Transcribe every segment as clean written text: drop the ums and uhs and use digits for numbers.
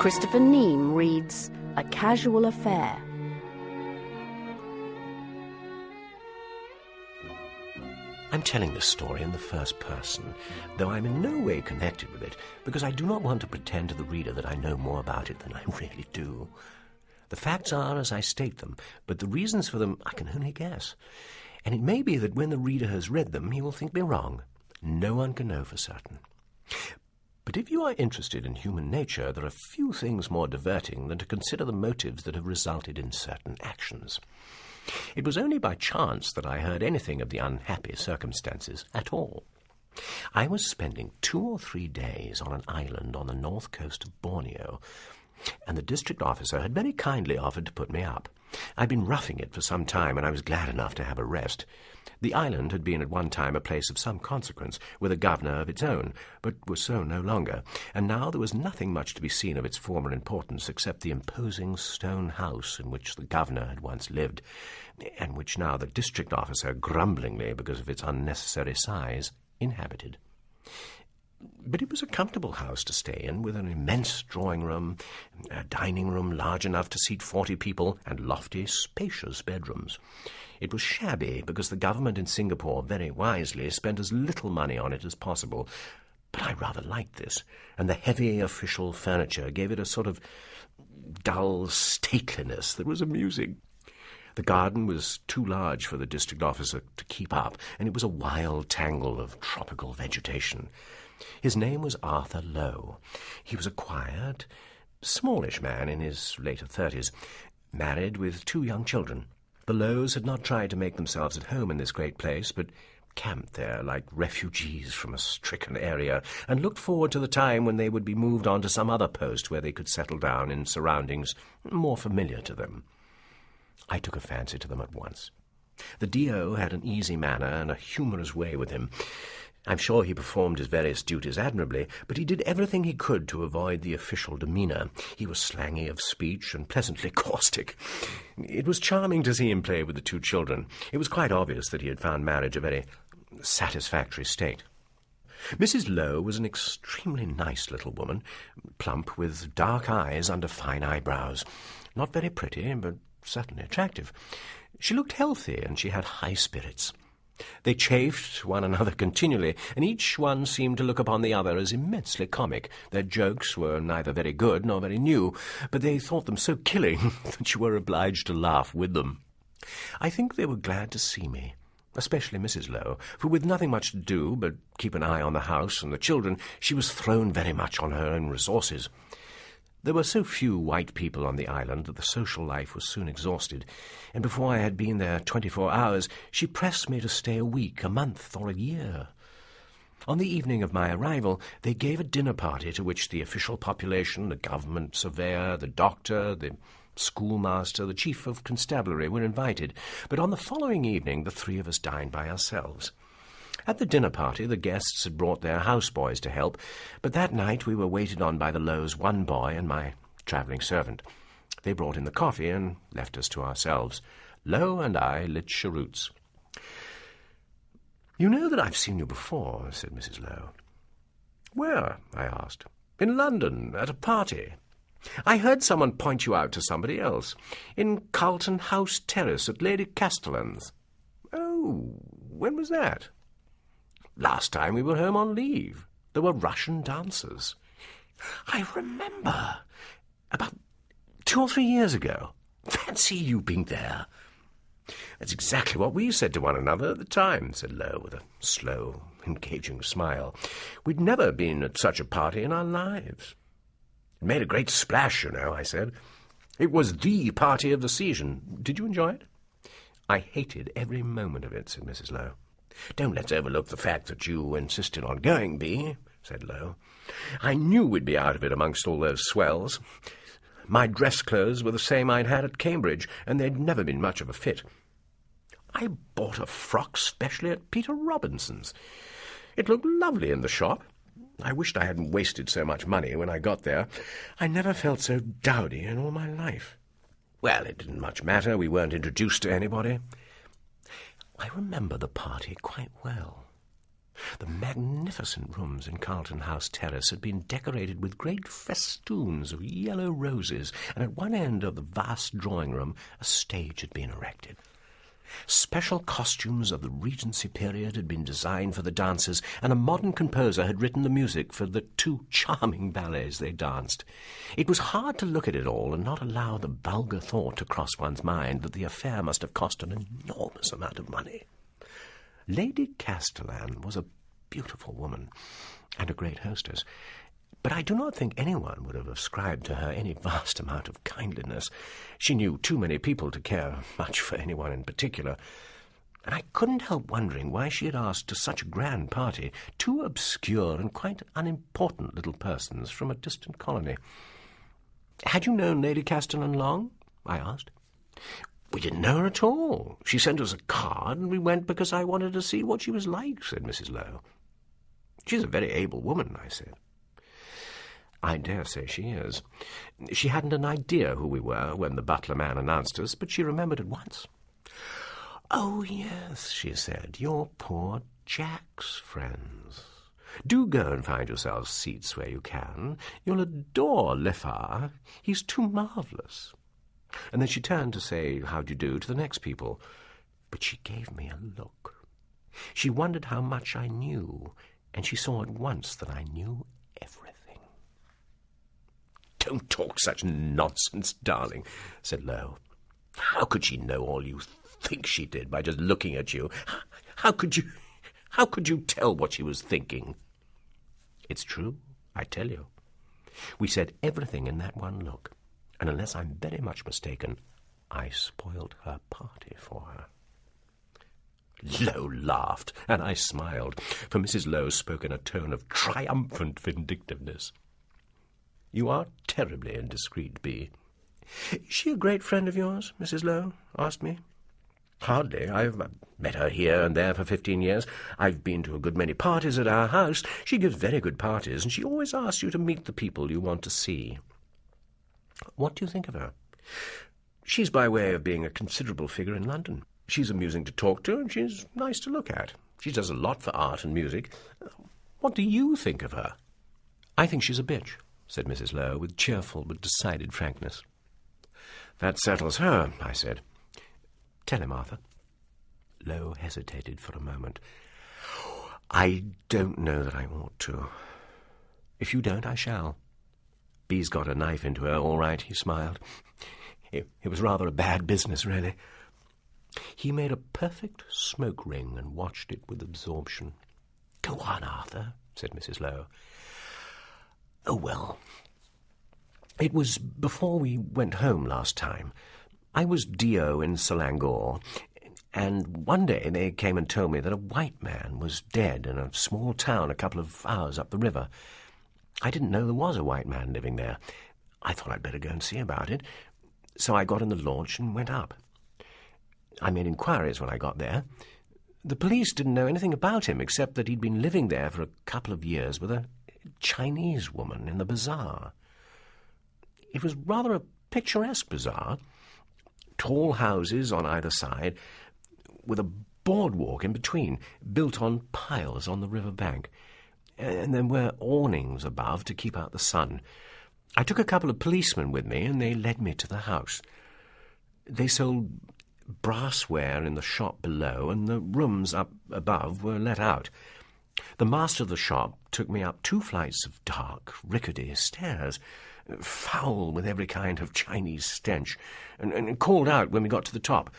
Christopher Neame reads A Casual Affair. I'm telling this story in the first person, though I'm in no way connected with it, because I do not want to pretend to the reader that I know more about it than I really do. The facts are as I state them, but the reasons for them I can only guess. And it may be that when the reader has read them, he will think me wrong. No one can know for certain. But if you are interested in human nature, there are few things more diverting than to consider the motives that have resulted in certain actions. It was only by chance that I heard anything of the unhappy circumstances at all. I was spending 2 or 3 days on an island on the north coast of Borneo, and the district officer had very kindly offered to put me up. I'd been roughing it for some time, and I was glad enough to have a rest. The island had been at one time a place of some consequence, with a governor of its own, but was so no longer, and now there was nothing much to be seen of its former importance except the imposing stone house in which the governor had once lived, and which now the district officer, grumblingly because of its unnecessary size, inhabited. But it was a comfortable house to stay in, with an immense drawing-room, a dining-room large enough to seat 40 people, and lofty, spacious bedrooms. It was shabby because the government in Singapore, very wisely, spent as little money on it as possible. But I rather liked this, and the heavy official furniture gave it a sort of dull stateliness that was amusing. The garden was too large for the district officer to keep up, and it was a wild tangle of tropical vegetation. His name was Arthur Lowe. He was a quiet, smallish man in his later 30s, married with 2 young children. The Lowes had not tried to make themselves at home in this great place, but camped there like refugees from a stricken area, and looked forward to the time when they would be moved on to some other post where they could settle down in surroundings more familiar to them. I took a fancy to them at once. The D.O. had an easy manner and a humorous way with him. I'm sure he performed his various duties admirably, but he did everything he could to avoid the official demeanour. He was slangy of speech and pleasantly caustic. It was charming to see him play with the 2 children. It was quite obvious that he had found marriage a very satisfactory state. Mrs. Lowe was an extremely nice little woman, plump, with dark eyes under fine eyebrows. Not very pretty, but certainly attractive. She looked healthy, and she had high spirits. They chaffed one another continually, and each one seemed to look upon the other as immensely comic. Their jokes were neither very good nor very new, but they thought them so killing that you were obliged to laugh with them. I think they were glad to see me, especially Mrs. Lowe, for with nothing much to do but keep an eye on the house and the children, she was thrown very much on her own resources. There were so few white people on the island that the social life was soon exhausted, and before I had been there 24 hours, she pressed me to stay a week, a month, or a year. On the evening of my arrival, they gave a dinner party to which the official population, the government surveyor, the doctor, the schoolmaster, the chief of constabulary were invited, but on the following evening the 3 of us dined by ourselves. At the dinner party, the guests had brought their houseboys to help, but that night we were waited on by the Lowes' 1 boy and my travelling servant. They brought in the coffee and left us to ourselves. Lowe and I lit cheroots. "You know that I've seen you before," said Mrs. Lowe. "Where?" I asked. "In London, at a party. I heard someone point you out to somebody else. In Carlton House Terrace at Lady Castellan's." "Oh, when was that?" "Last time we were home on leave. There were Russian dancers." "I remember. About 2 or 3 years ago. Fancy you being there." "That's exactly what we said to one another at the time," said Lowe, with a slow, engaging smile. "We'd never been at such a party in our lives." "It made a great splash, you know," I said. "It was the party of the season. Did you enjoy it?" "I hated every moment of it," said Mrs. Lowe. "Don't let's overlook the fact that you insisted on going, Bee," said Lowe. "I knew we'd be out of it amongst all those swells. My dress clothes were the same I'd had at Cambridge, and they'd never been much of a fit. I bought a frock specially at Peter Robinson's. It looked lovely in the shop. I wished I hadn't wasted so much money when I got there. I never felt so dowdy in all my life. Well, it didn't much matter. We weren't introduced to anybody." I remember the party quite well. The magnificent rooms in Carlton House Terrace had been decorated with great festoons of yellow roses, and at one end of the vast drawing-room a stage had been erected. Special costumes of the Regency period had been designed for the dancers, and a modern composer had written the music for the 2 charming ballets they danced. It was hard to look at it all and not allow the vulgar thought to cross one's mind that the affair must have cost an enormous amount of money. Lady Castellan was a beautiful woman and a great hostess, but I do not think anyone would have ascribed to her any vast amount of kindliness. She knew too many people to care much for anyone in particular, and I couldn't help wondering why she had asked to such a grand party 2 obscure and quite unimportant little persons from a distant colony. "Had you known Lady Castellan long?" I asked. "We didn't know her at all. She sent us a card, and we went because I wanted to see what she was like," said Mrs. Lowe. "She's a very able woman," I said. "I dare say she is. She hadn't an idea who we were when the butler man announced us, but she remembered at once." "Oh, yes," she said, "you're poor Jack's friends. Do go and find yourselves seats where you can. You'll adore Lefar. He's too marvellous." And then she turned to say how do you do to the next people. But she gave me a look. She wondered how much I knew, and she saw at once that I knew everything. "Don't talk such nonsense, darling," said Lowe. "How could she know all you think she did by just looking at you? How could you tell what she was thinking?" "It's true, I tell you. We said everything in that one look, and unless I'm very much mistaken, I spoiled her party for her." Lowe laughed, and I smiled, for Mrs. Lowe spoke in a tone of triumphant vindictiveness. "You are terribly indiscreet, Bee." "Is she a great friend of yours?" Mrs. Lowe asked me. "Hardly. I've met her here and there for 15 years. I've been to a good many parties at our house. She gives very good parties, and she always asks you to meet the people you want to see." "What do you think of her?" "She's by way of being a considerable figure in London. She's amusing to talk to, and she's nice to look at. She does a lot for art and music. What do you think of her?" "I think she's a bitch," said Mrs. Lowe, with cheerful but decided frankness. "That settles her," I said. "Tell him, Arthur." Lowe hesitated for a moment. "I don't know that I ought to. If you don't, I shall." "Bee's got a knife into her, all right," he smiled. It was rather a bad business, really." He made a perfect smoke ring and watched it with absorption. "Go on, Arthur," said Mrs. Lowe. "Oh, well, it was before we went home last time. I was D.O. in Selangor, and one day they came and told me that a white man was dead in a small town a couple of hours up the river. I didn't know there was a white man living there. I thought I'd better go and see about it, so I got in the launch and went up. I made inquiries when I got there. The police didn't know anything about him except that he'd been living there for a couple of years with a Chinese woman in the bazaar. It was rather a picturesque bazaar. Tall houses on either side, with a boardwalk in between, built on piles on the river bank. And there were awnings above to keep out the sun. I took a couple of policemen with me, and they led me to the house. They sold brassware in the shop below, and the rooms up above were let out. The master of the shop took me up 2 flights of dark, rickety stairs, foul with every kind of Chinese stench, and called out when we got to the top.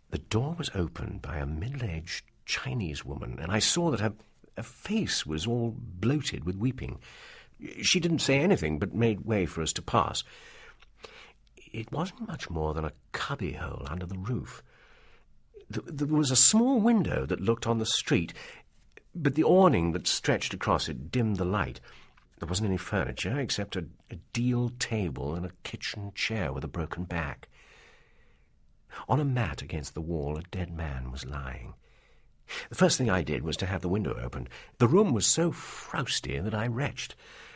The door was opened by a middle-aged Chinese woman, and I saw that her face was all bloated with weeping. She didn't say anything, but made way for us to pass. It wasn't much more than a cubbyhole under the roof. There was a small window that looked on the street, but the awning that stretched across it dimmed the light. There wasn't any furniture except a deal table and a kitchen chair with a broken back. On a mat against the wall, a dead man was lying. The first thing I did was to have the window opened. The room was so frosty that I retched,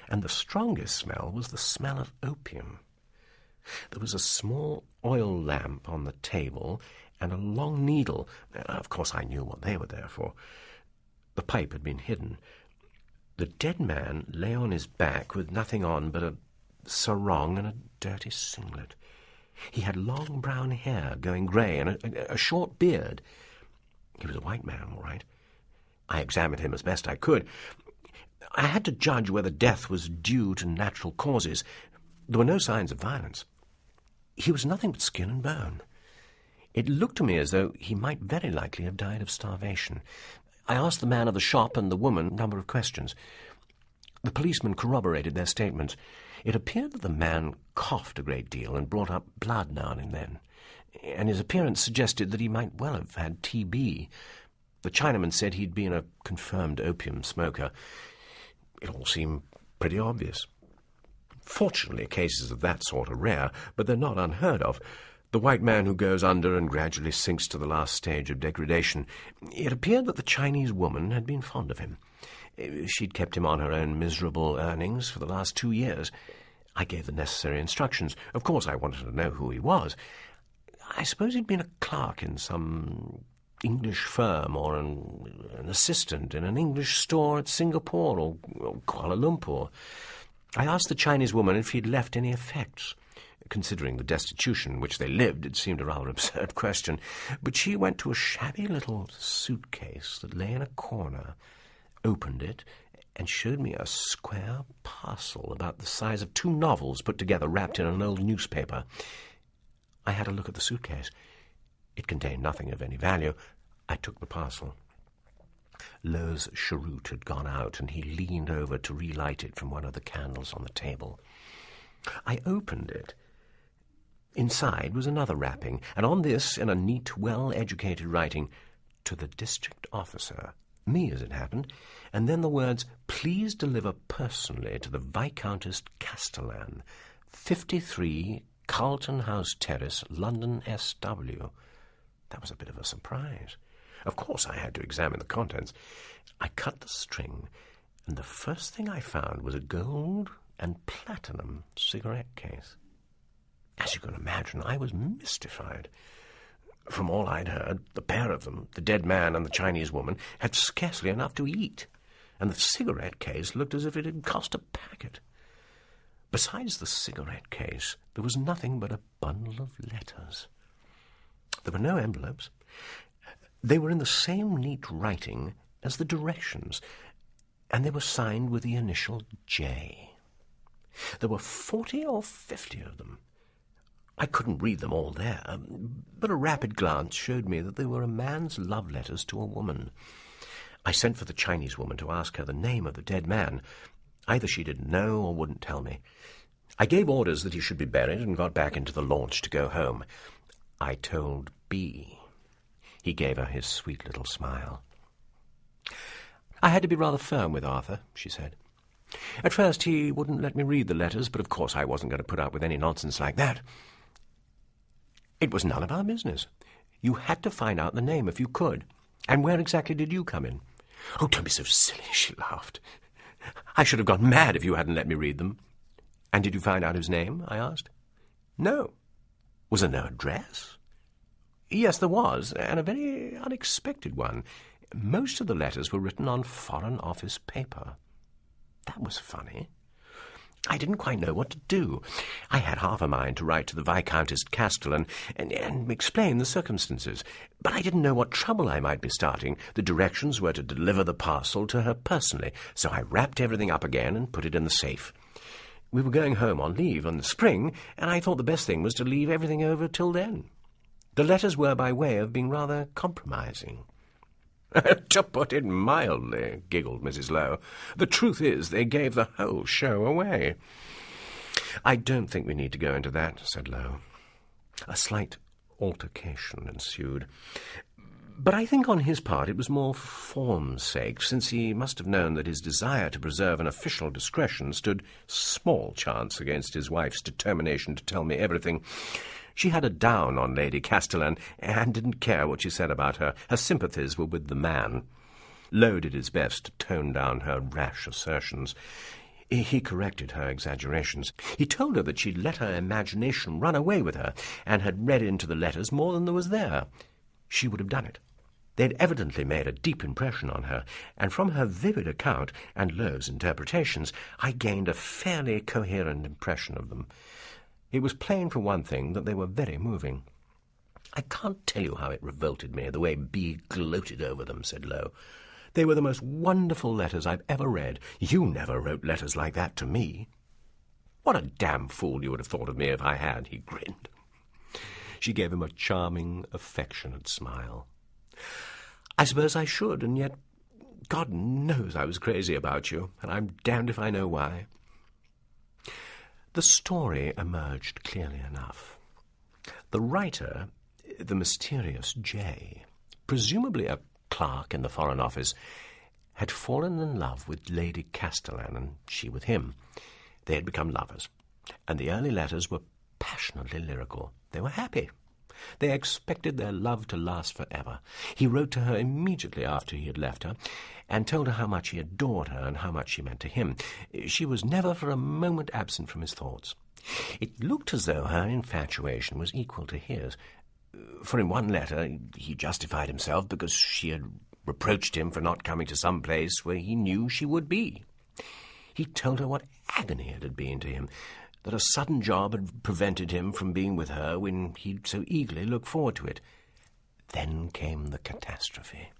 and the strongest smell was the smell of opium. There was a small oil lamp on the table and a long needle. Of course, I knew what they were there for. The pipe had been hidden. The dead man lay on his back with nothing on but a sarong and a dirty singlet. He had long brown hair going grey and a short beard. He was a white man, all right. I examined him as best I could. I had to judge whether death was due to natural causes. There were no signs of violence. He was nothing but skin and bone. It looked to me as though he might very likely have died of starvation. I asked the man of the shop and the woman a number of questions. The policeman corroborated their statements. It appeared that the man coughed a great deal and brought up blood now and then, and his appearance suggested that he might well have had TB. The Chinaman said he'd been a confirmed opium smoker. It all seemed pretty obvious. Fortunately, cases of that sort are rare, but they're not unheard of. The white man who goes under and gradually sinks to the last stage of degradation. It appeared that the Chinese woman had been fond of him. She'd kept him on her own miserable earnings for the last 2 years. I gave the necessary instructions. Of course, I wanted to know who he was. I suppose he'd been a clerk in some English firm or an assistant in an English store at Singapore or Kuala Lumpur. I asked the Chinese woman if he'd left any effects. Considering the destitution in which they lived, it seemed a rather absurd question, but she went to a shabby little suitcase that lay in a corner, opened it, and showed me a square parcel about the size of 2 novels put together, wrapped in an old newspaper. I had a look at the suitcase. It contained nothing of any value. I took the parcel. Lowe's cheroot had gone out, and he leaned over to relight it from one of the candles on the table. I opened it. Inside was another wrapping, and on this, in a neat, well-educated writing, "To the district officer," me as it happened, and then the words, "Please deliver personally to the Viscountess Castellan, 53 Carlton House Terrace, London, SW. That was a bit of a surprise. Of course I had to examine the contents. I cut the string, and the first thing I found was a gold and platinum cigarette case. As you can imagine, I was mystified. From all I'd heard, the pair of them, the dead man and the Chinese woman, had scarcely enough to eat, and the cigarette case looked as if it had cost a packet. Besides the cigarette case, there was nothing but a bundle of letters. There were no envelopes. They were in the same neat writing as the directions, and they were signed with the initial J. There were 40 or 50 of them. I couldn't read them all there, but a rapid glance showed me that they were a man's love letters to a woman. I sent for the Chinese woman to ask her the name of the dead man. Either she didn't know or wouldn't tell me. I gave orders that he should be buried and got back into the launch to go home. I told B. He gave her his sweet little smile. I had to be rather firm with Arthur, she said. At first he wouldn't let me read the letters, but of course I wasn't going to put up with any nonsense like that. It was none of our business. You had to find out the name if you could. And where exactly did you come in? Oh, don't be so silly, she laughed. I should have gone mad if you hadn't let me read them. And did you find out his name? I asked. No. Was there no address? Yes, there was, and a very unexpected one. Most of the letters were written on Foreign Office paper. That was funny. I didn't quite know what to do. I had half a mind to write to the Viscountess Castellan and explain the circumstances, but I didn't know what trouble I might be starting. The directions were to deliver the parcel to her personally, so I wrapped everything up again and put it in the safe. We were going home on leave in the spring, and I thought the best thing was to leave everything over till then. The letters were by way of being rather compromising. To put it mildly, giggled Mrs. Lowe. The truth is, they gave the whole show away. I don't think we need to go into that, said Lowe. A slight altercation ensued. But I think on his part it was more for form's sake, since he must have known that his desire to preserve an official discretion stood small chance against his wife's determination to tell me everything. She had a down on Lady Castellan and didn't care what she said about her. Her sympathies were with the man. Lowe did his best to tone down her rash assertions. He corrected her exaggerations. He told her that she'd let her imagination run away with her and had read into the letters more than there was there. She would have done it. They'd evidently made a deep impression on her, and from her vivid account and Lowe's interpretations, I gained a fairly coherent impression of them. It was plain, for one thing, that they were very moving. "I can't tell you how it revolted me, the way B gloated over them," said Lowe. "They were the most wonderful letters I've ever read. You never wrote letters like that to me." "What a damn fool you would have thought of me if I had," he grinned. She gave him a charming, affectionate smile. "I suppose I should, and yet God knows I was crazy about you, and I'm damned if I know why." The story emerged clearly enough. The writer, the mysterious J, presumably a clerk in the Foreign Office, had fallen in love with Lady Castellan, and she with him. They had become lovers, and the early letters were passionately lyrical. They were happy. They expected their love to last forever. He wrote to her immediately after he had left her, and told her how much he adored her and how much she meant to him. She was never for a moment absent from his thoughts. It looked as though her infatuation was equal to his, for in one letter he justified himself because she had reproached him for not coming to some place where he knew she would be. He told her what agony it had been to him, that a sudden job had prevented him from being with her when he'd so eagerly looked forward to it. Then came the catastrophe.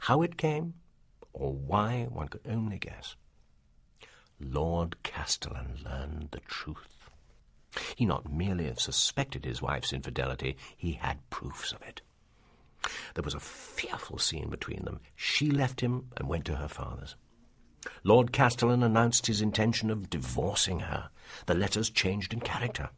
How it came, or why, one could only guess. Lord Castellan learned the truth. He not merely suspected his wife's infidelity, he had proofs of it. There was a fearful scene between them. She left him and went to her father's. Lord Castellan announced his intention of divorcing her. The letters changed in character.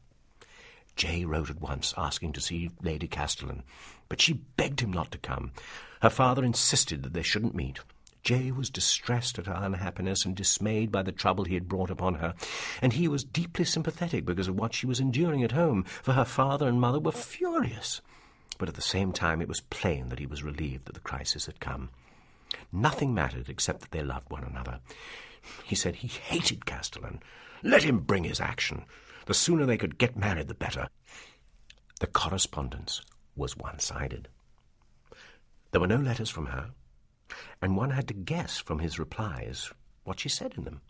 Jay wrote at once, asking to see Lady Castellan, but she begged him not to come. Her father insisted that they shouldn't meet. Jay was distressed at her unhappiness and dismayed by the trouble he had brought upon her, and he was deeply sympathetic because of what she was enduring at home, for her father and mother were furious. But at the same time it was plain that he was relieved that the crisis had come. Nothing mattered except that they loved one another. He said he hated Castellan. Let him bring his action. The sooner they could get married, the better. The correspondence was one-sided. There were no letters from her, and one had to guess from his replies what she said in them.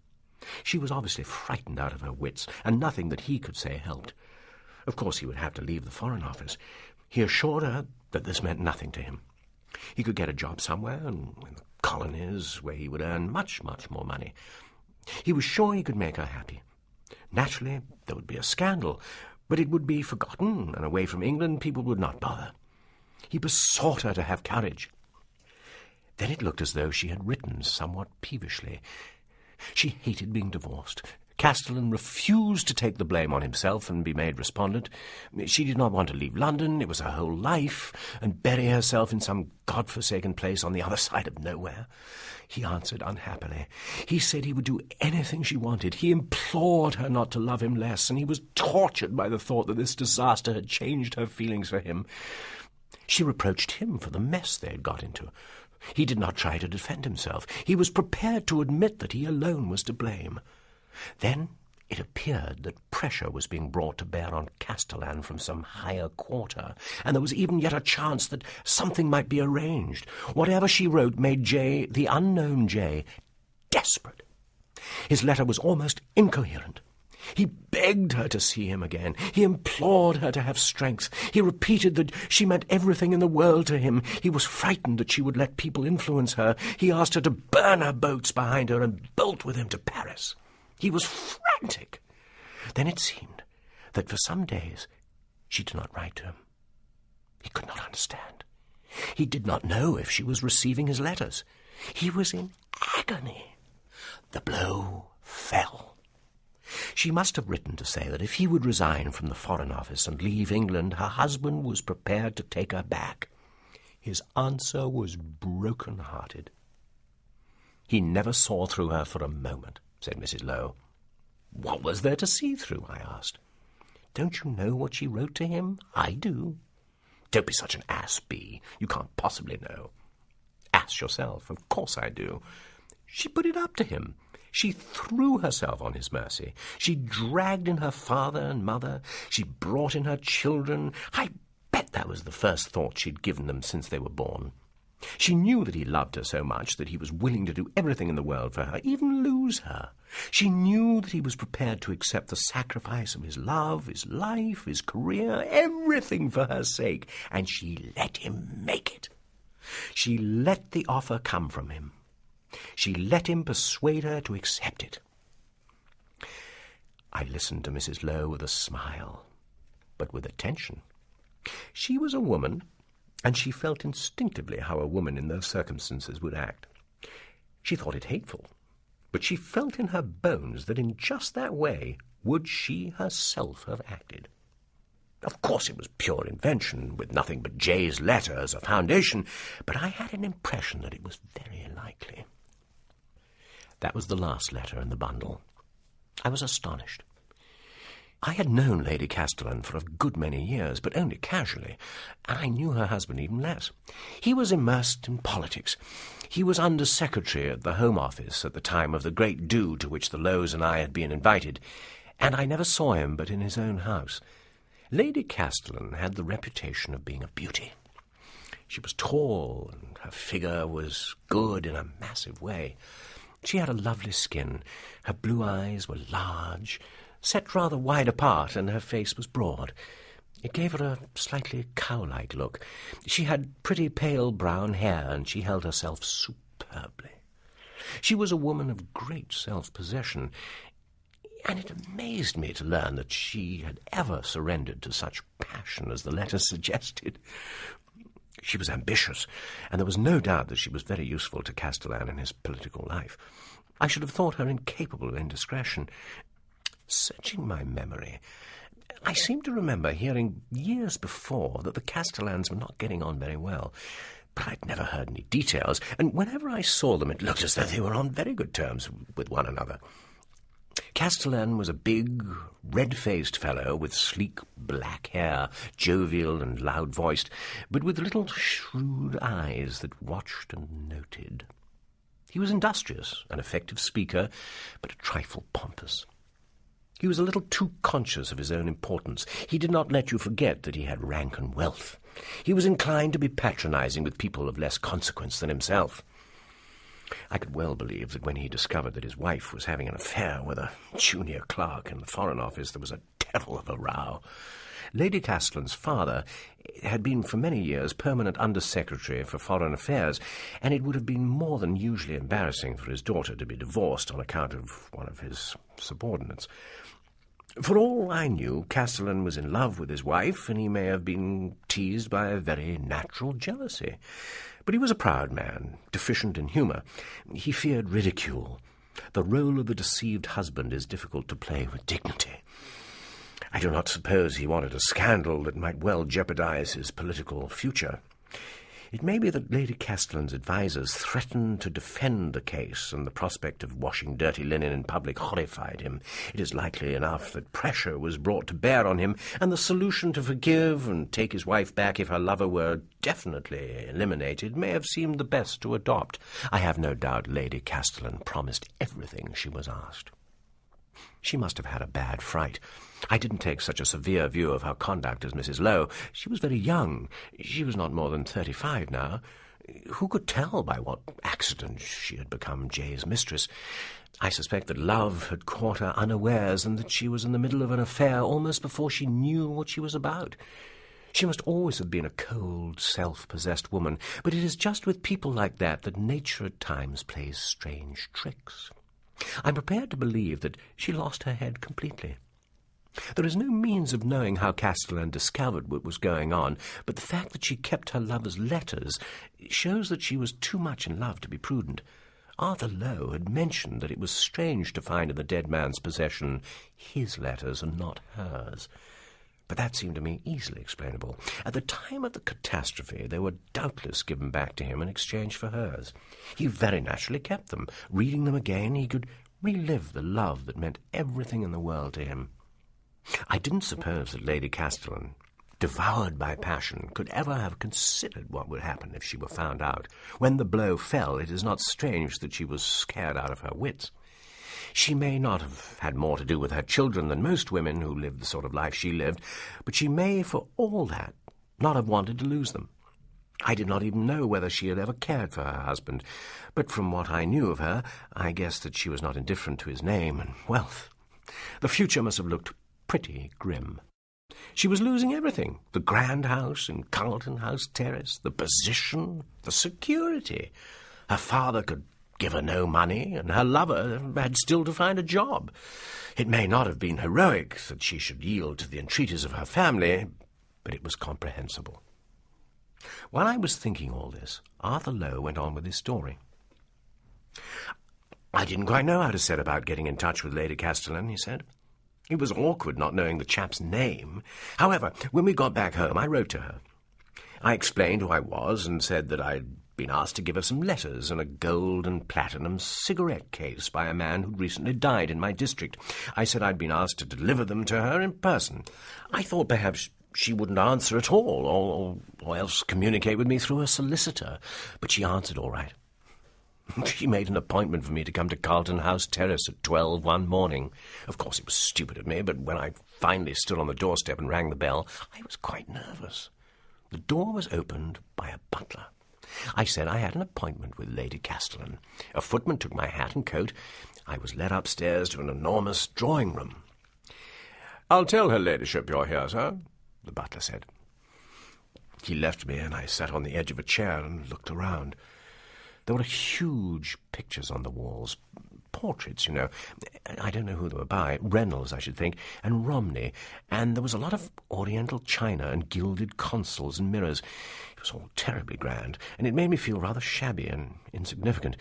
She was obviously frightened out of her wits, and nothing that he could say helped. Of course, he would have to leave the Foreign Office. He assured her that this meant nothing to him. He could get a job somewhere, in the colonies, where he would earn much, much more money. He was sure he could make her happy. Naturally, there would be a scandal, but it would be forgotten, and away from England people would not bother. He besought her to have courage. Then it looked as though she had written somewhat peevishly. She hated being divorced. Castellan refused to take the blame on himself and be made respondent. She did not want to leave London, it was her whole life, and bury herself in some God-forsaken place on the other side of nowhere. He answered unhappily. He said he would do anything she wanted. He implored her not to love him less, and he was tortured by the thought that this disaster had changed her feelings for him. She reproached him for the mess they had got into. He did not try to defend himself. He was prepared to admit that he alone was to blame. Then it appeared that pressure was being brought to bear on Castellan from some higher quarter, and there was even yet a chance that something might be arranged. Whatever she wrote made Jay, the unknown Jay, desperate. His letter was almost incoherent. He begged her to see him again. He implored her to have strength. He repeated that she meant everything in the world to him. He was frightened that she would let people influence her. He asked her to burn her boats behind her and bolt with him to Paris. He was frantic. Then it seemed that for some days she did not write to him. He could not understand. He did not know if she was receiving his letters. He was in agony. The blow fell. She must have written to say that if he would resign from the Foreign Office and leave England, her husband was prepared to take her back. His answer was broken-hearted. He never saw through her for a moment, said Mrs. Lowe. What was there to see through? I asked. Don't you know what she wrote to him? I do. Don't be such an ass, Bee. You can't possibly know. Ass yourself. Of course I do. She put it up to him. She threw herself on his mercy. She dragged in her father and mother. She brought in her children. I bet that was the first thought she'd given them since they were born. She knew that he loved her so much that he was willing to do everything in the world for her, even lose her. She knew that he was prepared to accept the sacrifice of his love, his life, his career, everything for her sake, and she let him make it. She let the offer come from him. She let him persuade her to accept it. I listened to Mrs. Lowe with a smile, but with attention. She was a woman, and she felt instinctively how a woman in those circumstances would act. She thought it hateful, but she felt in her bones that in just that way would she herself have acted. Of course it was pure invention, with nothing but J's letter as a foundation, but I had an impression that it was very likely. That was the last letter in the bundle. I was astonished. I had known Lady Castellan for a good many years, but only casually, and I knew her husband even less. He was immersed in politics. He was Under-Secretary at the Home Office at the time of the great do to which the Lowes and I had been invited, and I never saw him but in his own house. Lady Castellan had the reputation of being a beauty. She was tall, and her figure was good in a massive way. She had a lovely skin. Her blue eyes were large, set rather wide apart, and her face was broad. It gave her a slightly cow-like look. She had pretty pale brown hair, and she held herself superbly. She was a woman of great self-possession, and it amazed me to learn that she had ever surrendered to such passion as the letter suggested. She was ambitious, and there was no doubt that she was very useful to Castellan in his political life. I should have thought her incapable of indiscretion. Searching my memory, I seem to remember hearing years before that the Castellans were not getting on very well, but I'd never heard any details, and whenever I saw them it looked as though they were on very good terms with one another. Castellan was a big, red-faced fellow with sleek black hair, jovial and loud-voiced, but with little shrewd eyes that watched and noted. He was industrious, an effective speaker, but a trifle pompous. He was a little too conscious of his own importance. He did not let you forget that he had rank and wealth. He was inclined to be patronizing with people of less consequence than himself. I could well believe that when he discovered that his wife was having an affair with a junior clerk in the Foreign Office, there was a devil of a row. Lady Castellan's father had been for many years permanent Under-Secretary for Foreign Affairs, and it would have been more than usually embarrassing for his daughter to be divorced on account of one of his subordinates. For all I knew, Castellan was in love with his wife, and he may have been teased by a very natural jealousy. But he was a proud man, deficient in humour. He feared ridicule. The role of the deceived husband is difficult to play with dignity. I do not suppose he wanted a scandal that might well jeopardize his political future. It may be that Lady Castellan's advisers threatened to defend the case, and the prospect of washing dirty linen in public horrified him. It is likely enough that pressure was brought to bear on him, and the solution to forgive and take his wife back if her lover were definitely eliminated may have seemed the best to adopt. I have no doubt Lady Castellan promised everything she was asked. She must have had a bad fright. I didn't take such a severe view of her conduct as Mrs. Lowe. She was very young. She was not more than 35 now. Who could tell by what accident she had become Jay's mistress? I suspect that love had caught her unawares, and that she was in the middle of an affair almost before she knew what she was about. She must always have been a cold, self-possessed woman, but it is just with people like that that nature at times plays strange tricks. I'm prepared to believe that she lost her head completely. There is no means of knowing how Castellan discovered what was going on, but the fact that she kept her lover's letters shows that she was too much in love to be prudent. Arthur Lowe had mentioned that it was strange to find in the dead man's possession his letters and not hers. But that seemed to me easily explainable. At the time of the catastrophe, they were doubtless given back to him in exchange for hers. He very naturally kept them. Reading them again, he could relive the love that meant everything in the world to him. I didn't suppose that Lady Castellan, devoured by passion, could ever have considered what would happen if she were found out. When the blow fell, it is not strange that she was scared out of her wits. She may not have had more to do with her children than most women who lived the sort of life she lived, but she may, for all that, not have wanted to lose them. I did not even know whether she had ever cared for her husband, but from what I knew of her, I guessed that she was not indifferent to his name and wealth. The future must have looked pretty grim. She was losing everything: the grand house in Carlton House Terrace, the position, the security. Her father could give her no money, and her lover had still to find a job. It may not have been heroic that she should yield to the entreaties of her family, but it was comprehensible. While I was thinking all this, Arthur Lowe went on with his story. I didn't quite know how to set about getting in touch with Lady Castellan, he said. It was awkward not knowing the chap's name. However, when we got back home, I wrote to her. I explained who I was and said that I'd been asked to give her some letters and a gold and platinum cigarette case by a man who'd recently died in my district. I said I'd been asked to deliver them to her in person. I thought perhaps she wouldn't answer at all, or else communicate with me through a solicitor. But she answered all right. She made an appointment for me to come to Carlton House Terrace at 12 one morning. Of course, it was stupid of me, but when I finally stood on the doorstep and rang the bell, I was quite nervous. The door was opened by a butler. I said I had an appointment with Lady Castellan. A footman took my hat and coat. I was led upstairs to an enormous drawing-room. "I'll tell her ladyship you're here, sir," the butler said. He left me, and I sat on the edge of a chair and looked around. There were huge pictures on the walls, portraits, you know. I don't know who they were by. Reynolds, I should think, and Romney. And there was a lot of oriental china and gilded consoles and mirrors. It was all terribly grand, and it made me feel rather shabby and insignificant.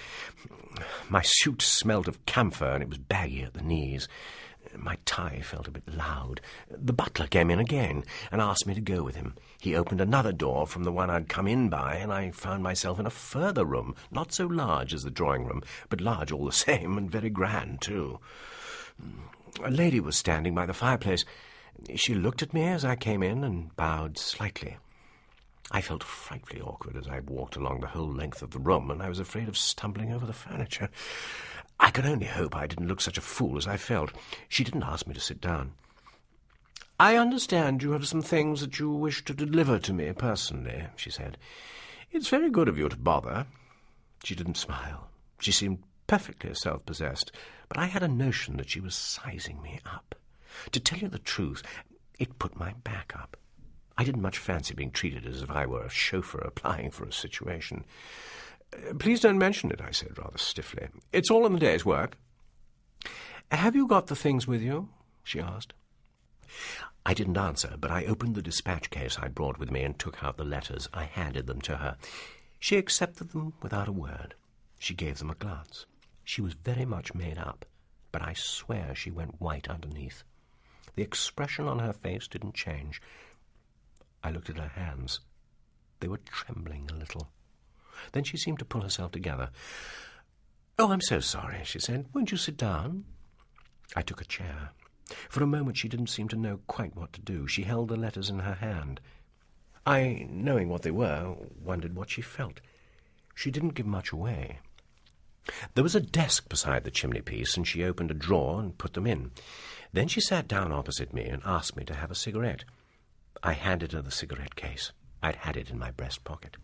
My suit smelt of camphor, and it was baggy at the knees. My tie felt a bit loud. The butler came in again and asked me to go with him. He opened another door from the one I'd come in by, and I found myself in a further room, not so large as the drawing-room, but large all the same, and very grand, too. A lady was standing by the fireplace. She looked at me as I came in and bowed slightly. I felt frightfully awkward as I walked along the whole length of the room, and I was afraid of stumbling over the furniture. I could only hope I didn't look such a fool as I felt. She didn't ask me to sit down. "I understand you have some things that you wish to deliver to me personally," she said. "It's very good of you to bother." She didn't smile. She seemed perfectly self-possessed, but I had a notion that she was sizing me up. To tell you the truth, it put my back up. I didn't much fancy being treated as if I were a chauffeur applying for a situation. "Please don't mention it," I said rather stiffly. "It's all in the day's work." "Have you got the things with you?" she asked. I didn't answer, but I opened the dispatch case I'd brought with me and took out the letters. I handed them to her. She accepted them without a word. She gave them a glance. She was very much made up, but I swear she went white underneath. The expression on her face didn't change. I looked at her hands. They were trembling a little. Then she seemed to pull herself together. "Oh, I'm so sorry," she said. "Won't you sit down?" I took a chair. For a moment she didn't seem to know quite what to do. She held the letters in her hand. I, knowing what they were, wondered what she felt. She didn't give much away. There was a desk beside the chimney-piece, and she opened a drawer and put them in. Then she sat down opposite me and asked me to have a cigarette. I handed her the cigarette case. I'd had it in my breast pocket.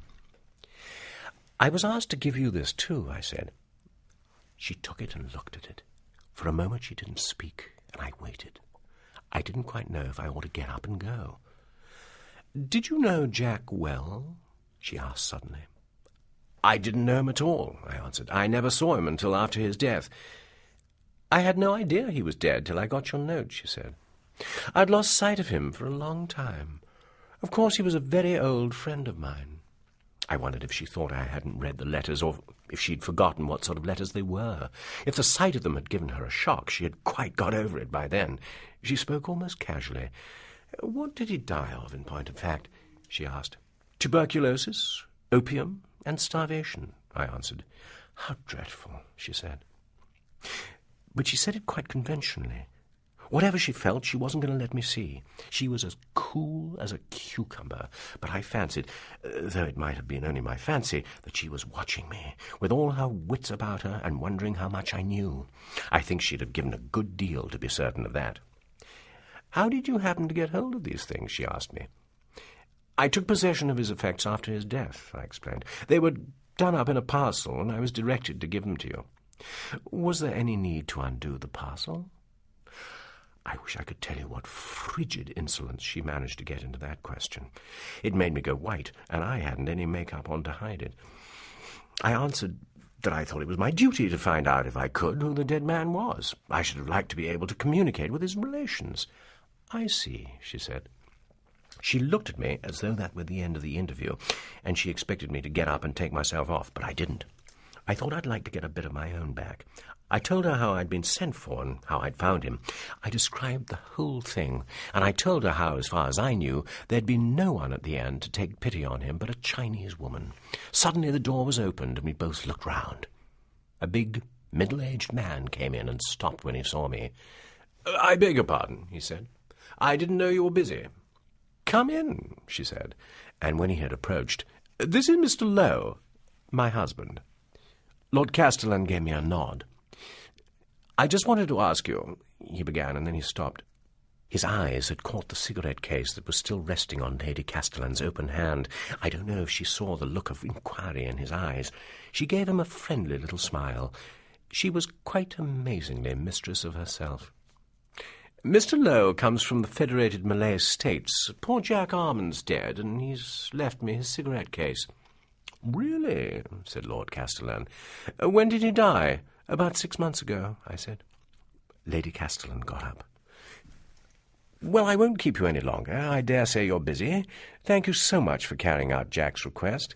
"I was asked to give you this too," I said. She took it and looked at it. For a moment she didn't speak, and I waited. I didn't quite know if I ought to get up and go. "Did you know Jack well?" she asked suddenly. "I didn't know him at all," I answered. "I never saw him until after his death." "I had no idea he was dead till I got your note," she said. "I'd lost sight of him for a long time. Of course, he was a very old friend of mine." I wondered if she thought I hadn't read the letters, or if she'd forgotten what sort of letters they were. If the sight of them had given her a shock, she had quite got over it by then. She spoke almost casually. "What did he die of, in point of fact?" she asked. "Tuberculosis, opium, and starvation," I answered. "How dreadful," she said. But she said it quite conventionally. Whatever she felt, she wasn't going to let me see. She was as cool as a cucumber, but I fancied, though it might have been only my fancy, that she was watching me, with all her wits about her and wondering how much I knew. I think she'd have given a good deal to be certain of that. "How did you happen to get hold of these things?" she asked me. I took possession of his effects after his death, I explained. They were done up in a parcel, and I was directed to give them to you. Was there any need to undo the parcel? I wish I could tell you what frigid insolence she managed to get into that question. It made me go white, and I hadn't any make-up on to hide it. I answered that I thought it was my duty to find out, if I could, who the dead man was. I should have liked to be able to communicate with his relations. I see, she said. She looked at me as though that were the end of the interview, and she expected me to get up and take myself off, but I didn't. I thought I'd like to get a bit of my own back. I told her how I'd been sent for and how I'd found him. I described the whole thing, and I told her how, as far as I knew, there'd been no one at the end to take pity on him but a Chinese woman. Suddenly the door was opened, and we both looked round. A big, middle-aged man came in and stopped when he saw me. "I beg your pardon," he said. "I didn't know you were busy." "Come in," she said, and when he had approached, "This is Mr. Lowe, my husband." Lord Castellan gave me a nod. "I just wanted to ask you," he began, and then he stopped. His eyes had caught the cigarette case that was still resting on Lady Castellan's open hand. I don't know if she saw the look of inquiry in his eyes. She gave him a friendly little smile. She was quite amazingly mistress of herself. "Mr. Lowe comes from the Federated Malay States. Poor Jack Armand's dead, and he's left me his cigarette case." "Really?" said Lord Castellan. "When did he die?" "About 6 months ago," I said. Lady Castellan got up. "Well, I won't keep you any longer. I dare say you're busy. Thank you so much for carrying out Jack's request."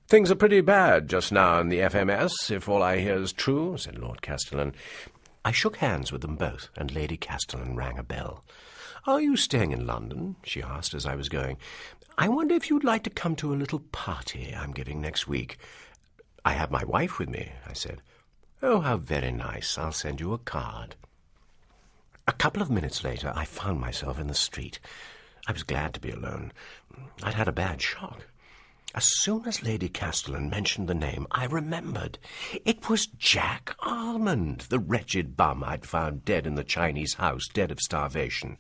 "Things are pretty bad just now in the FMS, if all I hear is true," said Lord Castellan. I shook hands with them both, and Lady Castellan rang a bell. "Are you staying in London?" she asked as I was going. "I wonder if you'd like to come to a little party I'm giving next week." "I have my wife with me," I said. "Oh, how very nice. I'll send you a card." A couple of minutes later, I found myself in the street. I was glad to be alone. I'd had a bad shock. As soon as Lady Castellan mentioned the name, I remembered. It was Jack Armand, the wretched bum I'd found dead in the Chinese house, dead of starvation.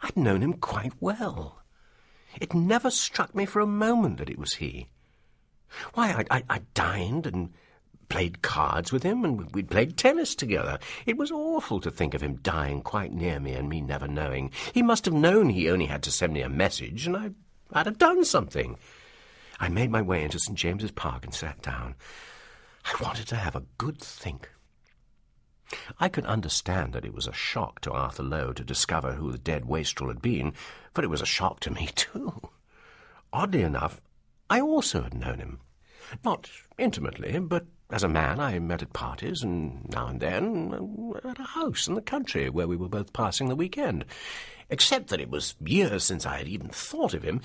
I'd known him quite well. It never struck me for a moment that it was he. Why, I dined and played cards with him, and we'd played tennis together. It was awful to think of him dying quite near me and me never knowing. He must have known he only had to send me a message, and I'd have done something. I made my way into St. James's Park and sat down. I wanted to have a good think. I could understand that it was a shock to Arthur Lowe to discover who the dead wastrel had been, for it was a shock to me too. Oddly enough, I also had known him. Not intimately, but as a man I met at parties, and now and then at a house in the country where we were both passing the weekend. Except that it was years since I had even thought of him,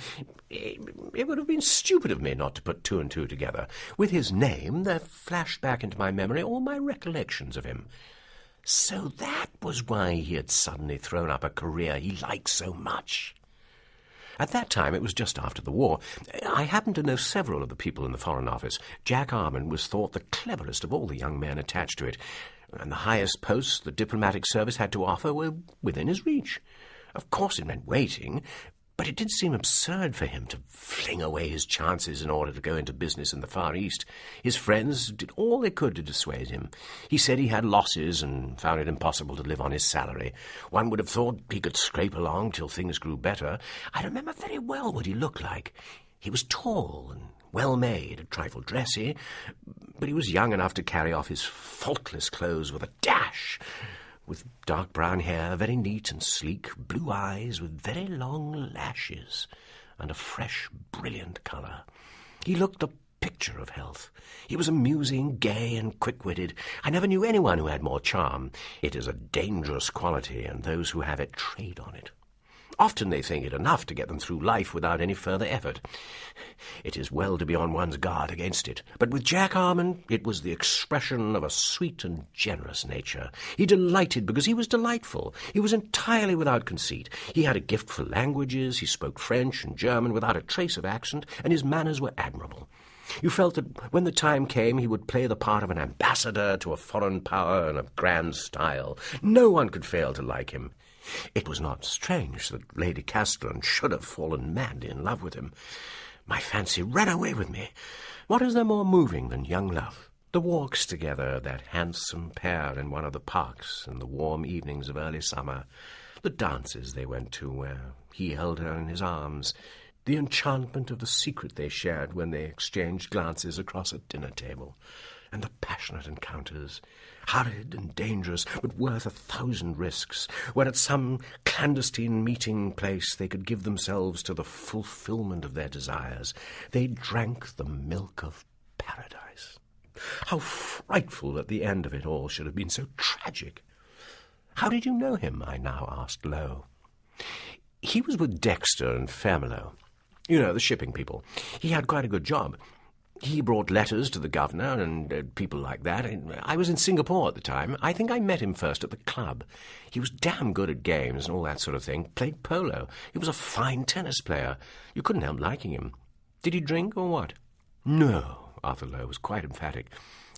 it would have been stupid of me not to put two and two together. With his name, there flashed back into my memory all my recollections of him. So that was why he had suddenly thrown up a career he liked so much. At that time, it was just after the war. I happened to know several of the people in the Foreign Office. Jack Armand was thought the cleverest of all the young men attached to it, and the highest posts the diplomatic service had to offer were within his reach. Of course it meant waiting, but it did seem absurd for him to fling away his chances in order to go into business in the Far East. His friends did all they could to dissuade him. He said he had losses and found it impossible to live on his salary. One would have thought he could scrape along till things grew better. I remember very well what he looked like. He was tall and well-made, a trifle dressy, but he was young enough to carry off his faultless clothes with a dash, with dark brown hair, very neat and sleek, blue eyes with very long lashes, and a fresh, brilliant colour. He looked the picture of health. He was amusing, gay, and quick-witted. I never knew anyone who had more charm. It is a dangerous quality, and those who have it trade on it. Often they think it enough to get them through life without any further effort. It is well to be on one's guard against it. But with Jack Armand, it was the expression of a sweet and generous nature. He delighted because he was delightful. He was entirely without conceit. He had a gift for languages. He spoke French and German without a trace of accent, and his manners were admirable. You felt that when the time came he would play the part of an ambassador to a foreign power in a grand style. No one could fail to like him. It was not strange that Lady Castellan should have fallen madly in love with him. My fancy ran away with me. What is there more moving than young love? The walks together, that handsome pair in one of the parks in the warm evenings of early summer, the dances they went to where he held her in his arms, the enchantment of the secret they shared when they exchanged glances across a dinner table, and the passionate encounters, hurried and dangerous, but worth 1,000 risks, where at some clandestine meeting place they could give themselves to the fulfilment of their desires. They drank the milk of paradise. How frightful that the end of it all should have been so tragic. How did you know him? I now asked low. He was with Dexter and Fairmelow. You know, the shipping people. He had quite a good job. He brought letters to the governor and people like that. I was in Singapore at the time. I think I met him first at the club. He was damn good at games and all that sort of thing. Played polo. He was a fine tennis player. You couldn't help liking him. Did he drink or what? No, Arthur Lowe was quite emphatic.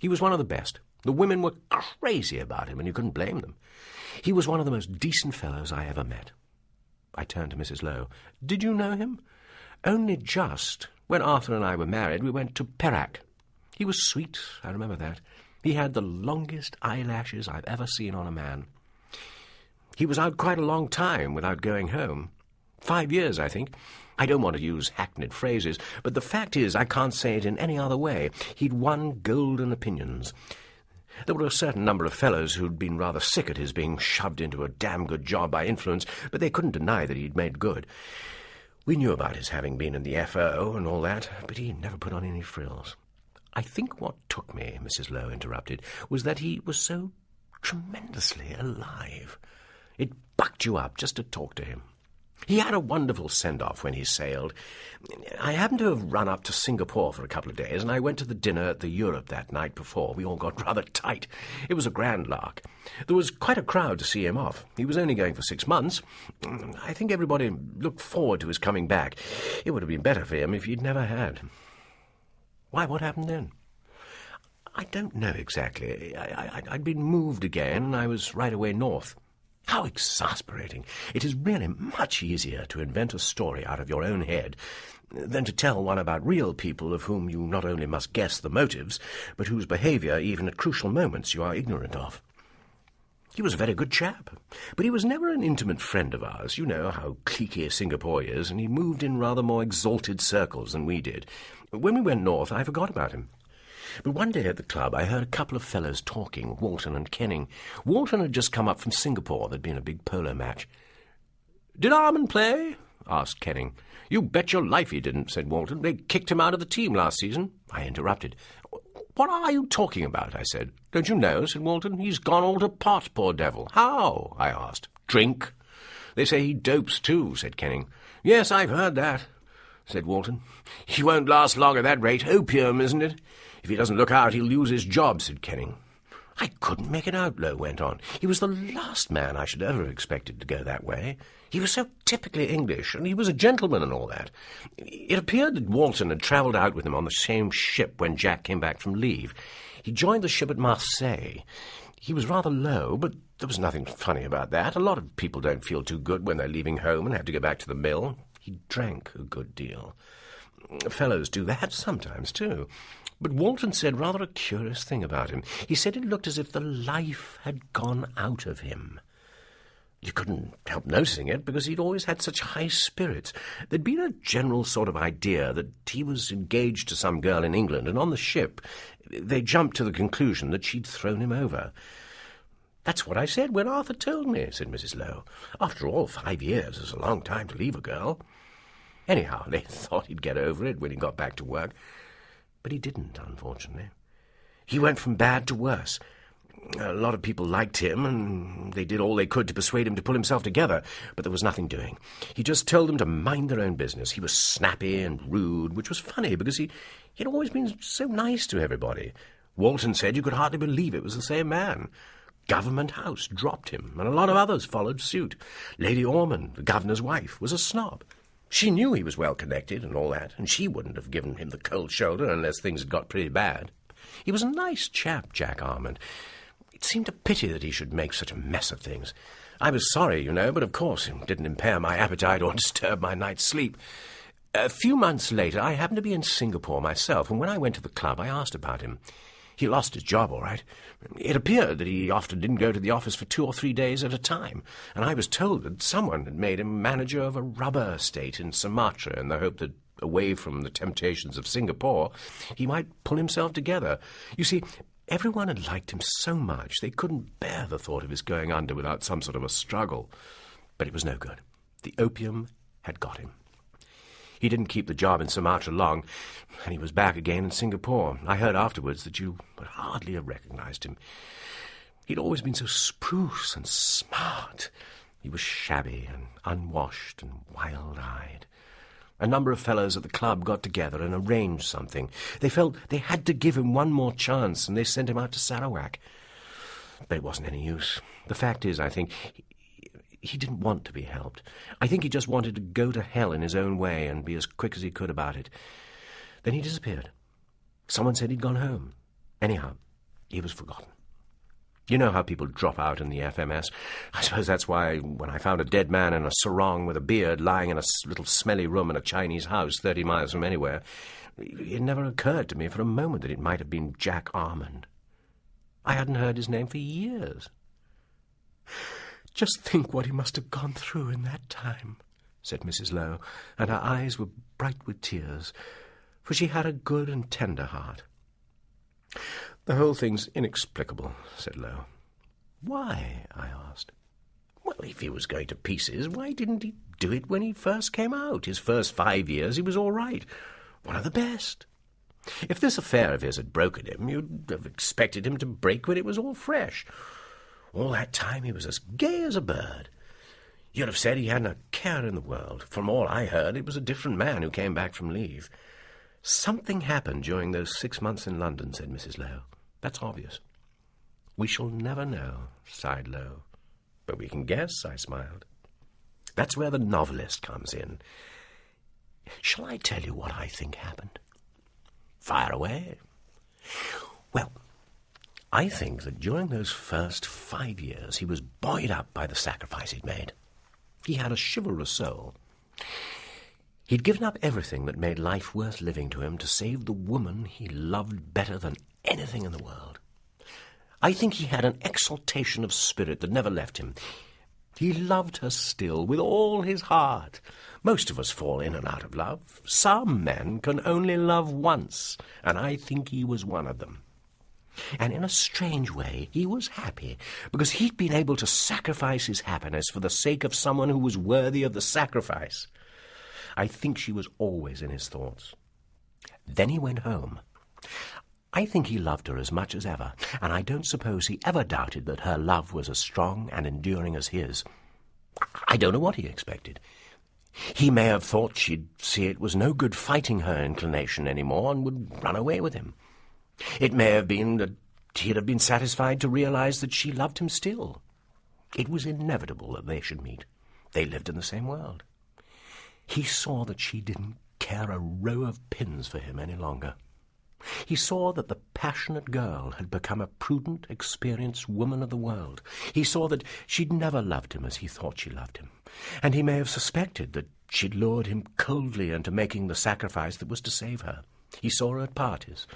He was one of the best. The women were crazy about him, and you couldn't blame them. He was one of the most decent fellows I ever met. I turned to Mrs. Lowe. Did you know him? Only just. When Arthur and I were married, we went to Perak. He was sweet, I remember that. He had the longest eyelashes I've ever seen on a man. He was out quite a long time without going home. 5 years, I think. I don't want to use hackneyed phrases, but the fact is I can't say it in any other way. He'd won golden opinions. There were a certain number of fellows who'd been rather sick at his being shoved into a damn good job by influence, but they couldn't deny that he'd made good. We knew about his having been in the F.O. and all that, but he never put on any frills. I think what took me, Mrs. Lowe interrupted, was that he was so tremendously alive. It bucked you up just to talk to him. He had a wonderful send-off when he sailed. I happened to have run up to Singapore for a couple of days, and I went to the dinner at the Europe that night before. We all got rather tight. It was a grand lark. There was quite a crowd to see him off. He was only going for 6 months. I think everybody looked forward to his coming back. It would have been better for him if he'd never had. Why, what happened then? I don't know exactly. I'd been moved again, and I was right away north. How exasperating. It is really much easier to invent a story out of your own head than to tell one about real people of whom you not only must guess the motives, but whose behaviour, even at crucial moments, you are ignorant of. He was a very good chap, but he was never an intimate friend of ours. You know how cliquey Singapore is, and he moved in rather more exalted circles than we did. When we went north, I forgot about him. But one day at the club I heard a couple of fellows talking, Walton and Kenning. Walton had just come up from Singapore. There'd been a big polo match. "Did Armand play?" asked Kenning. "You bet your life he didn't," said Walton. "They kicked him out of the team last season." I interrupted. "What are you talking about?" I said. "Don't you know?" said Walton. "He's gone all to pot, poor devil." "How?" I asked. "Drink. They say he dopes too," said Kenning. "Yes, I've heard that," said Walton. "He won't last long at that rate. Opium, isn't it? If he doesn't look out, he'll lose his job," said Kenning. I couldn't make it out, Lowe went on. He was the last man I should ever have expected to go that way. He was so typically English, and he was a gentleman and all that. It appeared that Walton had travelled out with him on the same ship when Jack came back from leave. He joined the ship at Marseille. He was rather low, but there was nothing funny about that. A lot of people don't feel too good when they're leaving home and have to go back to the mill. He drank a good deal. Fellows do that sometimes, too. But Walton said rather a curious thing about him. He said it looked as if the life had gone out of him. You couldn't help noticing it, because he'd always had such high spirits. There'd been a general sort of idea that he was engaged to some girl in England, and on the ship they jumped to the conclusion that she'd thrown him over. "That's what I said when Arthur told me," said Mrs. Lowe. "After all, 5 years is a long time to leave a girl." Anyhow, they thought he'd get over it when he got back to work. But he didn't, unfortunately. He went from bad to worse. A lot of people liked him, and they did all they could to persuade him to pull himself together, but there was nothing doing. He just told them to mind their own business. He was snappy and rude, which was funny, because he'd always been so nice to everybody. Walton said you could hardly believe it was the same man. Government House dropped him, and a lot of others followed suit. Lady Ormond, the governor's wife, was a snob. She knew he was well-connected and all that, and she wouldn't have given him the cold shoulder unless things had got pretty bad. He was a nice chap, Jack Armand. It seemed a pity that he should make such a mess of things. I was sorry, but of course it didn't impair my appetite or disturb my night's sleep. A few months later, I happened to be in Singapore myself, and when I went to the club, I asked about him. He lost his job, all right. It appeared that he often didn't go to the office for 2 or 3 days at a time, and I was told that someone had made him manager of a rubber estate in Sumatra in the hope that, away from the temptations of Singapore, he might pull himself together. You see, everyone had liked him so much they couldn't bear the thought of his going under without some sort of a struggle. But it was no good. The opium had got him. He didn't keep the job in Sumatra long, and he was back again in Singapore. I heard afterwards that you would hardly have recognized him. He'd always been so spruce and smart. He was shabby and unwashed and wild-eyed. A number of fellows at the club got together and arranged something. They felt they had to give him one more chance, and they sent him out to Sarawak. But it wasn't any use. The fact is, I think, he didn't want to be helped. I think he just wanted to go to hell in his own way and be as quick as he could about it. Then he disappeared. Someone said he'd gone home. Anyhow, he was forgotten. You know how people drop out in the FMS. I suppose that's why when I found a dead man in a sarong with a beard lying in a little smelly room in a Chinese house 30 miles from anywhere, it never occurred to me for a moment that it might have been Jack Armand. I hadn't heard his name for years. "Just think what he must have gone through in that time," said Mrs. Lowe, and her eyes were bright with tears, for she had a good and tender heart. "The whole thing's inexplicable," said Lowe. "Why?" I asked. "Well, if he was going to pieces, why didn't he do it when he first came out? His first 5 years he was all right. One of the best. If this affair of his had broken him, you'd have expected him to break when it was all fresh. All that time he was as gay as a bird. You'd have said he hadn't a care in the world. From all I heard, it was a different man who came back from leave." "Something happened during those 6 months in London," said Mrs. Lowe. "That's obvious." "We shall never know," sighed Lowe. "But we can guess," I smiled. "That's where the novelist comes in. Shall I tell you what I think happened?" "Fire away." "Well, I think that during those first 5 years he was buoyed up by the sacrifice he'd made. He had a chivalrous soul. He'd given up everything that made life worth living to him to save the woman he loved better than anything in the world. I think he had an exaltation of spirit that never left him. He loved her still with all his heart. Most of us fall in and out of love. Some men can only love once, and I think he was one of them. And in a strange way, he was happy, because he'd been able to sacrifice his happiness for the sake of someone who was worthy of the sacrifice. I think she was always in his thoughts. Then he went home. I think he loved her as much as ever, and I don't suppose he ever doubted that her love was as strong and enduring as his. I don't know what he expected. He may have thought she'd see it was no good fighting her inclination any more and would run away with him. It may have been that he'd have been satisfied to realize that she loved him still. It was inevitable that they should meet. They lived in the same world. He saw that she didn't care a row of pins for him any longer. He saw that the passionate girl had become a prudent, experienced woman of the world. He saw that she'd never loved him as he thought she loved him, and he may have suspected that she'd lured him coldly into making the sacrifice that was to save her. He saw her at parties,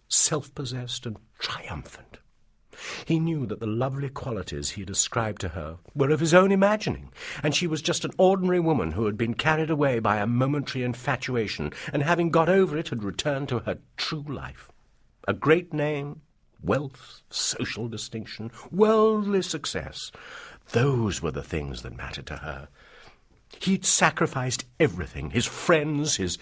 self-possessed and triumphant. He knew that the lovely qualities he had ascribed to her were of his own imagining, and she was just an ordinary woman who had been carried away by a momentary infatuation, and having got over it had returned to her true life. A great name, wealth, social distinction, worldly success, those were the things that mattered to her. He'd sacrificed everything, his friends, his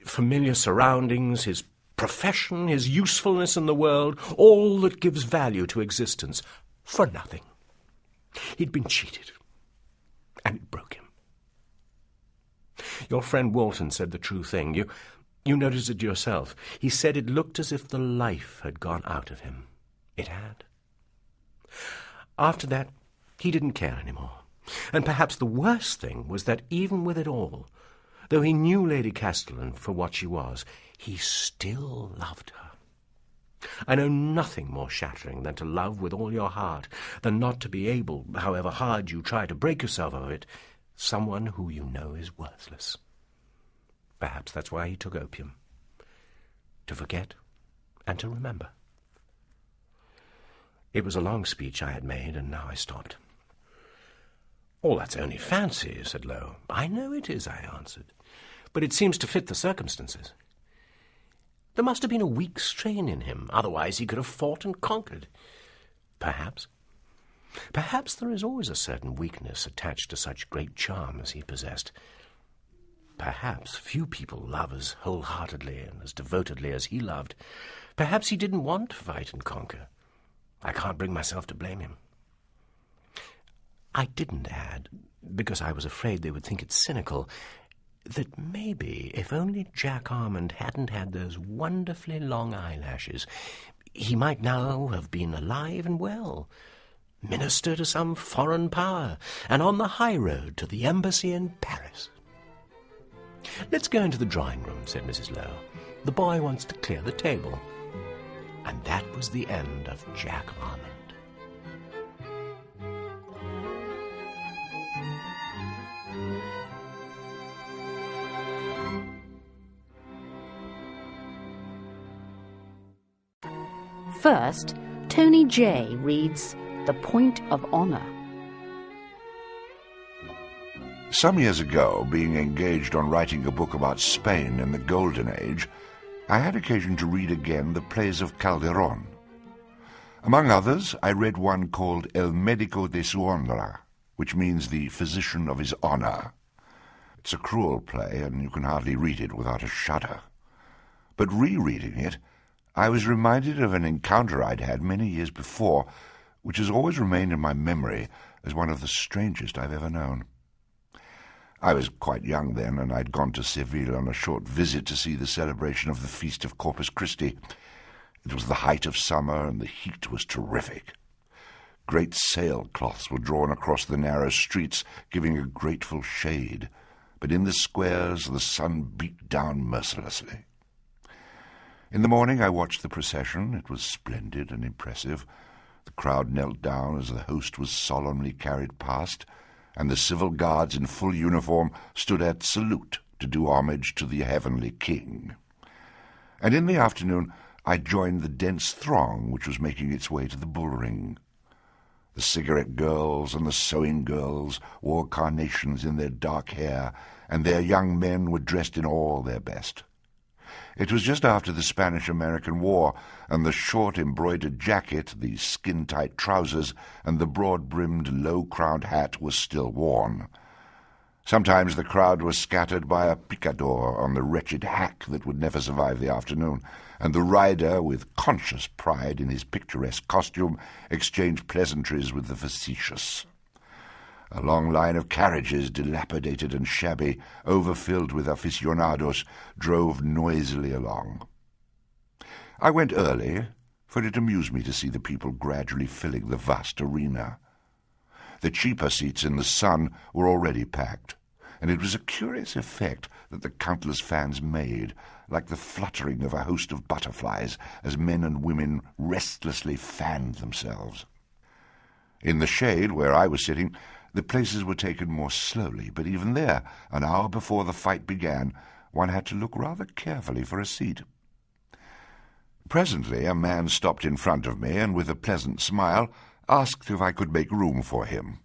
familiar surroundings, his profession, his usefulness in the world, all that gives value to existence, for nothing. He'd been cheated, and it broke him. Your friend Walton said the true thing. You noticed it yourself. He said it looked as if the life had gone out of him. It had. After that, he didn't care any more. And perhaps the worst thing was that even with it all, though he knew Lady Castellan for what she was, he still loved her. I know nothing more shattering than to love with all your heart, than not to be able, however hard you try to break yourself of it, someone who you know is worthless. Perhaps that's why he took opium. To forget and to remember. It was a long speech I had made, and now I stopped. "All that's only fancy," said Lowe. "I know it is," I answered, "but it seems to fit the circumstances. There must have been a weak strain in him, otherwise he could have fought and conquered. Perhaps there is always a certain weakness attached to such great charm as he possessed. Perhaps few people love as wholeheartedly and as devotedly as he loved. Perhaps he didn't want to fight and conquer. I can't bring myself to blame him." I didn't add, because I was afraid they would think it cynical, that maybe if only Jack Armand hadn't had those wonderfully long eyelashes, he might now have been alive and well, minister to some foreign power, and on the high road to the embassy in Paris. "Let's go into the drawing-room," said Mrs. Lowe. "The boy wants to clear the table." And that was the end of Jack Armand. First, Tony J. reads The Point of Honor. Some years ago, being engaged on writing a book about Spain in the Golden Age, I had occasion to read again the plays of Calderon. Among others, I read one called El Médico de su Honra, which means the physician of his honor. It's a cruel play, and you can hardly read it without a shudder. But rereading it, I was reminded of an encounter I'd had many years before, which has always remained in my memory as one of the strangest I've ever known. I was quite young then, and I'd gone to Seville on a short visit to see the celebration of the feast of Corpus Christi. It was the height of summer, and the heat was terrific. Great sailcloths were drawn across the narrow streets, giving a grateful shade, but in the squares the sun beat down mercilessly. In the morning I watched the procession. It was splendid and impressive. The crowd knelt down as the host was solemnly carried past, and the civil guards in full uniform stood at salute to do homage to the heavenly king. And in the afternoon I joined the dense throng which was making its way to the bullring. The cigarette girls and the sewing girls wore carnations in their dark hair, and their young men were dressed in all their best. It was just after the Spanish-American War, and the short embroidered jacket, the skin-tight trousers, and the broad-brimmed, low-crowned hat was still worn. Sometimes the crowd was scattered by a picador on the wretched hack that would never survive the afternoon, and the rider, with conscious pride in his picturesque costume, exchanged pleasantries with the facetious. A long line of carriages, dilapidated and shabby, overfilled with aficionados, drove noisily along. I went early, for it amused me to see the people gradually filling the vast arena. The cheaper seats in the sun were already packed, and it was a curious effect that the countless fans made, like the fluttering of a host of butterflies as men and women restlessly fanned themselves. In the shade, where I was sitting, the places were taken more slowly, but even there, an hour before the fight began, one had to look rather carefully for a seat. Presently a man stopped in front of me, and with a pleasant smile asked if I could make room for him.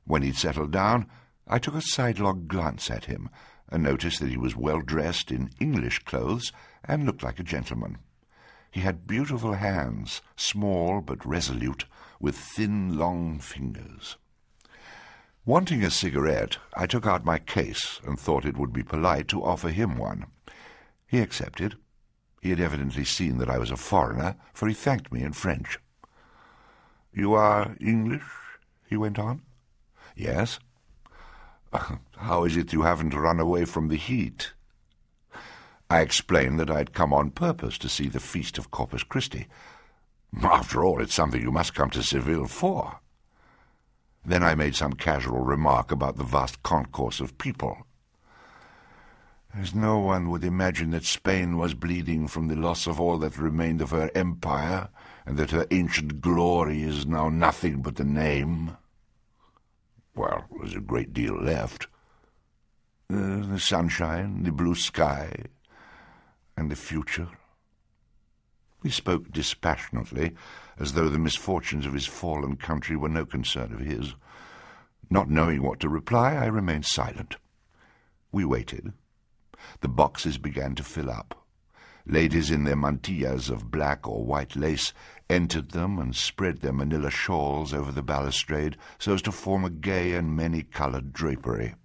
When he'd settled down, I took a sidelong glance at him, and noticed that he was well dressed in English clothes and looked like a gentleman. He had beautiful hands, small but resolute, with thin, long fingers. Wanting a cigarette, I took out my case and thought it would be polite to offer him one. He accepted. He had evidently seen that I was a foreigner, for he thanked me in French. "You are English?" he went on. "Yes." "How is it you haven't run away from the heat?" I explained that I had come on purpose to see the feast of Corpus Christi. "After all, it's something you must come to Seville for." Then I made some casual remark about the vast concourse of people. as no one would imagine that Spain was bleeding from the loss of all that remained of her empire, and that her ancient glory is now nothing but a name. Well, there's a great deal left. The sunshine, the blue sky, and the future. He spoke dispassionately, as though the misfortunes of his fallen country were no concern of his. Not knowing what to reply, I remained silent. We waited. The boxes began to fill up. Ladies in their mantillas of black or white lace entered them and spread their manila shawls over the balustrade so as to form a gay and many-coloured drapery.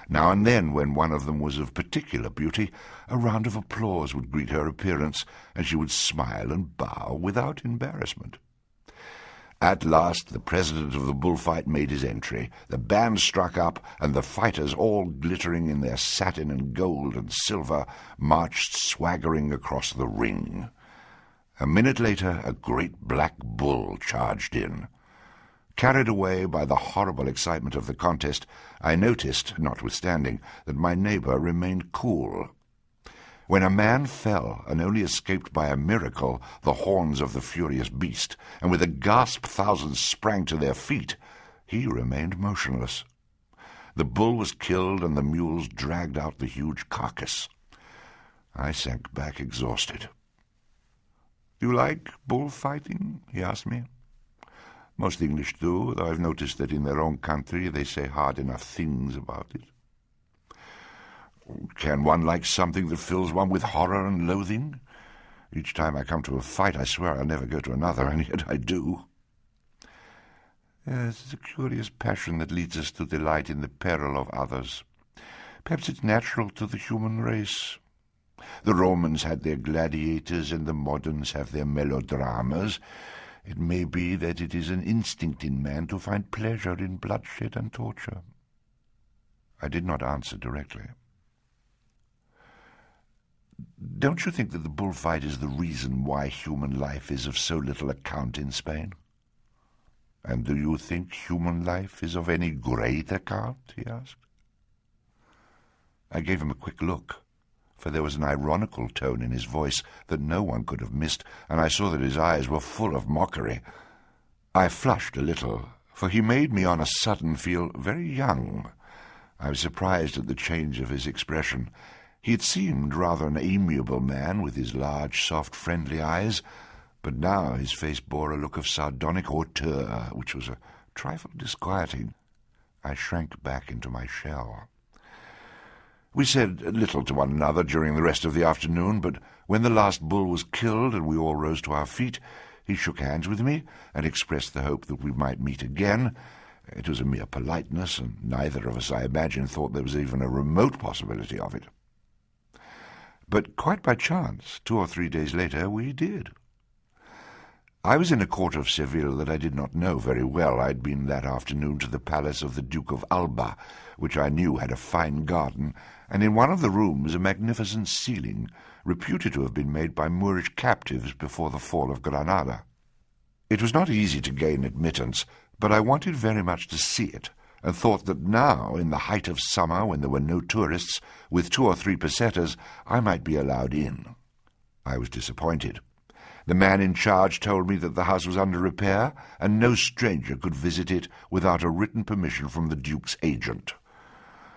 Now and then, when one of them was of particular beauty, a round of applause would greet her appearance, and she would smile and bow without embarrassment. At last the president of the bullfight made his entry. The band struck up, and the fighters, all glittering in their satin and gold and silver, marched swaggering across the ring. A minute later a great black bull charged in. Carried away by the horrible excitement of the contest, I noticed, notwithstanding, that my neighbour remained cool. When a man fell and only escaped by a miracle the horns of the furious beast, and with a gasp thousands sprang to their feet, he remained motionless. The bull was killed, and the mules dragged out the huge carcass. I sank back exhausted. "You like bullfighting?" he asked me. "Most English do, though I've noticed that in their own country they say hard enough things about it." "Can one like something that fills one with horror and loathing? Each time I come to a fight I swear I'll never go to another, and yet I do." "Yes, it's a curious passion that leads us to delight in the peril of others. Perhaps it's natural to the human race. The Romans had their gladiators, and the moderns have their melodramas. It may be that it is an instinct in man to find pleasure in bloodshed and torture." I did not answer directly. "Don't you think that the bullfight is the reason why human life is of so little account in Spain?" "And do you think human life is of any great account?" he asked. I gave him a quick look, for there was an ironical tone in his voice that no one could have missed, and I saw that his eyes were full of mockery. I flushed a little, for he made me on a sudden feel very young. I was surprised at the change of his expression. He had seemed rather an amiable man, with his large, soft, friendly eyes, but now his face bore a look of sardonic hauteur, which was a trifle disquieting. I shrank back into my shell. We said little to one another during the rest of the afternoon, but when the last bull was killed and we all rose to our feet, he shook hands with me and expressed the hope that we might meet again. It was a mere politeness, and neither of us, I imagine, thought there was even a remote possibility of it. But quite by chance, 2 or 3 days later, we did. I was in a quarter of Seville that I did not know very well. I had been that afternoon to the palace of the Duke of Alba, which I knew had a fine garden, and in one of the rooms a magnificent ceiling, reputed to have been made by Moorish captives before the fall of Granada. It was not easy to gain admittance, but I wanted very much to see it, and thought that now, in the height of summer, when there were no tourists, with 2 or 3 pesetas, I might be allowed in. I was disappointed. The man in charge told me that the house was under repair, and no stranger could visit it without a written permission from the Duke's agent.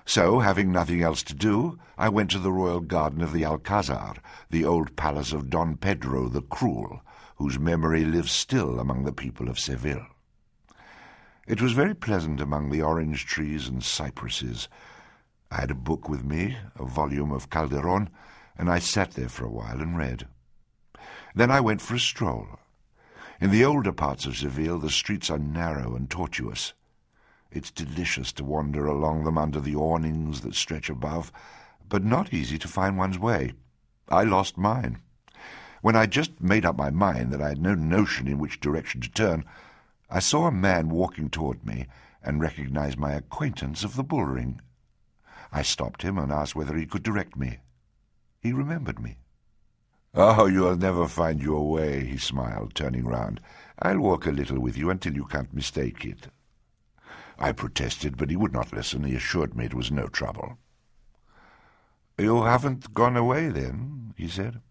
So, having nothing else to do, I went to the royal garden of the Alcazar, the old palace of Don Pedro the Cruel, whose memory lives still among the people of Seville. It was very pleasant among the orange trees and cypresses. I had a book with me, a volume of Calderon, and I sat there for a while and read. Then I went for a stroll. In the older parts of Seville the streets are narrow and tortuous. It's delicious to wander along them under the awnings that stretch above, but not easy to find one's way. I lost mine. When I just made up my mind that I had no notion in which direction to turn, I saw a man walking toward me and recognized my acquaintance of the bull-ring. I stopped him and asked whether he could direct me. He remembered me. "Oh, you'll never find your way," he smiled, turning round. "I'll walk a little with you until you can't mistake it." I protested, but he would not listen. He assured me it was no trouble. "You haven't gone away, then?" he said.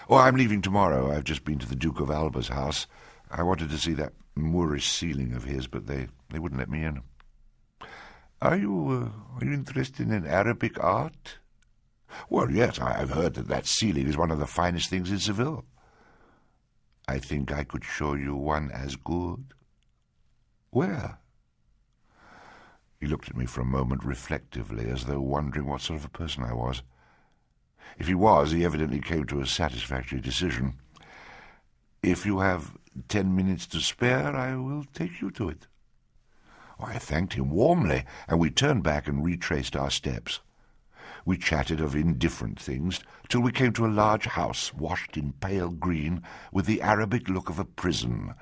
"Oh, I'm leaving tomorrow. I've just been to the Duke of Alba's house. I wanted to see that Moorish ceiling of his, but they wouldn't let me in." Are you interested in Arabic art?" "Well, yes, I've heard that ceiling is one of the finest things in Seville." "I think I could show you one as good." "Where?" He looked at me for a moment reflectively, as though wondering what sort of a person I was. If he was, he evidently came to a satisfactory decision. "If you have 10 minutes to spare, I will take you to it." I thanked him warmly, and we turned back and retraced our steps. We chatted of indifferent things till we came to a large house washed in pale green with the Arabic look of a prison,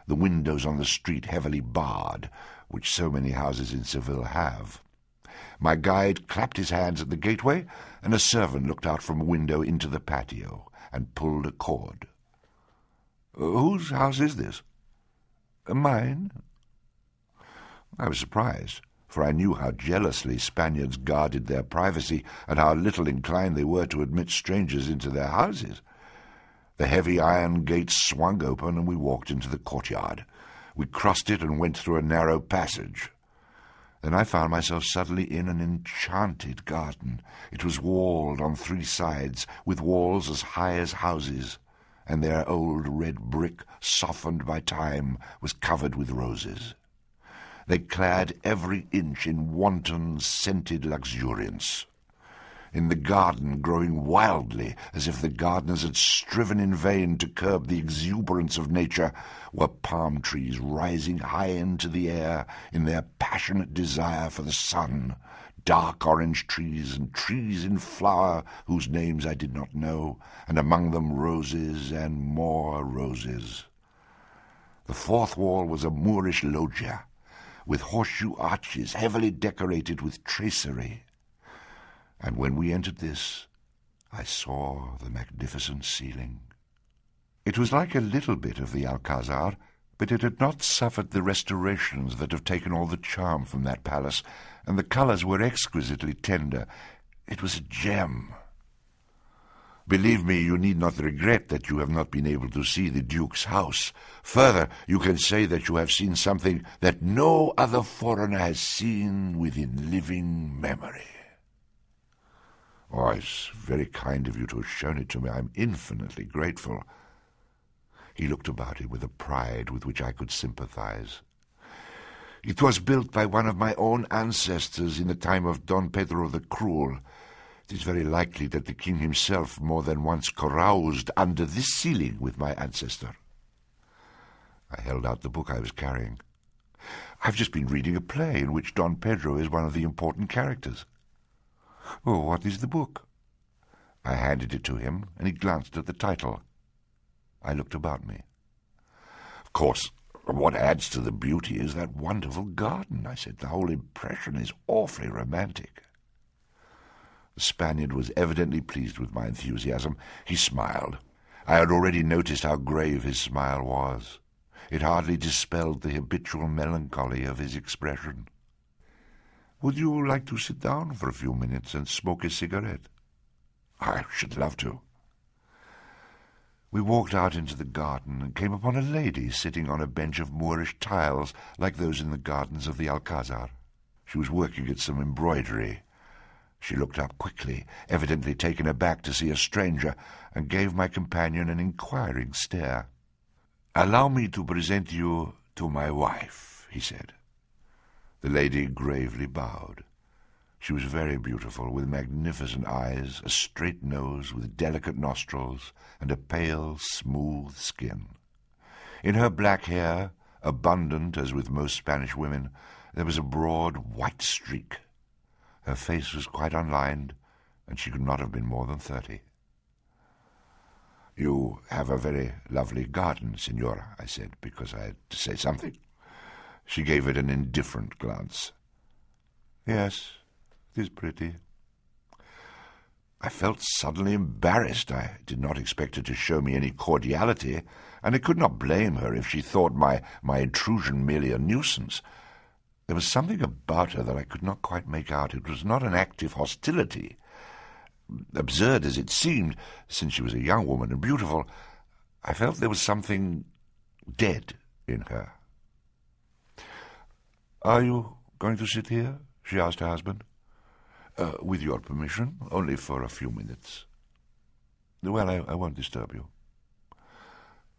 the windows on the street heavily barred, which so many houses in Seville have. My guide clapped his hands at the gateway, and a servant looked out from a window into the patio and pulled a cord. "Whose house is this?" "Mine." I was surprised, for I knew how jealously Spaniards guarded their privacy and how little inclined they were to admit strangers into their houses. The heavy iron gates swung open, and we walked into the courtyard. We crossed it and went through a narrow passage. Then I found myself suddenly in an enchanted garden. It was walled on 3 sides, with walls as high as houses, and their old red brick, softened by time, was covered with roses. They clad every inch in wanton, scented luxuriance. In the garden, growing wildly, as if the gardeners had striven in vain to curb the exuberance of nature, were palm trees rising high into the air in their passionate desire for the sun, dark orange trees and trees in flower whose names I did not know, and among them roses and more roses. The 4th wall was a Moorish loggia, with horseshoe arches heavily decorated with tracery. And when we entered this, I saw the magnificent ceiling. It was like a little bit of the Alcazar, but it had not suffered the restorations that have taken all the charm from that palace, and the colours were exquisitely tender. It was a gem. Believe me, you need not regret that you have not been able to see the Duke's house. Further, you can say that you have seen something that no other foreigner has seen within living memory. Oh, it's very kind of you to have shown it to me. I'm infinitely grateful. He looked about him with a pride with which I could sympathize. It was built by one of my own ancestors in the time of Don Pedro the Cruel. It is very likely that the king himself more than once caroused under this ceiling with my ancestor. I held out the book I was carrying. I've just been reading a play in which Don Pedro is one of the important characters. Oh, what is the book? I handed it to him, and he glanced at the title. I looked about me. Of course, what adds to the beauty is that wonderful garden, I said. The whole impression is awfully romantic. The Spaniard was evidently pleased with my enthusiasm. He smiled. I had already noticed how grave his smile was. It hardly dispelled the habitual melancholy of his expression. "Would you like to sit down for a few minutes and smoke a cigarette?" "I should love to." We walked out into the garden and came upon a lady sitting on a bench of Moorish tiles like those in the gardens of the Alcazar. She was working at some embroidery. She looked up quickly, evidently taken aback to see a stranger, and gave my companion an inquiring stare. "Allow me to present you to my wife," he said. The lady gravely bowed. She was very beautiful, with magnificent eyes, a straight nose with delicate nostrils, and a pale, smooth skin. In her black hair, abundant as with most Spanish women, there was a broad white streak. Her face was quite unlined, and she could not have been more than 30. "You have a very lovely garden, Signora," I said, because I had to say something. She gave it an indifferent glance. "Yes, it is pretty." I felt suddenly embarrassed. I did not expect her to show me any cordiality, and I could not blame her if she thought my intrusion merely a nuisance. There was something about her that I could not quite make out. It was not an active hostility. absurd as it seemed, since she was a young woman and beautiful, I felt there was something dead in her. "Are you going to sit here?" she asked her husband. "With your permission, only for a few minutes." "Well, I won't disturb you."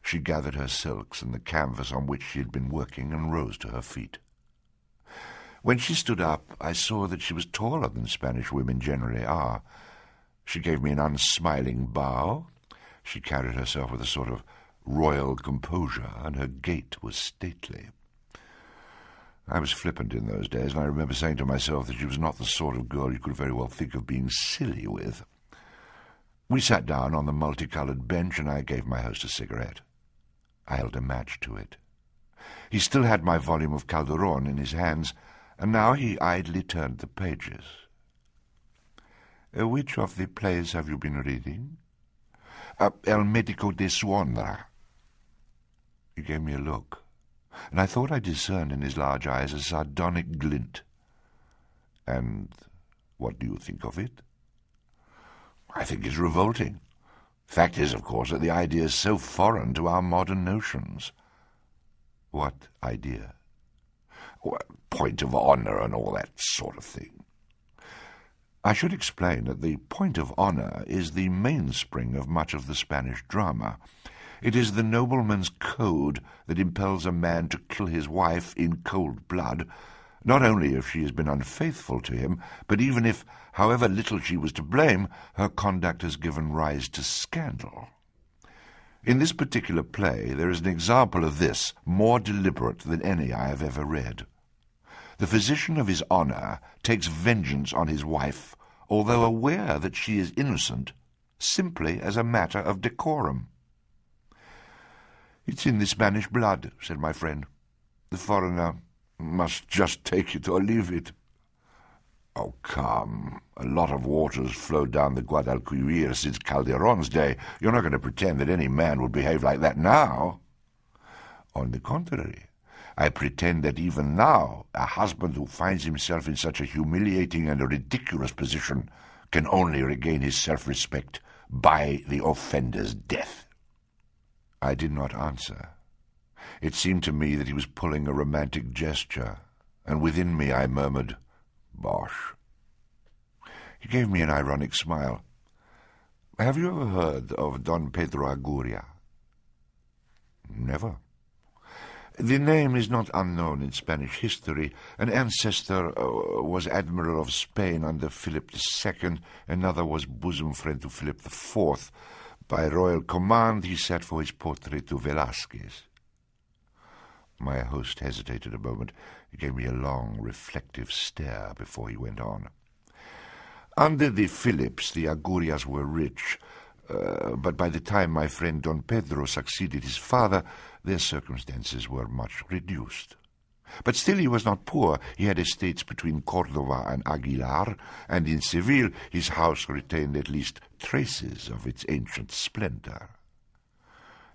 She gathered her silks and the canvas on which she had been working and rose to her feet. When she stood up, I saw that she was taller than Spanish women generally are. She gave me an unsmiling bow. She carried herself with a sort of royal composure, and her gait was stately. I was flippant in those days, and I remember saying to myself that she was not the sort of girl you could very well think of being silly with. We sat down on the multicoloured bench, and I gave my host a cigarette. I held a match to it. He still had my volume of Calderon in his hands, and now he idly turned the pages. "Which of the plays have you been reading?" "El Medico de Suondra." He gave me a look, and I thought I discerned in his large eyes a sardonic glint. "And what do you think of it?" "I think it's revolting. Fact is, of course, that the idea is so foreign to our modern notions." "What idea?" "Point of honour and all that sort of thing." I should explain that the point of honour is the mainspring of much of the Spanish drama. It is the nobleman's code that impels a man to kill his wife in cold blood, not only if she has been unfaithful to him, but even if, however little she was to blame, her conduct has given rise to scandal. In this particular play there is an example of this, more deliberate than any I have ever read. The physician of his honour takes vengeance on his wife, although aware that she is innocent, simply as a matter of decorum. "It's in the Spanish blood," said my friend. "The foreigner must just take it or leave it." "Oh, come. A lot of water's flowed down the Guadalquivir since Calderon's day. You're not going to pretend that any man would behave like that now." "On the contrary, I pretend that even now a husband who finds himself in such a humiliating and ridiculous position can only regain his self-respect by the offender's death." I did not answer. It seemed to me that he was pulling a romantic gesture, and within me I murmured, "Bosh." He gave me an ironic smile. "Have you ever heard of Don Pedro Aguirre?" "Never." "The name is not unknown in Spanish history. An ancestor was Admiral of Spain under Philip II, another was bosom friend to Philip IV. By royal command he sat for his portrait to Velázquez." My host hesitated a moment. He gave me a long, reflective stare before he went on. "Under the Philips, the Aguirres were rich, but by the time my friend Don Pedro succeeded his father, their circumstances were much reduced. But still he was not poor. He had estates between Cordova and Aguilar, and in Seville his house retained at least traces of its ancient splendor.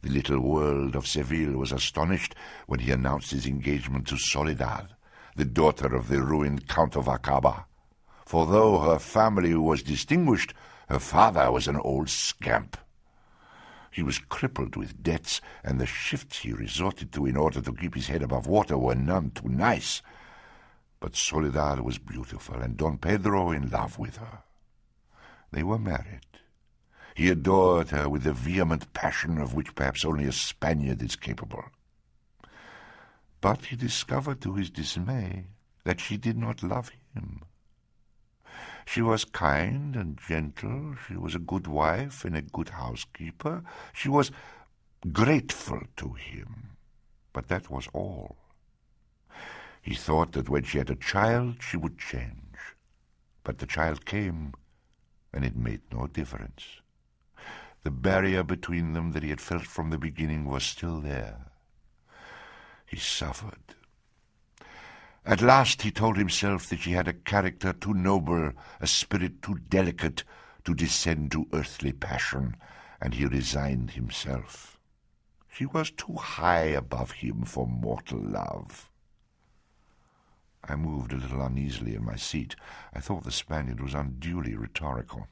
The little world of Seville was astonished when he announced his engagement to Soledad, the daughter of the ruined Count of Acaba. For though her family was distinguished, her father was an old scamp. He was crippled with debts, and the shifts he resorted to in order to keep his head above water were none too nice. But Soledad was beautiful, and Don Pedro in love with her. They were married. He adored her with the vehement passion of which perhaps only a Spaniard is capable. But he discovered to his dismay that she did not love him. She was kind and gentle, she was a good wife and a good housekeeper, she was grateful to him, but that was all. He thought that when she had a child she would change, but the child came, and it made no difference. The barrier between them that he had felt from the beginning was still there. He suffered. At last he told himself that she had a character too noble, a spirit too delicate to descend to earthly passion, and he resigned himself. She was too high above him for mortal love. I moved a little uneasily in my seat. I thought the Spaniard was unduly rhetorical.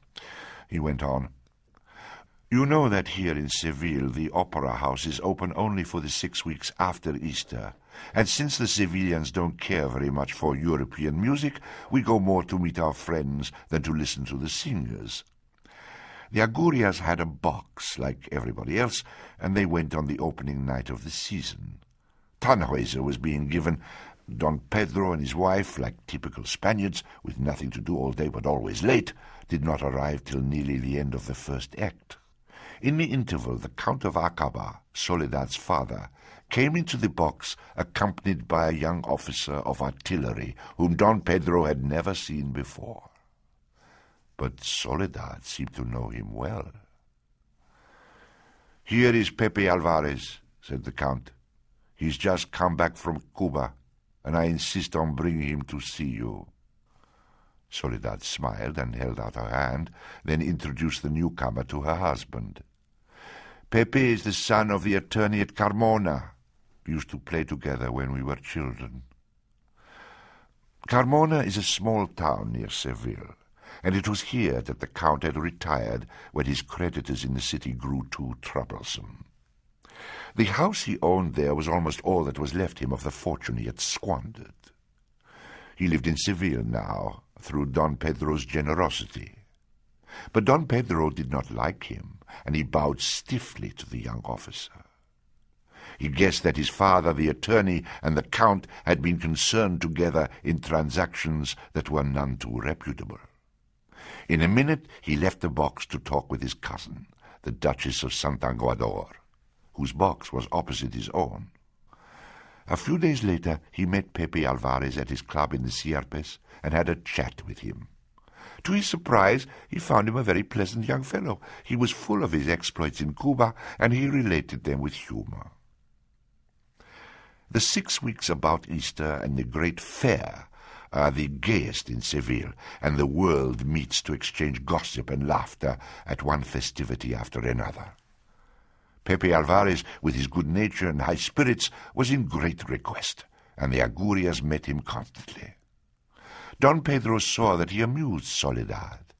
he went on. "You know that here in Seville the opera house is open only for the 6 weeks after Easter, and since the Sevillans don't care very much for European music, we go more to meet our friends than to listen to the singers. The Agurias had a box, like everybody else, and they went on the opening night of the season. Tannhäuser was being given. Don Pedro and his wife, like typical Spaniards, with nothing to do all day but always late, did not arrive till nearly the end of the first act. In the interval, the Count of Acaba, Soledad's father, came into the box accompanied by a young officer of artillery whom Don Pedro had never seen before. But Soledad seemed to know him well. "Here is Pepe Alvarez," said the Count. "He's just come back from Cuba, and I insist on bringing him to see you." Soledad smiled and held out her hand, then introduced the newcomer to her husband. "Pepe is the son of the attorney at Carmona. We used to play together when we were children." Carmona is a small town near Seville, and it was here that the Count had retired when his creditors in the city grew too troublesome. The house he owned there was almost all that was left him of the fortune he had squandered. He lived in Seville now, through Don Pedro's generosity. But Don Pedro did not like him, and he bowed stiffly to the young officer. He guessed that his father, the attorney, and the Count had been concerned together in transactions that were none too reputable. In a minute he left the box to talk with his cousin, the Duchess of Santanguador, whose box was opposite his own. A few days later he met Pepe Alvarez at his club in the Sierpes and had a chat with him. To his surprise, he found him a very pleasant young fellow. He was full of his exploits in Cuba, and he related them with humour. The 6 weeks about Easter and the great fair are the gayest in Seville, and the world meets to exchange gossip and laughter at one festivity after another. Pepe Alvarez, with his good nature and high spirits, was in great request, and the Agurias met him constantly. Don Pedro saw that he amused Soledad.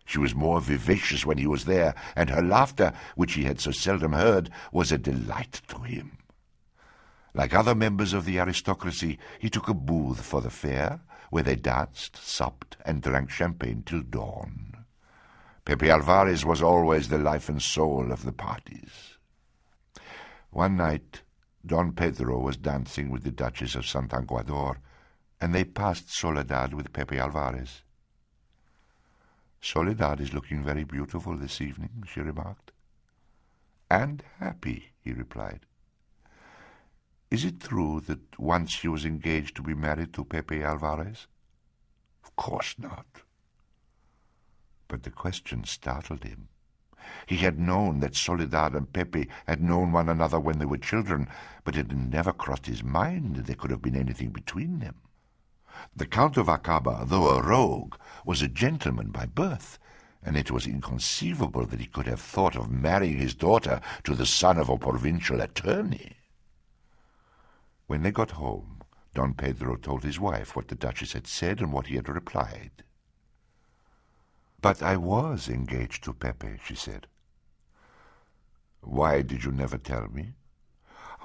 She was more vivacious when he was there, and her laughter, which he had so seldom heard, was a delight to him. Like other members of the aristocracy, he took a booth for the fair, where they danced, supped, and drank champagne till dawn. Pepe Alvarez was always the life and soul of the parties. One night, Don Pedro was dancing with the Duchess of Santanguador, and they passed Soledad with Pepe Alvarez. "Soledad is looking very beautiful this evening," she remarked. "And happy," he replied. "Is it true that once she was engaged to be married to Pepe Alvarez?" "Of course not." But the question startled him. He had known that Soledad and Pepe had known one another when they were children, but it had never crossed his mind that there could have been anything between them. The Count of Acaba, though a rogue, was a gentleman by birth, and it was inconceivable that he could have thought of marrying his daughter to the son of a provincial attorney. When they got home, Don Pedro told his wife what the Duchess had said and what he had replied. "But I was engaged to Pepe," she said. "Why did you never tell me?"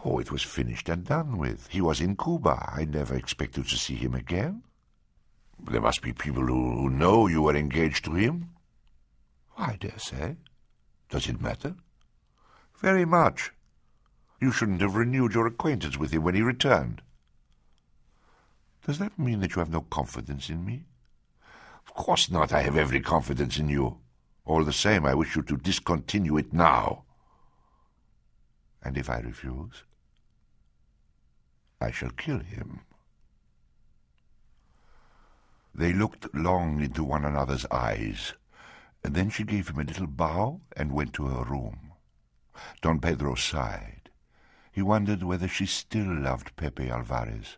"Oh, it was finished and done with. He was in Cuba. I never expected to see him again." "There must be people who know you were engaged to him." "I dare say. Does it matter?" "Very much. You shouldn't have renewed your acquaintance with him when he returned." "Does that mean that you have no confidence in me?" "Of course not. I have every confidence in you. All the same, I wish you to discontinue it now." "And if I refuse?" "I shall kill him." They looked long into one another's eyes, and then she gave him a little bow and went to her room. Don Pedro sighed. He wondered whether she still loved Pepe Alvarez,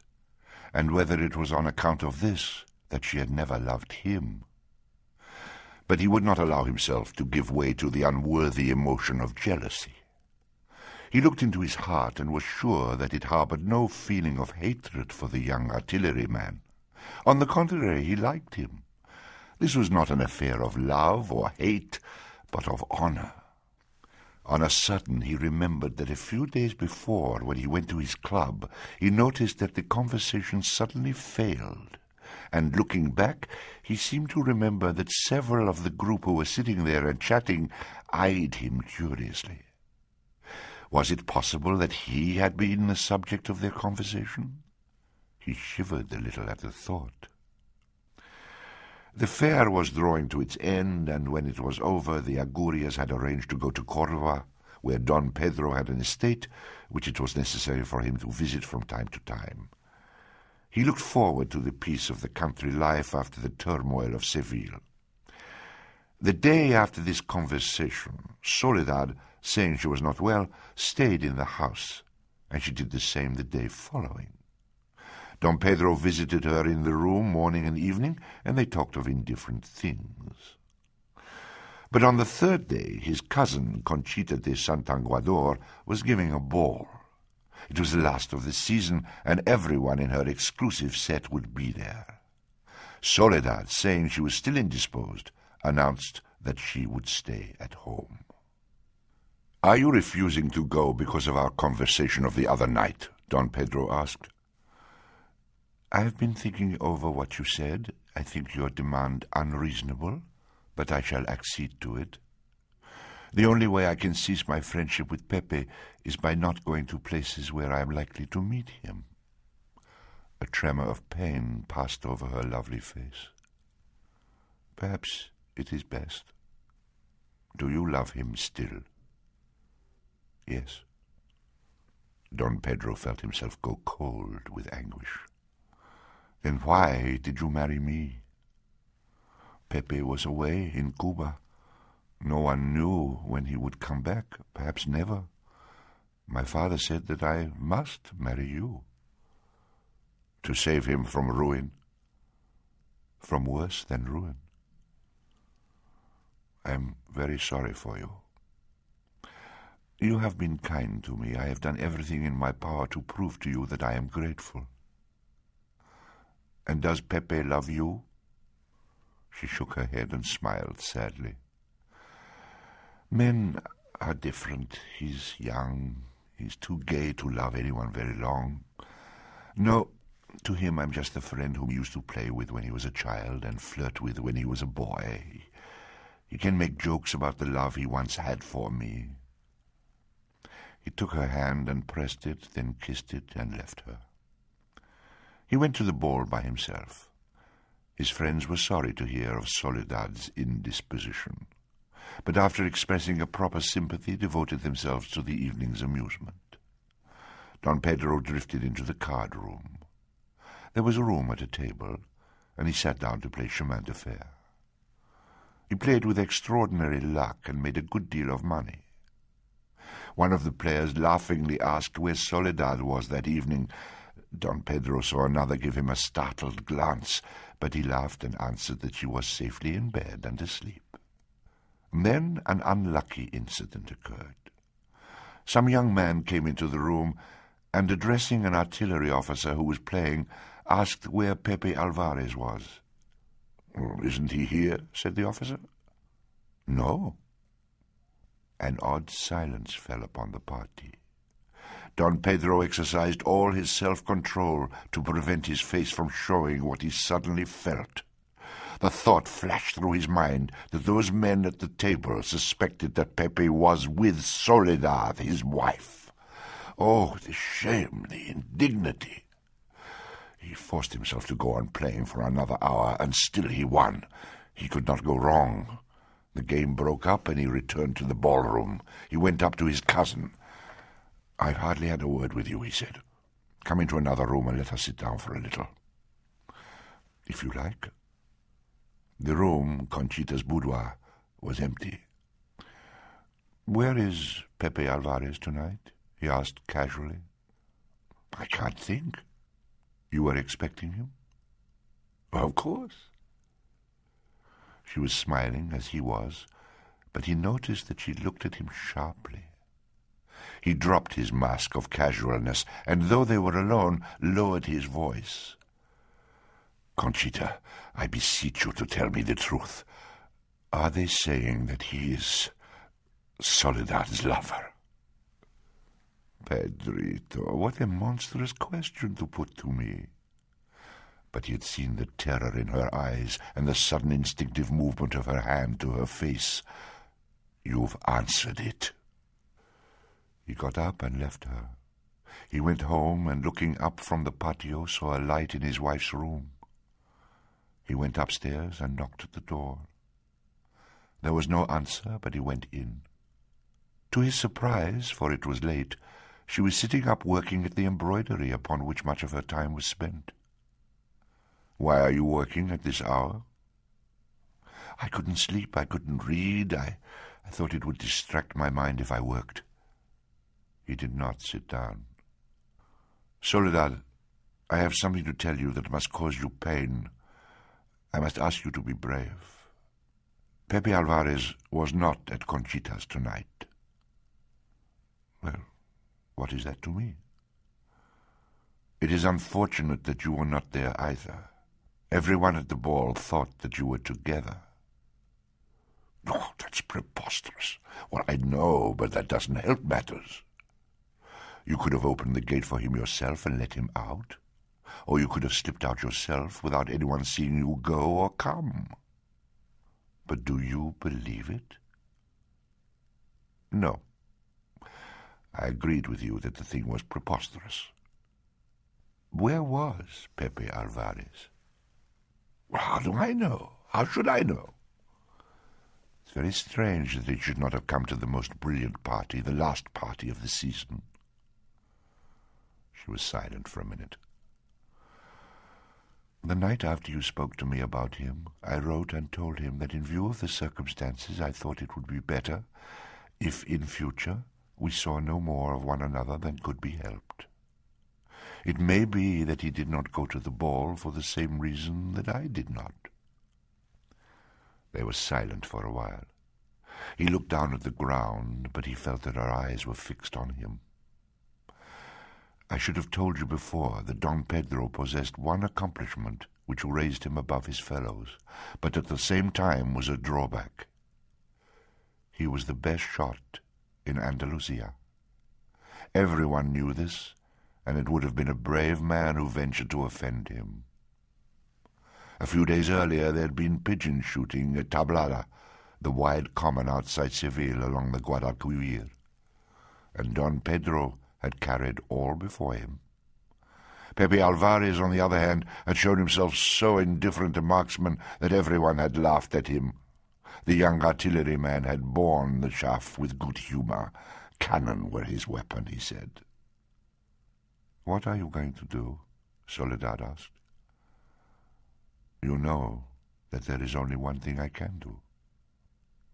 and whether it was on account of this that she had never loved him. But he would not allow himself to give way to the unworthy emotion of jealousy. He looked into his heart and was sure that it harbored no feeling of hatred for the young artilleryman. On the contrary, he liked him. This was not an affair of love or hate, but of honor. On a sudden he remembered that a few days before, when he went to his club, he noticed that the conversation suddenly failed, and looking back, he seemed to remember that several of the group who were sitting there and chatting eyed him curiously. Was it possible that he had been the subject of their conversation? He shivered a little at the thought. The fair was drawing to its end, and when it was over, the Agurias had arranged to go to Cordova, where Don Pedro had an estate, which it was necessary for him to visit from time to time. He looked forward to the peace of the country life after the turmoil of Seville. The day after this conversation, Soledad, saying she was not well, stayed in the house, and she did the same the day following. Don Pedro visited her in the room morning and evening, and they talked of indifferent things. But on the third day, his cousin, Conchita de Santanguador, was giving a ball. It was the last of the season, and everyone in her exclusive set would be there. Soledad, saying she was still indisposed, announced that she would stay at home. "Are you refusing to go because of our conversation of the other night?" Don Pedro asked. "I have been thinking over what you said. I think your demand unreasonable, but I shall accede to it. The only way I can cease my friendship with Pepe is by not going to places where I am likely to meet him." A tremor of pain passed over her lovely face. "Perhaps it is best. Do you love him still?" "Yes." Don Pedro felt himself go cold with anguish. "Then why did you marry me?" "Pepe was away in Cuba. No one knew when he would come back, perhaps never. My father said that I must marry you." "To save him from ruin?" "From worse than ruin." "I am very sorry for you." "You have been kind to me. I have done everything in my power to prove to you that I am grateful." "And does Pepe love you?" She shook her head and smiled sadly. "Men are different. He's young. He's too gay to love anyone very long. No, to him I'm just a friend whom he used to play with when he was a child and flirt with when he was a boy. He can make jokes about the love he once had for me." He took her hand and pressed it, then kissed it and left her. He went to the ball by himself. His friends were sorry to hear of Soledad's indisposition, but after expressing a proper sympathy, devoted themselves to the evening's amusement. Don Pedro drifted into the card room. There was a room at a table, and he sat down to play chemin de fer. He played with extraordinary luck and made a good deal of money. One of the players laughingly asked where Soledad was that evening. Don Pedro saw another give him a startled glance, but he laughed and answered that she was safely in bed and asleep. Then an unlucky incident occurred. Some young man came into the room, and addressing an artillery officer who was playing, asked where Pepe Alvarez was. "Isn't he here?" said the officer. "No." An odd silence fell upon the party. Don Pedro exercised all his self-control to prevent his face from showing what he suddenly felt. The thought flashed through his mind that those men at the table suspected that Pepe was with Soledad, his wife. Oh, the shame, the indignity! He forced himself to go on playing for another hour, and still he won. He could not go wrong. The game broke up, and he returned to the ballroom. He went up to his cousin. "I've hardly had a word with you," he said. "Come into another room and let us sit down for a little." "If you like." The room, Conchita's boudoir, was empty. "Where is Pepe Alvarez tonight?" he asked casually. "I can't think." "You were expecting him?" "Of course." She was smiling, as he was, but he noticed that she looked at him sharply. He dropped his mask of casualness, and though they were alone, lowered his voice. Conchita, I beseech you to tell me the truth. Are they saying that he is Soledad's lover? Pedrito, what a monstrous question to put to me. But he had seen the terror in her eyes and the sudden instinctive movement of her hand to her face. You've answered it. He got up and left her. He went home and, looking up from the patio, saw a light in his wife's room. He went upstairs and knocked at the door. There was no answer, but he went in. To his surprise, for it was late, she was sitting up working at the embroidery upon which much of her time was spent. "Why are you working at this hour?" "I couldn't sleep, I couldn't read. I thought it would distract my mind if I worked." He did not sit down. "Soledad, I have something to tell you that must cause you pain. I must ask you to be brave. Pepe Alvarez was not at Conchita's tonight." "Well, what is that to me?" "It is unfortunate that you were not there either. Everyone at the ball thought that you were together." "Oh, that's preposterous." "Well, I know, but that doesn't help matters. You could have opened the gate for him yourself and let him out, or you could have slipped out yourself without anyone seeing you go or come. But do you believe it?" "No. I agreed with you that the thing was preposterous." "Where was Pepe Alvarez?" "Well, how do I know? How should I know?" "It's very strange that he should not have come to the most brilliant party, the last party of the season." She was silent for a minute. "The night after you spoke to me about him, I wrote and told him that in view of the circumstances I thought it would be better if in future we saw no more of one another than could be helped. It may be that he did not go to the ball for the same reason that I did not." They were silent for a while. He looked down at the ground, but he felt that her eyes were fixed on him. "I should have told you before that Don Pedro possessed one accomplishment which raised him above his fellows, but at the same time was a drawback. He was the best shot in Andalusia. Everyone knew this, and it would have been a brave man who ventured to offend him. A few days earlier there had been pigeon shooting at Tablada, the wide common outside Seville along the Guadalquivir, and Don Pedro had carried all before him. Pepe Alvarez, on the other hand, had shown himself so indifferent a marksman that everyone had laughed at him. The young artilleryman had borne the chaff with good humour. Cannon were his weapon, he said. "What are you going to do?" Soledad asked. "You know that there is only one thing I can do."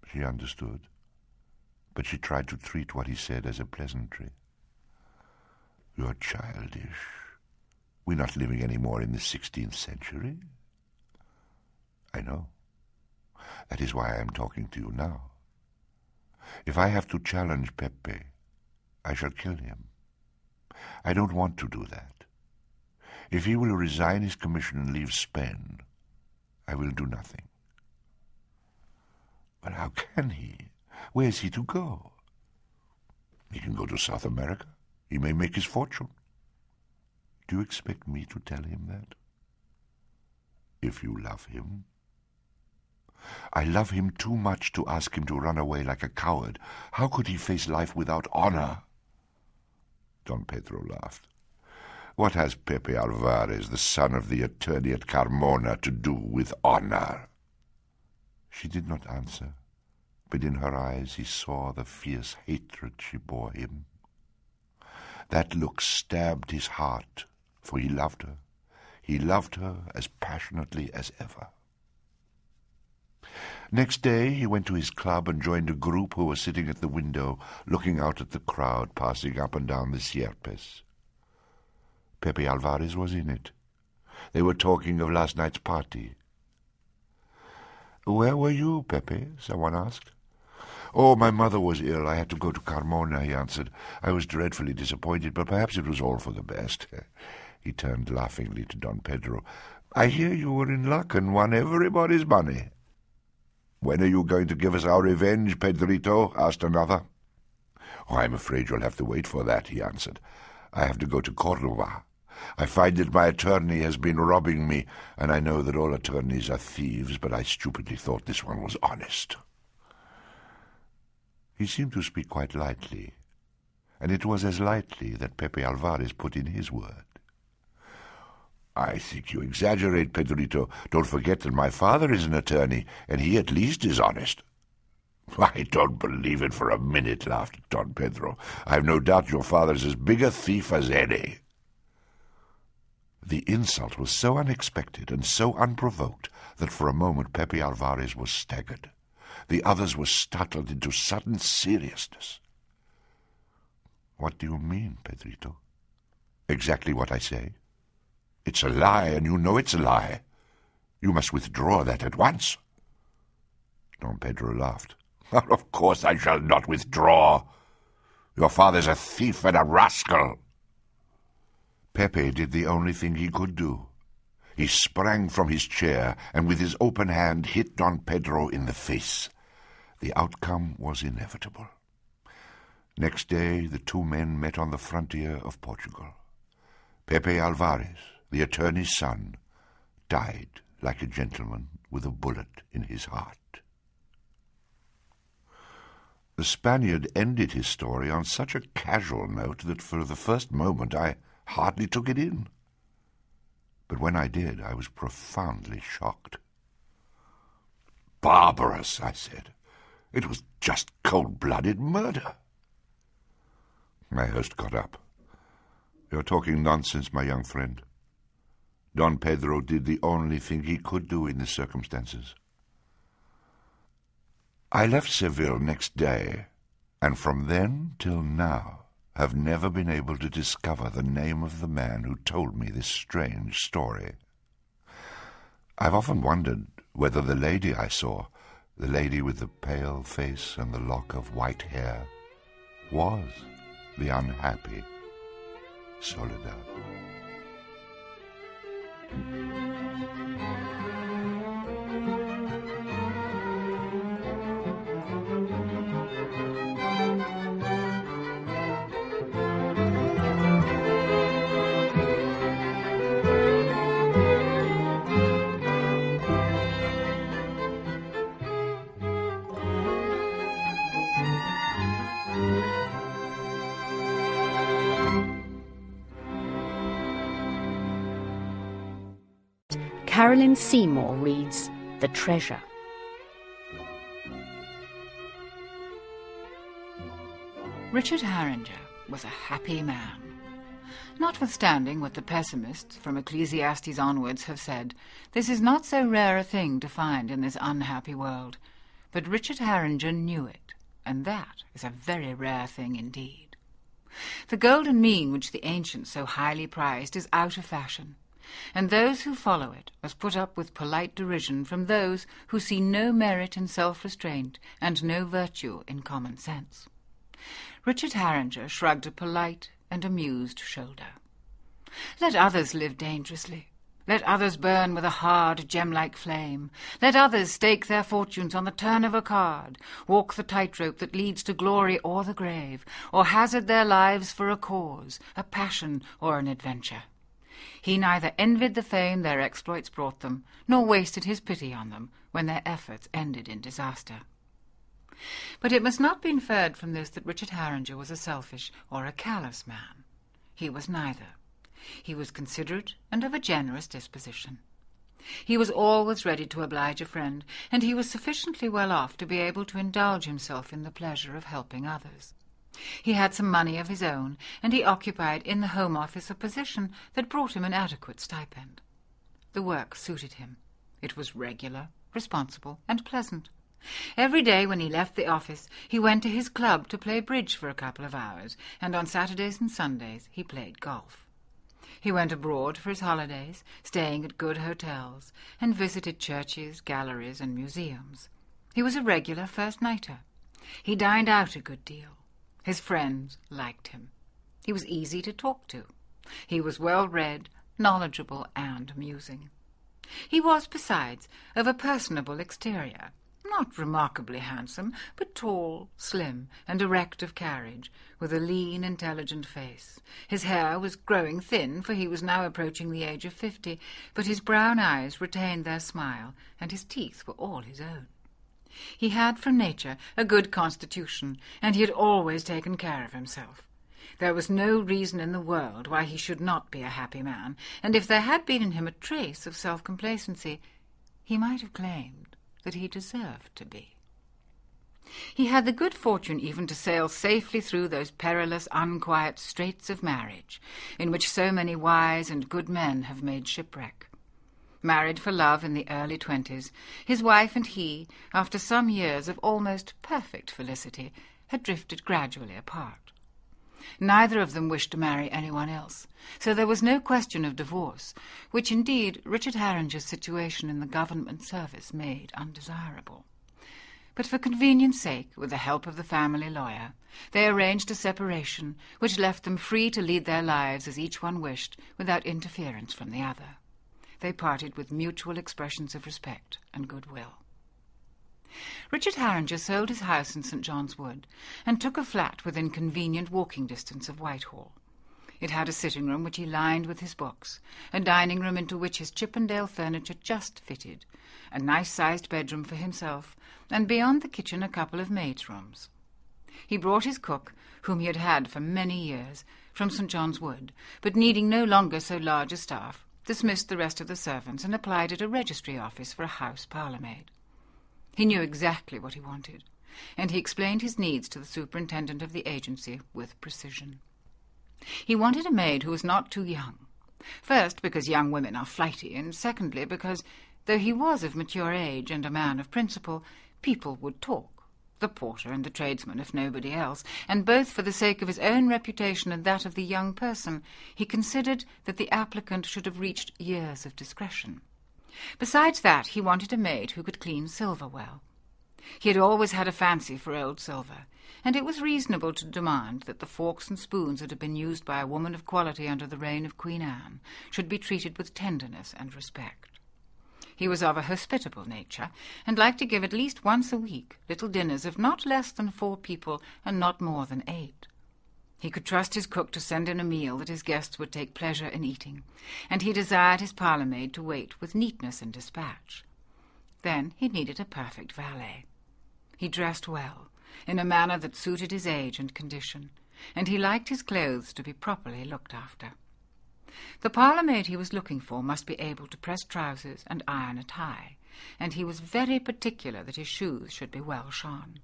She understood, but she tried to treat what he said as a pleasantry. "You're childish. We're not living any more in the 16th century." "I know. That is why I am talking to you now. If I have to challenge Pepe, I shall kill him. I don't want to do that. If he will resign his commission and leave Spain, I will do nothing." "But how can he? Where is he to go?" "He can go to South America. He may make his fortune." "Do you expect me to tell him that?" "If you love him." "I love him too much to ask him to run away like a coward. How could he face life without honor?" Don Pedro laughed. "What has Pepe Alvarez, the son of the attorney at Carmona, to do with honor?" She did not answer, but in her eyes he saw the fierce hatred she bore him. That look stabbed his heart, for he loved her. He loved her as passionately as ever. Next day he went to his club and joined a group who were sitting at the window, looking out at the crowd passing up and down the Sierpes. Pepe Alvarez was in it. They were talking of last night's party. "Where were you, Pepe?" someone asked. "Oh, my mother was ill. I had to go to Carmona," he answered. "I was dreadfully disappointed, but perhaps it was all for the best." He turned laughingly to Don Pedro. I hear you were in luck and won everybody's money. When are you going to give us our revenge, Pedrito? Asked another. Oh, I'm afraid you'll have to wait for that, he answered. I have to go to Cordova. I find that my attorney has been robbing me, and I know that all attorneys are thieves, but I stupidly thought this one was honest. He seemed to speak quite lightly, and it was as lightly that Pepe Alvarez put in his word. I think you exaggerate, Pedrito. Don't forget that my father is an attorney, and he at least is honest. I don't believe it for a minute, laughed Don Pedro. I've no doubt your father's as big a thief as any. The insult was so unexpected and so unprovoked that for a moment Pepe Alvarez was staggered. The others were startled into sudden seriousness. What do you mean, Pedrito? Exactly what I say. It's a lie, and you know it's a lie. You must withdraw that at once. Don Pedro laughed. Of course I shall not withdraw. Your father's a thief and a rascal. Pepe did the only thing he could do. He sprang from his chair and with his open hand hit Don Pedro in the face. The outcome was inevitable. Next day the two men met on the frontier of Portugal. Pepe Alvarez, the attorney's son, died like a gentleman with a bullet in his heart. The Spaniard ended his story on such a casual note that for the first moment I hardly took it in. But when I did, I was profoundly shocked. Barbarous, I said. It was just cold-blooded murder. My host got up. You're talking nonsense, my young friend. Don Pedro did the only thing he could do in the circumstances. I left Seville next day, and from then till now have never been able to discover the name of the man who told me this strange story. I've often wondered whether the lady I saw, the lady with the pale face and the lock of white hair, was the unhappy Soledad. Carolyn Seymour reads The Treasure. Richard Harringer was a happy man. Notwithstanding what the pessimists from Ecclesiastes onwards have said, this is not so rare a thing to find in this unhappy world. But Richard Harringer knew it, and that is a very rare thing indeed. The golden mean which the ancients so highly prized is out of fashion, and those who follow it must put up with polite derision from those who see no merit in self-restraint and no virtue in common sense. Richard Harringer shrugged a polite and amused shoulder. Let others live dangerously. Let others burn with a hard, gem-like flame. Let others stake their fortunes on the turn of a card, walk the tightrope that leads to glory or the grave, or hazard their lives for a cause, a passion, or an adventure. He neither envied the fame their exploits brought them, nor wasted his pity on them when their efforts ended in disaster. But it must not be inferred from this that Richard Harringer was a selfish or a callous man. He was neither. He was considerate and of a generous disposition. He was always ready to oblige a friend, and he was sufficiently well off to be able to indulge himself in the pleasure of helping others. He had some money of his own, and he occupied in the Home Office a position that brought him an adequate stipend. The work suited him. It was regular, responsible, and pleasant. Every day when he left the office, he went to his club to play bridge for a couple of hours, and on Saturdays and Sundays he played golf. He went abroad for his holidays, staying at good hotels, and visited churches, galleries, and museums. He was a regular first-nighter. He dined out a good deal. His friends liked him. He was easy to talk to. He was well-read, knowledgeable, and amusing. He was, besides, of a personable exterior, not remarkably handsome, but tall, slim, and erect of carriage, with a lean, intelligent face. His hair was growing thin, for he was now approaching the age of 50, but his brown eyes retained their smile, and his teeth were all his own. He had from nature a good constitution, and he had always taken care of himself. There was no reason in the world why he should not be a happy man, and if there had been in him a trace of self-complacency, he might have claimed that he deserved to be. He had the good fortune even to sail safely through those perilous, unquiet straits of marriage, in which so many wise and good men have made shipwreck. Married for love in the early 20s, his wife and he, after some years of almost perfect felicity, had drifted gradually apart. Neither of them wished to marry anyone else, so there was no question of divorce, which indeed Richard Haringer's situation in the government service made undesirable. But for convenience sake, with the help of the family lawyer, they arranged a separation which left them free to lead their lives as each one wished, without interference from the other. They parted with mutual expressions of respect and goodwill. Richard Haringer sold his house in St. John's Wood and took a flat within convenient walking distance of Whitehall. It had a sitting-room which he lined with his books, a dining-room into which his Chippendale furniture just fitted, a nice-sized bedroom for himself, and beyond the kitchen a couple of maids' rooms. He brought his cook, whom he had had for many years, from St. John's Wood, but needing no longer so large a staff, dismissed the rest of the servants and applied at a registry office for a house parlour-maid. He knew exactly what he wanted, and he explained his needs to the superintendent of the agency with precision. He wanted a maid who was not too young, first because young women are flighty, and secondly because, though he was of mature age and a man of principle, people would talk, the porter and the tradesman if nobody else, and both for the sake of his own reputation and that of the young person, he considered that the applicant should have reached years of discretion. Besides that, he wanted a maid who could clean silver well. He had always had a fancy for old silver, and it was reasonable to demand that the forks and spoons that had been used by a woman of quality under the reign of Queen Anne should be treated with tenderness and respect. He was of a hospitable nature, and liked to give at least once a week little dinners of not less than 4 people and not more than 8. He could trust his cook to send in a meal that his guests would take pleasure in eating, and he desired his parlour-maid to wait with neatness and dispatch. Then he needed a perfect valet. He dressed well, in a manner that suited his age and condition, and he liked his clothes to be properly looked after. The parlour-maid he was looking for must be able to press trousers and iron a tie, and he was very particular that his shoes should be well shone.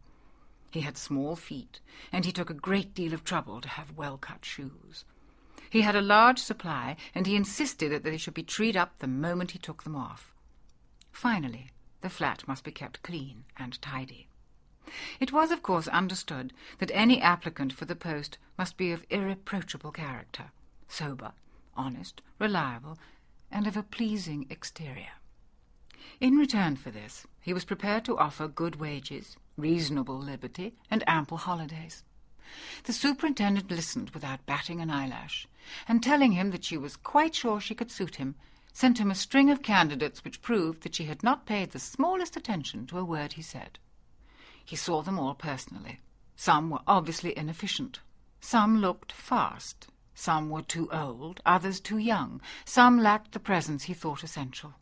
He had small feet, and he took a great deal of trouble to have well-cut shoes. He had a large supply, and he insisted that they should be treed up the moment he took them off. Finally, the flat must be kept clean and tidy. It was, of course, understood that any applicant for the post must be of irreproachable character, sober, honest, reliable, and of a pleasing exterior. In return for this, he was prepared to offer good wages, reasonable liberty, and ample holidays. The superintendent listened without batting an eyelash, and telling him that she was quite sure she could suit him, sent him a string of candidates which proved that she had not paid the smallest attention to a word he said. He saw them all personally. Some were obviously inefficient. Some looked fast. Some were too old, others too young. Some lacked the presence he thought essential.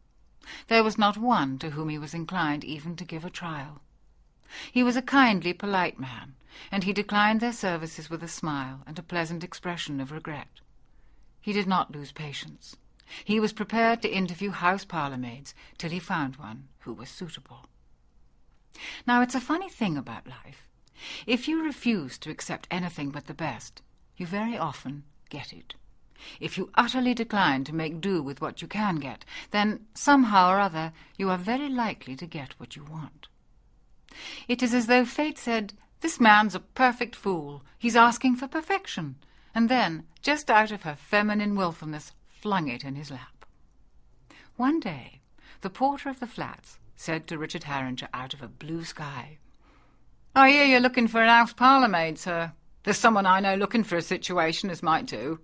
There was not one to whom he was inclined even to give a trial. He was a kindly, polite man, and he declined their services with a smile and a pleasant expression of regret. He did not lose patience. He was prepared to interview house parlour-maids till he found one who was suitable. Now, it's a funny thing about life. If you refuse to accept anything but the best, you very often get it. If you utterly decline to make do with what you can get, then somehow or other you are very likely to get what you want. It is as though fate said, "This man's a perfect fool. He's asking for perfection," and then, just out of her feminine wilfulness, flung it in his lap. One day, the porter of the flats said to Richard Haringer out of a blue sky, "I hear you're looking for an house parlour-maid, sir. There's someone I know looking for a situation as might do.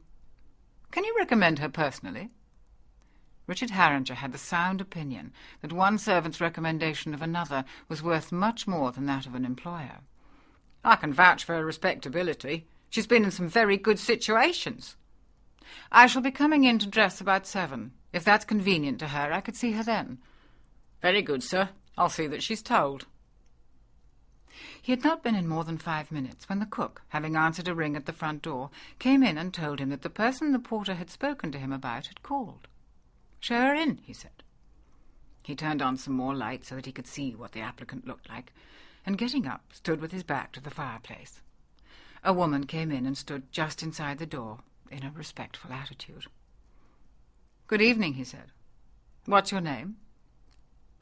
Can you recommend her personally?" Richard Harringer had the sound opinion that one servant's recommendation of another was worth much more than that of an employer. "I can vouch for her respectability. She's been in some very good situations. I shall be coming in to dress about 7. If that's convenient to her, I could see her then." "Very good, sir. I'll see that she's told." He had not been in more than 5 minutes when the cook, having answered a ring at the front door, came in and told him that the person the porter had spoken to him about had called. "Show her in," he said. He turned on some more light so that he could see what the applicant looked like, and getting up, stood with his back to the fireplace. A woman came in and stood just inside the door, in a respectful attitude. "Good evening," he said. "What's your name?"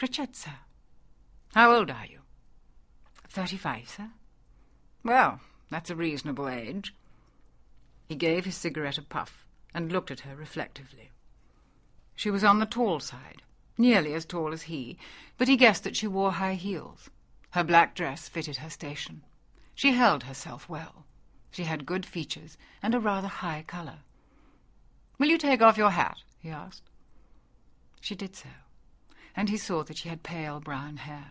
"Richard, sir." "How old are you?" 35, sir." "Well, that's a reasonable age." He gave his cigarette a puff and looked at her reflectively. She was on the tall side, nearly as tall as he, but he guessed that she wore high heels. Her black dress fitted her station. She held herself well. She had good features and a rather high colour. "Will you take off your hat?" he asked. She did so, and he saw that she had pale brown hair.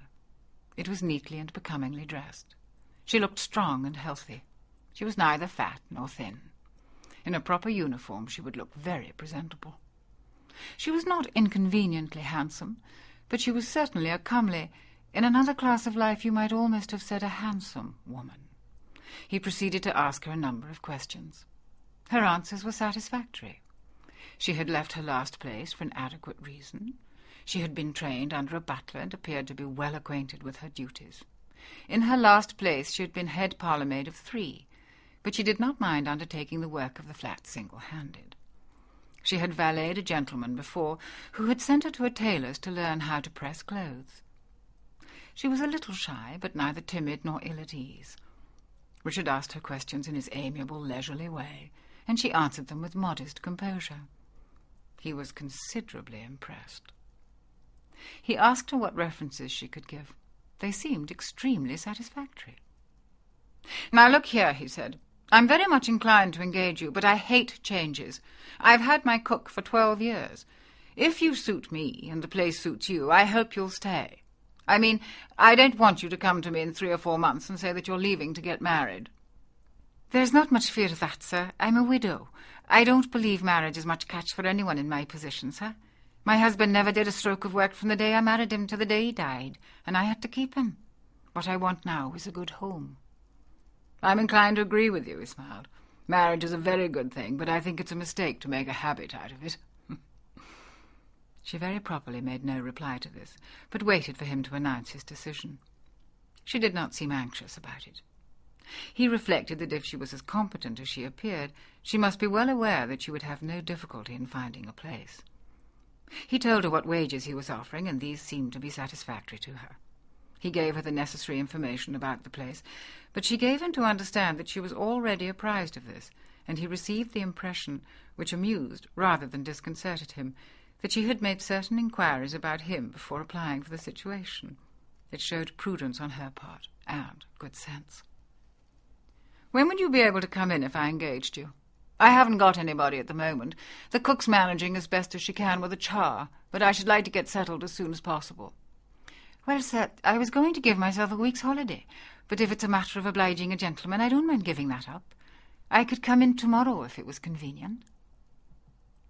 It was neatly and becomingly dressed. She looked strong and healthy. She was neither fat nor thin. In a proper uniform she would look very presentable. She was not inconveniently handsome, but she was certainly a comely, in another class of life you might almost have said a handsome woman. He proceeded to ask her a number of questions. Her answers were satisfactory. She had left her last place for an adequate reason. She had been trained under a butler and appeared to be well acquainted with her duties. In her last place she had been head parlourmaid of 3, but she did not mind undertaking the work of the flat single-handed. She had valeted a gentleman before who had sent her to a tailor's to learn how to press clothes. She was a little shy, but neither timid nor ill at ease. Richard asked her questions in his amiable, leisurely way, and she answered them with modest composure. He was considerably impressed. He asked her what references she could give. They seemed extremely satisfactory. "Now look here," he said. "I'm very much inclined to engage you, but I hate changes. I've had my cook for 12 years. If you suit me and the place suits you, I hope you'll stay. I mean, I don't want you to come to me in 3 or 4 months and say that you're leaving to get married." "There's not much fear of that, sir. I'm a widow. I don't believe marriage is much catch for anyone in my position, sir. My husband never did a stroke of work from the day I married him to the day he died, and I had to keep him. What I want now is a good home." "I'm inclined to agree with you," he smiled. "Marriage is a very good thing, but I think it's a mistake to make a habit out of it." She very properly made no reply to this, but waited for him to announce his decision. She did not seem anxious about it. He reflected that if she was as competent as she appeared, she must be well aware that she would have no difficulty in finding a place. He told her what wages he was offering, and these seemed to be satisfactory to her. He gave her the necessary information about the place, but she gave him to understand that she was already apprised of this, and he received the impression, which amused rather than disconcerted him, that she had made certain inquiries about him before applying for the situation. It showed prudence on her part and good sense. "When would you be able to come in if I engaged you?" "I haven't got anybody at the moment. The cook's managing as best as she can with a char, but I should like to get settled as soon as possible." "Well, sir, I was going to give myself a week's holiday, but if it's a matter of obliging a gentleman, I don't mind giving that up. I could come in tomorrow if it was convenient."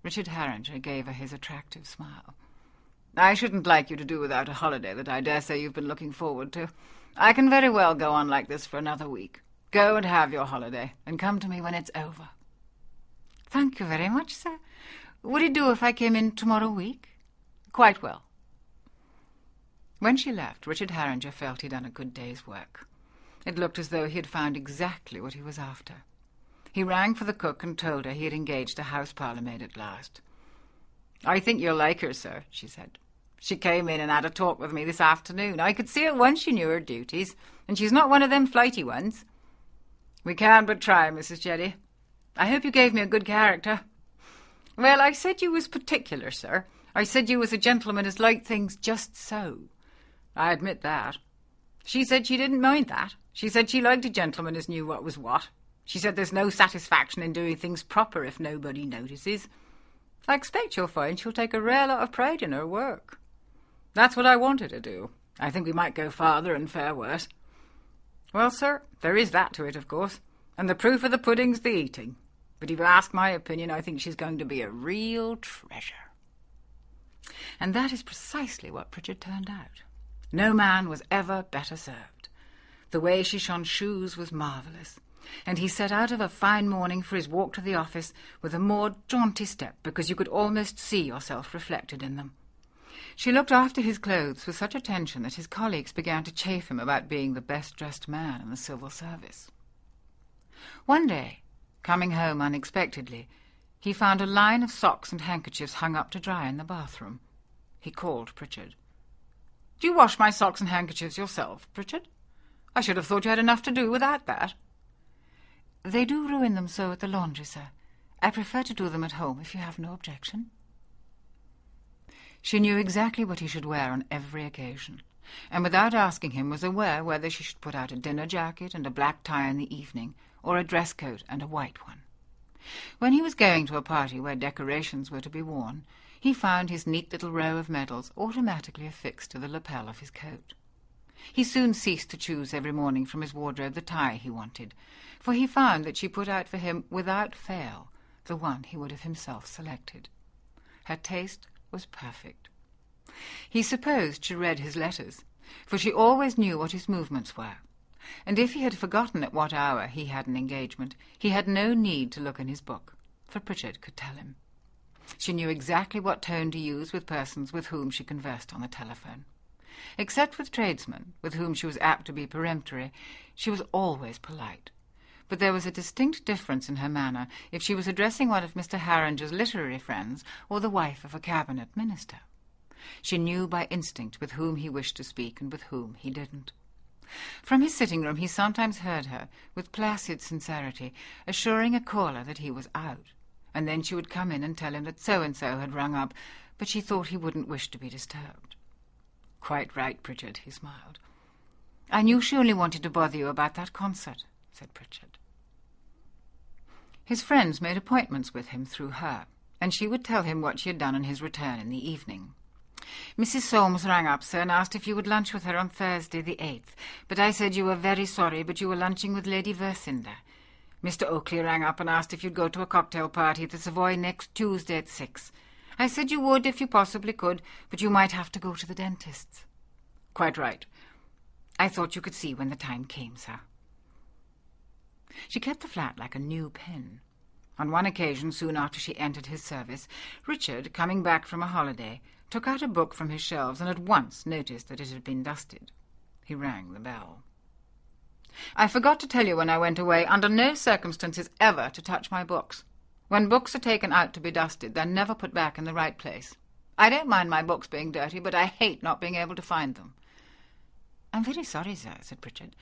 Richard Harringer gave her his attractive smile. "I shouldn't like you to do without a holiday that I dare say you've been looking forward to. I can very well go on like this for another week. Go and have your holiday, and come to me when it's over." "Thank you very much, sir. Would it do if I came in tomorrow week?" "Quite well." When she left, Richard Harringer felt he'd done a good day's work. It looked as though he had found exactly what he was after. He rang for the cook and told her he had engaged a house parlourmaid at last. "I think you'll like her, sir," she said. "She came in and had a talk with me this afternoon. I could see at once she knew her duties, and she's not one of them flighty ones. We can't but try, Mrs. Jeddy. I hope you gave me a good character." "Well, I said you was particular, sir. I said you was a gentleman as liked things just so." "I admit that." "She said she didn't mind that. She said she liked a gentleman as knew what was what. She said there's no satisfaction in doing things proper if nobody notices. I expect you'll find she'll take a rare lot of pride in her work. That's what I wanted to do. I think we might go farther and fare worse. Well, sir, there is that to it, of course, and the proof of the pudding's the eating. But if you ask my opinion, I think she's going to be a real treasure. And that is precisely what Pritchard turned out. No man was ever better served. The way she shone shoes was marvellous, and he set out of a fine morning for his walk to the office with a more jaunty step, because you could almost see yourself reflected in them. She looked after his clothes with such attention that his colleagues began to chaff him about being the best-dressed man in the civil service. One day, coming home unexpectedly, he found a line of socks and handkerchiefs hung up to dry in the bathroom. He called Pritchard. "Do you wash my socks and handkerchiefs yourself, Pritchard? I should have thought you had enough to do without that." "They do ruin them so at the laundry, sir. I prefer to do them at home, if you have no objection." She knew exactly what he should wear on every occasion, and without asking him was aware whether she should put out a dinner jacket and a black tie in the evening, or a dress coat and a white one. When he was going to a party where decorations were to be worn, he found his neat little row of medals automatically affixed to the lapel of his coat. He soon ceased to choose every morning from his wardrobe the tie he wanted, for he found that she put out for him without fail the one he would have himself selected. Her taste was perfect. He supposed she read his letters, for she always knew what his movements were, and if he had forgotten at what hour he had an engagement, he had no need to look in his book, for Pritchard could tell him. She knew exactly what tone to use with persons with whom she conversed on the telephone. Except with tradesmen, with whom she was apt to be peremptory, she was always polite. But there was a distinct difference in her manner if she was addressing one of Mr. Haringer's literary friends or the wife of a cabinet minister. She knew by instinct with whom he wished to speak and with whom he didn't. From his sitting-room he sometimes heard her, with placid sincerity, assuring a caller that he was out, and then she would come in and tell him that so-and-so had rung up, but she thought he wouldn't wish to be disturbed. "Quite right, Pritchard," he smiled. "I knew she only wanted to bother you about that concert," said Pritchard. His friends made appointments with him through her, and she would tell him what she had done on his return in the evening. "Mrs. Solmes rang up, sir, and asked if you would lunch with her on Thursday the 8th, but I said you were very sorry, but you were lunching with Lady Vercinder. Mr. Oakley rang up and asked if you'd go to a cocktail party at the Savoy next Tuesday at 6. I said you would if you possibly could, but you might have to go to the dentist's." "Quite right. I thought you could see when the time came, sir." She kept the flat like a new pin. On one occasion, soon after she entered his service, Richard, coming back from a holiday, took out a book from his shelves and at once noticed that it had been dusted. He rang the bell. "I forgot to tell you when I went away, under no circumstances ever to touch my books. When books are taken out to be dusted, they're never put back in the right place. I don't mind my books being dirty, but I hate not being able to find them." "I'm very sorry, sir," said Pritchard.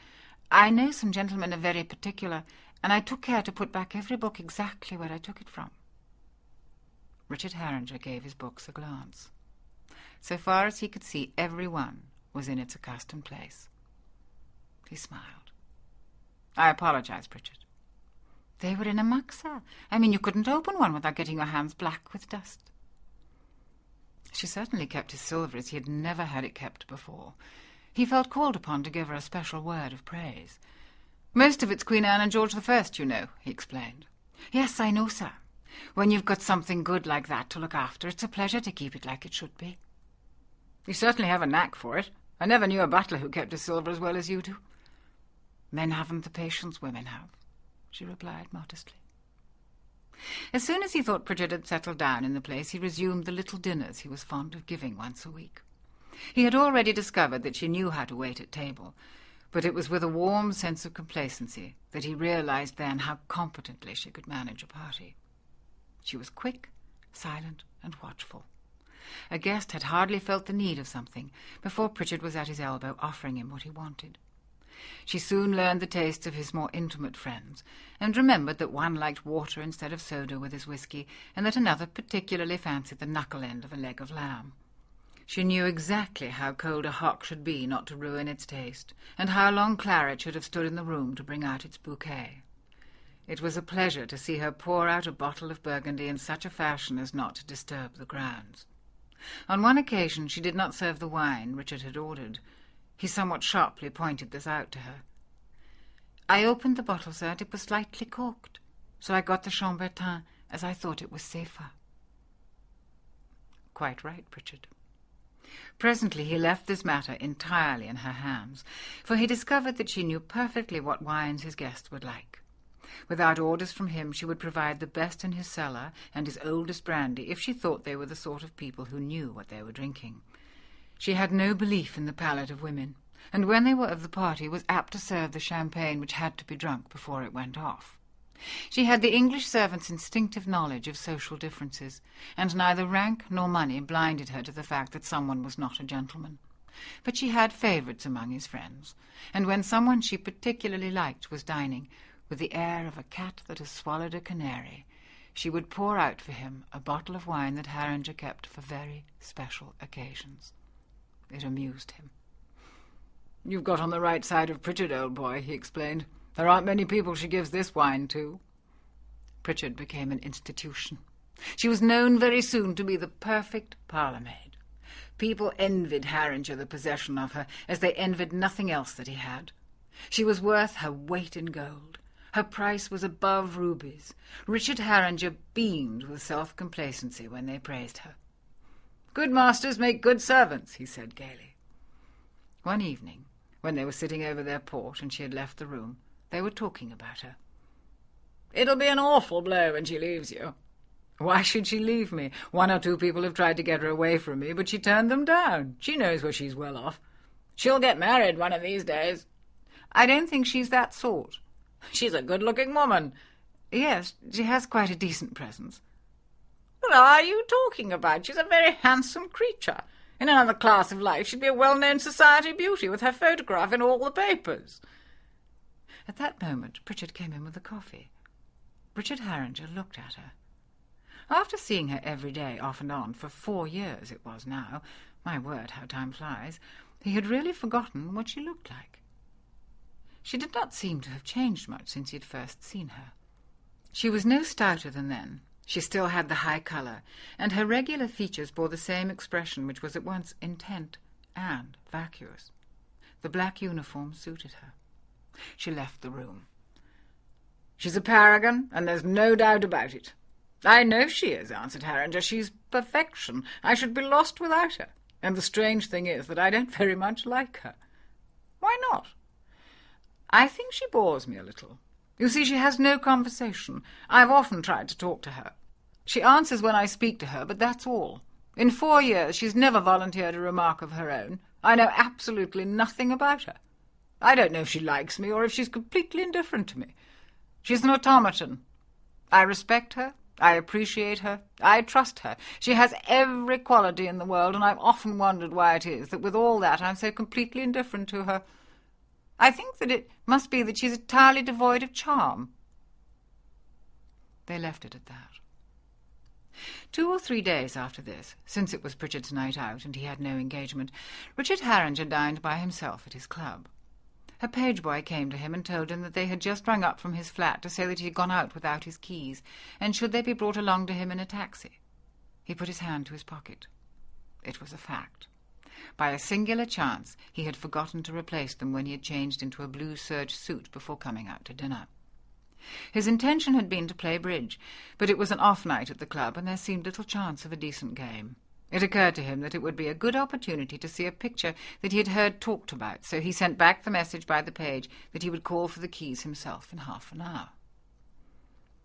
"I know some gentlemen are very particular, and I took care to put back every book exactly where I took it from." Richard Haringer gave his books a glance. So far as he could see, every one was in its accustomed place. He smiled. "I apologize, Pritchard." "They were in a muck, sir. I mean, you couldn't open one without getting your hands black with dust." She certainly kept his silver as he had never had it kept before. He felt called upon to give her a special word of praise. "Most of it's Queen Anne and George I, you know," he explained. "Yes, I know, sir. When you've got something good like that to look after, it's a pleasure to keep it like it should be." "You certainly have a knack for it. I never knew a butler who kept his silver as well as you do." "Men haven't the patience women have," she replied modestly. As soon as he thought Pritchard had settled down in the place, he resumed the little dinners he was fond of giving once a week. He had already discovered that she knew how to wait at table, but it was with a warm sense of complacency that he realized then how competently she could manage a party. She was quick, silent, and watchful. A guest had hardly felt the need of something before Pritchard was at his elbow offering him what he wanted. She soon learned the tastes of his more intimate friends, and remembered that one liked water instead of soda with his whisky, and that another particularly fancied the knuckle end of a leg of lamb. She knew exactly how cold a hock should be not to ruin its taste, and how long claret should have stood in the room to bring out its bouquet. It was a pleasure to see her pour out a bottle of Burgundy in such a fashion as not to disturb the grounds. On one occasion she did not serve the wine Richard had ordered. He somewhat sharply pointed this out to her. "I opened the bottle, sir, and it was slightly corked, so I got the Chambertin, as I thought it was safer." Quite right, Richard. Presently he left this matter entirely in her hands, for he discovered that she knew perfectly what wines his guests would like. Without orders from him, she would provide the best in his cellar and his oldest brandy if she thought they were the sort of people who knew what they were drinking. She had no belief in the palate of women, and when they were of the party was apt to serve the champagne which had to be drunk before it went off. She had the English servant's instinctive knowledge of social differences, and neither rank nor money blinded her to the fact that someone was not a gentleman. But she had favourites among his friends, and when someone she particularly liked was dining, with the air of a cat that has swallowed a canary, she would pour out for him a bottle of wine that Harringer kept for very special occasions. It amused him. "You've got on the right side of Pritchard, old boy," he explained. "There aren't many people she gives this wine to." Pritchard became an institution. She was known very soon to be the perfect parlour-maid. People envied Harringer the possession of her, as they envied nothing else that he had. She was worth her weight in gold. Her price was above rubies. Richard Harringer beamed with self-complacency when they praised her. "Good masters make good servants," he said gaily. One evening, when they were sitting over their port and she had left the room, they were talking about her. "It'll be an awful blow when she leaves you." "Why should she leave me? 1 or 2 people have tried to get her away from me, but she turned them down. She knows where she's well off." "She'll get married one of these days." "I don't think she's that sort." "She's a good-looking woman." "Yes, she has quite a decent presence." "What are you talking about? She's a very handsome creature. In another class of life she'd be a well-known society beauty, with her photograph in all the papers." At that moment Pritchard came in with the coffee. Richard Harringer looked at her. After seeing her every day, off and on, for 4 years it was now, my word, how time flies, he had really forgotten what she looked like. She did not seem to have changed much since he had first seen her. She was no stouter than then. She still had the high colour, and her regular features bore the same expression which was at once intent and vacuous. The black uniform suited her. She left the room. "She's a paragon, and there's no doubt about it." "I know she is," answered Harringer. "She's perfection. I should be lost without her. And the strange thing is that I don't very much like her." "Why not?" "I think she bores me a little. You see, she has no conversation. I've often tried to talk to her. She answers when I speak to her, but that's all. In 4 years she's never volunteered a remark of her own. I know absolutely nothing about her. I don't know if she likes me or if she's completely indifferent to me. She's an automaton. I respect her, I appreciate her, I trust her. She has every quality in the world, and I've often wondered why it is that with all that I'm so completely indifferent to her. I think that it must be that she's entirely devoid of charm." They left it at that. 2 or 3 days after this, since it was Pritchard's night out and he had no engagement, Richard Harringer dined by himself at his club. A page-boy came to him and told him that they had just rung up from his flat to say that he had gone out without his keys, and should they be brought along to him in a taxi. He put his hand to his pocket. It was a fact. By a singular chance he had forgotten to replace them when he had changed into a blue serge suit before coming out to dinner. His intention had been to play bridge, but it was an off night at the club, and there seemed little chance of a decent game. It occurred to him that it would be a good opportunity to see a picture that he had heard talked about, so he sent back the message by the page that he would call for the keys himself in half an hour.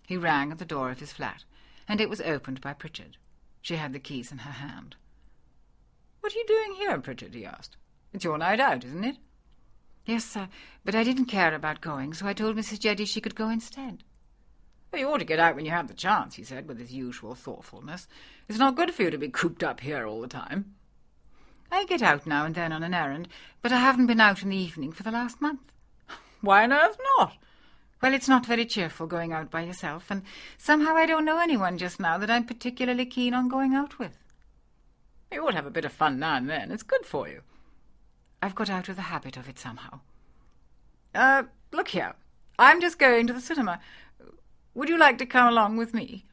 He rang at the door of his flat, and it was opened by Pritchard. She had the keys in her hand. "What are you doing here, Pritchard?" he asked. "It's your night out, isn't it?" "Yes, sir, but I didn't care about going, so I told Mrs. Jeddy she could go instead." "Well, you ought to get out when you have the chance," he said, with his usual thoughtfulness. "It's not good for you to be cooped up here all the time." "I get out now and then on an errand, but I haven't been out in the evening for the last month." "Why on earth not?" "Well, it's not very cheerful going out by yourself, and somehow I don't know anyone just now that I'm particularly keen on going out with." "You ought to have a bit of fun now and then. It's good for you." "I've got out of the habit of it somehow." Look here. I'm just going to the cinema. Would you like to come along with me?"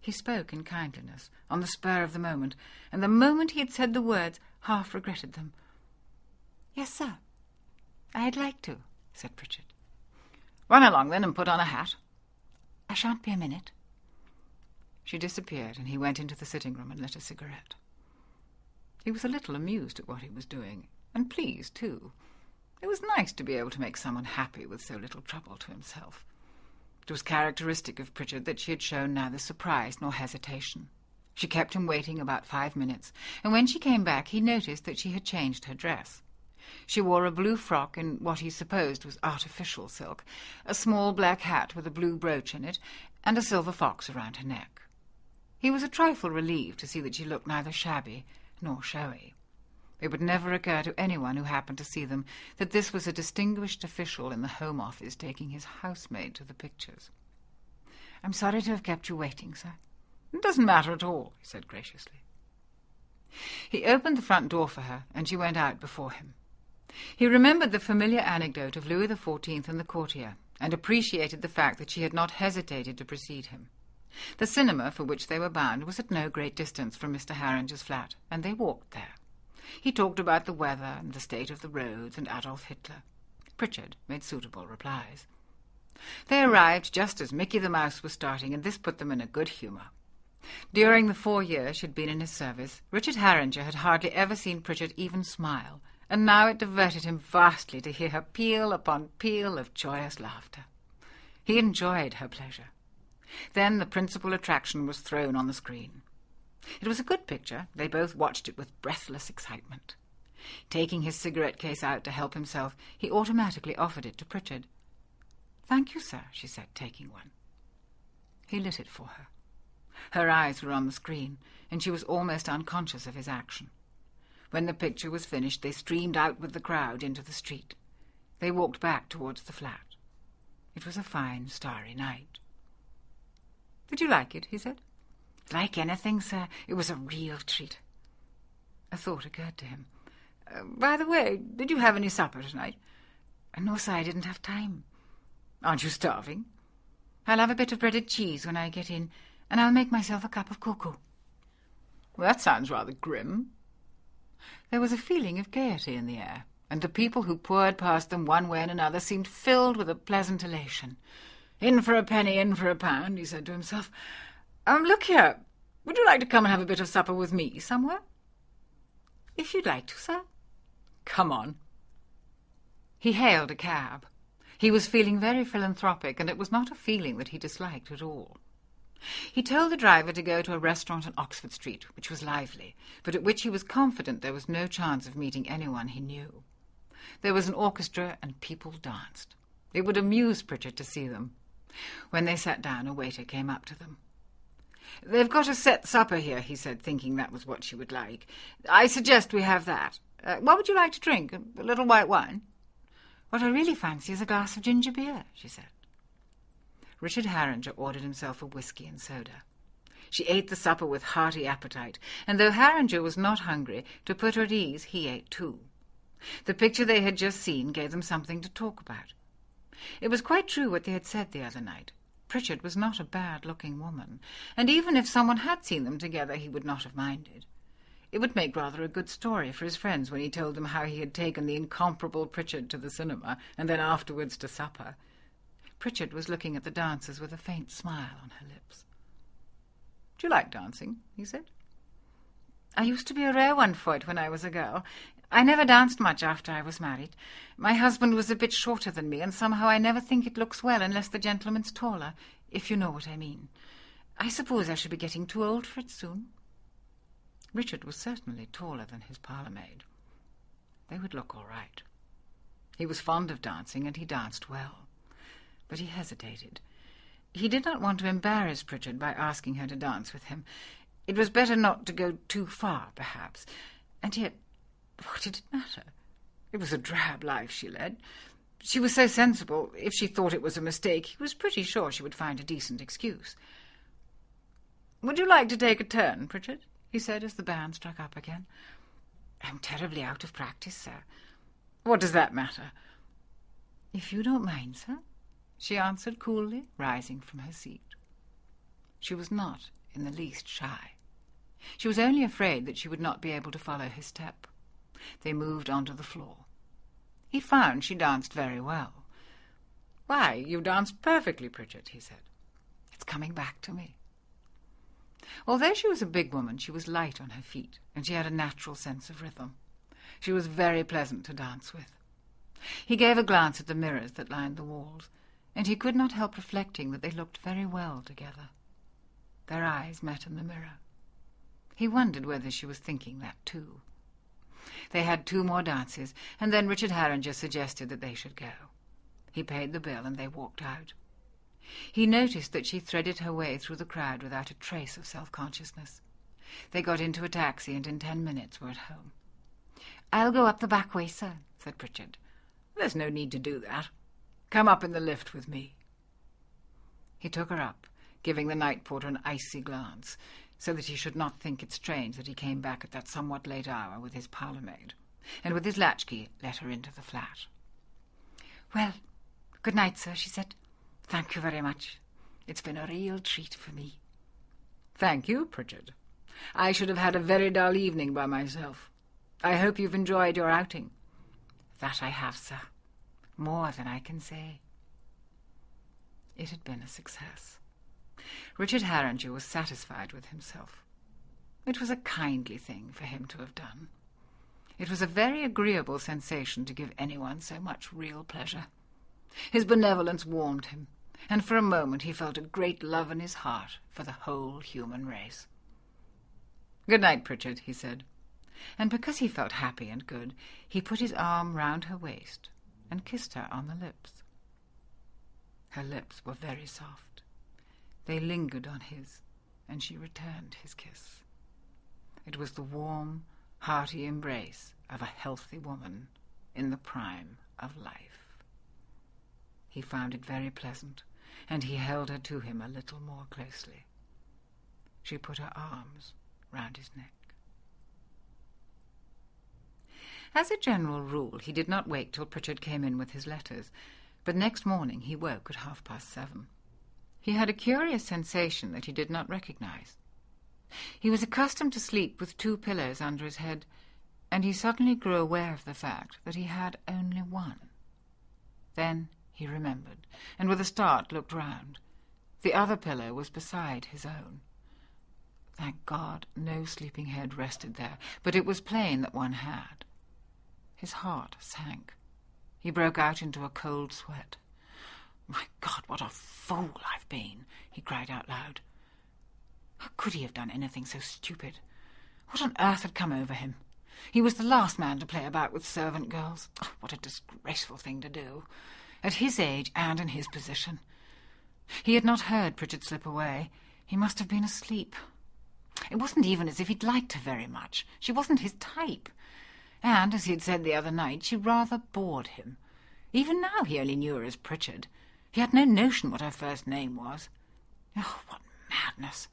He spoke in kindliness, on the spur of the moment, and the moment he had said the words, half regretted them. "Yes, sir, I'd like to," said Pritchard. "Run along, then, and put on a hat." "I shan't be a minute." She disappeared, and he went into the sitting-room and lit a cigarette. He was a little amused at what he was doing, and pleased, too. It was nice to be able to make someone happy with so little trouble to himself. It was characteristic of Pritchard that she had shown neither surprise nor hesitation. She kept him waiting about 5 minutes, and when she came back he noticed that she had changed her dress. She wore a blue frock in what he supposed was artificial silk, a small black hat with a blue brooch in it, and a silver fox around her neck. He was a trifle relieved to see that she looked neither shabby nor showy. It would never occur to anyone who happened to see them that this was a distinguished official in the Home Office taking his housemaid to the pictures. "I'm sorry to have kept you waiting, sir." "It doesn't matter at all," he said graciously. He opened the front door for her, and she went out before him. He remembered the familiar anecdote of Louis XIV and the courtier, and appreciated the fact that she had not hesitated to precede him. The cinema for which they were bound was at no great distance from Mr. Haringer's flat, and they walked there. He talked about the weather and the state of the roads and Adolf Hitler. Pritchard made suitable replies. They arrived just as Mickey the Mouse was starting, and this put them in a good humour. During the 4 years she had been in his service, Richard Haringer had hardly ever seen Pritchard even smile, and now it diverted him vastly to hear her peal upon peal of joyous laughter. He enjoyed her pleasure. Then the principal attraction was thrown on the screen. It was a good picture. They both watched it with breathless excitement. Taking his cigarette case out to help himself, he automatically offered it to Pritchard. "Thank you, sir," she said, taking one. He lit it for her. Her eyes were on the screen, and she was almost unconscious of his action. When the picture was finished, they streamed out with the crowd into the street. They walked back towards the flat. It was a fine, starry night. "Did you like it?" he said. "Like anything, sir. It was a real treat." A thought occurred to him. "By the way, did you have any supper tonight?" "No, sir, I didn't have time." "Aren't you starving?" "I'll have a bit of breaded cheese when I get in, and I'll make myself a cup of cocoa." "Well, that sounds rather grim." There was a feeling of gaiety in the air, and the people who poured past them one way and another seemed filled with a pleasant elation. "In for a penny, in for a pound," he said to himself. Look here, would you like to come and have a bit of supper with me somewhere?" "If you'd like to, sir." "Come on." He hailed a cab. He was feeling very philanthropic, and it was not a feeling that he disliked at all. He told the driver to go to a restaurant on Oxford Street, which was lively, but at which he was confident there was no chance of meeting anyone he knew. There was an orchestra, and people danced. It would amuse Pritchard to see them. When they sat down, a waiter came up to them. "They've got a set supper here," he said, thinking that was what she would like. "I suggest we have that. What would you like to drink? A little white wine?" "What I really fancy is a glass of ginger beer," she said. Richard Haringer ordered himself a whisky and soda. She ate the supper with hearty appetite, and though Haringer was not hungry, to put her at ease, he ate too. The picture they had just seen gave them something to talk about. It was quite true what they had said the other night. Pritchard was not a bad-looking woman, and even if someone had seen them together, he would not have minded. It would make rather a good story for his friends when he told them how he had taken the incomparable Pritchard to the cinema, and then afterwards to supper. Pritchard was looking at the dancers with a faint smile on her lips. "Do you like dancing?" he said. "I used to be a rare one for it when I was a girl. I never danced much after I was married. My husband was a bit shorter than me, and somehow I never think it looks well unless the gentleman's taller, if you know what I mean. I suppose I shall be getting too old for it soon." Richard was certainly taller than his parlour-maid. They would look all right. He was fond of dancing, and he danced well. But he hesitated. He did not want to embarrass Pritchard by asking her to dance with him. It was better not to go too far, perhaps. And yet, what did it matter? It was a drab life she led. She was so sensible, if she thought it was a mistake, he was pretty sure she would find a decent excuse. "Would you like to take a turn, Pritchard?" he said as the band struck up again. "I'm terribly out of practice, sir." "What does that matter?" "If you don't mind, sir," she answered coolly, rising from her seat. She was not in the least shy. She was only afraid that she would not be able to follow his step. They moved onto the floor. He found she danced very well. "Why, you danced perfectly, Pritchard," he said. "It's coming back to me." Although she was a big woman, she was light on her feet, and she had a natural sense of rhythm. She was very pleasant to dance with. He gave a glance at the mirrors that lined the walls, and he could not help reflecting that they looked very well together. Their eyes met in the mirror. He wondered whether she was thinking that too. They had 2 more dances, and then Richard Harringer suggested that they should go. He paid the bill, and they walked out. He noticed that she threaded her way through the crowd without a trace of self-consciousness. They got into a taxi, and in 10 minutes were at home. "I'll go up the back way, sir," said Pritchard. "There's no need to do that. Come up in the lift with me." He took her up, giving the night porter an icy glance, so that he should not think it strange that he came back at that somewhat late hour with his parlour-maid, and with his latchkey let her into the flat. "Well, good night, sir," she said. "Thank you very much. It's been a real treat for me." "Thank you, Pritchard. I should have had a very dull evening by myself. I hope you've enjoyed your outing." "That I have, sir. More than I can say." It had been a success. Richard Harringer was satisfied with himself. It was a kindly thing for him to have done. It was a very agreeable sensation to give anyone so much real pleasure. His benevolence warmed him, and for a moment he felt a great love in his heart for the whole human race. "Good night, Pritchard," he said, and because he felt happy and good, he put his arm round her waist and kissed her on the lips. Her lips were very soft. They lingered on his, and she returned his kiss. It was the warm, hearty embrace of a healthy woman in the prime of life. He found it very pleasant, and he held her to him a little more closely. She put her arms round his neck. As a general rule, he did not wait till Pritchard came in with his letters, but next morning he woke at 7:30. He had a curious sensation that he did not recognize. He was accustomed to sleep with 2 pillows under his head, and he suddenly grew aware of the fact that he had only one. Then he remembered, and with a start looked round. The other pillow was beside his own. Thank God, no sleeping head rested there, but it was plain that one had. His heart sank. He broke out into a cold sweat. "My God, what a fool I've been!" he cried out loud. How could he have done anything so stupid? What on earth had come over him? He was the last man to play about with servant girls. Oh, what a disgraceful thing to do, at his age and in his position. He had not heard Pritchard slip away. He must have been asleep. It wasn't even as if he'd liked her very much. She wasn't his type. And, as he had said the other night, she rather bored him. Even now he only knew her as Pritchard. He had no notion what her first name was. Oh, what madness!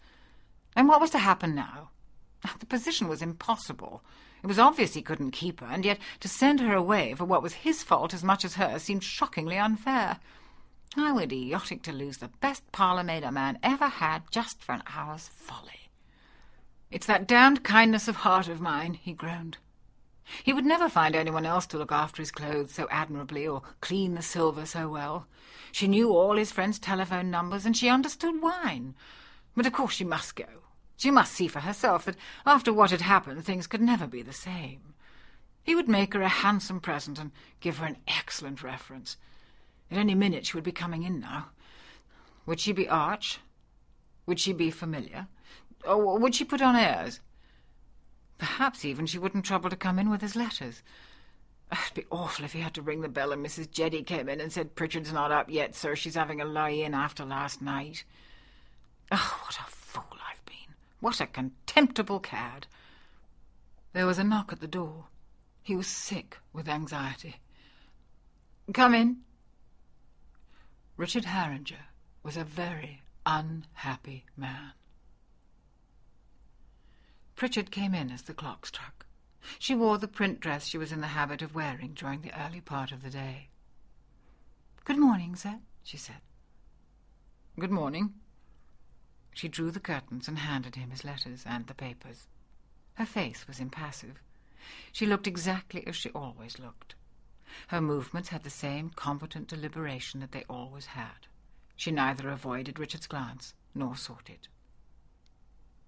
And what was to happen now? The position was impossible. It was obvious he couldn't keep her, and yet to send her away for what was his fault as much as hers seemed shockingly unfair. How idiotic to lose the best parlour-maid a man ever had just for an hour's folly. "It's that damned kindness of heart of mine," he groaned. He would never find anyone else to look after his clothes so admirably or clean the silver so well. She knew all his friends' telephone numbers, and she understood wine. But of course she must go. She must see for herself that after what had happened things could never be the same. He would make her a handsome present and give her an excellent reference. At any minute she would be coming in now. Would she be arch? Would she be familiar? Or would she put on airs? Perhaps even she wouldn't trouble to come in with his letters. It'd be awful if he had to ring the bell and Mrs. Jeddy came in and said, "Pritchard's not up yet, sir. She's having a lie-in after last night." Oh, what a fool I've been. What a contemptible cad. There was a knock at the door. He was sick with anxiety. "Come in." Richard Harringer was a very unhappy man. Pritchard came in as the clock struck. She wore the print dress she was in the habit of wearing during the early part of the day. "Good morning, sir," she said. "Good morning." She drew the curtains and handed him his letters and the papers. Her face was impassive. She looked exactly as she always looked. Her movements had the same competent deliberation that they always had. She neither avoided Richard's glance nor sought it.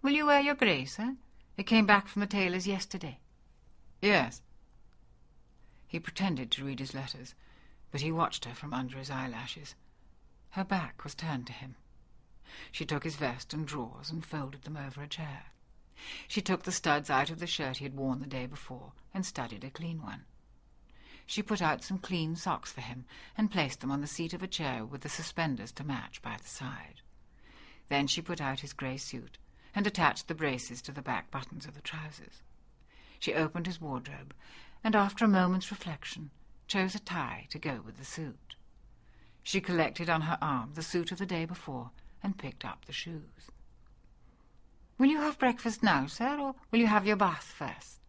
"Will you wear your grey, sir? It came back from the tailor's yesterday." "Yes." He pretended to read his letters, but he watched her from under his eyelashes. Her back was turned to him. She took his vest and drawers and folded them over a chair. She took the studs out of the shirt he had worn the day before and studied a clean one. She put out some clean socks for him and placed them on the seat of a chair with the suspenders to match by the side. Then she put out his grey suit and attached the braces to the back buttons of the trousers. She opened his wardrobe and, after a moment's reflection, chose a tie to go with the suit. She collected on her arm the suit of the day before and picked up the shoes. "Will you have breakfast now, sir, or will you have your bath first?"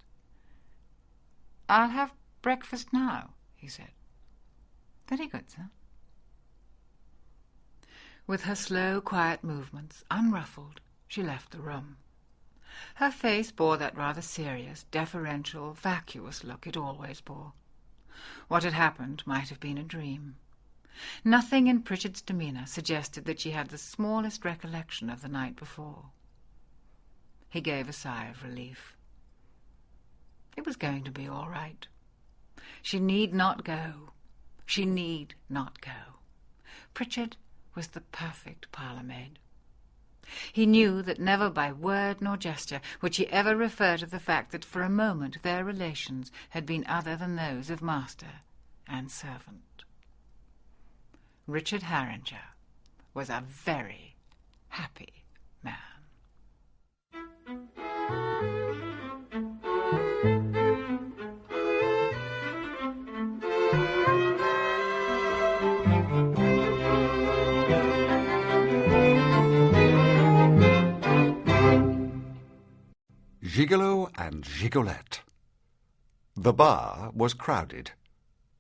"I'll have breakfast now," he said. "Very good, sir." With her slow, quiet movements, unruffled, she left the room. Her face bore that rather serious, deferential, vacuous look it always bore. What had happened might have been a dream. Nothing in Pritchard's demeanour suggested that she had the smallest recollection of the night before. He gave a sigh of relief. It was going to be all right. She need not go. She need not go. Pritchard was the perfect parlour-maid. He knew that never by word nor gesture would she ever refer to the fact that for a moment their relations had been other than those of master and servant. Richard Harringer was a very happy man. Gigolo and Gigolette. The bar was crowded.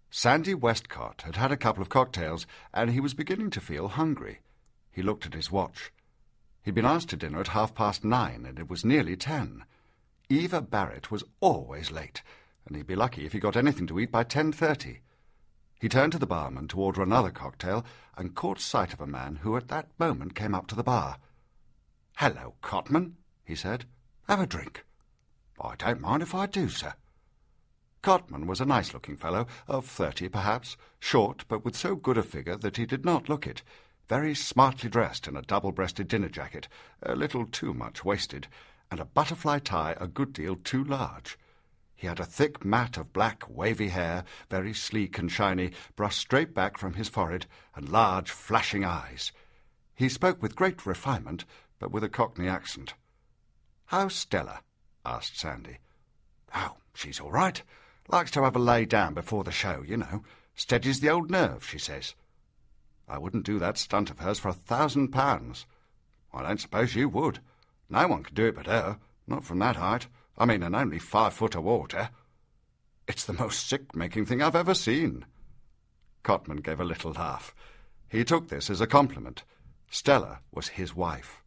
Sandy Westcott had had a couple of cocktails, and he was beginning to feel hungry. He looked at his watch. He'd been asked to dinner at 9:30, and it was nearly 10. Eva Barrett was always late, and he'd be lucky if he got anything to eat by 10:30. He turned to the barman to order another cocktail and caught sight of a man who at that moment came up to the bar. "Hello, Cotman," he said. "Have a drink." "I don't mind if I do, sir." Cotman was a nice-looking fellow, of 30 perhaps, short, but with so good a figure that he did not look it, very smartly dressed in a double-breasted dinner jacket, a little too much waisted, and a butterfly tie a good deal too large. He had a thick mat of black, wavy hair, very sleek and shiny, brushed straight back from his forehead, and large, flashing eyes. He spoke with great refinement, but with a Cockney accent. "How's Stella?" asked Sandy. "Oh, she's all right. Likes to have a lay down before the show, you know. Steadies the old nerve, she says." "I wouldn't do that stunt of hers for £1,000. "I don't suppose you would. No one could do it but her, not from that height. I mean, and only 5 foot of water. It's the most sick-making thing I've ever seen." Cotman gave a little laugh. He took this as a compliment. Stella was his wife.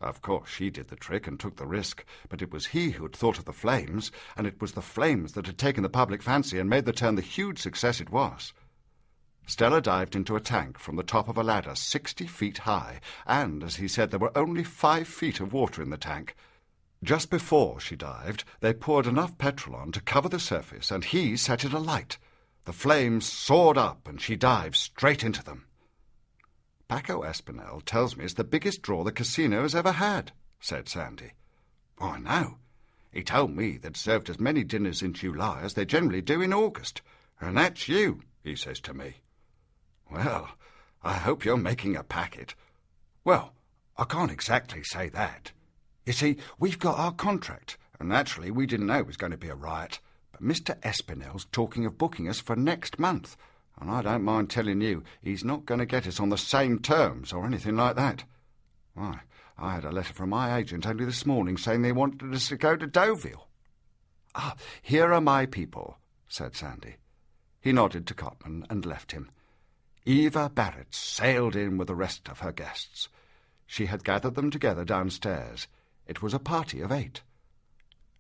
Of course, she did the trick and took the risk, but it was he who had thought of the flames, and it was the flames that had taken the public fancy and made the turn the huge success it was. Stella dived into a tank from the top of a ladder 60 feet high, and, as he said, there were only 5 feet of water in the tank. Just before she dived, they poured enough petrol on to cover the surface, and he set it alight. The flames soared up, and she dived straight into them. "Paco Espinel tells me it's the biggest draw the casino has ever had," said Sandy. "I know. He told me they'd served as many dinners in July as they generally do in August. And that's you, he says to me. Well, I hope you're making a packet." "Well, I can't exactly say that. You see, we've got our contract, and naturally we didn't know it was going to be a riot. But Mr. Espinel's talking of booking us for next month, and I don't mind telling you he's not going to get us on the same terms or anything like that. Why, I had a letter from my agent only this morning saying they wanted us to go to Deauville." "Ah, here are my people," said Sandy. He nodded to Cotman and left him. Eva Barrett sailed in with the rest of her guests. She had gathered them together downstairs. It was a party of 8.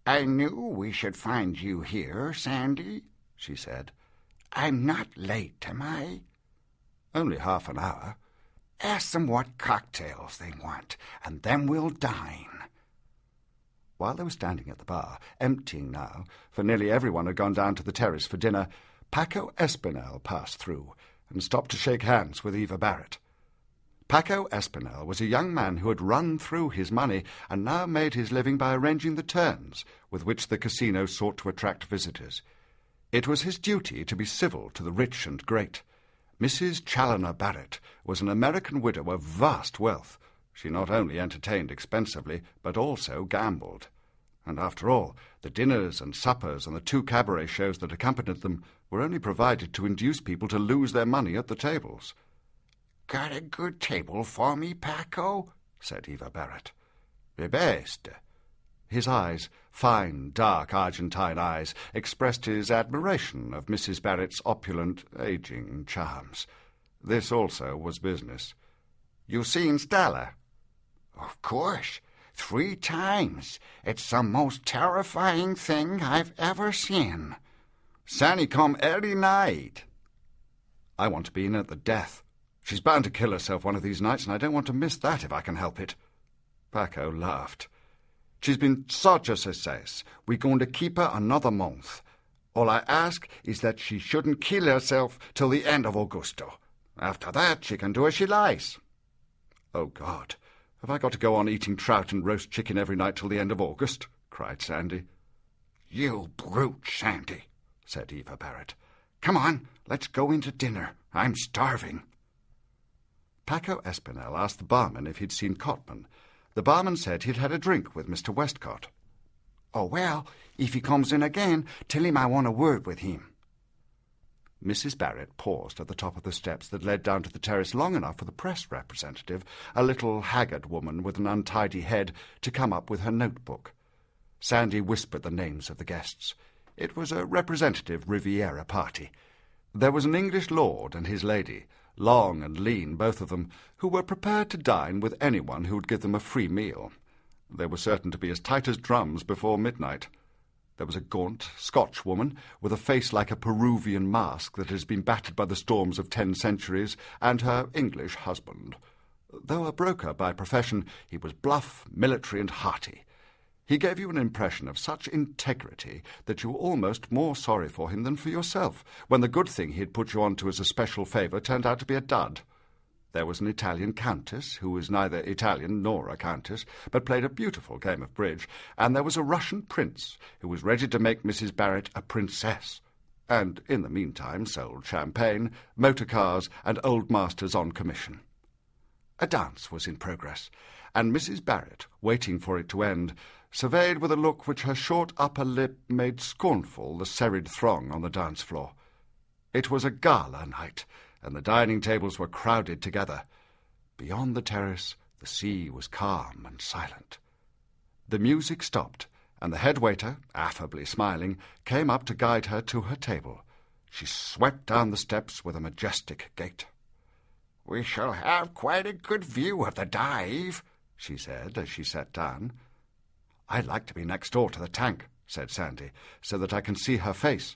"I knew we should find you here, Sandy," she said. "I'm not late, am I?" "Only half an hour." "Ask them what cocktails they want, and then we'll dine." While they were standing at the bar, emptying now, for nearly everyone had gone down to the terrace for dinner, Paco Espinel passed through and stopped to shake hands with Eva Barrett. Paco Espinel was a young man who had run through his money and now made his living by arranging the turns with which the casino sought to attract visitors. It was his duty to be civil to the rich and great. Mrs. Challoner Barrett was an American widow of vast wealth. She not only entertained expensively, but also gambled. And after all, the dinners and suppers and the 2 cabaret shows that accompanied them were only provided to induce people to lose their money at the tables. "Got a good table for me, Paco?" said Eva Barrett. "The best." His eyes, fine, dark Argentine eyes, expressed his admiration of Mrs. Barrett's opulent, aging charms. This also was business. "You seen Stella?" "Of course. 3 times. It's the most terrifying thing I've ever seen. Sandy come every night." "I want to be in at the death. She's bound to kill herself one of these nights, and I don't want to miss that if I can help it." Paco laughed. "She's been such a success. We're going to keep her another month. All I ask is that she shouldn't kill herself till the end of Augusto. After that, she can do as she likes." "Oh, God, have I got to go on eating trout and roast chicken every night till the end of August?" cried Sandy. "You brute, Sandy," said Eva Barrett. "Come on, let's go into dinner. I'm starving." Paco Espinel asked the barman if he'd seen Cotman. The barman said he'd had a drink with Mr. Westcott. "Oh, well, if he comes in again, tell him I want a word with him." Mrs. Barrett paused at the top of the steps that led down to the terrace long enough for the press representative, a little haggard woman with an untidy head, to come up with her notebook. Sandy whispered the names of the guests. It was a representative Riviera party. There was an English lord and his lady, long and lean, both of them, who were prepared to dine with anyone who would give them a free meal. They were certain to be as tight as drums before midnight. There was a gaunt Scotch woman with a face like a Peruvian mask that has been battered by the storms of 10 centuries, and her English husband. Though a broker by profession, he was bluff, military, and hearty. He gave you an impression of such integrity that you were almost more sorry for him than for yourself, when the good thing he had put you on to as a special favour turned out to be a dud. There was an Italian countess, who was neither Italian nor a countess, but played a beautiful game of bridge, and there was a Russian prince, who was ready to make Mrs. Barrett a princess, and in the meantime sold champagne, motor cars, and old masters on commission. A dance was in progress, and Mrs. Barrett, waiting for it to end, surveyed with a look which her short upper lip made scornful the serried throng on the dance floor. It was a gala night, and the dining tables were crowded together. Beyond the terrace, the sea was calm and silent. The music stopped, and the head waiter, affably smiling, came up to guide her to her table. She swept down the steps with a majestic gait. "We shall have quite a good view of the dive," she said as she sat down. "I'd like to be next door to the tank," said Sandy, "so that I can see her face."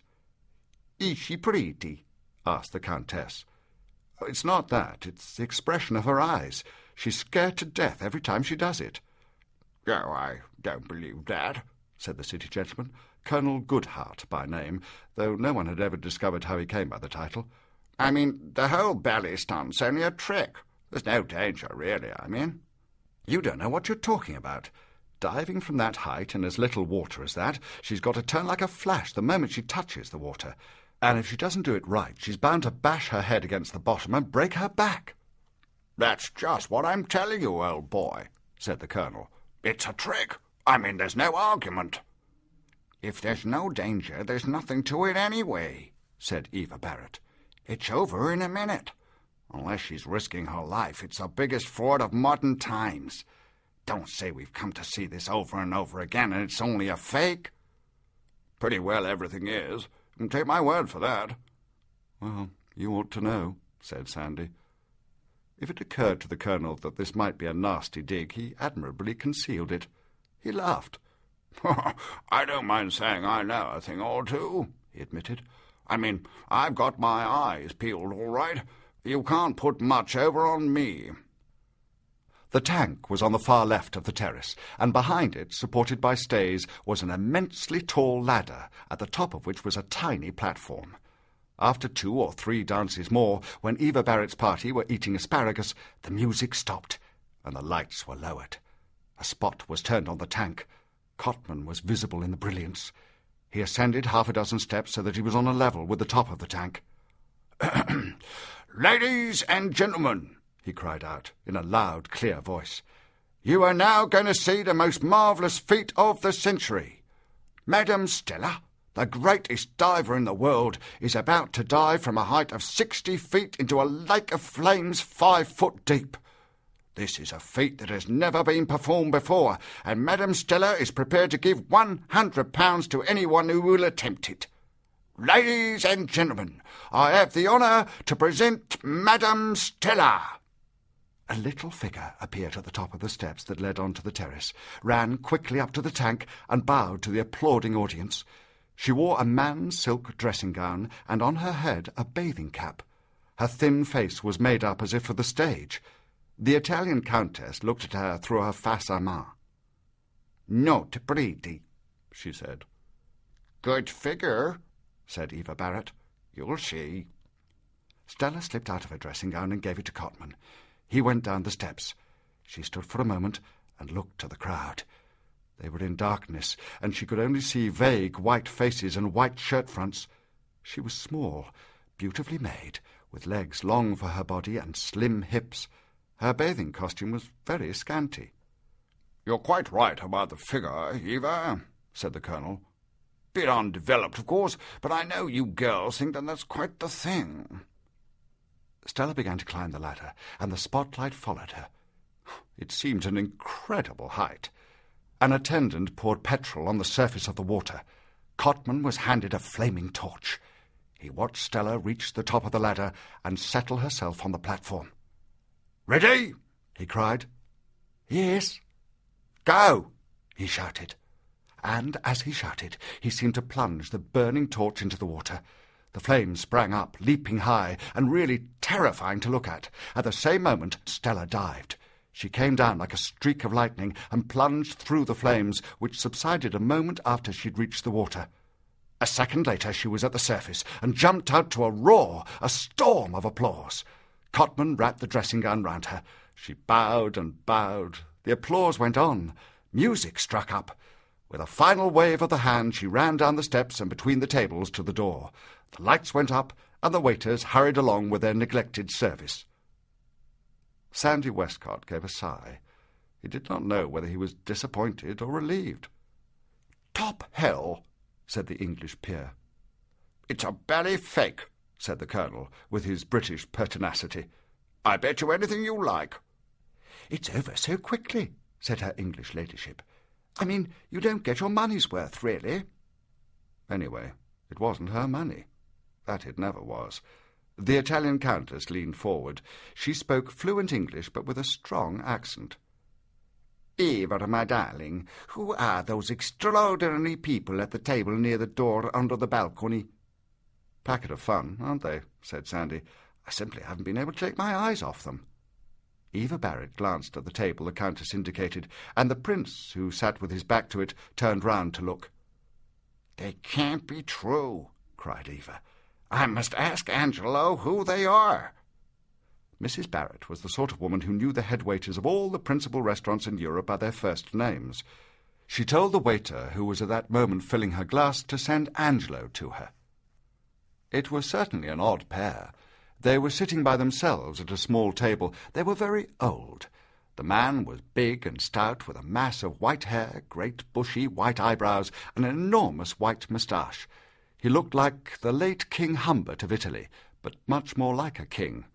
"Is she pretty?" asked the Countess. "It's not that. It's the expression of her eyes. She's scared to death every time she does it." "Oh, I don't believe that," said the city gentleman, Colonel Goodhart by name, though no one had ever discovered how he came by the title. "I mean, the whole belly stunt's only a trick. There's no danger, really, I mean." "You don't know what you're talking about. Diving from that height in as little water as that, she's got to turn like a flash the moment she touches the water. And if she doesn't do it right, she's bound to bash her head against the bottom and break her back." "That's just what I'm telling you, old boy," said the Colonel. "It's a trick. I mean, there's no argument." "If there's no danger, there's nothing to it anyway," said Eva Barrett. "It's over in a minute. Unless she's risking her life, it's the biggest fraud of modern times. Don't say we've come to see this over and over again and it's only a fake." "Pretty well everything is. Take my word for that." "Well, you ought to know," said Sandy. If it occurred to the Colonel that this might be a nasty dig, he admirably concealed it. He laughed. I don't mind saying I know a thing or two, he admitted. I mean, I've got my eyes peeled all right. You can't put much over on me. The tank was on the far left of the terrace, and behind it, supported by stays, was an immensely tall ladder, at the top of which was a tiny platform. After 2 or 3 dances more, when Eva Barrett's party were eating asparagus, the music stopped, and the lights were lowered. A spot was turned on the tank. Cotman was visible in the brilliance. He ascended 6 steps so that he was on a level with the top of the tank. "Ladies and gentlemen," he cried out in a loud, clear voice, "you are now going to see the most marvellous feat of the century. Madame Stella, the greatest diver in the world, is about to dive from a height of 60 feet into a lake of flames 5 foot deep. This is a feat that has never been performed before, and Madame Stella is prepared to give £100 to anyone who will attempt it. Ladies and gentlemen, I have the honour to present Madame Stella." A little figure appeared at the top of the steps that led on to the terrace, ran quickly up to the tank, and bowed to the applauding audience. She wore a man's silk dressing-gown, and on her head a bathing cap. Her thin face was made up as if for the stage. The Italian countess looked at her through her face à main. "Not pretty," she said. "Good figure," said Eva Barrett. "You'll see." Stella slipped out of her dressing-gown and gave it to Cotman. He went down the steps. She stood for a moment and looked to the crowd. They were in darkness, and she could only see vague white faces and white shirt-fronts. She was small, beautifully made, with legs long for her body and slim hips. Her bathing costume was very scanty. "You're quite right about the figure, Eva," said the Colonel. "Bit undeveloped, of course, but I know you girls think that that's quite the thing." Stella began to climb the ladder, and the spotlight followed her. It seemed an incredible height. An attendant poured petrol on the surface of the water. Cotman was handed a flaming torch. He watched Stella reach the top of the ladder and settle herself on the platform. "Ready?" he cried. "Yes." "Go!" he shouted. And as he shouted, he seemed to plunge the burning torch into the water. The flames sprang up, leaping high, and really terrifying to look at. At the same moment, Stella dived. She came down like a streak of lightning and plunged through the flames, which subsided a moment after she'd reached the water. A second later she was at the surface and jumped out to a roar, a storm of applause. Cotman wrapped the dressing-gown round her. She bowed and bowed. The applause went on. Music struck up. With a final wave of the hand, she ran down the steps and between the tables to the door. The lights went up, and the waiters hurried along with their neglected service. Sandy Westcott gave a sigh. He did not know whether he was disappointed or relieved. "Top hell," said the English peer. "It's a bally fake," said the Colonel, with his British pertinacity. "I bet you anything you like." "It's over so quickly," said her English ladyship. "I mean, you don't get your money's worth, really." Anyway, it wasn't her money. That it never was. The Italian countess leaned forward. She spoke fluent English, but with a strong accent. "Eva, my darling, who are those extraordinary people at the table near the door under the balcony?" "Packet of fun, aren't they?" said Sandy. "I simply haven't been able to take my eyes off them." Eva Barrett glanced at the table the Countess indicated, and the Prince, who sat with his back to it, turned round to look. "They can't be true," cried Eva. "I must ask Angelo who they are." Mrs. Barrett was the sort of woman who knew the head waiters of all the principal restaurants in Europe by their first names. She told the waiter, who was at that moment filling her glass, to send Angelo to her. It was certainly an odd pair. They were sitting by themselves at a small table. They were very old. The man was big and stout, with a mass of white hair, great bushy white eyebrows, and an enormous white moustache. He looked like the late King Humbert of Italy, but much more like a king.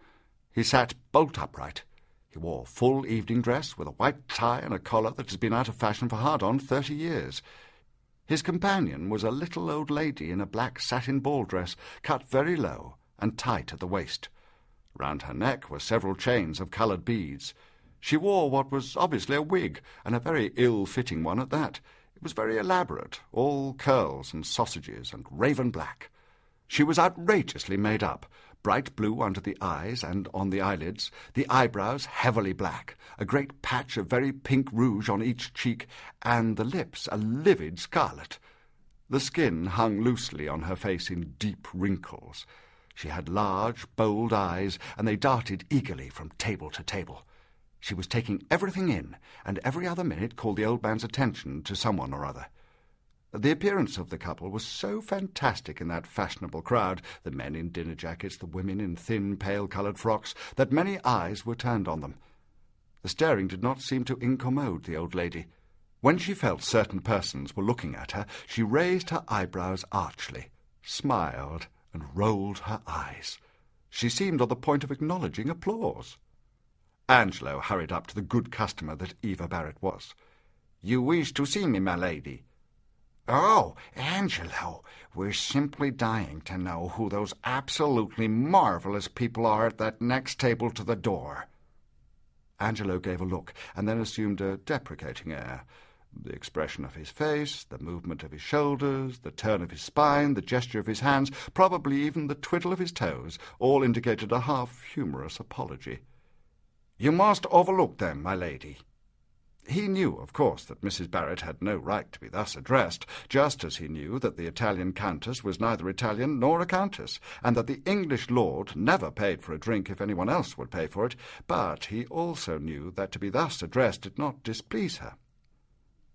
He sat bolt upright. He wore full evening dress, with a white tie and a collar that has been out of fashion for hard on 30 years. His companion was a little old lady in a black satin ball dress, cut very low and tight at the waist. Round her neck were several chains of coloured beads. She wore what was obviously a wig, and a very ill-fitting one at that. It was very elaborate, all curls and sausages, and raven black. She was outrageously made up, bright blue under the eyes and on the eyelids, the eyebrows heavily black, a great patch of very pink rouge on each cheek, and the lips a livid scarlet. The skin hung loosely on her face in deep wrinkles. She had large, bold eyes, and they darted eagerly from table to table. She was taking everything in, and every other minute called the old man's attention to someone or other. The appearance of the couple was so fantastic in that fashionable crowd, the men in dinner jackets, the women in thin, pale-coloured frocks, that many eyes were turned on them. The staring did not seem to incommode the old lady. When she felt certain persons were looking at her, she raised her eyebrows archly, smiled, and rolled her eyes. She seemed on the point of acknowledging applause. Angelo hurried up to the good customer that Eva Barrett was. "You wish to see me, my lady?" "Oh, Angelo, we're simply dying to know who those absolutely marvellous people are at that next table to the door." Angelo gave a look, and then assumed a deprecating air. The expression of his face, the movement of his shoulders, the turn of his spine, the gesture of his hands, probably even the twiddle of his toes, all indicated a half-humorous apology. "You must overlook them, my lady." He knew, of course, that Mrs. Barrett had no right to be thus addressed, just as he knew that the Italian countess was neither Italian nor a countess, and that the English lord never paid for a drink if anyone else would pay for it, but he also knew that to be thus addressed did not displease her.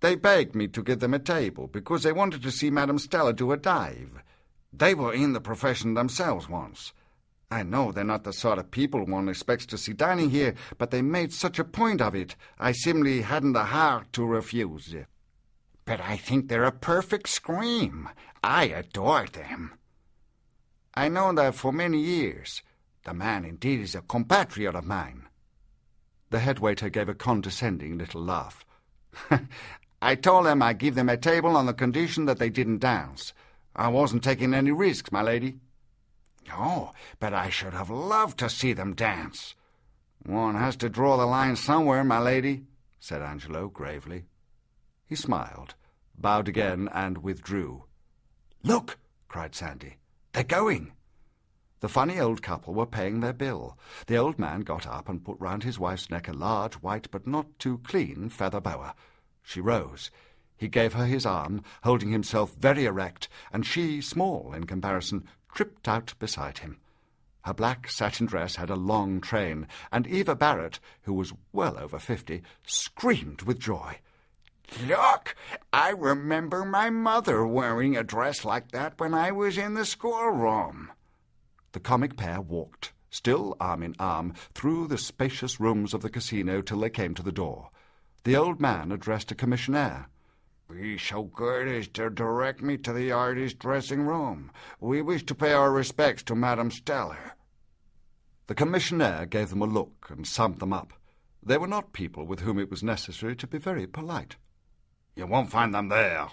"They begged me to give them a table because they wanted to see Madame Stella do a dive. They were in the profession themselves once. I know they're not the sort of people one expects to see dining here, but they made such a point of it, I simply hadn't the heart to refuse. But I think they're a perfect scream. I adore them. I know that for many years. The man indeed is a compatriot of mine." The head waiter gave a condescending little laugh. "I told them I'd give them a table on the condition that they didn't dance. I wasn't taking any risks, my lady." "Oh, but I should have loved to see them dance." "One has to draw the line somewhere, my lady," said Angelo gravely. He smiled, bowed again, and withdrew. "Look!" cried Sandy. "They're going." The funny old couple were paying their bill. The old man got up and put round his wife's neck a large, white, but not too clean feather boa. She rose. He gave her his arm, holding himself very erect, and she, small in comparison, tripped out beside him. Her black satin dress had a long train, and Eva Barrett, who was well over 50, screamed with joy. "Look! I remember my mother wearing a dress like that when I was in the schoolroom." The comic pair walked, still arm in arm, through the spacious rooms of the casino till they came to the door. The old man addressed a commissionaire. "Be so good as to direct me to the artist's dressing-room. We wish to pay our respects to Madame Stella." The commissionaire gave them a look and summed them up. They were not people with whom it was necessary to be very polite. "You won't find them there."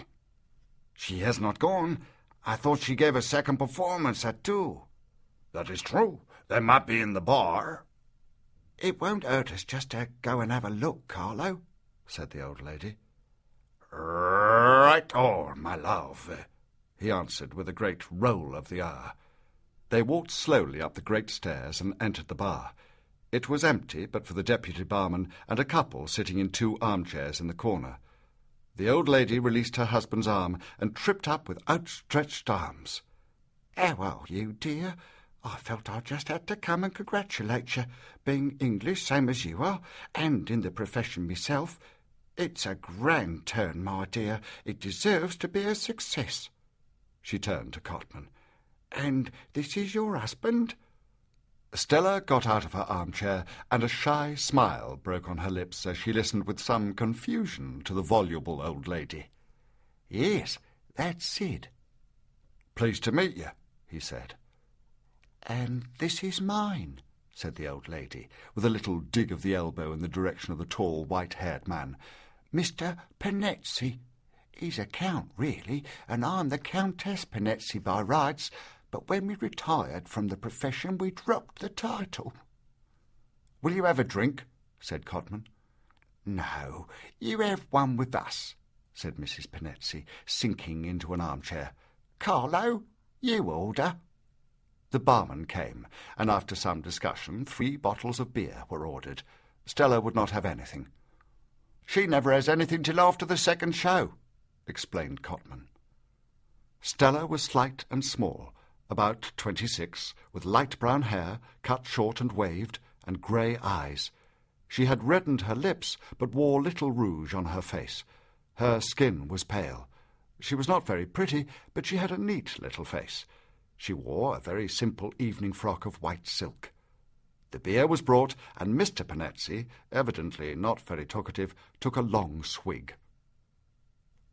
"She has not gone. I thought she gave a second performance at 2. "That is true. They might be in the bar." "It won't hurt us just to go and have a look, Carlo," said the old lady. "Right on, my love," he answered with a great roll of the R. They walked slowly up the great stairs and entered the bar. It was empty but for the deputy barman and a couple sitting in 2 armchairs in the corner. The old lady released her husband's arm and tripped up with outstretched arms. "How are you, dear? I felt I just had to come and congratulate you, being English, same as you are, and in the profession myself. It's a grand turn, my dear. It deserves to be a success." She turned to Cotman. "And this is your husband?" Stella got out of her armchair, and a shy smile broke on her lips as she listened with some confusion to the voluble old lady. "Yes, that's Sid." "Pleased to meet you," he said. "And this is mine," said the old lady, with a little dig of the elbow in the direction of the tall, white-haired man. "Mr. Panetzi. He's a count, really, and I'm the Countess Panetzi by rights, but when we retired from the profession we dropped the title. "Will you have a drink?" said Codman. "No, you have one with us," said Mrs. Penetzy, sinking into an armchair. "Carlo, you order." The barman came, and after some discussion 3 bottles of beer were ordered. Stella would not have anything. "She never has anything till after the second show," explained Codman. Stella was slight and small, about 26, with light brown hair, cut short and waved, and grey eyes. She had reddened her lips, but wore little rouge on her face. Her skin was pale. She was not very pretty, but she had a neat little face. She wore a very simple evening frock of white silk. The beer was brought, and Mr. Penetzy, evidently not very talkative, took a long swig.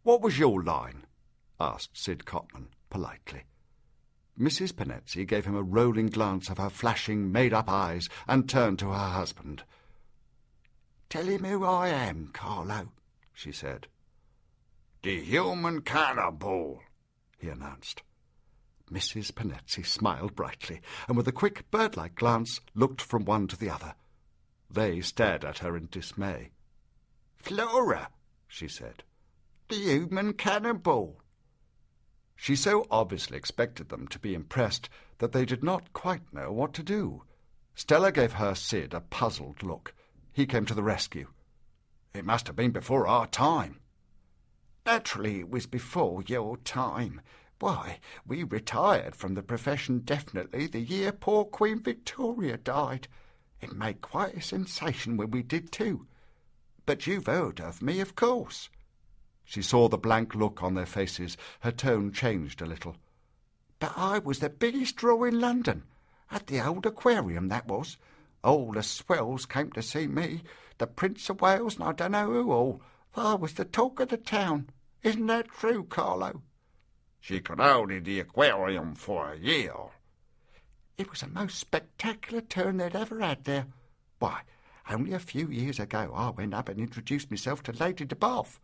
"What was your line?" asked Sid Cotman, politely. Mrs. Penetzy gave him a rolling glance of her flashing, made-up eyes, and turned to her husband. "Tell him who I am, Carlo," she said. "The human cannibal," he announced. Mrs. Penetzy smiled brightly, and with a quick, bird-like glance looked from one to the other. They stared at her in dismay. "Flora," she said, "the human cannibal." She so obviously expected them to be impressed that they did not quite know what to do. Stella gave her Sid a puzzled look. He came to the rescue. "It must have been before our time." "Naturally it was before your time. Why, we retired from the profession definitely the year poor Queen Victoria died. It made quite a sensation when we did too. But you've heard of me, of course." She saw the blank look on their faces. Her tone changed a little. "But I was the biggest draw in London. At the old aquarium, that was. All the swells came to see me. The Prince of Wales and I don't know who all. I was the talk of the town. Isn't that true, Carlo?" "She could hold in the aquarium for a year." "It was the most spectacular turn they'd ever had there. Why, only a few years ago I went up and introduced myself to Lady de Bath.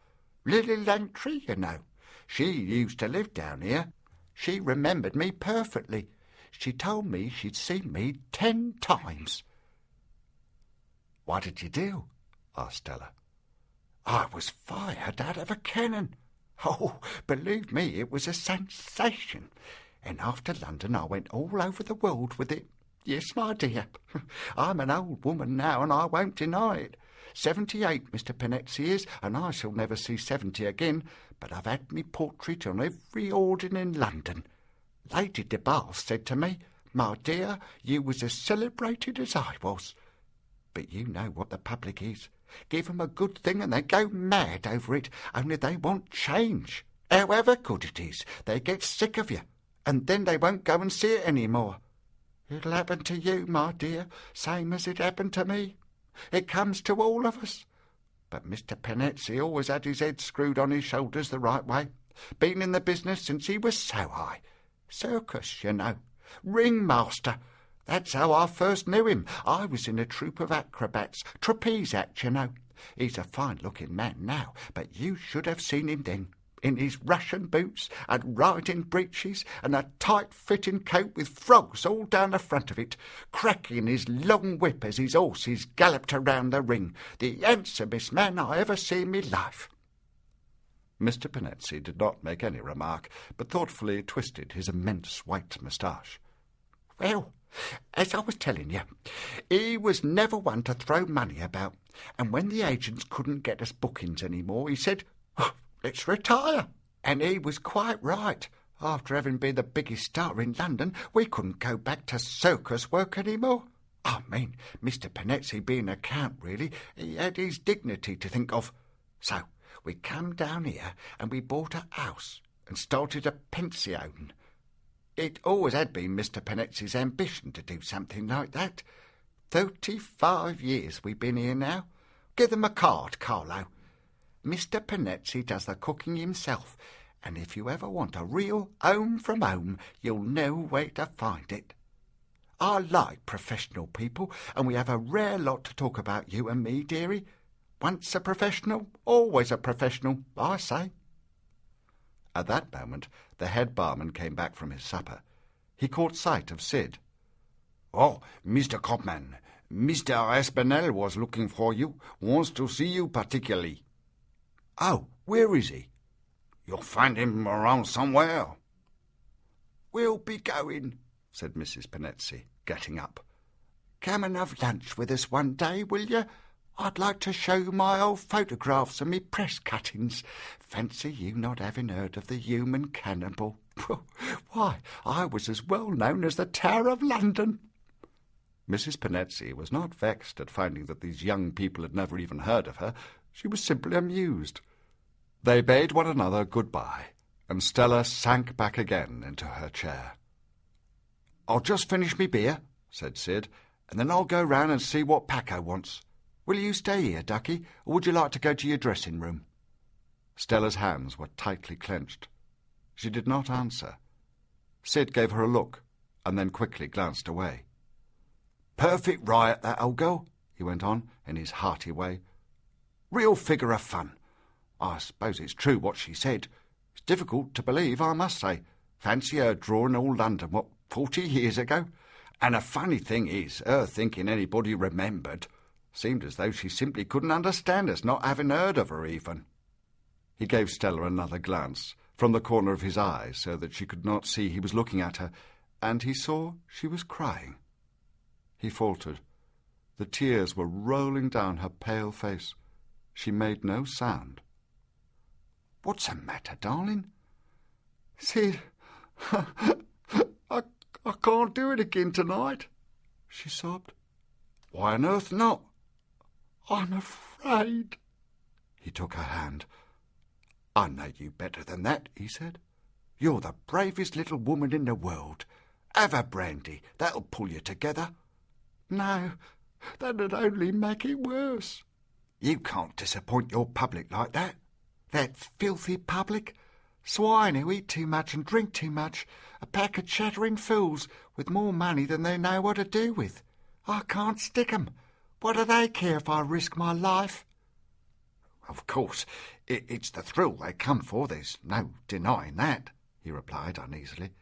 Lily Langtry, you know. She used to live down here. She remembered me perfectly. She told me she'd seen me 10 times. "What did you do?" asked Stella. "I was fired out of a cannon. Oh, believe me, it was a sensation. And after London I went all over the world with it. Yes, my dear. I'm an old woman now, and I won't deny it. 78, Mr. Penetzy is, and I shall never see 70 again, but I've had me portrait on every hoarding in London. Lady de Bath said to me, 'My dear, you was as celebrated as I was.' But you know what the public is. Give 'em a good thing and they go mad over it, only they want change. However good it is, they get sick of you, and then they won't go and see it any more. It'll happen to you, my dear, same as it happened to me. It comes to all of us. But Mr. Penetzy always had his head screwed on his shoulders the right way. Been in the business since he was so high. Circus, you know. Ringmaster. That's how I first knew him. I was in a troupe of acrobats. Trapeze act, you know. He's a fine-looking man now, but you should have seen him then. In his Russian boots and riding breeches and a tight-fitting coat with frogs all down the front of it, cracking his long whip as his horses galloped around the ring. The handsomest man I ever see in my life." Mr. Penetzy did not make any remark, but thoughtfully twisted his immense white moustache. "Well, as I was telling you, he was never one to throw money about, and when the agents couldn't get us bookings any more, he said, 'Let's retire.' And he was quite right. After having been the biggest star in London, we couldn't go back to circus work any more. I mean, Mr. Penetzy being a count, really, he had his dignity to think of. So we come down here and we bought a house and started a pension. It always had been Mr. Penetzy's ambition to do something like that. 35 years we've been here now. Give them a card, Carlo. Mr. Penetzy does the cooking himself, and if you ever want a real home from home, you'll know where to find it. I like professional people, and we have a rare lot to talk about, you and me, dearie. Once a professional, always a professional, I say." At that moment, the head barman came back from his supper. He caught sight of Sid. "Oh, Mr. Copman, Mr. Espinel was looking for you, wants to see you particularly." "Oh, where is he?" "You'll find him around somewhere." "We'll be going," said Mrs. Penelope, getting up. "Come and have lunch with us one day, will you? I'd like to show you my old photographs and me press cuttings. Fancy you not having heard of the human cannibal. Why, I was as well known as the Tower of London." Mrs. Penelope was not vexed at finding that these young people had never even heard of her. She was simply amused. They bade one another good-bye, and Stella sank back again into her chair. "I'll just finish me beer," said Sid, "and then I'll go round and see what Paco wants. Will you stay here, Ducky, or would you like to go to your dressing-room?" Stella's hands were tightly clenched. She did not answer. Sid gave her a look, and then quickly glanced away. "Perfect riot, that old girl," he went on, in his hearty way. "Real figure of fun. I suppose it's true what she said. It's difficult to believe, I must say. Fancy her drawing all London, 40 years ago? And a funny thing is, her thinking anybody remembered. Seemed as though she simply couldn't understand us, not having heard of her even." He gave Stella another glance, from the corner of his eye, so that she could not see he was looking at her, and he saw she was crying. He faltered. The tears were rolling down her pale face. She made no sound. "What's the matter, darling?" "Sid, I can't do it again tonight," she sobbed. "Why on earth not?" "I'm afraid." He took her hand. "I know you better than that," he said. "You're the bravest little woman in the world. Have a brandy. That'll pull you together." "No, that'd only make it worse." "You can't disappoint your public like that. That filthy public. Swine who eat too much and drink too much. A pack of chattering fools with more money than they know what to do with. I can't stick 'em. What do they care if I risk my life?" "Of course, it's the thrill they come for. There's no denying that," he replied uneasily.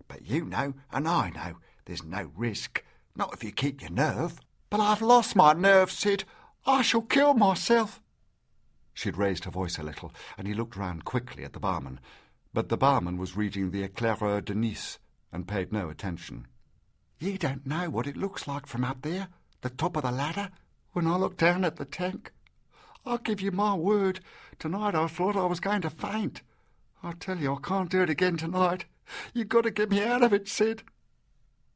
"But you know, and I know, there's no risk. Not if you keep your nerve." "But I've lost my nerve, Sid. I shall kill myself." She had raised her voice a little, and he looked round quickly at the barman. But the barman was reading the Éclaireur de Nice, and paid no attention. "You don't know what it looks like from up there, the top of the ladder, when I look down at the tank. I'll give you my word, tonight I thought I was going to faint. I tell you, I can't do it again tonight. You've got to get me out of it, Sid."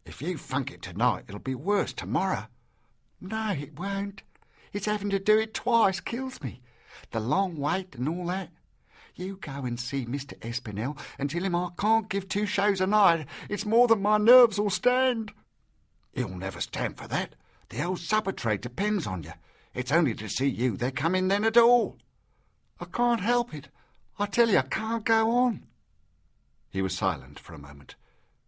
"If you funk it tonight, it'll be worse tomorrow." "No, it won't. It's having to do it twice kills me. The long wait and all that. You go and see Mr. Espinel and tell him I can't give 2 shows a night. It's more than my nerves will stand." "He'll never stand for that. The whole supper trade depends on you. It's only to see you they come in then at all." "I can't help it. I tell you I can't go on." He was silent for a moment.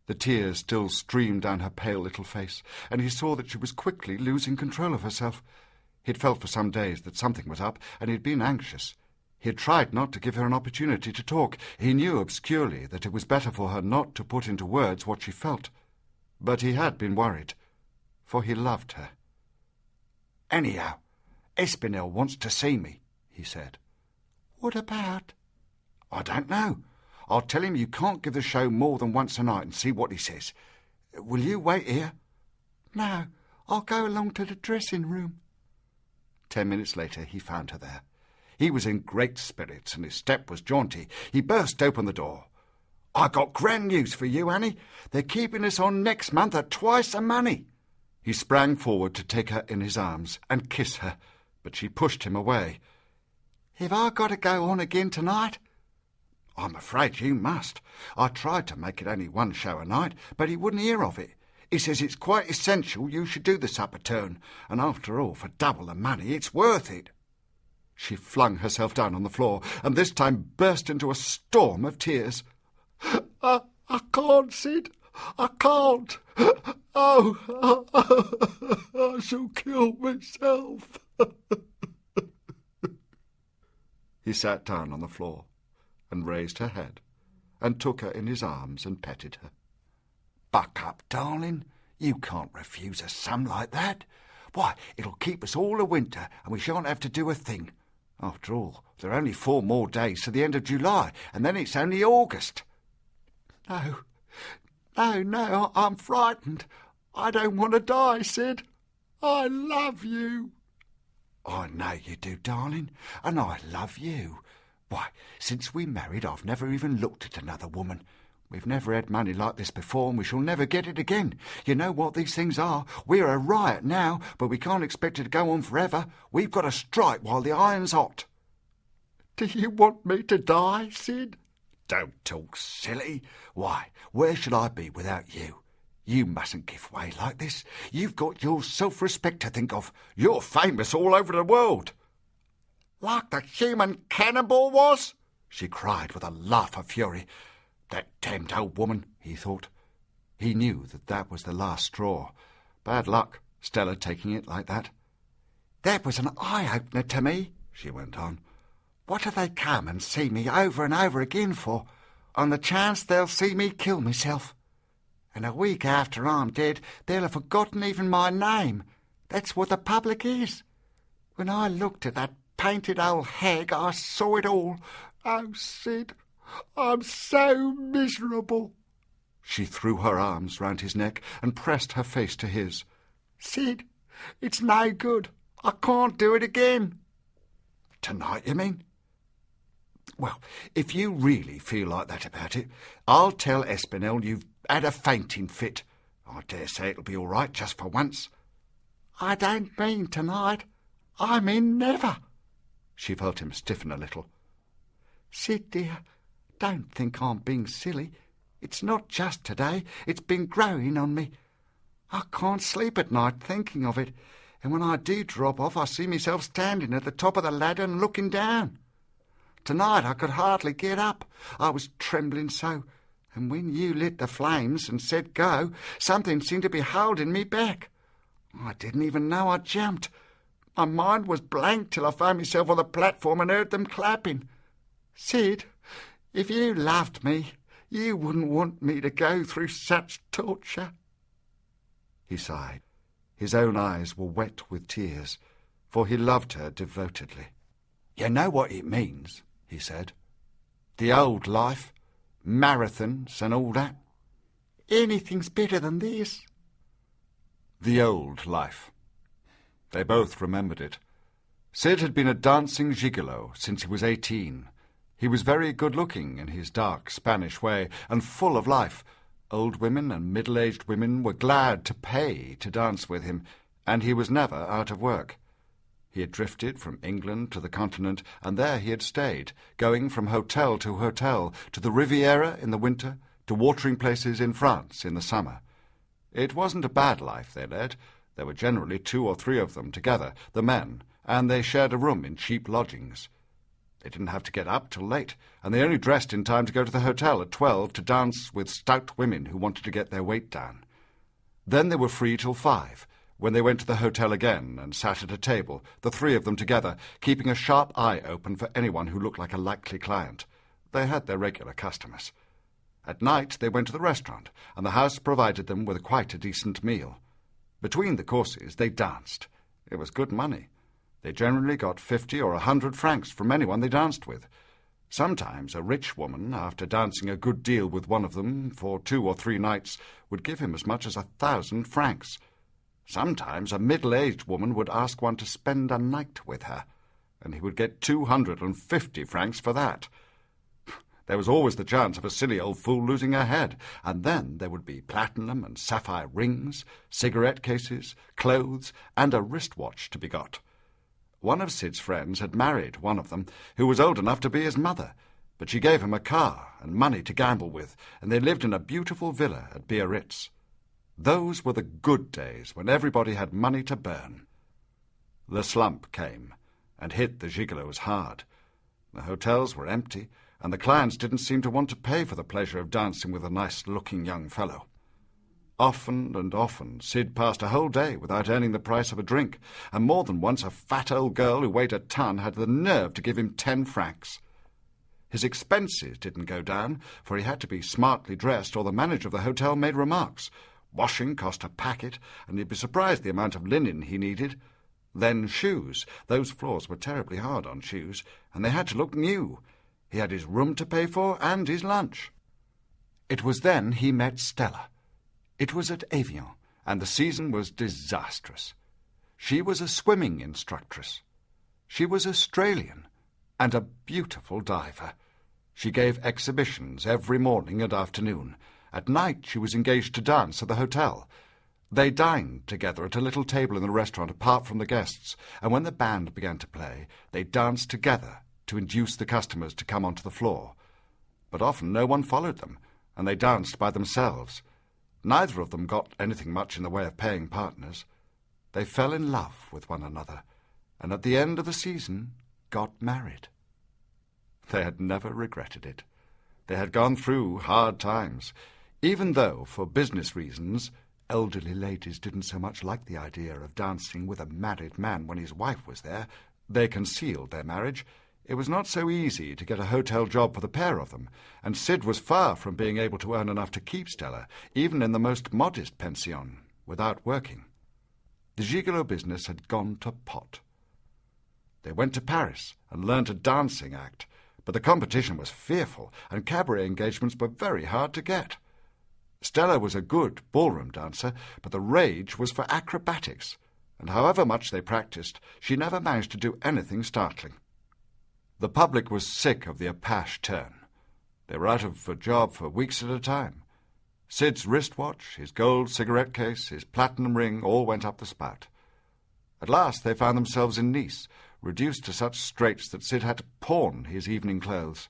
The tears still streamed down her pale little face, and he saw that she was quickly losing control of herself. He had felt for some days that something was up, and he had been anxious. He had tried not to give her an opportunity to talk. He knew obscurely that it was better for her not to put into words what she felt. But he had been worried, for he loved her. "Anyhow, Espinel wants to see me," he said. "What about?" "I don't know. I'll tell him you can't give the show more than once a night and see what he says. Will you wait here?" "No, I'll go along to the dressing-room." 10 minutes later he found her there. He was in great spirits, and his step was jaunty. He burst open the door. "I got grand news for you, Annie. They're keeping us on next month at twice the money." He sprang forward to take her in his arms and kiss her, but she pushed him away. "Have I got to go on again tonight?" "I'm afraid you must. I tried to make it only 1 show a night, but he wouldn't hear of it. He says it's quite essential you should do the supper turn, and after all, for double the money, it's worth it." She flung herself down on the floor, and this time burst into a storm of tears. I can't, Sid. I can't. Oh, I shall kill myself." He sat down on the floor and raised her head and took her in his arms and petted her. Buck up, darling. You can't refuse a sum like that. Why, it'll keep us all the winter, and we shan't have to do a thing. After all, there are only 4 more days to the end of July, and then it's only August. No, I'm frightened. I don't want to die, Sid. I love you. I know you do, darling, and I love you. Why, since we married, I've never even looked at another woman. We've never had money like this before, and we shall never get it again. You know what these things are. We're a riot now, but we can't expect it to go on forever. We've got to strike while the iron's hot. Do you want me to die, Sid? Don't talk silly. Why, where should I be without you? You mustn't give way like this. You've got your self-respect to think of. You're famous all over the world. Like the human cannibal was? She cried with a laugh of fury. That damned old woman, he thought. He knew that was the last straw. Bad luck, Stella taking it like that. That was an eye-opener to me, she went on. What do they come and see me over and over again for? On the chance they'll see me kill myself. And a week after I'm dead, they'll have forgotten even my name. That's what the public is. When I looked at that painted old hag, I saw it all. Oh, Sid, I'm so miserable. She threw her arms round his neck and pressed her face to his. Sid, it's no good. I can't do it again. Tonight, you mean? Well, if you really feel like that about it, I'll tell Espinel you've had a fainting fit. I dare say it'll be all right just for once. I don't mean tonight. I mean never. She felt him stiffen a little. Sid, dear, don't think I'm being silly. It's not just today. It's been growing on me. I can't sleep at night thinking of it, and when I do drop off, I see myself standing at the top of the ladder and looking down. Tonight I could hardly get up. I was trembling so, and when you lit the flames and said go, something seemed to be holding me back. I didn't even know I jumped. My mind was blank till I found myself on the platform and heard them clapping. Sid, if you loved me, you wouldn't want me to go through such torture. He sighed. His own eyes were wet with tears, for he loved her devotedly. You know what it means, he said. The old life, marathons and all that. Anything's better than this. The old life. They both remembered it. Sid had been a dancing gigolo since he was 18. He was very good-looking in his dark Spanish way, and full of life. Old women and middle-aged women were glad to pay to dance with him, and he was never out of work. He had drifted from England to the continent, and there he had stayed, going from hotel to the Riviera in the winter, to watering places in France in the summer. It wasn't a bad life they led. There were generally 2 or 3 of them together, the men, and they shared a room in cheap lodgings. They didn't have to get up till late, and they only dressed in time to go to the hotel at 12 to dance with stout women who wanted to get their weight down. Then they were free till 5, when they went to the hotel again and sat at a table, the 3 of them together, keeping a sharp eye open for anyone who looked like a likely client. They had their regular customers. At night they went to the restaurant, and the house provided them with quite a decent meal. Between the courses they danced. It was good money. They generally got 50 or 100 francs from anyone they danced with. Sometimes a rich woman, after dancing a good deal with one of them for 2 or 3 nights, would give him as much as 1,000 francs. Sometimes a middle-aged woman would ask one to spend a night with her, and he would get 250 francs for that. There was always the chance of a silly old fool losing her head, and then there would be platinum and sapphire rings, cigarette cases, clothes, and a wristwatch to be got. One of Sid's friends had married one of them, who was old enough to be his mother, but she gave him a car and money to gamble with, and they lived in a beautiful villa at Biarritz. Those were the good days when everybody had money to burn. The slump came and hit the gigolos hard. The hotels were empty, and the clients didn't seem to want to pay for the pleasure of dancing with a nice-looking young fellow. Often and often Sid passed a whole day without earning the price of a drink, and more than once a fat old girl who weighed a ton had the nerve to give him 10 francs. His expenses didn't go down, for he had to be smartly dressed or the manager of the hotel made remarks. Washing cost a packet, and you'd be surprised the amount of linen he needed. Then shoes. Those floors were terribly hard on shoes, and they had to look new. He had his room to pay for and his lunch. It was then he met Stella. It was at Evian, and the season was disastrous. She was a swimming instructress. She was Australian, and a beautiful diver. She gave exhibitions every morning and afternoon. At night she was engaged to dance at the hotel. They dined together at a little table in the restaurant apart from the guests, and when the band began to play, they danced together to induce the customers to come onto the floor. But often no one followed them, and they danced by themselves. Neither of them got anything much in the way of paying partners. They fell in love with one another, and at the end of the season got married. They had never regretted it. They had gone through hard times, even though, for business reasons, elderly ladies didn't so much like the idea of dancing with a married man when his wife was there. They concealed their marriage. It was not so easy to get a hotel job for the pair of them, and Sid was far from being able to earn enough to keep Stella, even in the most modest pension, without working. The gigolo business had gone to pot. They went to Paris and learnt a dancing act, but the competition was fearful, and cabaret engagements were very hard to get. Stella was a good ballroom dancer, but the rage was for acrobatics, and however much they practised, she never managed to do anything startling. The public was sick of the apache turn. They were out of a job for weeks at a time. Sid's wristwatch, his gold cigarette case, his platinum ring all went up the spout. At last they found themselves in Nice, reduced to such straits that Sid had to pawn his evening clothes.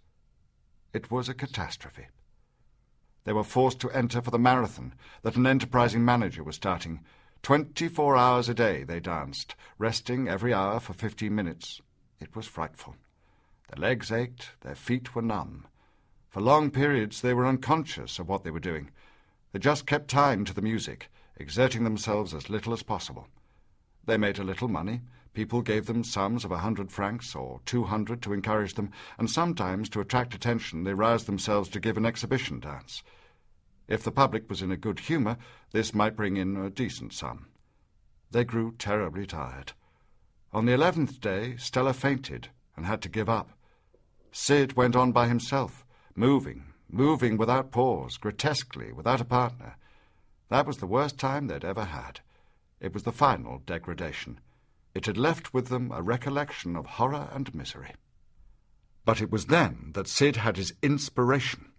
It was a catastrophe. They were forced to enter for the marathon that an enterprising manager was starting. 24 hours a day they danced, resting every hour for 15 minutes. It was frightful. Their legs ached, their feet were numb. For long periods they were unconscious of what they were doing. They just kept time to the music, exerting themselves as little as possible. They made a little money. People gave them sums of 100 francs or 200 to encourage them, and sometimes, to attract attention, they roused themselves to give an exhibition dance. If the public was in a good humour, this might bring in a decent sum. They grew terribly tired. On the 11th day, Stella fainted and had to give up. Sid went on by himself, moving without pause, grotesquely, without a partner. That was the worst time they'd ever had. It was the final degradation. It had left with them a recollection of horror and misery. But it was then that Sid had his inspiration.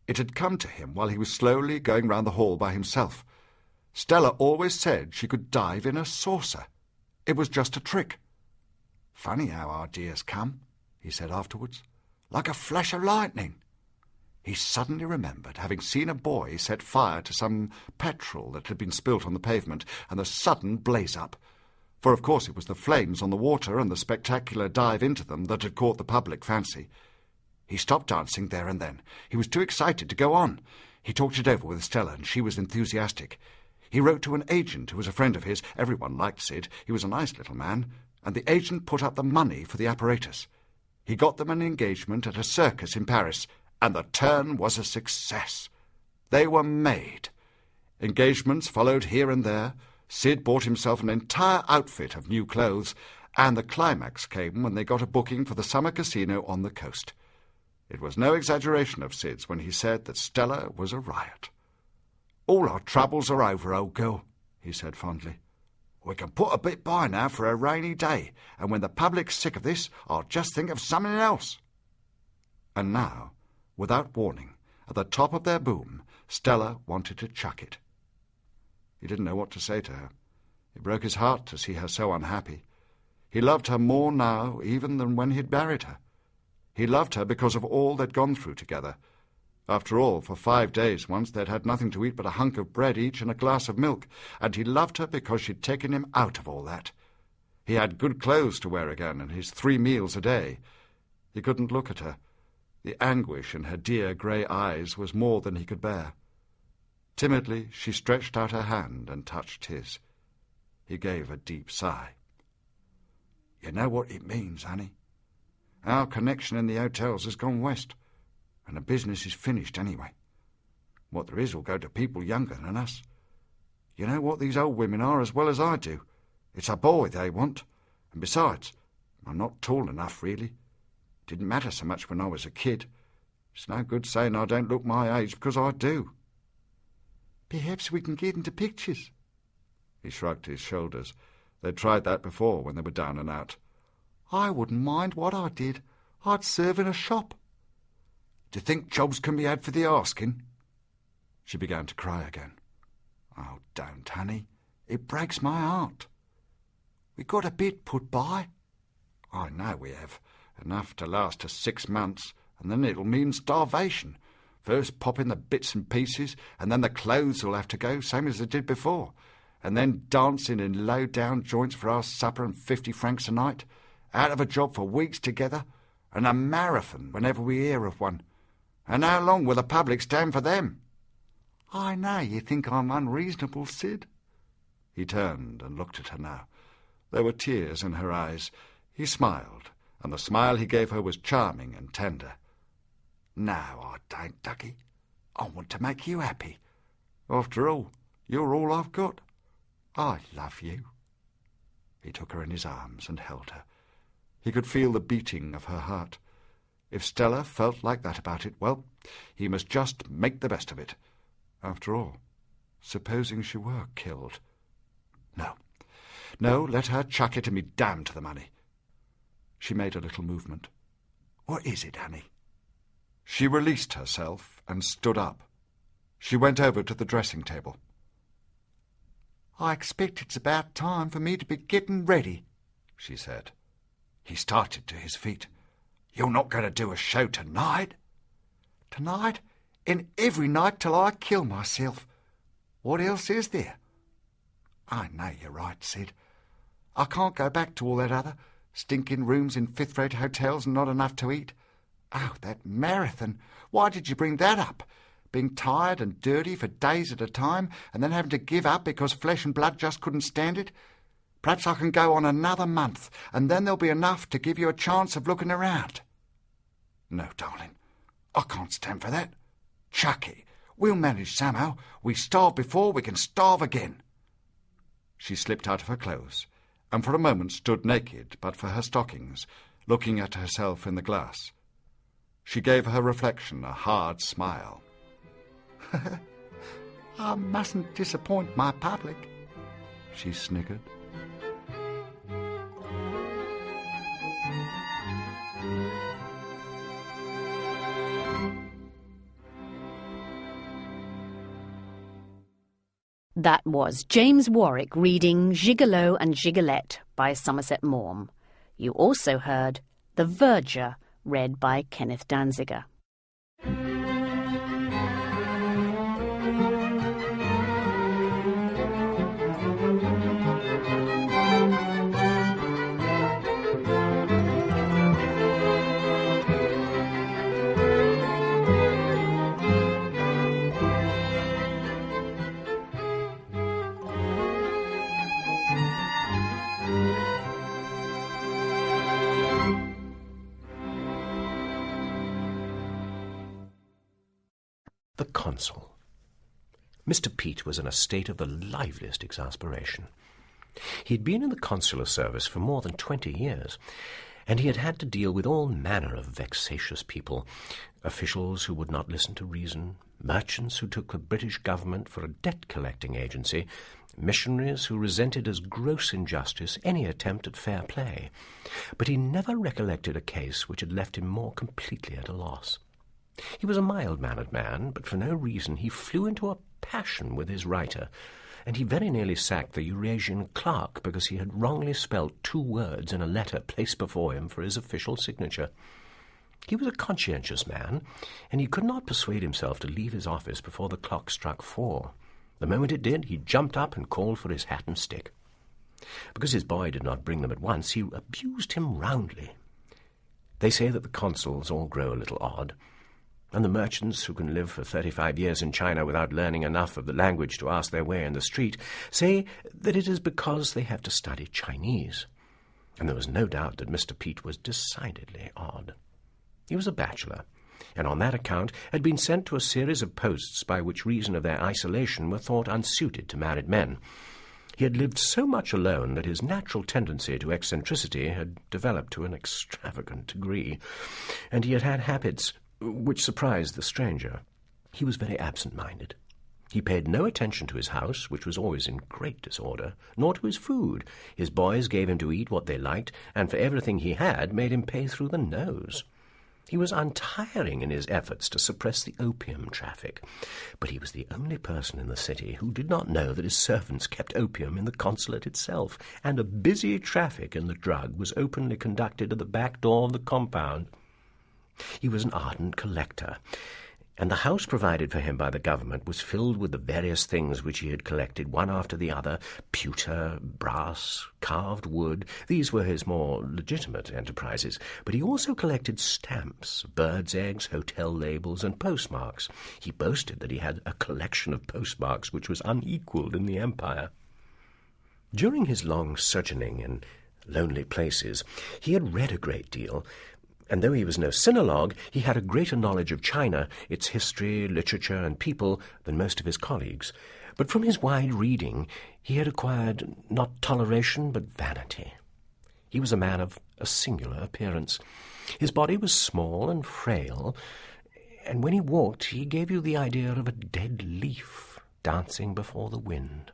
It had come to him while he was slowly going round the hall by himself. Stella always said she could dive in a saucer. It was just a trick. "Funny how ideas come," he said afterwards, "like a flash of lightning." He suddenly remembered having seen a boy set fire to some petrol that had been spilt on the pavement, and the sudden blaze-up. For of course it was the flames on the water and the spectacular dive into them that had caught the public fancy. He stopped dancing there and then. He was too excited to go on. He talked it over with Stella, and she was enthusiastic. He wrote to an agent who was a friend of his. Everyone liked Sid. He was a nice little man. And the agent put up the money for the apparatus. He got them an engagement at a circus in Paris, and the turn was a success. They were made. Engagements followed here and there. Sid bought himself an entire outfit of new clothes, and the climax came when they got a booking for the summer casino on the coast. It was no exaggeration of Sid's when he said that Stella was a riot. "All our troubles are over, old girl," he said fondly. "We can put a bit by now for a rainy day, and when the public's sick of this, I'll just think of something else." And now, without warning, at the top of their boom, Stella wanted to chuck it. He didn't know what to say to her. It broke his heart to see her so unhappy. He loved her more now even than when he'd married her. He loved her because of all they'd gone through together. After all, for 5 days once they'd had nothing to eat but a hunk of bread each and a glass of milk, and he loved her because she'd taken him out of all that. He had good clothes to wear again and his 3 meals a day. He couldn't look at her. The anguish in her dear grey eyes was more than he could bear. Timidly she stretched out her hand and touched his. He gave a deep sigh. "You know what it means, honey? Our connection in the hotels has gone west, and the business is finished anyway. What there is will go to people younger than us. You know what these old women are as well as I do. It's a boy they want, and besides, I'm not tall enough, really. Didn't matter so much when I was a kid. It's no good saying I don't look my age, because I do. Perhaps we can get into pictures. He shrugged his shoulders. They'd tried that before when they were down and out. I wouldn't mind what I did. I'd serve in a shop. Do you think jobs can be had for the asking? She began to cry again. Oh, don't, honey. It breaks my heart. We got a bit put by. I know we have. Enough to last us 6 months, and then it'll mean starvation. First popping the bits and pieces, and then the clothes will have to go, same as they did before. And then dancing in low-down joints for our supper and 50 francs a night. Out of a job for weeks together, and a marathon whenever we hear of one. And how long will the public stand for them? I know you think I'm unreasonable, Sid. He turned and looked at her now. There were tears in her eyes. He smiled, and the smile he gave her was charming and tender. No, I don't, Ducky. I want to make you happy. After all, you're all I've got. I love you. He took her in his arms and held her. He could feel the beating of her heart. If Stella felt like that about it, well, he must just make the best of it. After all, supposing she were killed? No, let her chuck it and be damned to the money. She made a little movement. What is it, honey? She released herself and stood up. She went over to the dressing table. I expect it's about time for me to be getting ready, she said. He started to his feet. You're not going to do a show tonight? Tonight? And every night till I kill myself. What else is there? I know you're right, Sid. I can't go back to all that other stinking rooms in fifth-rate hotels and not enough to eat. Oh, that marathon. Why did you bring that up? Being tired and dirty for days at a time and then having to give up because flesh and blood just couldn't stand it? Perhaps I can go on another month, and then there'll be enough to give you a chance of looking around. No, darling, I can't stand for that. Chuck it. We'll manage somehow. We starved before, we can starve again. She slipped out of her clothes, and for a moment stood naked but for her stockings, looking at herself in the glass. She gave her reflection a hard smile. I mustn't disappoint my public, she sniggered. That was James Warwick reading Gigolo and Gigolette by Somerset Maugham. You also heard The Verger, read by Kenneth Danziger. The Consul. Mr. Pete was in a state of the liveliest exasperation. He had been in the consular service for more than 20 years, and he had had to deal with all manner of vexatious people, officials who would not listen to reason, merchants who took the British government for a debt-collecting agency, missionaries who resented as gross injustice any attempt at fair play. But he never recollected a case which had left him more completely at a loss. He was a mild-mannered man, but for no reason he flew into a passion with his writer, and he very nearly sacked the Eurasian clerk because he had wrongly spelt 2 words in a letter placed before him for his official signature. He was a conscientious man, and he could not persuade himself to leave his office before the clock struck 4. The moment it did, he jumped up and called for his hat and stick. Because his boy did not bring them at once, he abused him roundly. They say that the consuls all grow a little odd, and the merchants who can live for 35 years in China without learning enough of the language to ask their way in the street say that it is because they have to study Chinese. and there was no doubt that Mr. Pete was decidedly odd. He was a bachelor, and on that account had been sent to a series of posts by which reason of their isolation were thought unsuited to married men. He had lived so much alone that his natural tendency to eccentricity had developed to an extravagant degree, and he had had habits which surprised the stranger. He was very absent-minded. He paid no attention to his house, which was always in great disorder, nor to his food. His boys gave him to eat what they liked, and for everything he had made him pay through the nose. He was untiring in his efforts to suppress the opium traffic, but he was the only person in the city who did not know that his servants kept opium in the consulate itself, and a busy traffic in the drug was openly conducted at the back door of the compound. He was an ardent collector, and the house provided for him by the government was filled with the various things which he had collected one after the other: pewter, brass, carved wood. These were his more legitimate enterprises, but he also collected stamps, birds' eggs, hotel labels, and postmarks. He boasted that he had a collection of postmarks which was unequalled in the empire. During his long sojourning in lonely places, he had read a great deal, and though he was no sinologue, he had a greater knowledge of China, its history, literature, and people than most of his colleagues. But from his wide reading he had acquired not toleration but vanity. He was a man of a singular appearance. His body was small and frail, and when he walked he gave you the idea of a dead leaf dancing before the wind.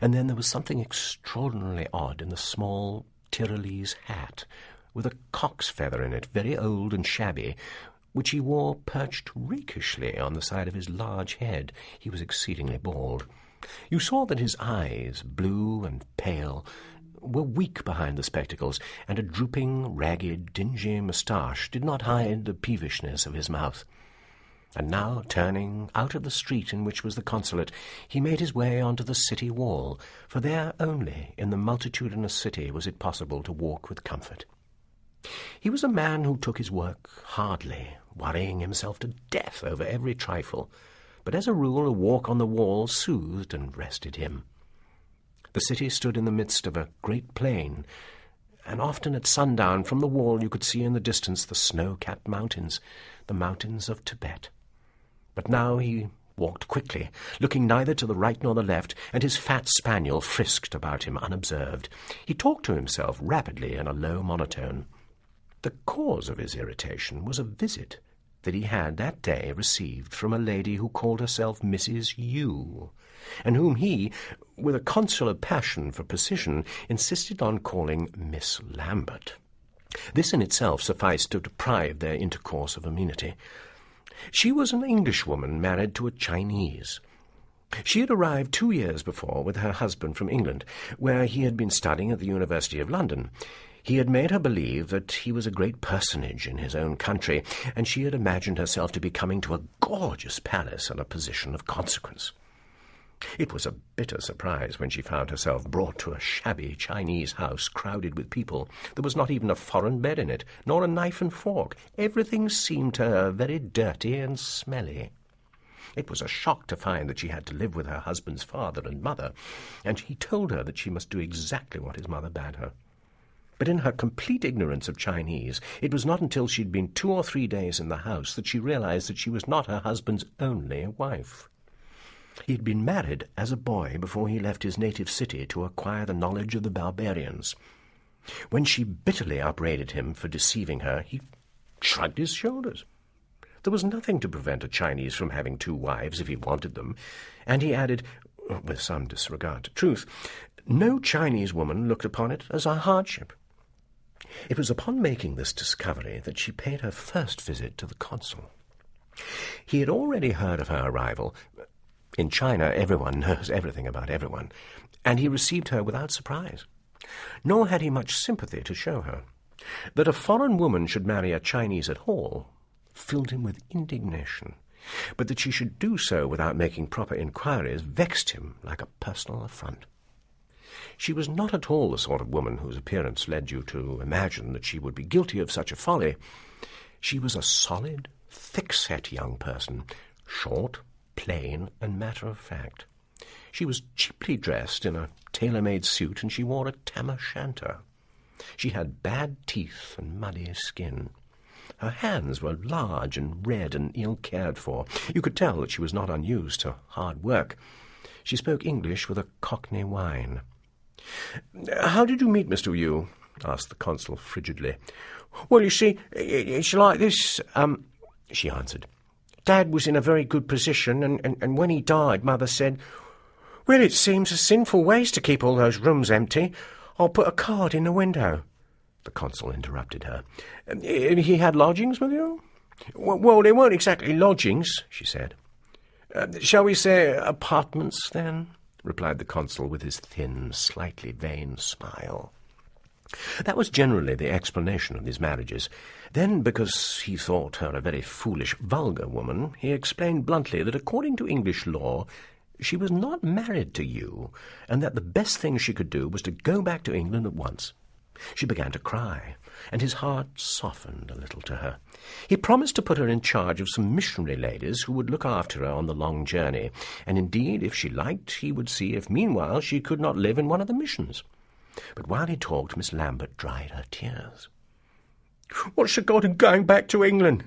And then there was something extraordinarily odd in the small Tyrolese hat, with a cock's feather in it, very old and shabby, which he wore perched rakishly on the side of his large head. He was exceedingly bald. You saw that his eyes, blue and pale, were weak behind the spectacles, and a drooping, ragged, dingy moustache did not hide the peevishness of his mouth. And now, turning out of the street in which was the consulate, he made his way onto the city wall, for there only in the multitudinous city was it possible to walk with comfort. He was a man who took his work hardly, worrying himself to death over every trifle, but as a rule a walk on the wall soothed and rested him. The city stood in the midst of a great plain, and often at sundown from the wall you could see in the distance the snow-capped mountains, the mountains of Tibet. But now he walked quickly, looking neither to the right nor the left, and his fat spaniel frisked about him unobserved. He talked to himself rapidly in a low monotone. The cause of his irritation was a visit that he had that day received from a lady who called herself Mrs. U, and whom he, with a consular passion for precision, insisted on calling Miss Lambert. This in itself sufficed to deprive their intercourse of amenity. She was an Englishwoman married to a Chinese. She had arrived 2 years before with her husband from England, where he had been studying at the University of London. He had made her believe that he was a great personage in his own country, and she had imagined herself to be coming to a gorgeous palace and a position of consequence. It was a bitter surprise when she found herself brought to a shabby Chinese house crowded with people. There was not even a foreign bed in it, nor a knife and fork. Everything seemed to her very dirty and smelly. It was a shock to find that she had to live with her husband's father and mother, and he told her that she must do exactly what his mother bade her. But in her complete ignorance of Chinese, it was not until she had been 2 or 3 days in the house that she realized that she was not her husband's only wife. He had been married as a boy before he left his native city to acquire the knowledge of the barbarians. When she bitterly upbraided him for deceiving her, he shrugged his shoulders. There was nothing to prevent a Chinese from having 2 wives if he wanted them, and he added, with some disregard to truth, no Chinese woman looked upon it as a hardship. It was upon making this discovery that she paid her first visit to the consul. He had already heard of her arrival. In China, everyone knows everything about everyone, and he received her without surprise. Nor had he much sympathy to show her. That a foreign woman should marry a Chinese at all filled him with indignation, but that she should do so without making proper inquiries vexed him like a personal affront. She was not at all the sort of woman whose appearance led you to imagine that she would be guilty of such a folly. She was a solid, thick-set young person, short, plain, and matter-of-fact. She was cheaply dressed in a tailor-made suit, and she wore a tam-o'-shanter. She had bad teeth and muddy skin. Her hands were large and red and ill-cared for. You could tell that she was not unused to hard work. She spoke English with a Cockney whine. "How did you meet Mr. Yu?" asked the consul frigidly. "Well, you see, it's like this," she answered. "Dad was in a very good position, and when he died, Mother said, 'Well, it seems a sinful waste to keep all those rooms empty. I'll put a card in the window.'" The consul interrupted her. "He had lodgings with you?" Well, they weren't exactly lodgings," she said. "Shall we say apartments, then?" replied the consul with his thin, slightly vain smile. That was generally the explanation of these marriages. Then, because he thought her a very foolish, vulgar woman, he explained bluntly that according to English law she was not married to you, and that the best thing she could do was to go back to England at once. She began to cry, and his heart softened a little to her. He promised to put her in charge of some missionary ladies who would look after her on the long journey, and indeed, if she liked, he would see if meanwhile she could not live in one of the missions. But while he talked, Miss Lambert dried her tears. "What's the good of going back to England?"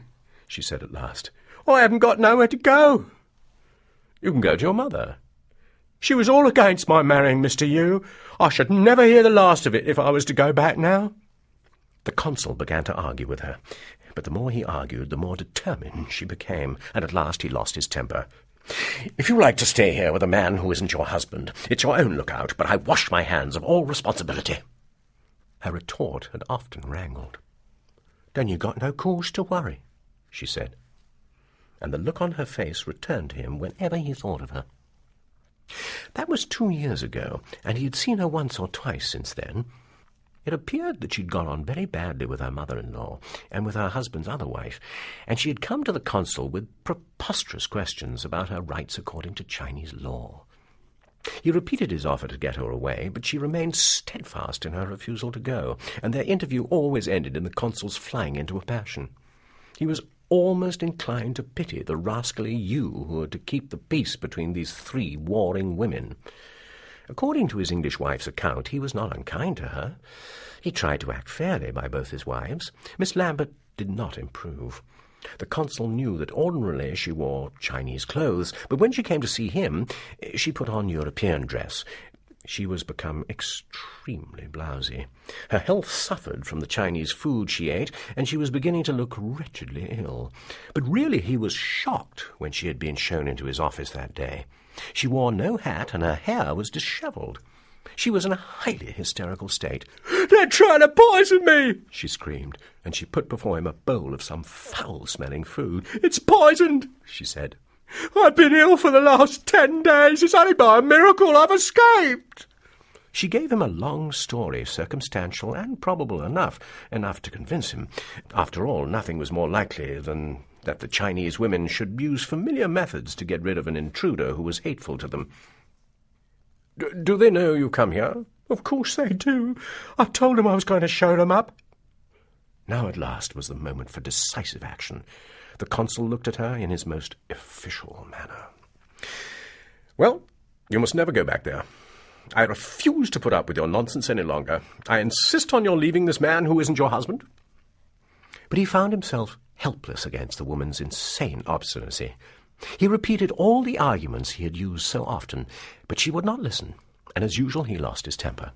she said at last. "I haven't got nowhere to go." "You can go to your mother." "She was all against my marrying Mr. Yu. I should never hear the last of it if I was to go back now." The consul began to argue with her, but the more he argued, the more determined she became, and at last he lost his temper. "If you like to stay here with a man who isn't your husband, it's your own lookout, but I wash my hands of all responsibility." Her retort had often wrangled. "Then you got no cause to worry," she said, and the look on her face returned to him whenever he thought of her. That was 2 years ago, and he had seen her once or twice since then. It appeared that she'd gone on very badly with her mother-in-law and with her husband's other wife, and she had come to the consul with preposterous questions about her rights according to Chinese law. He repeated his offer to get her away, but she remained steadfast in her refusal to go, and their interview always ended in the consul's flying into a passion. He was almost inclined to pity the rascally Yu who had to keep the peace between these 3 warring women. According to his English wife's account, he was not unkind to her. He tried to act fairly by both his wives. Miss Lambert did not improve. The consul knew that ordinarily she wore Chinese clothes, but when she came to see him, she put on European dress. She was become extremely blousy. Her health suffered from the Chinese food she ate, and she was beginning to look wretchedly ill. But really he was shocked when she had been shown into his office that day. She wore no hat, and her hair was dishevelled. She was in a highly hysterical state. "They're trying to poison me!" she screamed, and she put before him a bowl of some foul-smelling food. "It's poisoned," she said. "I've been ill for the last 10 days. It's only by a miracle I've escaped." She gave him a long story, circumstantial and probable enough to convince him. After all, nothing was more likely than that the Chinese women should use familiar methods to get rid of an intruder who was hateful to them. Do they know you come here?" "Of course they do. I told them I was going to show them up." Now at last was the moment for decisive action. The consul looked at her in his most official manner. "Well, you must never go back there. I refuse to put up with your nonsense any longer. I insist on your leaving this man who isn't your husband." But he found himself helpless against the woman's insane obstinacy. He repeated all the arguments he had used so often, but she would not listen, and as usual he lost his temper.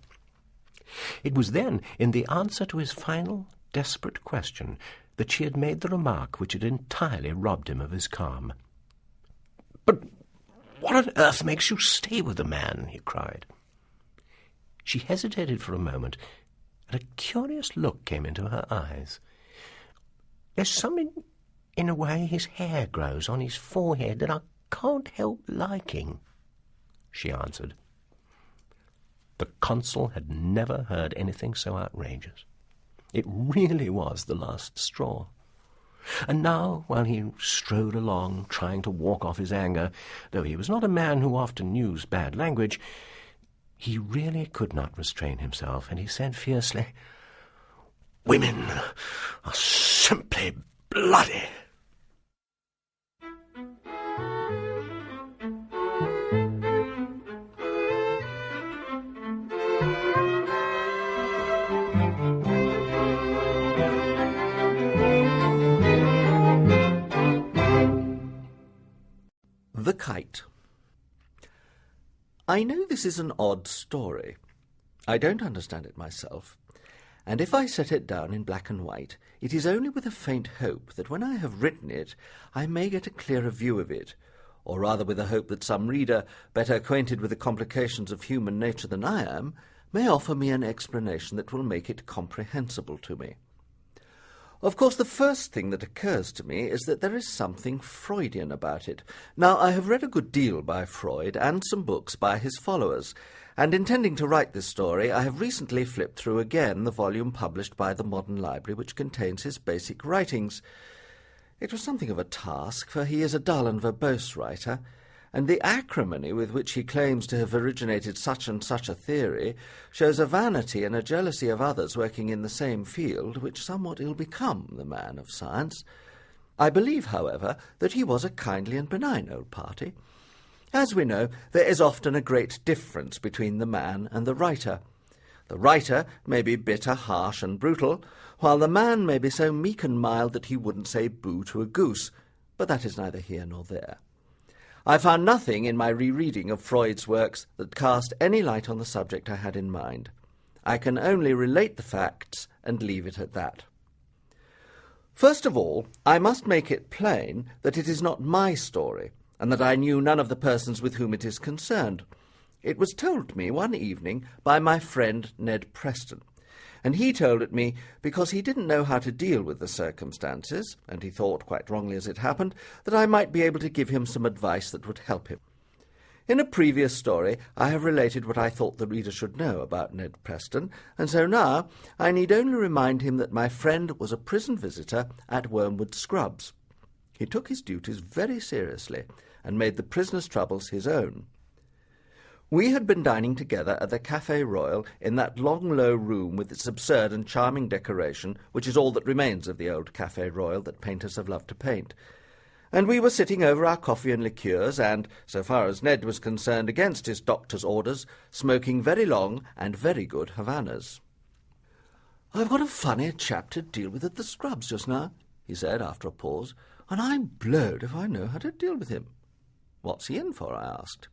It was then, in the answer to his final, desperate question, that she had made the remark which had entirely robbed him of his calm. "But what on earth makes you stay with the man?" he cried. She hesitated for a moment, and a curious look came into her eyes. "There's something in the way his hair grows on his forehead that I can't help liking," she answered. The consul had never heard anything so outrageous. It really was the last straw. And now, while he strode along, trying to walk off his anger, though he was not a man who often used bad language, he really could not restrain himself, and he said fiercely, "Women are simply bloody." I know this is an odd story. I don't understand it myself, and if I set it down in black and white, it is only with a faint hope that when I have written it, I may get a clearer view of it, or rather with a hope that some reader, better acquainted with the complications of human nature than I am, may offer me an explanation that will make it comprehensible to me. Of course, the first thing that occurs to me is that there is something Freudian about it. Now, I have read a good deal by Freud and some books by his followers, and intending to write this story, I have recently flipped through again the volume published by the Modern Library which contains his basic writings. It was something of a task, for he is a dull and verbose writer, and the acrimony with which he claims to have originated such and such a theory shows a vanity and a jealousy of others working in the same field which somewhat ill become the man of science. I believe, however, that he was a kindly and benign old party. As we know, there is often a great difference between the man and the writer. The writer may be bitter, harsh, and brutal, while the man may be so meek and mild that he wouldn't say boo to a goose, but that is neither here nor there. I found nothing in my rereading of Freud's works that cast any light on the subject I had in mind. I can only relate the facts and leave it at that. First of all, I must make it plain that it is not my story, and that I knew none of the persons with whom it is concerned. It was told me one evening by my friend Ned Preston, and he told it me because he didn't know how to deal with the circumstances, and he thought, quite wrongly as it happened, that I might be able to give him some advice that would help him. In a previous story I have related what I thought the reader should know about Ned Preston, and so now I need only remind him that my friend was a prison visitor at Wormwood Scrubs. He took his duties very seriously, and made the prisoner's troubles his own. We had been dining together at the Café Royal in that long, low room with its absurd and charming decoration, which is all that remains of the old Café Royal that painters have loved to paint. And we were sitting over our coffee and liqueurs and, so far as Ned was concerned against his doctor's orders, smoking very long and very good Havanas. "I've got a funny chap to deal with at the Scrubs just now," he said after a pause, "and I'm blowed if I know how to deal with him." "What's he in for?" I asked.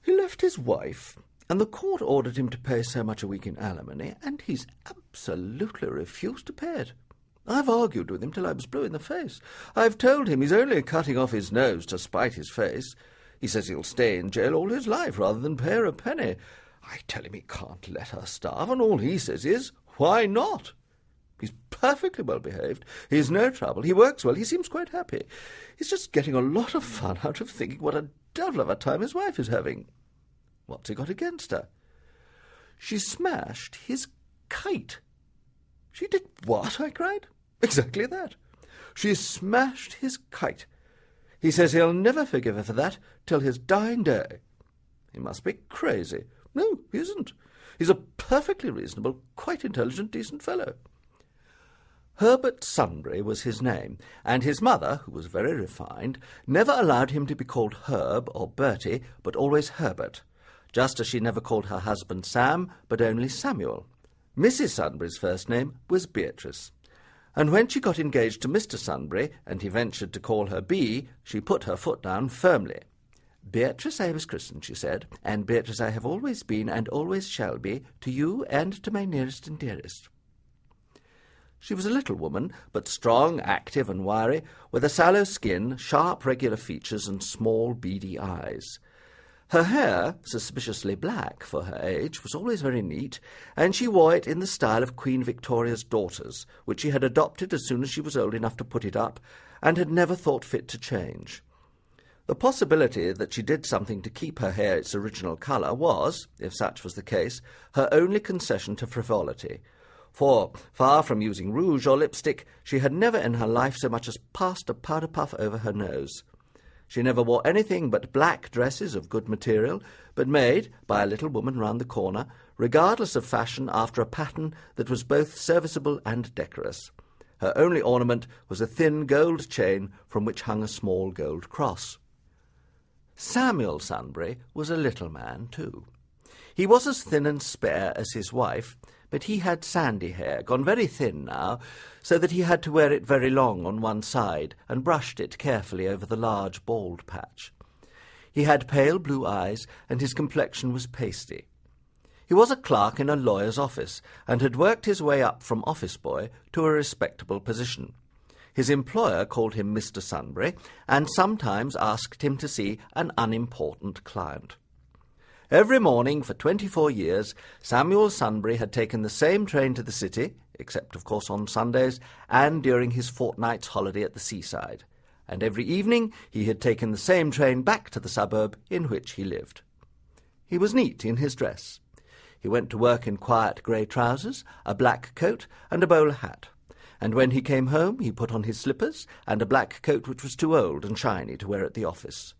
"He left his wife, and the court ordered him to pay so much a week in alimony, and he's absolutely refused to pay it. I've argued with him till I was blue in the face. I've told him he's only cutting off his nose to spite his face. He says he'll stay in jail all his life rather than pay her a penny. I tell him he can't let her starve, and all he says is, 'Why not?' He's perfectly well behaved. He's no trouble. He works well. He seems quite happy. He's just getting a lot of fun out of thinking what a devil of a time his wife is having." "What's he got against her?" "She smashed his kite." "She did what?" I cried. "Exactly that. She smashed his kite. He says he'll never forgive her for that till his dying day." "He must be crazy." "No, he isn't. He's a perfectly reasonable, quite intelligent, decent fellow." Herbert Sunbury was his name, and his mother, who was very refined, never allowed him to be called Herb or Bertie, but always Herbert, just as she never called her husband Sam, but only Samuel. Mrs. Sunbury's first name was Beatrice, and when she got engaged to Mr. Sunbury, and he ventured to call her Bee, she put her foot down firmly. "Beatrice I was christened," she said, "and Beatrice I have always been and always shall be, to you and to my nearest and dearest." She was a little woman, but strong, active, and wiry, with a sallow skin, sharp, regular features, and small, beady eyes. Her hair, suspiciously black for her age, was always very neat, and she wore it in the style of Queen Victoria's daughters, which she had adopted as soon as she was old enough to put it up, and had never thought fit to change. The possibility that she did something to keep her hair its original colour was, if such was the case, her only concession to frivolity, for, far from using rouge or lipstick, she had never in her life so much as passed a powder puff over her nose. She never wore anything but black dresses of good material, but made, by a little woman round the corner, regardless of fashion, after a pattern that was both serviceable and decorous. Her only ornament was a thin gold chain from which hung a small gold cross. Samuel Sunbury was a little man, too. He was as thin and spare as his wife, but he had sandy hair, gone very thin now, so that he had to wear it very long on one side, and brushed it carefully over the large bald patch. He had pale blue eyes, and his complexion was pasty. He was a clerk in a lawyer's office, and had worked his way up from office boy to a respectable position. His employer called him Mr. Sunbury, and sometimes asked him to see an unimportant client. Every morning for 24 years, Samuel Sunbury had taken the same train to the city, except, of course, on Sundays, and during his fortnight's holiday at the seaside. And every evening he had taken the same train back to the suburb in which he lived. He was neat in his dress. He went to work in quiet grey trousers, a black coat, and a bowler hat. And when he came home, he put on his slippers and a black coat which was too old and shiny to wear at the office.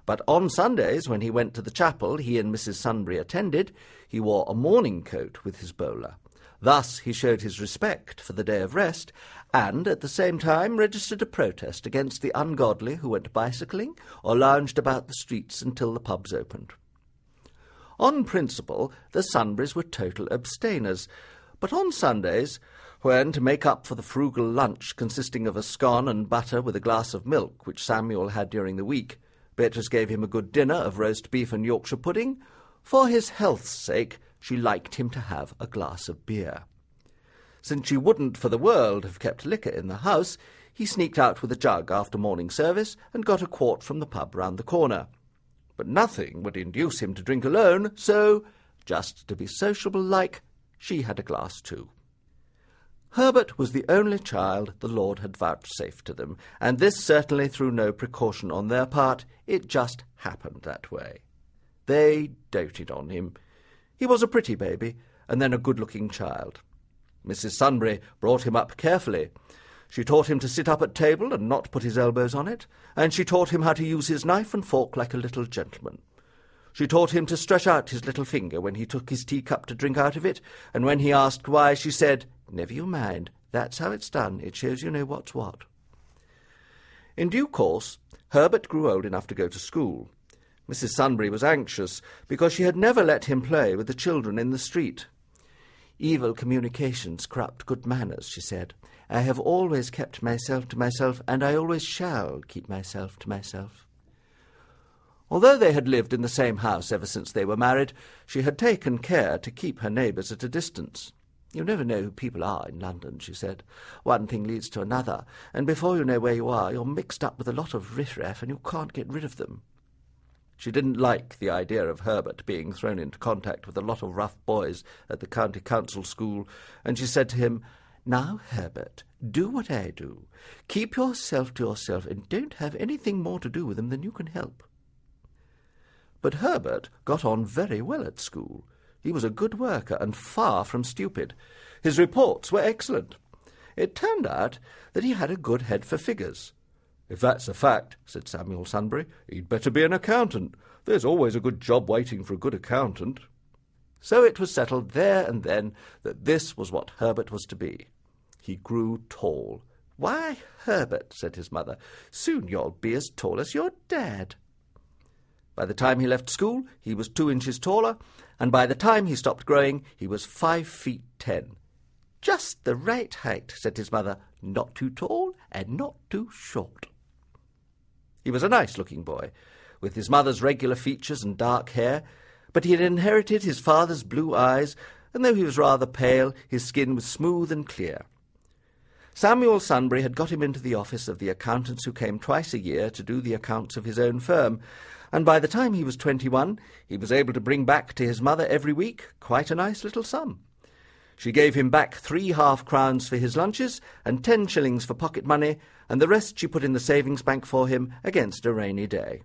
But on Sundays, when he went to the chapel he and Mrs. Sunbury attended, he wore a morning coat with his bowler. Thus he showed his respect for the day of rest, and at the same time registered a protest against the ungodly who went bicycling or lounged about the streets until the pubs opened. On principle, the Sunburys were total abstainers, but on Sundays, when, to make up for the frugal lunch consisting of a scone and butter with a glass of milk which Samuel had during the week, Beatrice gave him a good dinner of roast beef and Yorkshire pudding, for his health's sake she liked him to have a glass of beer. Since she wouldn't for the world have kept liquor in the house, he sneaked out with a jug after morning service and got a quart from the pub round the corner. But nothing would induce him to drink alone, so, just to be sociable-like, she had a glass too. Herbert was the only child the Lord had vouchsafed to them, and this certainly through no precaution on their part. It just happened that way. They doted on him. He was a pretty baby, and then a good-looking child. Mrs. Sunbury brought him up carefully. She taught him to sit up at table and not put his elbows on it, and she taught him how to use his knife and fork like a little gentleman. She taught him to stretch out his little finger when he took his teacup to drink out of it, and when he asked why, she said, "Never you mind, that's how it's done, it shows you know what's what." In due course, Herbert grew old enough to go to school. Mrs. Sunbury was anxious, because she had never let him play with the children in the street. "Evil communications corrupt good manners," she said. "I have always kept myself to myself, and I always shall keep myself to myself." Although they had lived in the same house ever since they were married, she had taken care to keep her neighbours at a distance. "You never know who people are in London," she said. "One thing leads to another, and before you know where you are, you're mixed up with a lot of riff-raff, and you can't get rid of them." She didn't like the idea of Herbert being thrown into contact with a lot of rough boys at the county council school, and she said to him, "Now, Herbert, do what I do. Keep yourself to yourself, and don't have anything more to do with them than you can help." But Herbert got on very well at school. He was a good worker and far from stupid. His reports were excellent. It turned out that he had a good head for figures. "If that's a fact," said Samuel Sunbury, "he'd better be an accountant. There's always a good job waiting for a good accountant." So it was settled there and then that this was what Herbert was to be. He grew tall. "Why, Herbert," said his mother, "soon you'll be as tall as your dad." By the time he left school, he was 2 inches taller, and by the time he stopped growing, he was 5 feet 10. "Just the right height," said his mother, "not too tall and not too short." He was a nice-looking boy, with his mother's regular features and dark hair, but he had inherited his father's blue eyes, and though he was rather pale, his skin was smooth and clear. Samuel Sunbury had got him into the office of the accountants who came twice a year to do the accounts of his own firm, and by the time he was 21, he was able to bring back to his mother every week quite a nice little sum. She gave him back 3 half-crowns for his lunches and 10 shillings for pocket money, and the rest she put in the savings bank for him against a rainy day.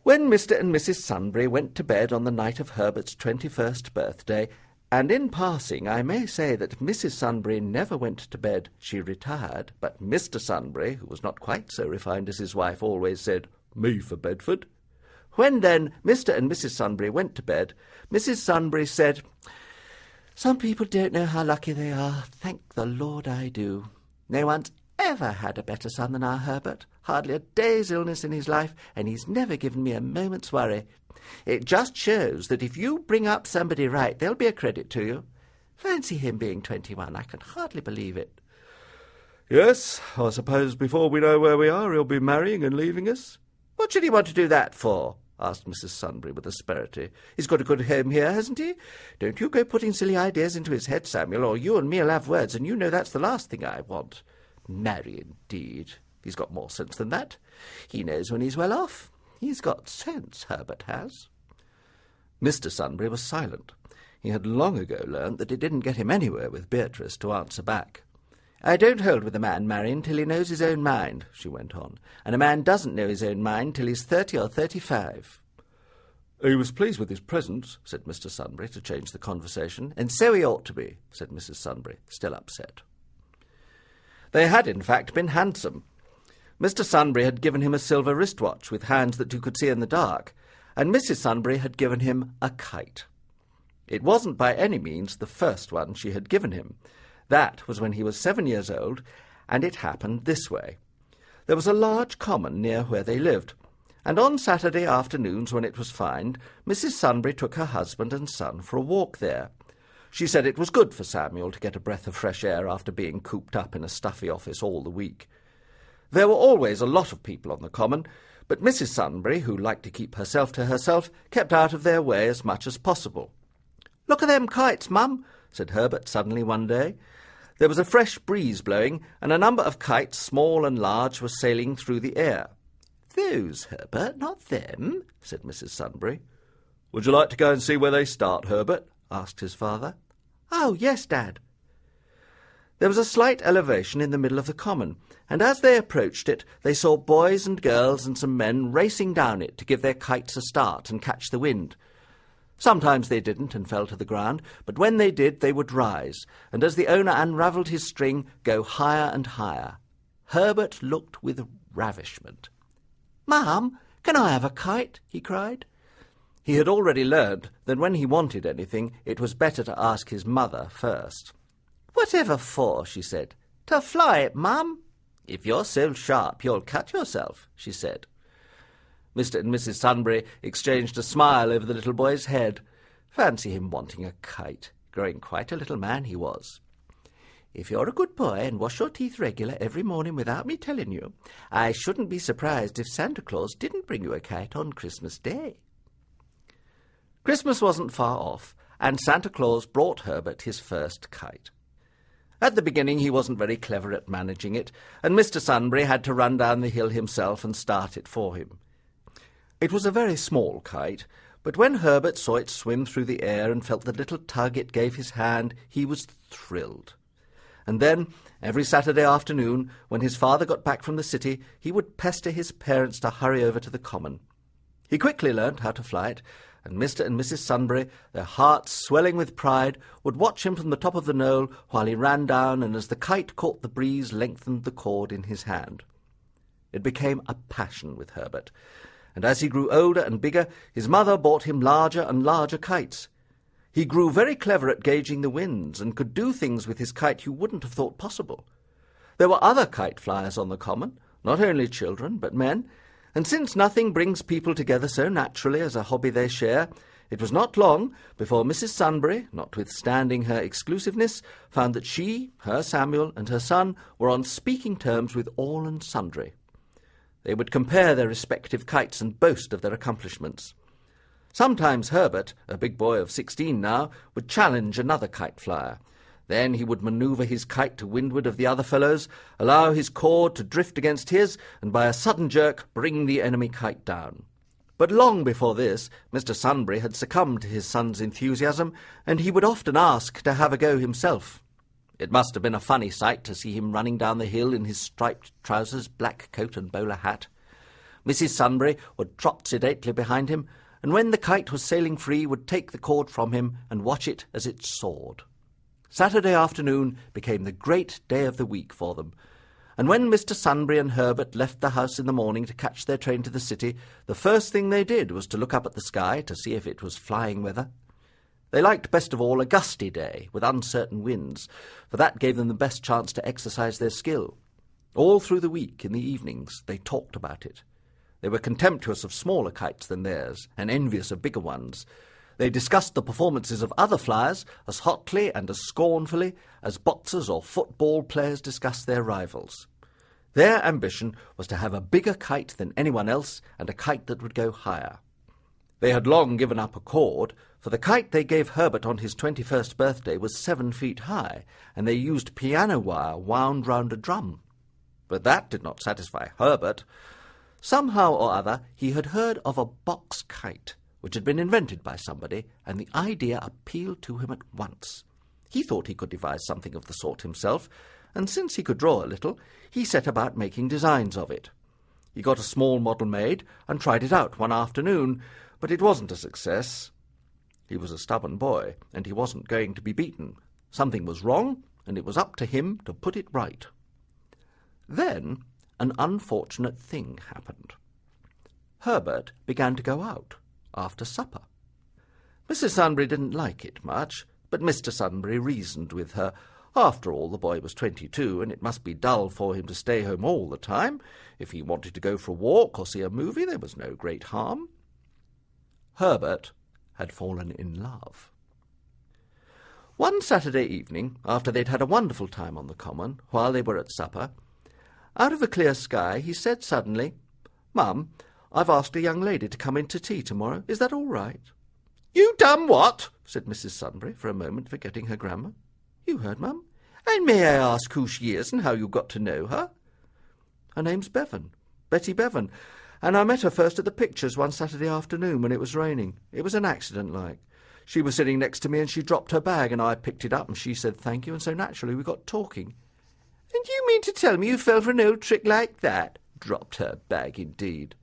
When Mr. and Mrs. Sunbury went to bed on the night of Herbert's 21st birthday, and in passing I may say that Mrs. Sunbury never went to bed, she retired, but Mr. Sunbury, who was not quite so refined as his wife, always said, "Me for Bedford." When then Mr. and Mrs. Sunbury went to bed, Mrs. Sunbury said, "Some people don't know how lucky they are. Thank the Lord I do. No one's ever had a better son than our Herbert. Hardly a day's illness in his life, and he's never given me a moment's worry. It just shows that if you bring up somebody right, they'll be a credit to you. Fancy him being 21. I can hardly believe it." "Yes, I suppose before we know where we are, he'll be marrying and leaving us." "What should he want to do that for?" asked Mrs. Sunbury with asperity. "He's got a good home here, hasn't he? Don't you go putting silly ideas into his head, Samuel, or you and me'll have words, and you know that's the last thing I want. Marry, indeed. He's got more sense than that. He knows when he's well off. He's got sense, Herbert has." Mr. Sunbury was silent. He had long ago learnt that it didn't get him anywhere with Beatrice to answer back. "I don't hold with a man, Marion, till he knows his own mind," she went on, "and a man doesn't know his own mind till he's 30 or 35. "He was pleased with his presents," said Mr. Sunbury, to change the conversation. "And so he ought to be," said Mrs. Sunbury, still upset. They had, in fact, been handsome. Mr. Sunbury had given him a silver wristwatch with hands that you could see in the dark, and Mrs. Sunbury had given him a kite. It wasn't by any means the first one she had given him. That was when he was 7 years old, and it happened this way. There was a large common near where they lived, and on Saturday afternoons, when it was fine, Mrs. Sunbury took her husband and son for a walk there. She said it was good for Samuel to get a breath of fresh air after being cooped up in a stuffy office all the week. There were always a lot of people on the common, but Mrs. Sunbury, who liked to keep herself to herself, kept out of their way as much as possible. "Look at them kites, Mum," said Herbert suddenly one day. There was a fresh breeze blowing, and a number of kites, small and large, were sailing through the air. "Those, Herbert, not them," said Mrs. Sunbury. "Would you like to go and see where they start, Herbert?" asked his father. "Oh, yes, Dad." There was a slight elevation in the middle of the common, and as they approached it, they saw boys and girls and some men racing down it to give their kites a start and catch the wind. Sometimes they didn't and fell to the ground, but when they did, they would rise, and as the owner unravelled his string, go higher and higher. Herbert looked with ravishment. "Mum, can I have a kite?" he cried. He had already learned that when he wanted anything, it was better to ask his mother first. "Whatever for?" she said. "To fly it, Mum." "If you're so sharp, you'll cut yourself," she said. Mr. and Mrs. Sunbury exchanged a smile over the little boy's head. Fancy him wanting a kite. Growing quite a little man he was. "If you're a good boy and wash your teeth regular every morning without me telling you, I shouldn't be surprised if Santa Claus didn't bring you a kite on Christmas Day." Christmas wasn't far off, and Santa Claus brought Herbert his first kite. At the beginning he wasn't very clever at managing it, and Mr. Sunbury had to run down the hill himself and start it for him. It was a very small kite, but when Herbert saw it swim through the air and felt the little tug it gave his hand, he was thrilled. And then, every Saturday afternoon, when his father got back from the city, he would pester his parents to hurry over to the common. He quickly learnt how to fly it, and Mr. and Mrs. Sunbury, their hearts swelling with pride, would watch him from the top of the knoll while he ran down, and as the kite caught the breeze, lengthened the cord in his hand. It became a passion with Herbert, and as he grew older and bigger, his mother bought him larger and larger kites. He grew very clever at gauging the winds, and could do things with his kite you wouldn't have thought possible. There were other kite flyers on the common, not only children, but men, and since nothing brings people together so naturally as a hobby they share, it was not long before Mrs. Sunbury, notwithstanding her exclusiveness, found that she, her Samuel, and her son were on speaking terms with all and sundry. They would compare their respective kites and boast of their accomplishments. Sometimes Herbert, a big boy of 16 now, would challenge another kite flyer. Then he would manoeuvre his kite to windward of the other fellows, allow his cord to drift against his, and by a sudden jerk bring the enemy kite down. But long before this, Mr. Sunbury had succumbed to his son's enthusiasm, and he would often ask to have a go himself. It must have been a funny sight to see him running down the hill in his striped trousers, black coat and bowler hat. Mrs. Sunbury would trot sedately behind him, and when the kite was sailing free would take the cord from him and watch it as it soared. Saturday afternoon became the great day of the week for them, and when Mr. Sunbury and Herbert left the house in the morning to catch their train to the city, the first thing they did was to look up at the sky to see if it was flying weather. They liked best of all a gusty day with uncertain winds, for that gave them the best chance to exercise their skill. All through the week, in the evenings, they talked about it. They were contemptuous of smaller kites than theirs, and envious of bigger ones. They discussed the performances of other flyers as hotly and as scornfully as boxers or football players discuss their rivals. Their ambition was to have a bigger kite than anyone else, and a kite that would go higher. They had long given up a cord, for the kite they gave Herbert on his 21st birthday was 7 feet high, and they used piano wire wound round a drum. But that did not satisfy Herbert. Somehow or other he had heard of a box kite, which had been invented by somebody, and the idea appealed to him at once. He thought he could devise something of the sort himself, and since he could draw a little, he set about making designs of it. He got a small model made and tried it out one afternoon, but it wasn't a success. He was a stubborn boy, and he wasn't going to be beaten. Something was wrong, and it was up to him to put it right. Then an unfortunate thing happened. Herbert began to go out after supper. Mrs. Sunbury didn't like it much, but Mr. Sunbury reasoned with her. After all, the boy was 22, and it must be dull for him to stay home all the time. If he wanted to go for a walk or see a movie, there was no great harm. Herbert had fallen in love. One Saturday evening, after they'd had a wonderful time on the common, while they were at supper, out of a clear sky he said suddenly, "Mum, I've asked a young lady to come in to tea tomorrow. Is that all right?" "You done what?" said Mrs. Sunbury, for a moment forgetting her grammar. "You heard, Mum. And may I ask who she is and how you got to know her?" "Her name's Bevan, Betty Bevan, and I met her first at the pictures one Saturday afternoon when it was raining. It was an accident, like. She was sitting next to me and she dropped her bag and I picked it up and she said thank you, and so naturally we got talking." "And you mean to tell me you fell for an old trick like that?" "Dropped her bag, indeed."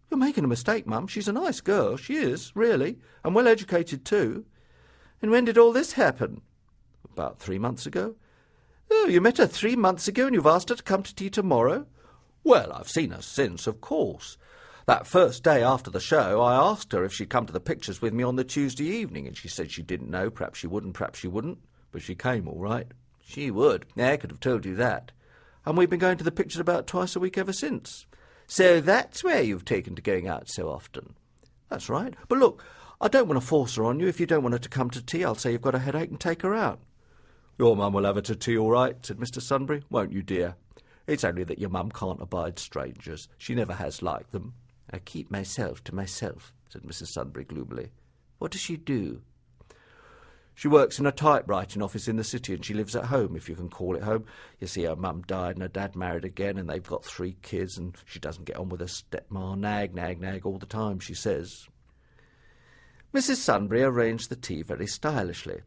"You're making a mistake, Mum. She's a nice girl. She is, really, and well educated too." "And when did all this happen?" "About 3 months ago." "Oh, you met her 3 months ago and you've asked her to come to tea tomorrow?" "Well, I've seen her since, of course. That first day after the show I asked her if she'd come to the pictures with me on the Tuesday evening, and she said she didn't know. Perhaps she would and perhaps she wouldn't. But she came all right. She would. I could have told you that. And we've been going to the pictures about twice a week ever since." "So that's where you've taken to going out so often?" "That's right. But look, I don't want to force her on you. If you don't want her to come to tea, I'll say you've got a headache and take her out." "Your mum will have her to tea all right," said Mr. Sunbury. "Won't you, dear? It's only that your mum can't abide strangers. She never has liked them." "I keep myself to myself," said Mrs. Sunbury gloomily. "What does she do?" "She works in a typewriting office in the city, and she lives at home, if you can call it home. You see, her mum died and her dad married again, and they've got 3 kids, and she doesn't get on with her stepma. Nag all the time, she says." Mrs. Sunbury arranged the tea very stylishly.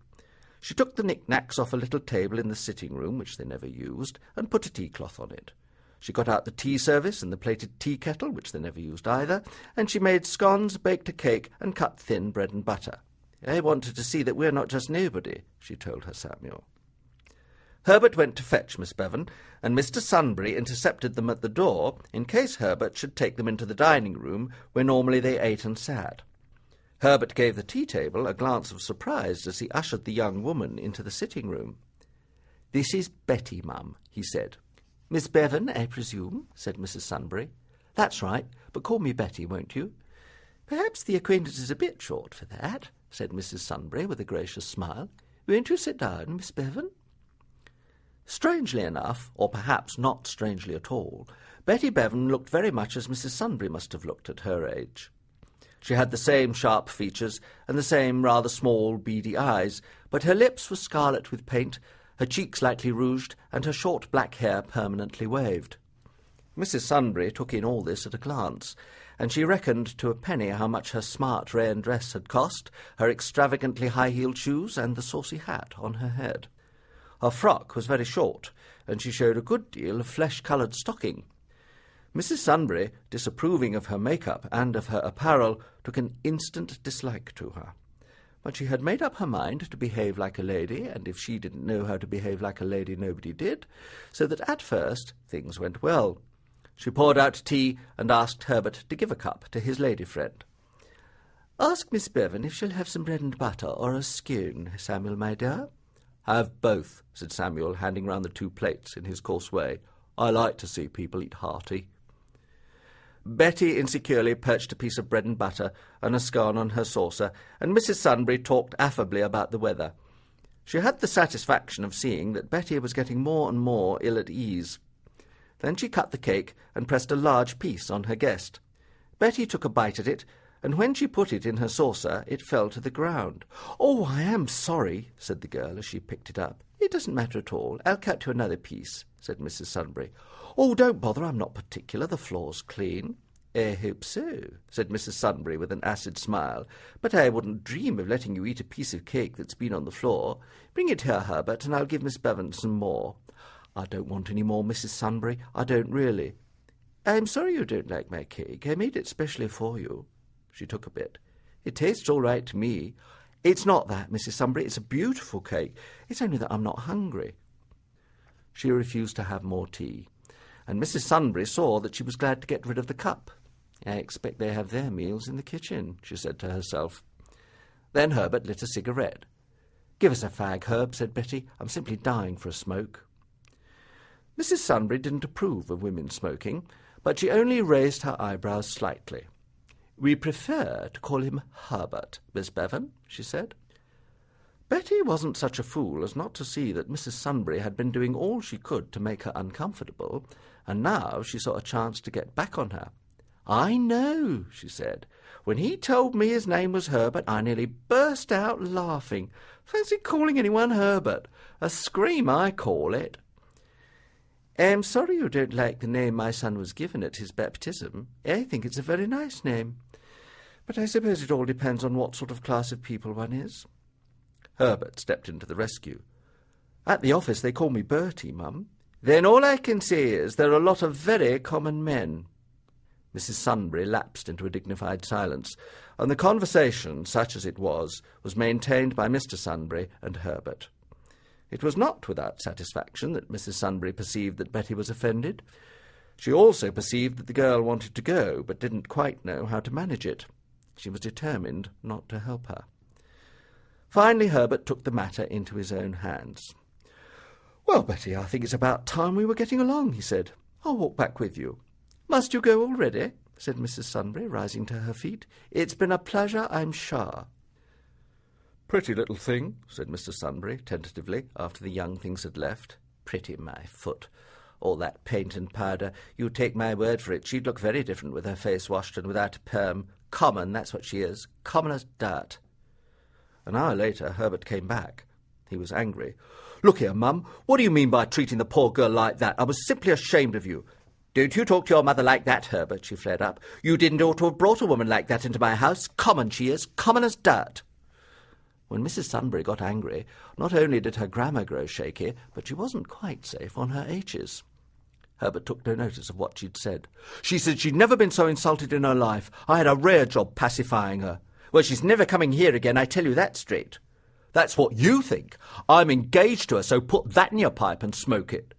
She took the knick-knacks off a little table in the sitting-room, which they never used, and put a tea-cloth on it. She got out the tea service and the plated tea kettle, which they never used either, and she made scones, baked a cake, and cut thin bread and butter. "I wanted to see that we're not just nobody," she told her Samuel. Herbert went to fetch Miss Bevan, and Mr. Sunbury intercepted them at the door in case Herbert should take them into the dining-room where normally they ate and sat. Herbert gave the tea-table a glance of surprise as he ushered the young woman into the sitting-room. "This is Betty, Mum," he said. "Miss Bevan, I presume?" said Mrs. Sunbury. "That's right, but call me Betty, won't you?" "Perhaps the acquaintance is a bit short for that," said Mrs. Sunbury with a gracious smile. "Won't you sit down, Miss Bevan?" Strangely enough, or perhaps not strangely at all, Betty Bevan looked very much as Mrs. Sunbury must have looked at her age. She had the same sharp features and the same rather small, beady eyes, but her lips were scarlet with paint, her cheeks lightly rouged, and her short black hair permanently waved. Mrs. Sunbury took in all this at a glance, and she reckoned to a penny how much her smart rain dress had cost, her extravagantly high-heeled shoes, and the saucy hat on her head. Her frock was very short, and she showed a good deal of flesh-coloured stocking. Mrs. Sunbury, disapproving of her make-up and of her apparel, took an instant dislike to her. But she had made up her mind to behave like a lady, and if she didn't know how to behave like a lady, nobody did, so that at first things went well. She poured out tea and asked Herbert to give a cup to his lady friend. "Ask Miss Bevan if she'll have some bread and butter or a scone, Samuel, my dear." "Have both," said Samuel, handing round the 2 plates in his coarse way. "I like to see people eat hearty." Betty insecurely perched a piece of bread and butter and a scone on her saucer, and Mrs. Sunbury talked affably about the weather. She had the satisfaction of seeing that Betty was getting more and more ill at ease. Then she cut the cake and pressed a large piece on her guest. Betty took a bite at it, and when she put it in her saucer, it fell to the ground. "Oh, I am sorry," said the girl as she picked it up. "It doesn't matter at all. I'll cut you another piece," said Mrs. Sunbury. "Oh, don't bother, I'm not particular. The floor's clean." "I hope so," said Mrs. Sunbury with an acid smile, "but I wouldn't dream of letting you eat a piece of cake that's been on the floor. Bring it here, Herbert, and I'll give Miss Bevan some more." "I don't want any more, Mrs. Sunbury. I don't really." "I'm sorry you don't like my cake. I made it specially for you." She took a bit. "It tastes all right to me." "It's not that, Mrs. Sunbury. It's a beautiful cake. It's only that I'm not hungry." She refused to have more tea, and Mrs. Sunbury saw that she was glad to get rid of the cup. "I expect they have their meals in the kitchen," she said to herself. Then Herbert lit a cigarette. "Give us a fag, Herb," said Betty. "I'm simply dying for a smoke." Mrs. Sunbury didn't approve of women smoking, but she only raised her eyebrows slightly. "We prefer to call him Herbert, Miss Bevan," she said. Betty wasn't such a fool as not to see that Mrs. Sunbury had been doing all she could to make her uncomfortable, and now she saw a chance to get back on her. "I know," she said. "When he told me his name was Herbert, I nearly burst out laughing. Fancy calling anyone Herbert. A scream, I call it." "I'm sorry you don't like the name my son was given at his baptism. I think it's a very nice name. But I suppose it all depends on what sort of class of people one is." Herbert stepped into the rescue. "At the office they call me Bertie, Mum." "Then all I can say is they're a lot of very common men." Mrs. Sunbury lapsed into a dignified silence, and the conversation, such as it was maintained by Mr. Sunbury and Herbert. It was not without satisfaction that Mrs. Sunbury perceived that Betty was offended. She also perceived that the girl wanted to go, but didn't quite know how to manage it. She was determined not to help her. Finally Herbert took the matter into his own hands. "Well, Betty, I think it's about time we were getting along," he said. "I'll walk back with you." "Must you go already?" said Mrs. Sunbury, rising to her feet. "It's been a pleasure, I'm sure." "Pretty little thing," said Mr. Sunbury, tentatively, after the young things had left. "Pretty, my foot. All that paint and powder. You take my word for it, she'd look very different with her face washed and without a perm. Common, that's what she is. Common as dirt." An hour later Herbert came back. He was angry. "Look here, Mum, what do you mean by treating the poor girl like that? I was simply ashamed of you." "Don't you talk to your mother like that, Herbert," she flared up. "You didn't ought to have brought a woman like that into my house. Common she is, common as dirt." When Mrs. Sunbury got angry, not only did her grammar grow shaky, but she wasn't quite safe on her H's. Herbert took no notice of what she'd said. "She said she'd never been so insulted in her life. I had a rare job pacifying her. Well, she's never coming here again, I tell you that straight." "That's what you think. I'm engaged to her, so put that in your pipe and smoke it."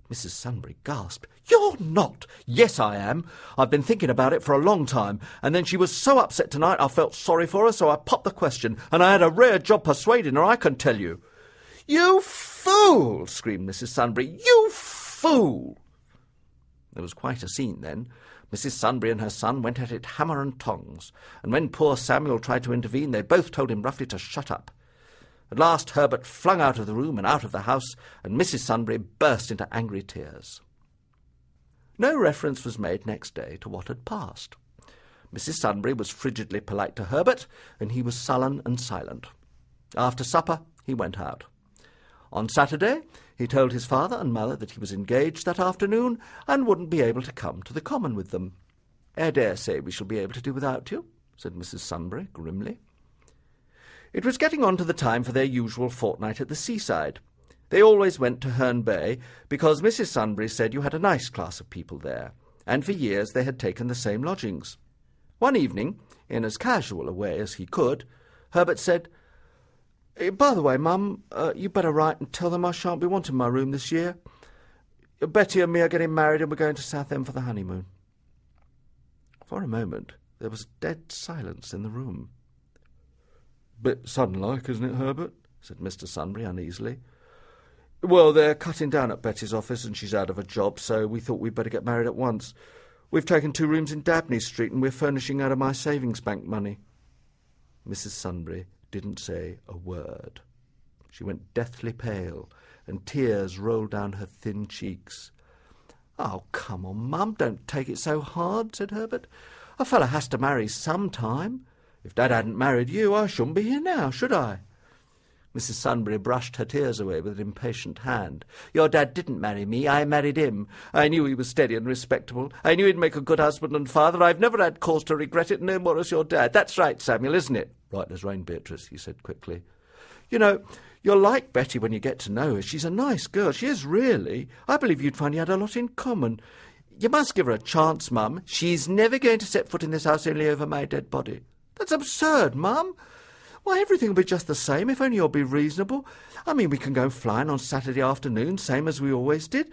Mrs. Sunbury gasped. "You're not!" "Yes, I am. I've been thinking about it for a long time, and then she was so upset tonight I felt sorry for her, so I popped the question, and I had a rare job persuading her, I can tell you." "You fool!" screamed Mrs. Sunbury. "You fool!" There was quite a scene then. Mrs. Sunbury and her son went at it hammer and tongs, and when poor Samuel tried to intervene, they both told him roughly to shut up. At last Herbert flung out of the room and out of the house, and Mrs. Sunbury burst into angry tears. No reference was made next day to what had passed. Mrs. Sunbury was frigidly polite to Herbert, and he was sullen and silent. After supper he went out. On Saturday he told his father and mother that he was engaged that afternoon and wouldn't be able to come to the common with them. "I dare say we shall be able to do without you," said Mrs. Sunbury grimly. It was getting on to the time for their usual fortnight at the seaside. They always went to Herne Bay, because Mrs. Sunbury said you had a nice class of people there, and for years they had taken the same lodgings. One evening, in as casual a way as he could, Herbert said, "By the way, Mum, you'd better write and tell them I shan't be wanting my room this year. Betty and me are getting married and we're going to Southend for the honeymoon." For a moment there was dead silence in the room. "Bit sudden-like, isn't it, Herbert?" said Mr. Sunbury uneasily. "Well, they're cutting down at Betty's office and she's out of a job, so we thought we'd better get married at once. We've taken 2 rooms in Dabney Street and we're furnishing out of my savings bank money." Mrs. Sunbury didn't say a word. She went deathly pale, and tears rolled down her thin cheeks. "Oh, come on, Mum, don't take it so hard," said Herbert. "A fellow has to marry some time. If Dad hadn't married you, I shouldn't be here now, should I?" Mrs. Sunbury brushed her tears away with an impatient hand. "Your dad didn't marry me. I married him. I knew he was steady and respectable. I knew he'd make a good husband and father. I've never had cause to regret it, no more as your dad. That's right, Samuel, isn't it?" "Right as rain, Beatrice," he said quickly. "You know, you'll like Betty when you get to know her. She's a nice girl. She is really. I believe you'd find you had a lot in common. You must give her a chance, Mum. She's never going to set foot in this house only over my dead body." "That's absurd, Mum. Why, everything will be just the same, if only you'll be reasonable. I mean, we can go flying on Saturday afternoon, same as we always did.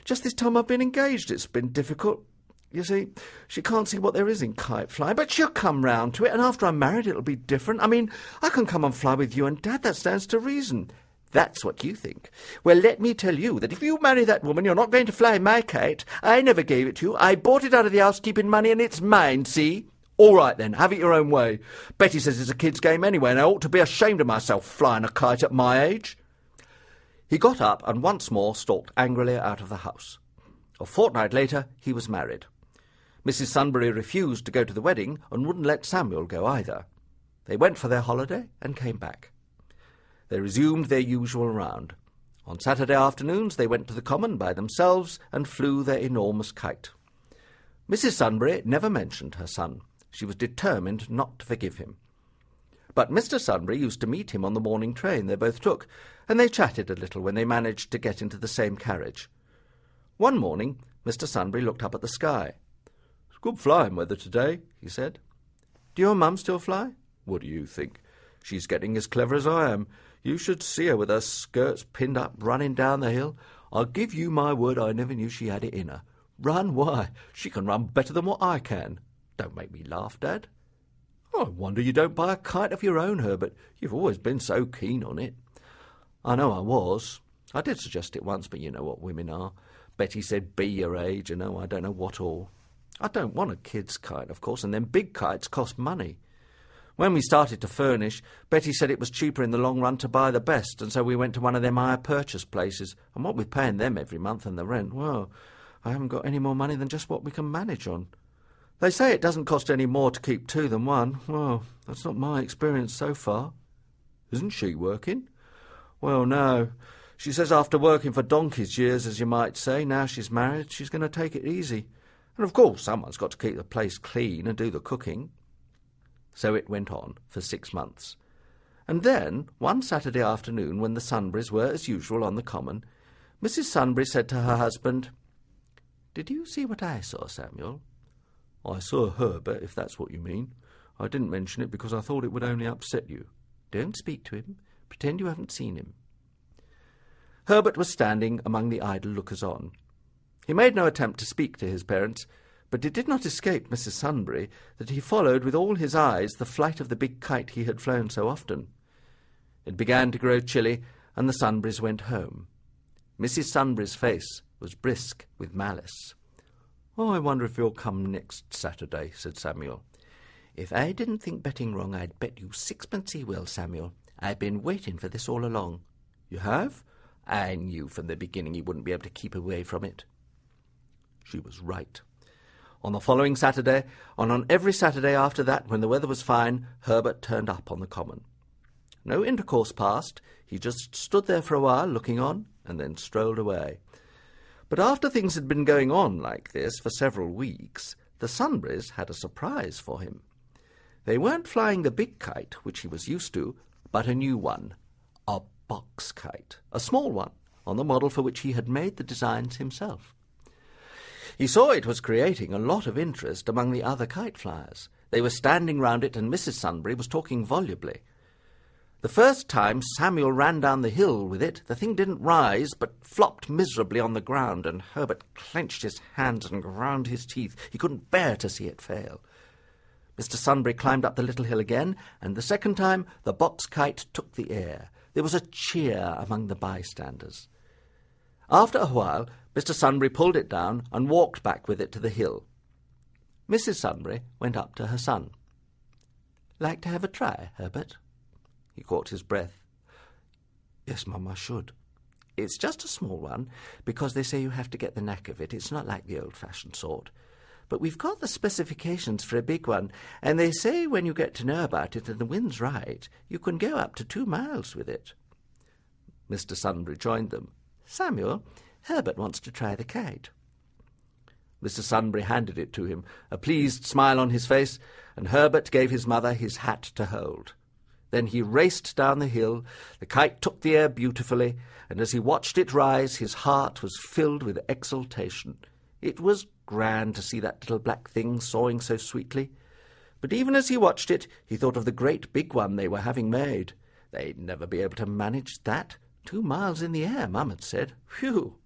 Just this time I've been engaged, it's been difficult. You see, she can't see what there is in kite flying, but she'll come round to it, and after I'm married it'll be different. I mean, I can come and fly with you and Dad, that stands to reason." "That's what you think. Well, let me tell you that if you marry that woman, you're not going to fly my kite. I never gave it to you. I bought it out of the housekeeping money, and it's mine, see?" "All right, then, have it your own way. Betty says it's a kid's game anyway, and I ought to be ashamed of myself flying a kite at my age." He got up and once more stalked angrily out of the house. A fortnight later he was married. Mrs. Sunbury refused to go to the wedding and wouldn't let Samuel go either. They went for their holiday and came back. They resumed their usual round. On Saturday afternoons they went to the common by themselves and flew their enormous kite. Mrs. Sunbury never mentioned her son. She was determined not to forgive him. But Mr. Sunbury used to meet him on the morning train they both took, and they chatted a little when they managed to get into the same carriage. One morning Mr. Sunbury looked up at the sky. "It's good flying weather today," he said. "Do your mum still fly?" "What do you think? She's getting as clever as I am. You should see her with her skirts pinned up, running down the hill. I'll give you my word I never knew she had it in her. Run? Why, she can run better than what I can. Don't make me laugh, Dad." "I wonder you don't buy a kite of your own, Herbert. You've always been so keen on it." "I know I was. I did suggest it once, but you know what women are. Betty said, be your age, and I don't know what all. I don't want a kid's kite, of course, and then big kites cost money. When we started to furnish, Betty said it was cheaper in the long run to buy the best, and so we went to one of them hire purchase places, and what with paying them every month and the rent, well, I haven't got any more money than just what we can manage on. They say it doesn't cost any more to keep two than one. Well, that's not my experience so far." "Isn't she working?" "Well, no. She says after working for donkey's years, as you might say, now she's married, she's going to take it easy. And of course someone's got to keep the place clean and do the cooking." So it went on for 6 months. And then, one Saturday afternoon, when the Sunburys were, as usual, on the common, Mrs. Sunbury said to her husband, "Did you see what I saw, Samuel?" "I saw Herbert, if that's what you mean. I didn't mention it because I thought it would only upset you." "Don't speak to him. Pretend you haven't seen him." Herbert was standing among the idle lookers-on. He made no attempt to speak to his parents, but it did not escape Mrs. Sunbury that he followed with all his eyes the flight of the big kite he had flown so often. It began to grow chilly, and the Sunburys went home. Mrs. Sunbury's face was brisk with malice. "Oh, I wonder if you'll come next Saturday," said Samuel. "If I didn't think betting wrong, I'd bet you sixpence he will, Samuel. I've been waiting for this all along." "You have?" "I knew from the beginning he wouldn't be able to keep away from it." She was right. On the following Saturday, and on every Saturday after that, when the weather was fine, Herbert turned up on the common. No intercourse passed. He just stood there for a while, looking on, and then strolled away. But after things had been going on like this for several weeks, the Sunburys had a surprise for him. They weren't flying the big kite, which he was used to, but a new one, a box kite, a small one, on the model for which he had made the designs himself. He saw it was creating a lot of interest among the other kite flyers. They were standing round it, and Mrs. Sunbury was talking volubly. The first time Samuel ran down the hill with it, the thing didn't rise, but flopped miserably on the ground, and Herbert clenched his hands and ground his teeth. He couldn't bear to see it fail. Mr. Sunbury climbed up the little hill again, and the second time the box kite took the air. There was a cheer among the bystanders. After a while, Mr. Sunbury pulled it down and walked back with it to the hill. Mrs. Sunbury went up to her son. "Like to have a try, Herbert?" He caught his breath. "Yes, Mum, I should." It's just a small one, because they say you have to get the knack of it. It's not like the old-fashioned sort. But we've got the specifications for a big one, and they say when you get to know about it and the wind's right, you can go up to 2 miles with it. Mr. Sunbury joined them. Samuel, Herbert wants to try the kite. Mr. Sunbury handed it to him, a pleased smile on his face, and Herbert gave his mother his hat to hold. Then he raced down the hill. The kite took the air beautifully, and as he watched it rise, his heart was filled with exultation. It was grand to see that little black thing soaring so sweetly. But even as he watched it, he thought of the great big one they were having made. They'd never be able to manage that. 2 miles in the air, Mum had said. Phew!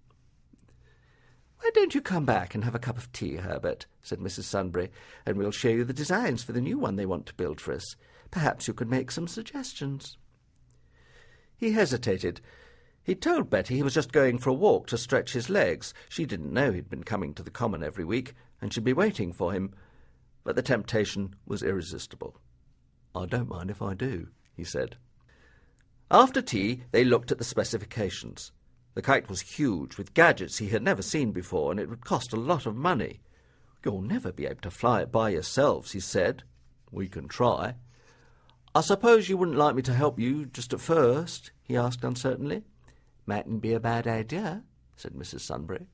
"Why don't you come back and have a cup of tea, Herbert?" said Mrs. Sunbury, "and we'll show you the designs for the new one they want to build for us. Perhaps you could make some suggestions." He hesitated. He'd told Betty he was just going for a walk to stretch his legs. She didn't know he'd been coming to the common every week, and she'd be waiting for him. But the temptation was irresistible. "I don't mind if I do," he said. After tea, they looked at the specifications. The kite was huge, with gadgets he had never seen before, and it would cost a lot of money. "You'll never be able to fly it by yourselves," he said. "We can try." "I suppose you wouldn't like me to help you just at first?" he asked uncertainly. "Mightn't be a bad idea," said Mrs. Sunbury.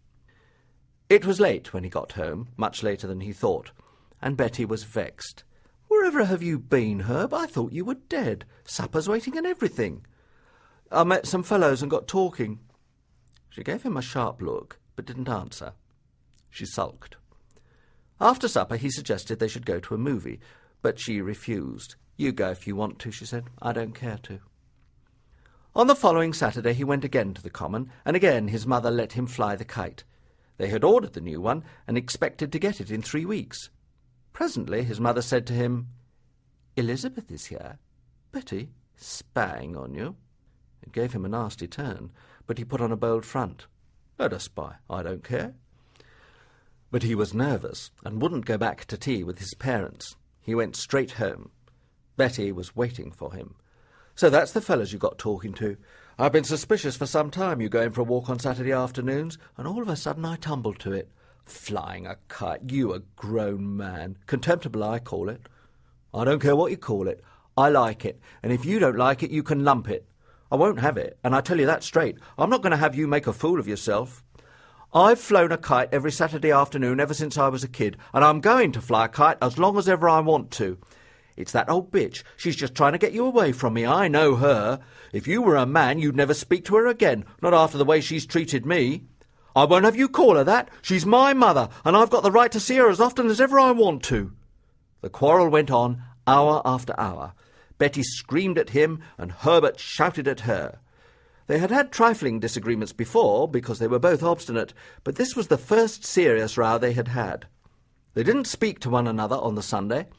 It was late when he got home, much later than he thought, and Betty was vexed. "Wherever have you been, Herb? I thought you were dead. Supper's waiting and everything." "I met some fellows and got talking." She gave him a sharp look, but didn't answer. She sulked. After supper he suggested they should go to a movie, but she refused. "You go if you want to," she said. "I don't care to." On the following Saturday he went again to the common, and again his mother let him fly the kite. They had ordered the new one, and expected to get it in 3 weeks. Presently his mother said to him, "Elizabeth is here. Betty, spying on you." It gave him a nasty turn, but he put on a bold front. "Let her spy. I don't care." But he was nervous, and wouldn't go back to tea with his parents. He went straight home. Betty was waiting for him. "So that's the fellows you got talking to. I've been suspicious for some time you going for a walk on Saturday afternoons, and all of a sudden I tumbled to it. Flying a kite, you a grown man. Contemptible, I call it." "I don't care what you call it. I like it, and if you don't like it, you can lump it. I won't have it, and I tell you that straight. I'm not going to have you make a fool of yourself. I've flown a kite every Saturday afternoon ever since I was a kid, and I'm going to fly a kite as long as ever I want to. It's that old bitch. She's just trying to get you away from me. I know her. If you were a man, you'd never speak to her again, not after the way she's treated me. I won't have you call her that. She's my mother, and I've got the right to see her as often as ever I want to." The quarrel went on hour after hour. Betty screamed at him, and Herbert shouted at her. They had had trifling disagreements before, because they were both obstinate, but this was the first serious row they had had. They didn't speak to one another on the Sunday,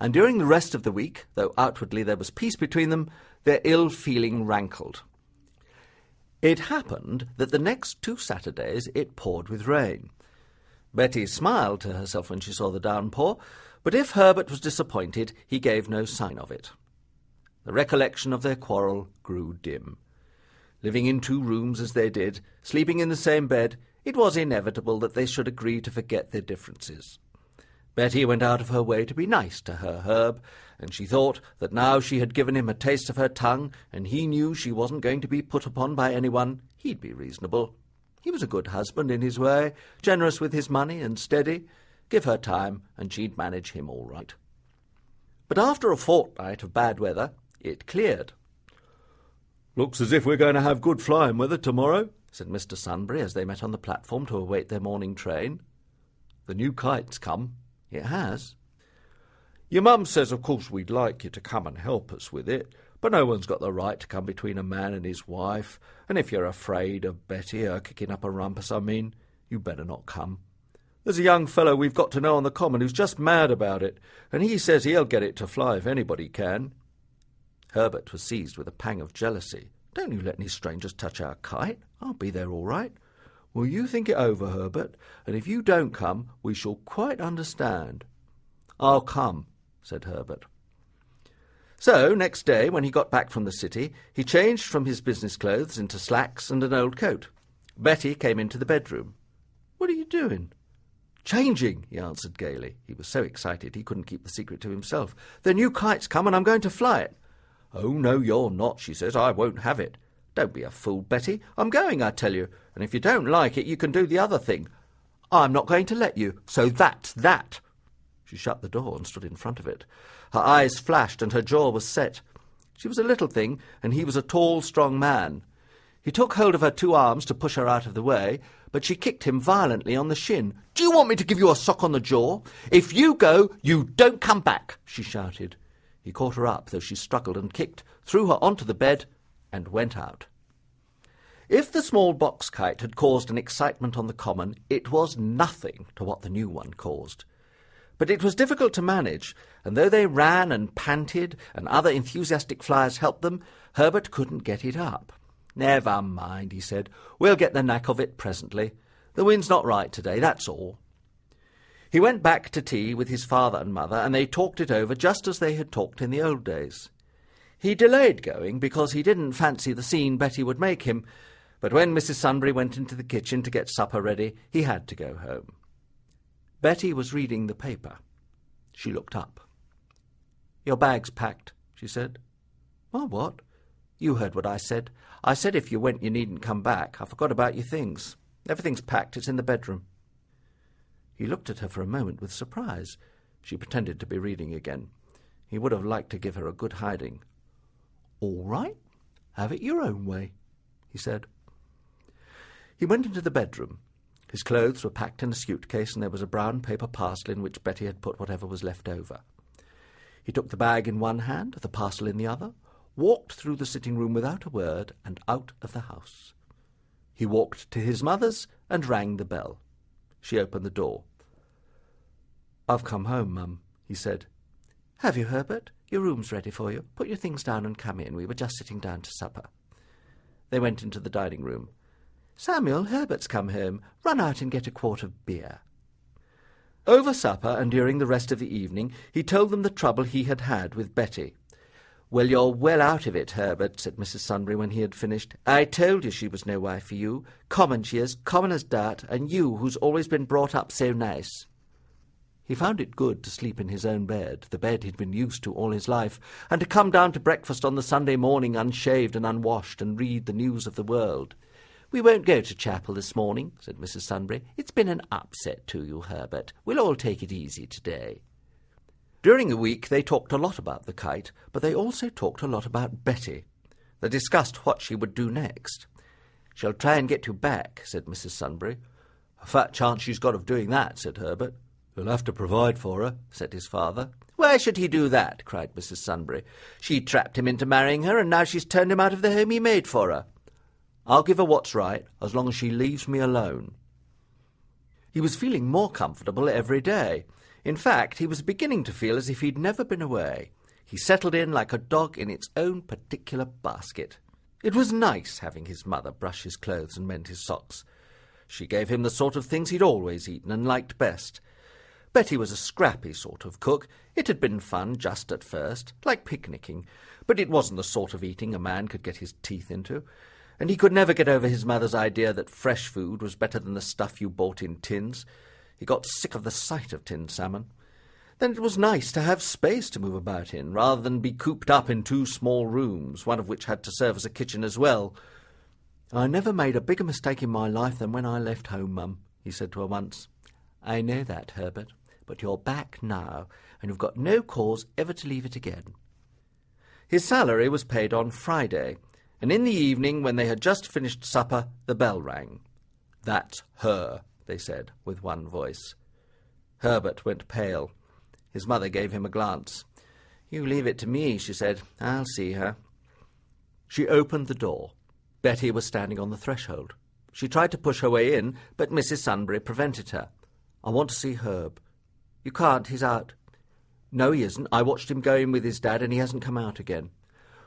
and during the rest of the week, though outwardly there was peace between them, their ill-feeling rankled. It happened that the next 2 Saturdays it poured with rain. Betty smiled to herself when she saw the downpour, but if Herbert was disappointed, he gave no sign of it. The recollection of their quarrel grew dim. Living in 2 rooms as they did, sleeping in the same bed, it was inevitable that they should agree to forget their differences. Betty went out of her way to be nice to her Herb, and she thought that now she had given him a taste of her tongue, and he knew she wasn't going to be put upon by anyone, he'd be reasonable. He was a good husband in his way, generous with his money and steady. Give her time, and she'd manage him all right. But after a fortnight of bad weather, it cleared. "Looks as if we're going to have good flying weather tomorrow," said Mr. Sunbury as they met on the platform to await their morning train. "The new kite's come." "It has?" "Your mum says of course we'd like you to come and help us with it, but no one's got the right to come between a man and his wife, and if you're afraid of Betty, her kicking up a rumpus, you'd better not come. There's a young fellow we've got to know on the common who's just mad about it, and he says he'll get it to fly if anybody can." Herbert was seized with a pang of jealousy. "Don't you let any strangers touch our kite. I'll be there all right." "Well, you think it over, Herbert, and if you don't come, we shall quite understand." "I'll come," said Herbert. So, next day, when he got back from the city, he changed from his business clothes into slacks and an old coat. Betty came into the bedroom. "What are you doing?" "Changing," he answered gaily. He was so excited he couldn't keep the secret to himself. "The new kite's come and I'm going to fly it." "Oh, no, you're not," she says. "I won't have it." "Don't be a fool, Betty. I'm going, I tell you, and if you don't like it, you can do the other thing." "I'm not going to let you, so that's that." She shut the door and stood in front of it. Her eyes flashed and her jaw was set. She was a little thing, and he was a tall, strong man. He took hold of her 2 arms to push her out of the way, but she kicked him violently on the shin. "Do you want me to give you a sock on the jaw? If you go, you don't come back," she shouted. He caught her up, though she struggled and kicked, threw her onto the bed, and went out. If the small box kite had caused an excitement on the common, it was nothing to what the new one caused. But it was difficult to manage, and though they ran and panted, and other enthusiastic flyers helped them, Herbert couldn't get it up. "Never mind," he said. "We'll get the knack of it presently. The wind's not right today, that's all." He went back to tea with his father and mother, and they talked it over just as they had talked in the old days. He delayed going because he didn't fancy the scene Betty would make him, but when Mrs. Sunbury went into the kitchen to get supper ready, he had to go home. Betty was reading the paper. She looked up. "Your bag's packed," she said. "My what?" "You heard what I said. I said if you went you needn't come back. I forgot about your things. Everything's packed. It's in the bedroom." He looked at her for a moment with surprise. She pretended to be reading again. He would have liked to give her a good hiding. "All right. Have it your own way," he said. He went into the bedroom. His clothes were packed in a suitcase, and there was a brown paper parcel in which Betty had put whatever was left over. He took the bag in one hand, the parcel in the other, walked through the sitting-room without a word, and out of the house. He walked to his mother's and rang the bell. She opened the door. "I've come home, Mum," he said. "Have you, Herbert? Your room's ready for you. Put your things down and come in. We were just sitting down to supper." They went into the dining-room. "Samuel, Herbert's come home. Run out and get a quart of beer." Over supper and during the rest of the evening he told them the trouble he had had with Betty. "Well, you're well out of it, Herbert," said Mrs. Sunbury when he had finished. "I told you she was no wife for you. Common she is, common as dirt, and you, who's always been brought up so nice." He found it good to sleep in his own bed, the bed he'd been used to all his life, and to come down to breakfast on the Sunday morning unshaved and unwashed and read the news of the world. "We won't go to chapel this morning," said Mrs. Sunbury. "It's been an upset to you, Herbert. We'll all take it easy today." During the week they talked a lot about the kite, but they also talked a lot about Betty. They discussed what she would do next. "She'll try and get you back," said Mrs. Sunbury. "A fat chance she's got of doing that," said Herbert. "He'll have to provide for her," said his father. "Why should he do that?" cried Mrs. Sunbury. "She trapped him into marrying her, and now she's turned him out of the home he made for her." "I'll give her what's right, as long as she leaves me alone." He was feeling more comfortable every day. In fact, he was beginning to feel as if he'd never been away. He settled in like a dog in its own particular basket. It was nice having his mother brush his clothes and mend his socks. She gave him the sort of things he'd always eaten and liked best. Betty was a scrappy sort of cook. It had been fun just at first, like picnicking, but it wasn't the sort of eating a man could get his teeth into. And he could never get over his mother's idea that fresh food was better than the stuff you bought in tins. He got sick of the sight of tinned salmon. Then it was nice to have space to move about in, rather than be cooped up in 2 small rooms, one of which had to serve as a kitchen as well. "I never made a bigger mistake in my life than when I left home, Mum," he said to her once. "I know that, Herbert, but you're back now, and you've got no cause ever to leave it again." His salary was paid on Friday, and in the evening, when they had just finished supper, the bell rang. "That's her," they said, with one voice. Herbert went pale. His mother gave him a glance. "You leave it to me," she said. "I'll see her." She opened the door. Betty was standing on the threshold. She tried to push her way in, but Mrs. Sunbury prevented her. "I want to see Herb." "You can't, he's out." "No, he isn't. I watched him go in with his dad, and he hasn't come out again."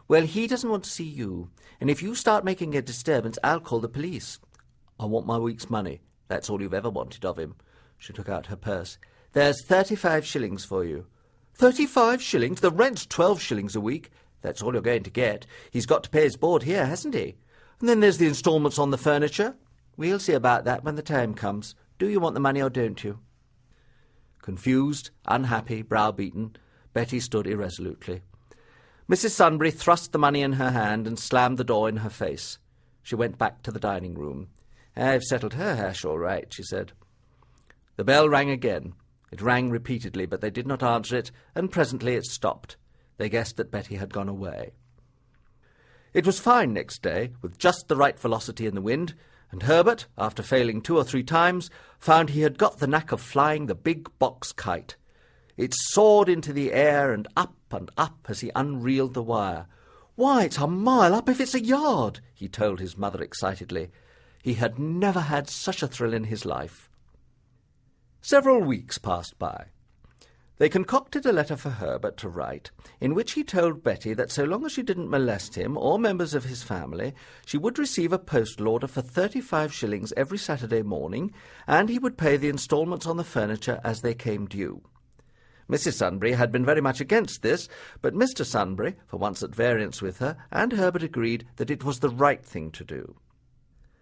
"Well, he doesn't want to see you, and if you start making a disturbance, I'll call the police." "I want my week's money. That's all you've ever wanted of him." She took out her purse. "There's 35 shillings for you." 35 shillings? The rent's 12 shillings a week. That's all you're going to get. He's got to pay his board here, hasn't he? And then there's the instalments on the furniture. We'll see about that when the time comes. Do you want the money or don't you?" Confused, unhappy, browbeaten, Betty stood irresolutely. Mrs. Sunbury thrust the money in her hand and slammed the door in her face. She went back to the dining room. "I've settled her hash all right," she said. The bell rang again. It rang repeatedly, but they did not answer it, and presently it stopped. They guessed that Betty had gone away. It was fine next day, with just the right velocity in the wind, and Herbert, after failing 2 or 3 times, found he had got the knack of flying the big box kite. It soared into the air and up as he unreeled the wire. "Why, it's a mile up if it's a yard," he told his mother excitedly. He had never had such a thrill in his life. Several weeks passed by. They concocted a letter for Herbert to write, in which he told Betty that so long as she didn't molest him or members of his family, she would receive a postal order for 35 shillings every Saturday morning, and he would pay the instalments on the furniture as they came due. Mrs. Sunbury had been very much against this, but Mr. Sunbury, for once at variance with her, and Herbert agreed that it was the right thing to do.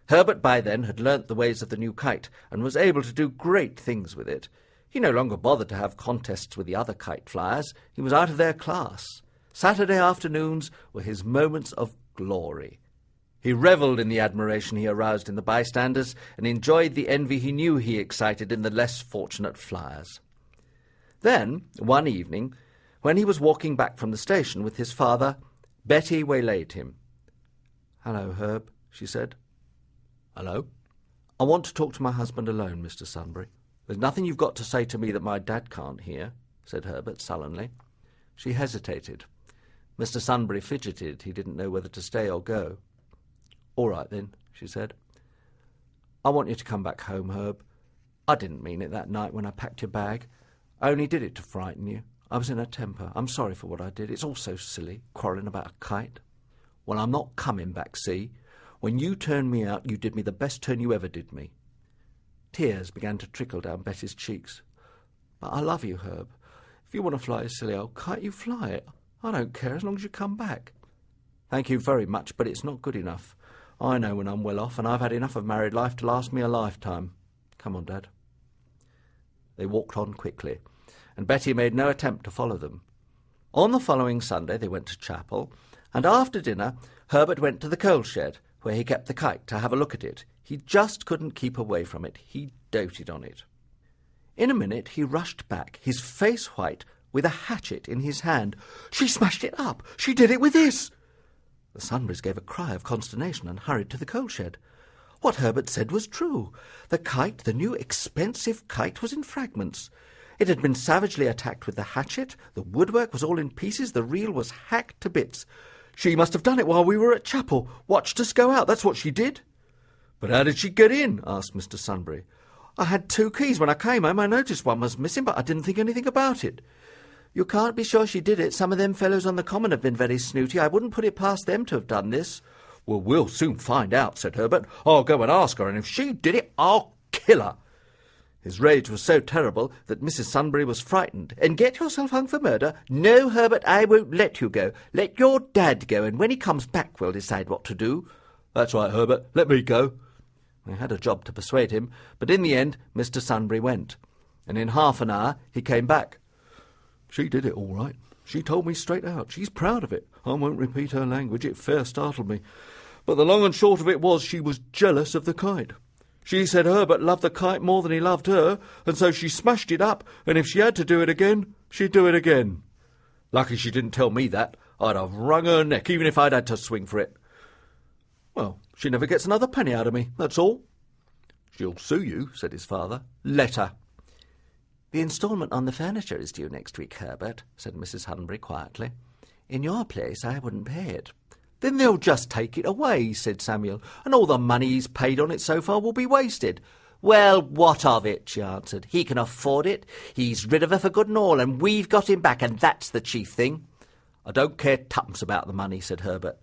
Herbert by then had learnt the ways of the new kite, and was able to do great things with it. He no longer bothered to have contests with the other kite flyers. He was out of their class. Saturday afternoons were his moments of glory. He revelled in the admiration he aroused in the bystanders, and enjoyed the envy he knew he excited in the less fortunate flyers. Then, one evening, when he was walking back from the station with his father, Betty waylaid him. "Hello, Herb," she said. "Hello?" "I want to talk to my husband alone, Mr. Sunbury." "There's nothing you've got to say to me that my dad can't hear," said Herbert sullenly. She hesitated. Mr. Sunbury fidgeted. He didn't know whether to stay or go. "All right, then," she said. "I want you to come back home, Herb. I didn't mean it that night when I packed your bag. I only did it to frighten you. I was in a temper. I'm sorry for what I did. It's all so silly, quarrelling about a kite. Well, I'm not coming back, see? When you turned me out, you did me the best turn you ever did me." Tears began to trickle down Betty's cheeks. "But I love you, Herb. If you want to fly a silly old kite, you fly it. I don't care as long as you come back." "Thank you very much, but it's not good enough. I know when I'm well off, and I've had enough of married life to last me a lifetime. Come on, Dad." They walked on quickly, and Betty made no attempt to follow them. On the following Sunday they went to chapel, and after dinner Herbert went to the coal shed, where he kept the kite, to have a look at it. He just couldn't keep away from it. He doted on it. In a minute he rushed back, his face white, with a hatchet in his hand. "She smashed it up! She did it with this!" The Sunburys gave a cry of consternation and hurried to the coal shed. What Herbert said was true. The kite, the new expensive kite, was in fragments. It had been savagely attacked with the hatchet, the woodwork was all in pieces, the reel was hacked to bits. "She must have done it while we were at chapel. Watched us go out, that's what she did." "But how did she get in?" asked Mr. Sunbury. "I had 2 keys when I came home. I noticed one was missing, but I didn't think anything about it." "You can't be sure she did it. Some of them fellows on the common have been very snooty. I wouldn't put it past them to have done this." "Well, we'll soon find out," said Herbert. "I'll go and ask her, and if she did it, I'll kill her." His rage was so terrible that Mrs. Sunbury was frightened. "And get yourself hung for murder? No, Herbert, I won't let you go. Let your dad go, and when he comes back we'll decide what to do." "That's right, Herbert. Let me go." They had a job to persuade him, but in the end Mr. Sunbury went, and in half an hour he came back. "She did it all right. She told me straight out. She's proud of it. I won't repeat her language. It fair startled me. But the long and short of it was she was jealous of the kite. She said Herbert loved the kite more than he loved her, and so she smashed it up, and if she had to do it again, she'd do it again. Lucky she didn't tell me that. I'd have wrung her neck, even if I'd had to swing for it. Well, she never gets another penny out of me, that's all." "She'll sue you," said his father. "Let her." "The instalment on the furniture is due next week, Herbert," said Mrs. Sunbury quietly. "In your place I wouldn't pay it." "Then they'll just take it away," said Samuel, "and all the money he's paid on it so far will be wasted." "Well, what of it?" she answered. "He can afford it. He's rid of her for good and all, and we've got him back, and that's the chief thing." "I don't care twopence about the money," said Herbert.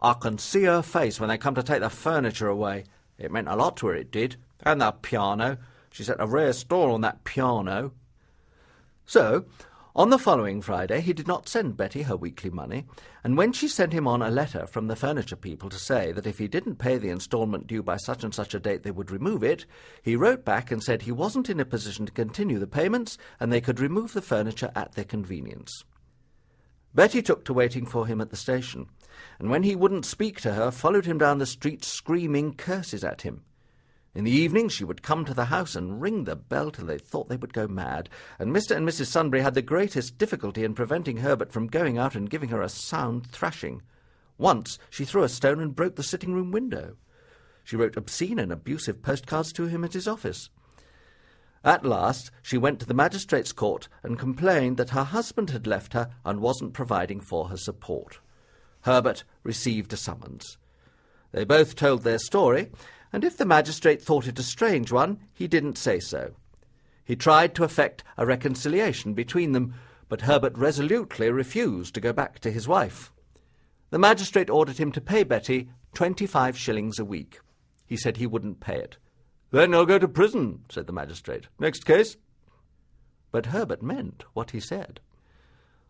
"I can see her face when they come to take the furniture away. It meant a lot to her, it did. And the piano. She set a rare store on that piano." So, On the following Friday he did not send Betty her weekly money, and when she sent him on a letter from the furniture people to say that if he didn't pay the instalment due by such and such a date they would remove it, he wrote back and said he wasn't in a position to continue the payments and they could remove the furniture at their convenience. Betty took to waiting for him at the station, and when he wouldn't speak to her, followed him down the street screaming curses at him. In the evening she would come to the house and ring the bell till they thought they would go mad, and Mr. and Mrs. Sunbury had the greatest difficulty in preventing Herbert from going out and giving her a sound thrashing. Once she threw a stone and broke the sitting-room window. She wrote obscene and abusive postcards to him at his office. At last she went to the magistrate's court and complained that her husband had left her and wasn't providing for her support. Herbert received a summons. They both told their story, and if the magistrate thought it a strange one, he didn't say so. He tried to effect a reconciliation between them, but Herbert resolutely refused to go back to his wife. The magistrate ordered him to pay Betty 25 shillings a week. He said he wouldn't pay it. "Then you'll go to prison," said the magistrate. "Next case." But Herbert meant what he said.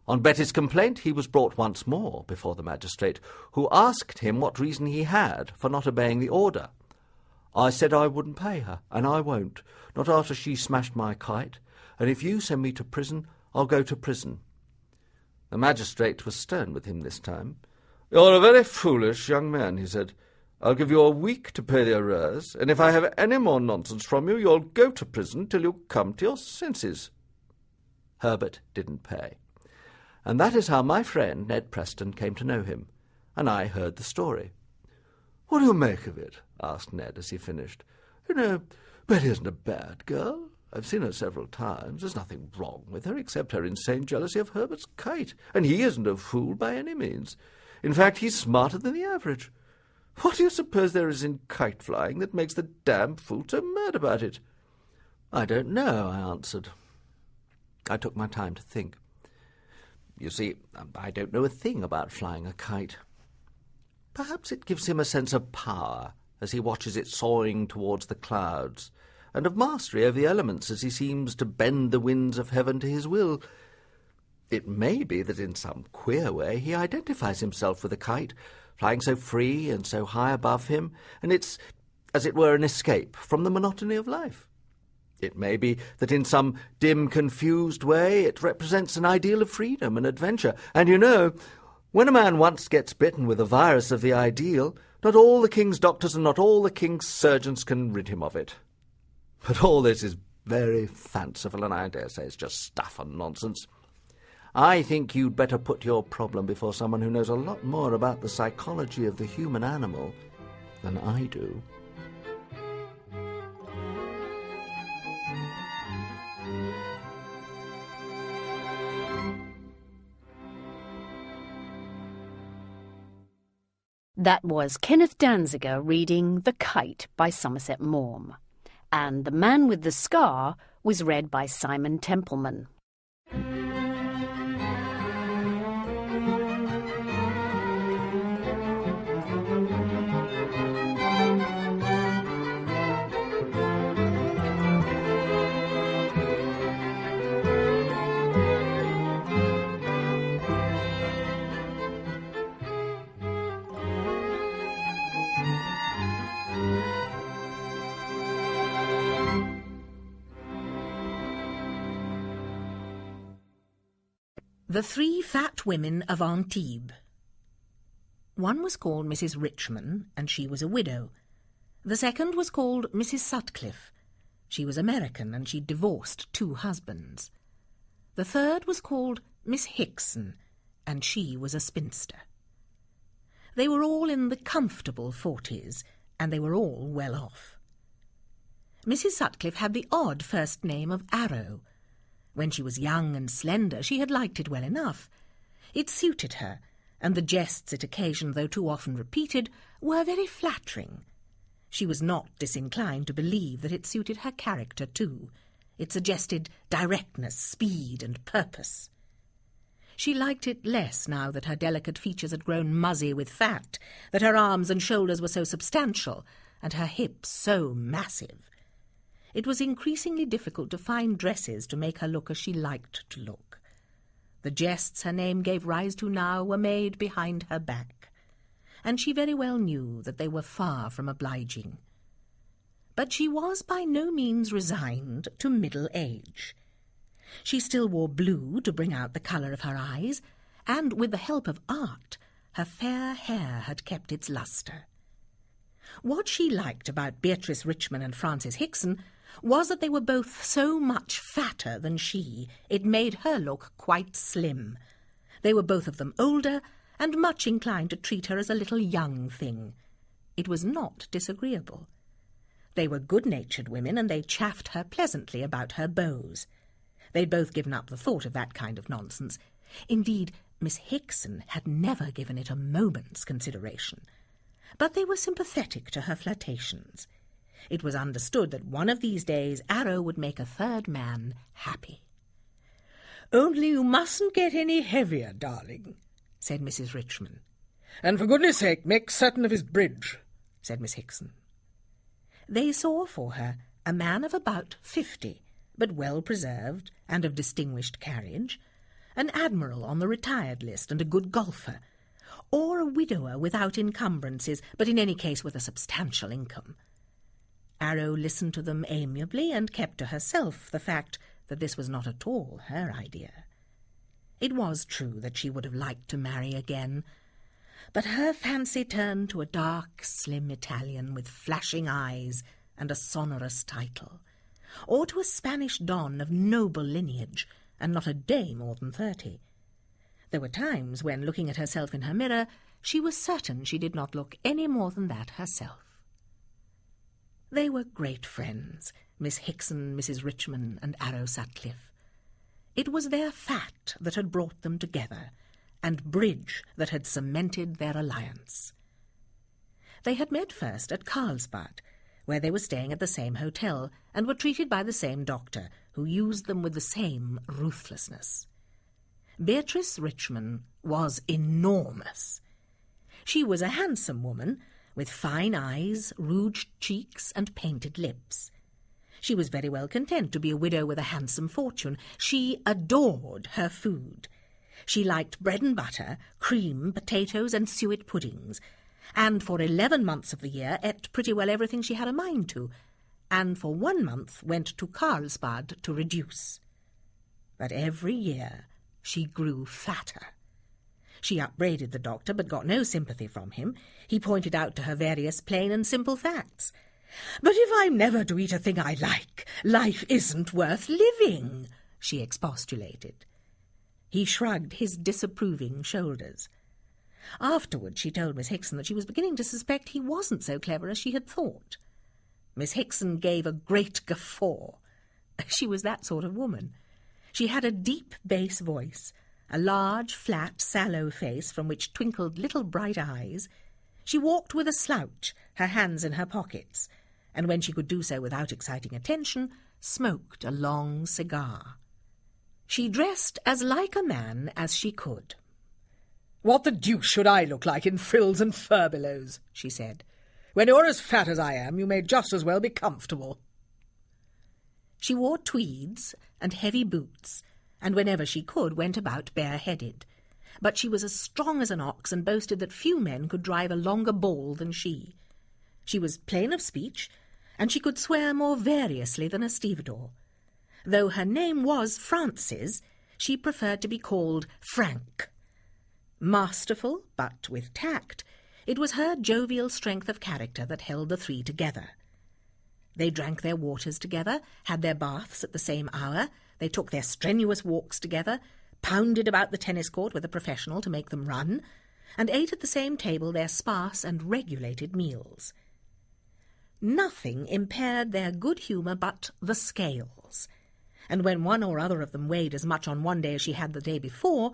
On Betty's complaint he was brought once more before the magistrate, who asked him what reason he had for not obeying the order. "I said I wouldn't pay her, and I won't, not after she smashed my kite, and if you send me to prison, I'll go to prison." The magistrate was stern with him this time. "You're a very foolish young man," he said. "I'll give you a week to pay the arrears, and if I have any more nonsense from you, you'll go to prison till you come to your senses." Herbert didn't pay. And that is how my friend Ned Preston came to know him, and I heard the story. "What do you make of it?" asked Ned as he finished. "You know, Betty isn't a bad girl. I've seen her several times. There's nothing wrong with her except her insane jealousy of Herbert's kite, and he isn't a fool by any means. In fact, he's smarter than the average. What do you suppose there is in kite-flying that makes the damned fool so mad about it?" "I don't know," I answered. I took my time to think. "You see, I don't know a thing about flying a kite. Perhaps it gives him a sense of power as he watches it soaring towards the clouds, and of mastery over the elements as he seems to bend the winds of heaven to his will. It may be that in some queer way he identifies himself with the kite, flying so free and so high above him, and it's, as it were, an escape from the monotony of life. It may be that in some dim, confused way it represents an ideal of freedom and adventure, and you know, when a man once gets bitten with the virus of the ideal, not all the king's doctors and not all the king's surgeons can rid him of it. But all this is very fanciful, and I dare say it's just stuff and nonsense. I think you'd better put your problem before someone who knows a lot more about the psychology of the human animal than I do." That was Kenneth Danziger reading The Kite by Somerset Maugham, and The Man with the Scar was read by Simon Templeman. The 3 Fat Women of Antibes. One was called Mrs. Richmond, and she was a widow. The second was called Mrs. Sutcliffe. She was American, and she'd divorced 2 husbands. The third was called Miss Hickson, and she was a spinster. They were all in the comfortable 40s, and they were all well off. Mrs. Sutcliffe had the odd first name of Arrow. When she was young and slender, she had liked it well enough. It suited her, and the jests it occasioned, though too often repeated, were very flattering. She was not disinclined to believe that it suited her character too. It suggested directness, speed, and purpose. She liked it less now that her delicate features had grown muzzy with fat, that her arms and shoulders were so substantial, and her hips so massive. It was increasingly difficult to find dresses to make her look as she liked to look. The jests her name gave rise to now were made behind her back, and she very well knew that they were far from obliging. But she was by no means resigned to middle age. She still wore blue to bring out the colour of her eyes, and with the help of art, her fair hair had kept its lustre. What she liked about Beatrice Richmond and Frances Hickson was that they were both so much fatter than she, it made her look quite slim. They were both of them older, and much inclined to treat her as a little young thing. It was not disagreeable. They were good-natured women, and they chaffed her pleasantly about her beaux. They'd both given up the thought of that kind of nonsense. Indeed, Miss Hickson had never given it a moment's consideration. But they were sympathetic to her flirtations. It was understood that one of these days Arrow would make a third man happy. "Only you mustn't get any heavier, darling," said Mrs. Richmond. "And for goodness' sake, make certain of his bridge," said Miss Hickson. They saw for her a man of about 50, but well-preserved and of distinguished carriage, an admiral on the retired list and a good golfer, or a widower without encumbrances, but in any case with a substantial income. Arrow listened to them amiably and kept to herself the fact that this was not at all her idea. It was true that she would have liked to marry again, but her fancy turned to a dark, slim Italian with flashing eyes and a sonorous title, or to a Spanish don of noble lineage and not a day more than 30. There were times when, looking at herself in her mirror, she was certain she did not look any more than that herself. They were great friends, Miss Hickson, Mrs. Richmond, and Arrow Sutcliffe. It was their fat that had brought them together, and bridge that had cemented their alliance. They had met first at Carlsbad, where they were staying at the same hotel, and were treated by the same doctor, who used them with the same ruthlessness. Beatrice Richmond was enormous. She was a handsome woman, with fine eyes, rouged cheeks, and painted lips. She was very well content to be a widow with a handsome fortune. She adored her food. She liked bread and butter, cream, potatoes, and suet puddings, and for 11 months of the year ate pretty well everything she had a mind to, and for 1 month went to Carlsbad to reduce. But every year she grew fatter. She upbraided the doctor, but got no sympathy from him. He pointed out to her various plain and simple facts. "But if I'm never to eat a thing I like, life isn't worth living," she expostulated. He shrugged his disapproving shoulders. Afterward she told Miss Hickson that she was beginning to suspect he wasn't so clever as she had thought. Miss Hickson gave a great guffaw. She was that sort of woman. She had a deep bass voice, a large, flat, sallow face from which twinkled little bright eyes. She walked with a slouch, her hands in her pockets, and when she could do so without exciting attention, smoked a long cigar. She dressed as like a man as she could. "What the deuce should I look like in frills and furbelows?" she said. "When you're as fat as I am, you may just as well be comfortable." She wore tweeds and heavy boots, and whenever she could went about bareheaded. But she was as strong as an ox and boasted that few men could drive a longer ball than she. She was plain of speech, and she could swear more variously than a stevedore. Though her name was Frances, she preferred to be called Frank. Masterful, but with tact, it was her jovial strength of character that held the three together. They drank their waters together, had their baths at the same hour, they took their strenuous walks together, pounded about the tennis court with a professional to make them run, and ate at the same table their sparse and regulated meals. Nothing impaired their good humour but the scales, and when one or other of them weighed as much on one day as she had the day before,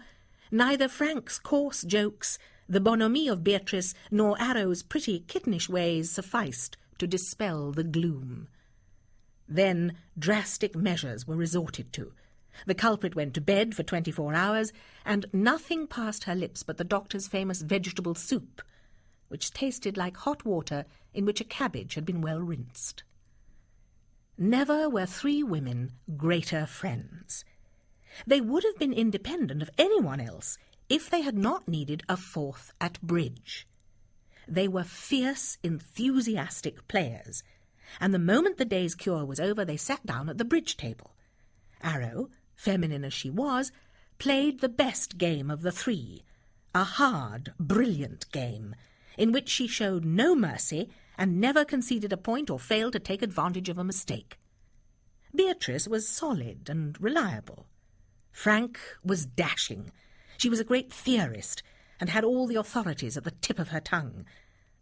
neither Frank's coarse jokes, the bonhomie of Beatrice, nor Arrow's pretty kittenish ways sufficed to dispel the gloom. Then drastic measures were resorted to. The culprit went to bed for 24 hours, and nothing passed her lips but the doctor's famous vegetable soup, which tasted like hot water in which a cabbage had been well rinsed. Never were three women greater friends. They would have been independent of anyone else if they had not needed a fourth at bridge. They were fierce, enthusiastic players, and the moment the day's cure was over they sat down at the bridge table. Arrow, feminine as she was, played the best game of the three, a hard, brilliant game, in which she showed no mercy and never conceded a point or failed to take advantage of a mistake. Beatrice was solid and reliable. Frank was dashing. She was a great theorist and had all the authorities at the tip of her tongue.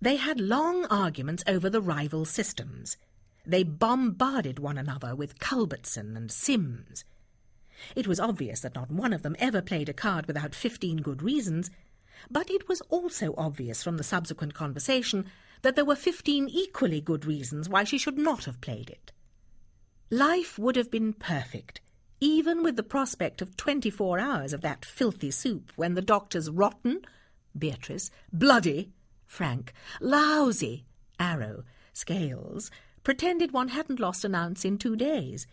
They had long arguments over the rival systems. They bombarded one another with Culbertson and Sims. It was obvious that not one of them ever played a card without 15 good reasons, but it was also obvious from the subsequent conversation that there were 15 equally good reasons why she should not have played it. Life would have been perfect, even with the prospect of 24 hours of that filthy soup when the doctor's rotten, Beatrice, bloody, Frank, lousy, Arrow, Scales, pretended one hadn't lost an ounce in 2 days.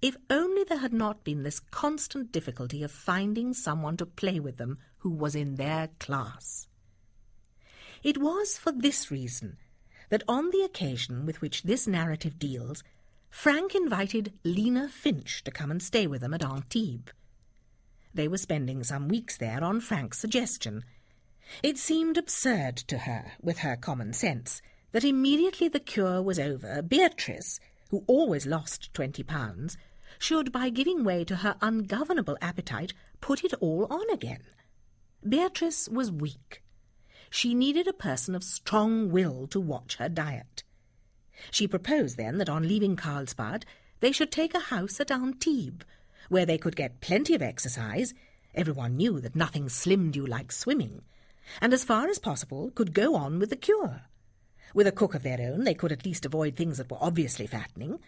If only there had not been this constant difficulty of finding someone to play with them who was in their class. It was for this reason that on the occasion with which this narrative deals, Frank invited Lena Finch to come and stay with them at Antibes. They were spending some weeks there on Frank's suggestion. It seemed absurd to her, with her common sense, that immediately the cure was over, Beatrice, who always lost £20, should, by giving way to her ungovernable appetite, put it all on again. Beatrice was weak. She needed a person of strong will to watch her diet. She proposed then that on leaving Carlsbad they should take a house at Antibes, where they could get plenty of exercise. Everyone knew that nothing slimmed you like swimming, and as far as possible could go on with the cure. With a cook of their own they could at least avoid things that were obviously fattening.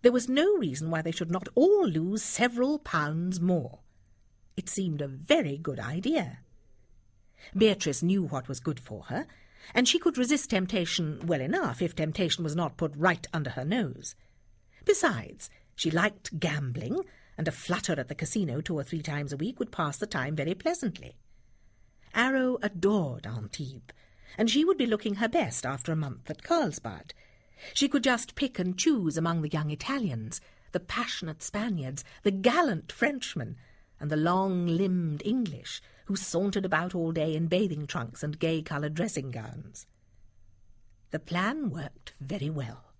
There was no reason why they should not all lose several pounds more. It seemed a very good idea. Beatrice knew what was good for her, and she could resist temptation well enough if temptation was not put right under her nose. Besides, she liked gambling, and a flutter at the casino 2 or 3 times a week would pass the time very pleasantly. Arrow adored Antibes, and she would be looking her best after a month at Carlsbad. She could just pick and choose among the young Italians, the passionate Spaniards, the gallant Frenchmen, and the long-limbed English, who sauntered about all day in bathing trunks and gay-coloured dressing gowns. The plan worked very well.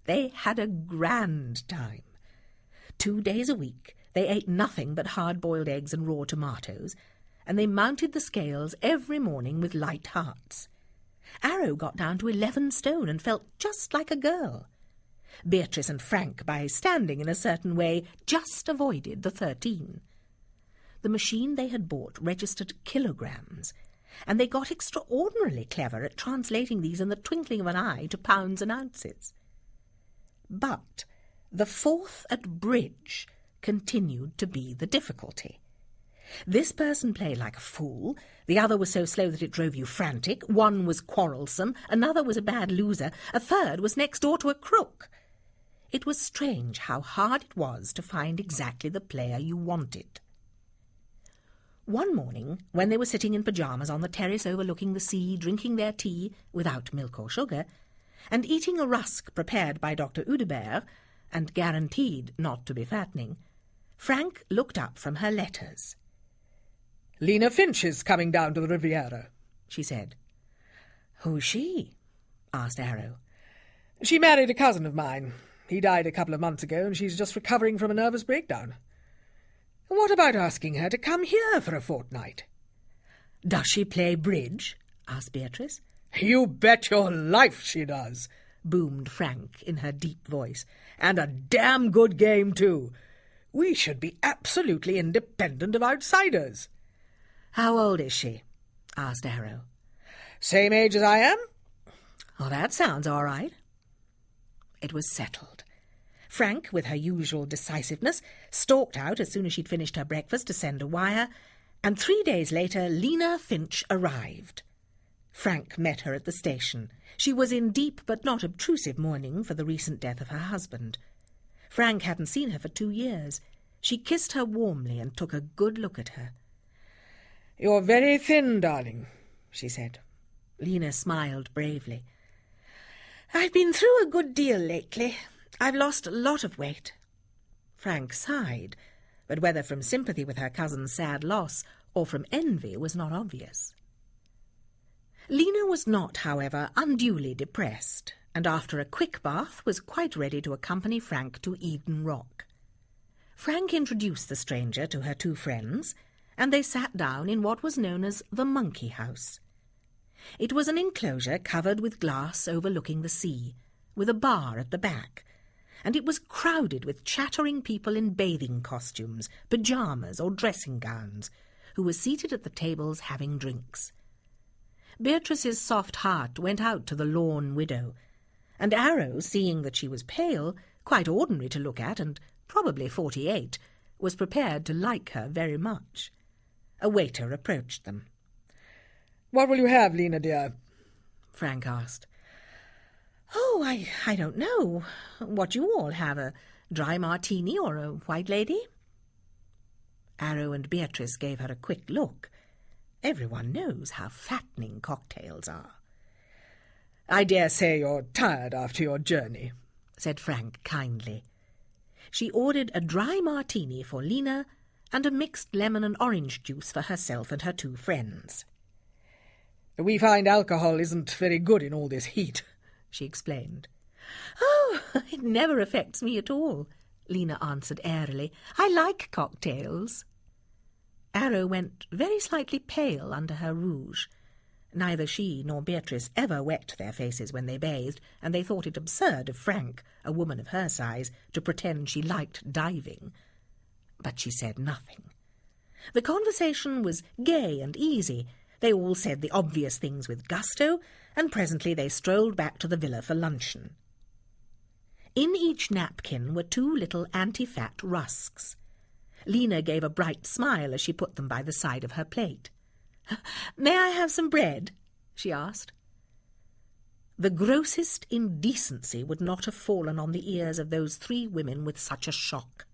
They had a grand time. 2 days a week they ate nothing but hard-boiled eggs and raw tomatoes, and they mounted the scales every morning with light hearts. Arrow got down to 11 stone and felt just like a girl. Beatrice and Frank, by standing in a certain way, just avoided the 13. The machine they had bought registered kilograms, and they got extraordinarily clever at translating these in the twinkling of an eye to pounds and ounces. But the fourth at bridge continued to be the difficulty. This person played like a fool, the other was so slow that it drove you frantic, one was quarrelsome, another was a bad loser, a third was next door to a crook. It was strange how hard it was to find exactly the player you wanted. One morning, when they were sitting in pyjamas on the terrace overlooking the sea, drinking their tea without milk or sugar, and eating a rusk prepared by Dr. Udebert, and guaranteed not to be fattening, Frank looked up from her letters. "Lena Finch is coming down to the Riviera," she said. "Who's she?" asked Arrow. "She married a cousin of mine. He died a couple of months ago, and she's just recovering from a nervous breakdown. What about asking her to come here for a fortnight?" "Does she play bridge?" asked Beatrice. "You bet your life she does," boomed Frank in her deep voice. "And a damn good game, too. We should be absolutely independent of outsiders." "How old is she?" asked Arrow. "Same age as I am." "Oh, that sounds all right." It was settled. Frank, with her usual decisiveness, stalked out as soon as she'd finished her breakfast to send a wire, and 3 days later Lena Finch arrived. Frank met her at the station. She was in deep but not obtrusive mourning for the recent death of her husband. Frank hadn't seen her for 2 years. She kissed her warmly and took a good look at her. "You're very thin, darling," she said. Lena smiled bravely. "I've been through a good deal lately. I've lost a lot of weight." Frank sighed, but whether from sympathy with her cousin's sad loss or from envy was not obvious. Lena was not, however, unduly depressed, and after a quick bath was quite ready to accompany Frank to Eden Rock. Frank introduced the stranger to her two friends, and they sat down in what was known as the Monkey House. It was an enclosure covered with glass overlooking the sea, with a bar at the back, and it was crowded with chattering people in bathing costumes, pyjamas or dressing gowns, who were seated at the tables having drinks. Beatrice's soft heart went out to the lorn widow, and Arrow, seeing that she was pale, quite ordinary to look at, and probably 48, was prepared to like her very much. A waiter approached them. "What will you have, Lena, dear?" Frank asked. "Oh, I don't know. What you all have, a dry martini or a white lady?" Arrow and Beatrice gave her a quick look. Everyone knows how fattening cocktails are. "I dare say you're tired after your journey," said Frank kindly. She ordered a dry martini for Lena and a mixed lemon and orange juice for herself and her two friends. "We find alcohol isn't very good in all this heat," she explained. "Oh, it never affects me at all," Lena answered airily. "I like cocktails." Arrow went very slightly pale under her rouge. Neither she nor Beatrice ever wet their faces when they bathed, and they thought it absurd of Frank, a woman of her size, to pretend she liked diving. But she said nothing. The conversation was gay and easy. They all said the obvious things with gusto, and presently they strolled back to the villa for luncheon. In each napkin were two little anti-fat rusks. Lena gave a bright smile as she put them by the side of her plate. "May I have some bread?" she asked. The grossest indecency would not have fallen on the ears of those three women with such a shock.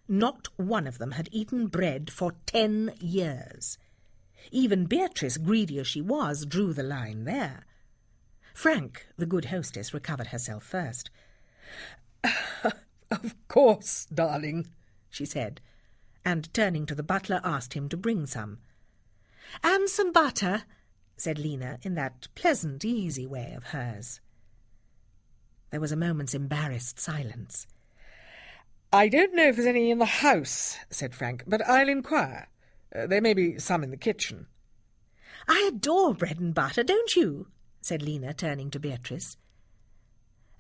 Not one of them had eaten bread for 10 years. Even Beatrice, greedy as she was, drew the line there. Frank, the good hostess, recovered herself first. "Of course, darling," she said, and turning to the butler asked him to bring some. "And some butter," said Lena in that pleasant, easy way of hers. There was a moment's embarrassed silence. "I don't know if there's any in the house," said Frank, "but I'll inquire. There may be some in the kitchen." "I adore bread and butter, don't you?" said Lena, turning to Beatrice.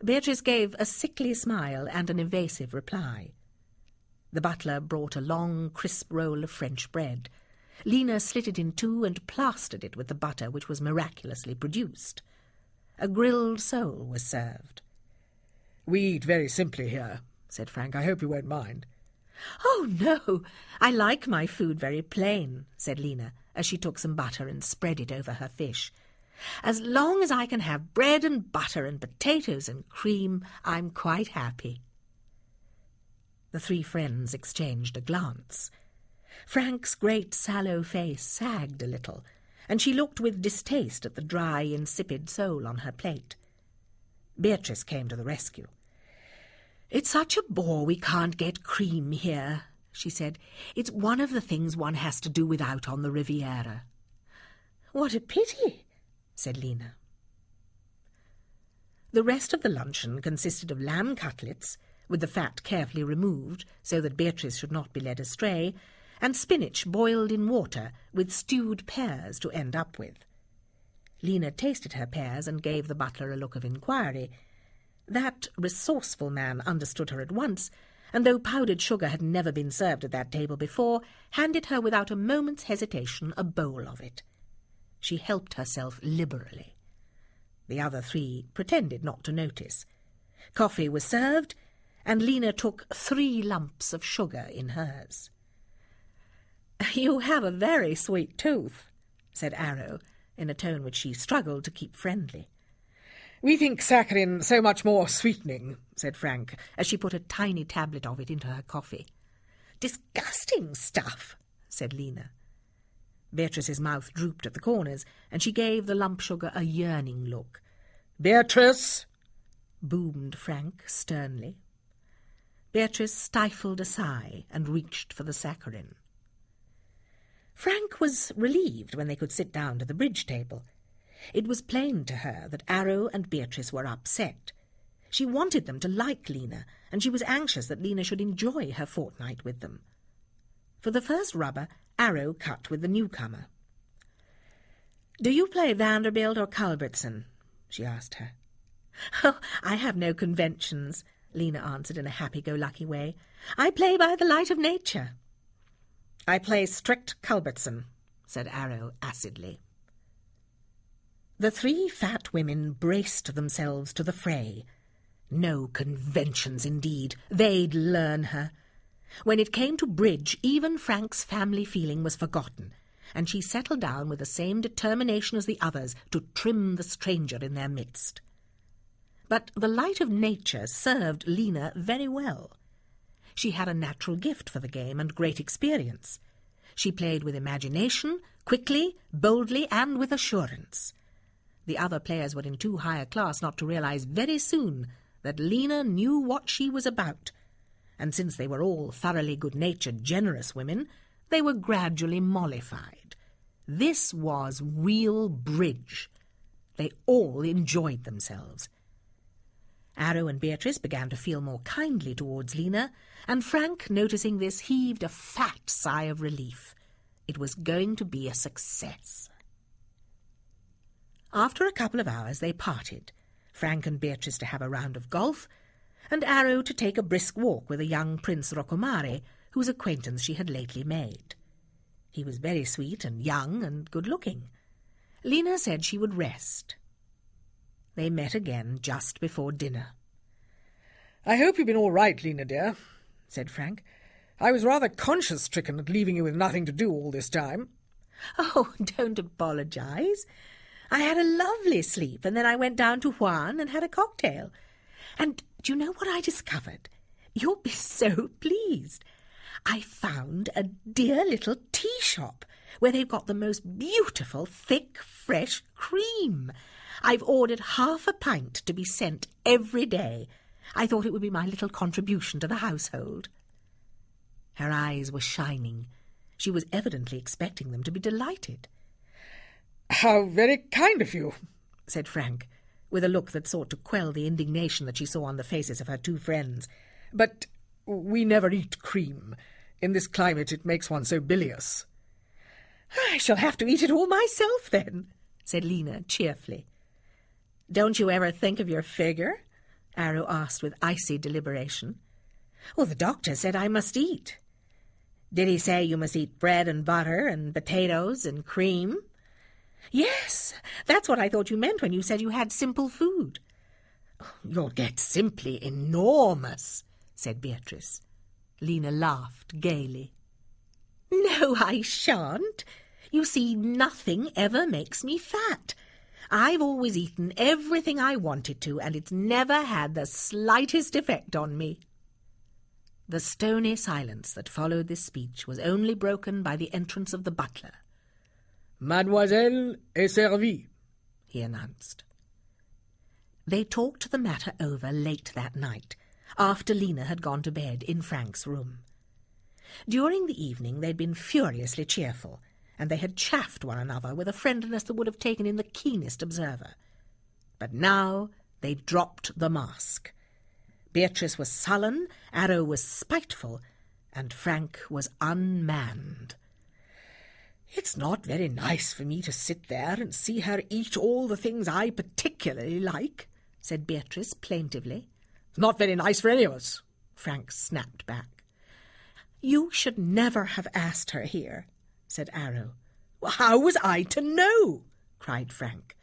Beatrice gave a sickly smile and an evasive reply. The butler brought a long, crisp roll of French bread. Lena slit it in two and plastered it with the butter which was miraculously produced. A grilled sole was served. "We eat very simply here," said Frank. "I hope you won't mind." "Oh, no, I like my food very plain," said Lena, as she took some butter and spread it over her fish. "As long as I can have bread and butter and potatoes and cream, I'm quite happy." The three friends exchanged a glance. Frank's great sallow face sagged a little, and she looked with distaste at the dry, insipid sole on her plate. Beatrice came to the rescue. "It's such a bore we can't get cream here," she said. "It's one of the things one has to do without on the Riviera." "What a pity," said Lena. The rest of the luncheon consisted of lamb cutlets, with the fat carefully removed so that Beatrice should not be led astray, and spinach boiled in water with stewed pears to end up with. Lena tasted her pears and gave the butler a look of inquiry. That resourceful man understood her at once, and though powdered sugar had never been served at that table before, handed her without a moment's hesitation a bowl of it. She helped herself liberally. The other three pretended not to notice. Coffee was served, and Lena took 3 lumps of sugar in hers. "You have a very sweet tooth," said Arrow, in a tone which she struggled to keep friendly. "We think saccharin so much more sweetening," said Frank, as she put a tiny tablet of it into her coffee. disgusting stuff, said Lena. Beatrice's mouth drooped at the corners, and she gave the lump sugar a yearning look. "Beatrice!" boomed Frank sternly. Beatrice stifled a sigh and reached for the saccharin. Frank was relieved when they could sit down to the bridge table. It was plain to her that Arrow and Beatrice were upset. She wanted them to like Lena, and she was anxious that Lena should enjoy her fortnight with them. For the first rubber, Arrow cut with the newcomer. "Do you play Vanderbilt or Culbertson?" she asked her. "Oh, I have no conventions," Lena answered in a happy-go-lucky way. "I play by the light of nature." "I play strict Culbertson," said Arrow acidly. The three fat women braced themselves to the fray. No conventions, indeed. They'd learn her. When it came to bridge, even Frank's family feeling was forgotten, and she settled down with the same determination as the others to trim the stranger in their midst. But the light of nature served Lena very well. She had a natural gift for the game and great experience. She played with imagination, quickly, boldly, and with assurance. The other players were in too high a class not to realize very soon that Lena knew what she was about, and since they were all thoroughly good-natured, generous women, they were gradually mollified. This was real bridge. They all enjoyed themselves. Arrow and Beatrice began to feel more kindly towards Lena, and Frank, noticing this, heaved a fat sigh of relief. It was going to be a success. After a couple of hours they parted, Frank and Beatrice to have a round of golf, and Arrow to take a brisk walk with a young Prince Roccomare, whose acquaintance she had lately made. He was very sweet and young and good-looking. Lena said she would rest. They met again just before dinner. "I hope you've been all right, Lena dear," said Frank. "I was rather conscience-stricken at leaving you with nothing to do all this time." "Oh, don't apologize. I had a lovely sleep, and then I went down to Juan and had a cocktail. And do you know what I discovered? You'll be so pleased. I found a dear little tea shop where they've got the most beautiful, thick, fresh cream. I've ordered 1/2 pint to be sent every day. I thought it would be my little contribution to the household." Her eyes were shining. She was evidently expecting them to be delighted. "How very kind of you," said Frank, with a look that sought to quell the indignation that she saw on the faces of her two friends. "But we never eat cream. In this climate it makes one so bilious." "I shall have to eat it all myself, then," said Lena cheerfully. "Don't you ever think of your figure?" Arrow asked with icy deliberation. "Well, the doctor said I must eat." "Did he say you must eat bread and butter and potatoes and cream?" "Yes, that's what I thought you meant when you said you had simple food." "You'll get simply enormous," said Beatrice. Lena laughed gaily. "No, I shan't. You see, nothing ever makes me fat. I've always eaten everything I wanted to, and it's never had the slightest effect on me." The stony silence that followed this speech was only broken by the entrance of the butler. "Mademoiselle est servie," he announced. They talked the matter over late that night, after Lena had gone to bed in Frank's room. During the evening they'd been furiously cheerful, and they had chaffed one another with a friendliness that would have taken in the keenest observer. But now they dropped the mask. Beatrice was sullen, Arrow was spiteful, and Frank was unmanned. "It's not very nice for me to sit there and see her eat all the things I particularly like," said Beatrice plaintively. "It's not very nice for any of us," Frank snapped back. "You should never have asked her here," said Arrow. "Well, how was I to know?" cried Frank.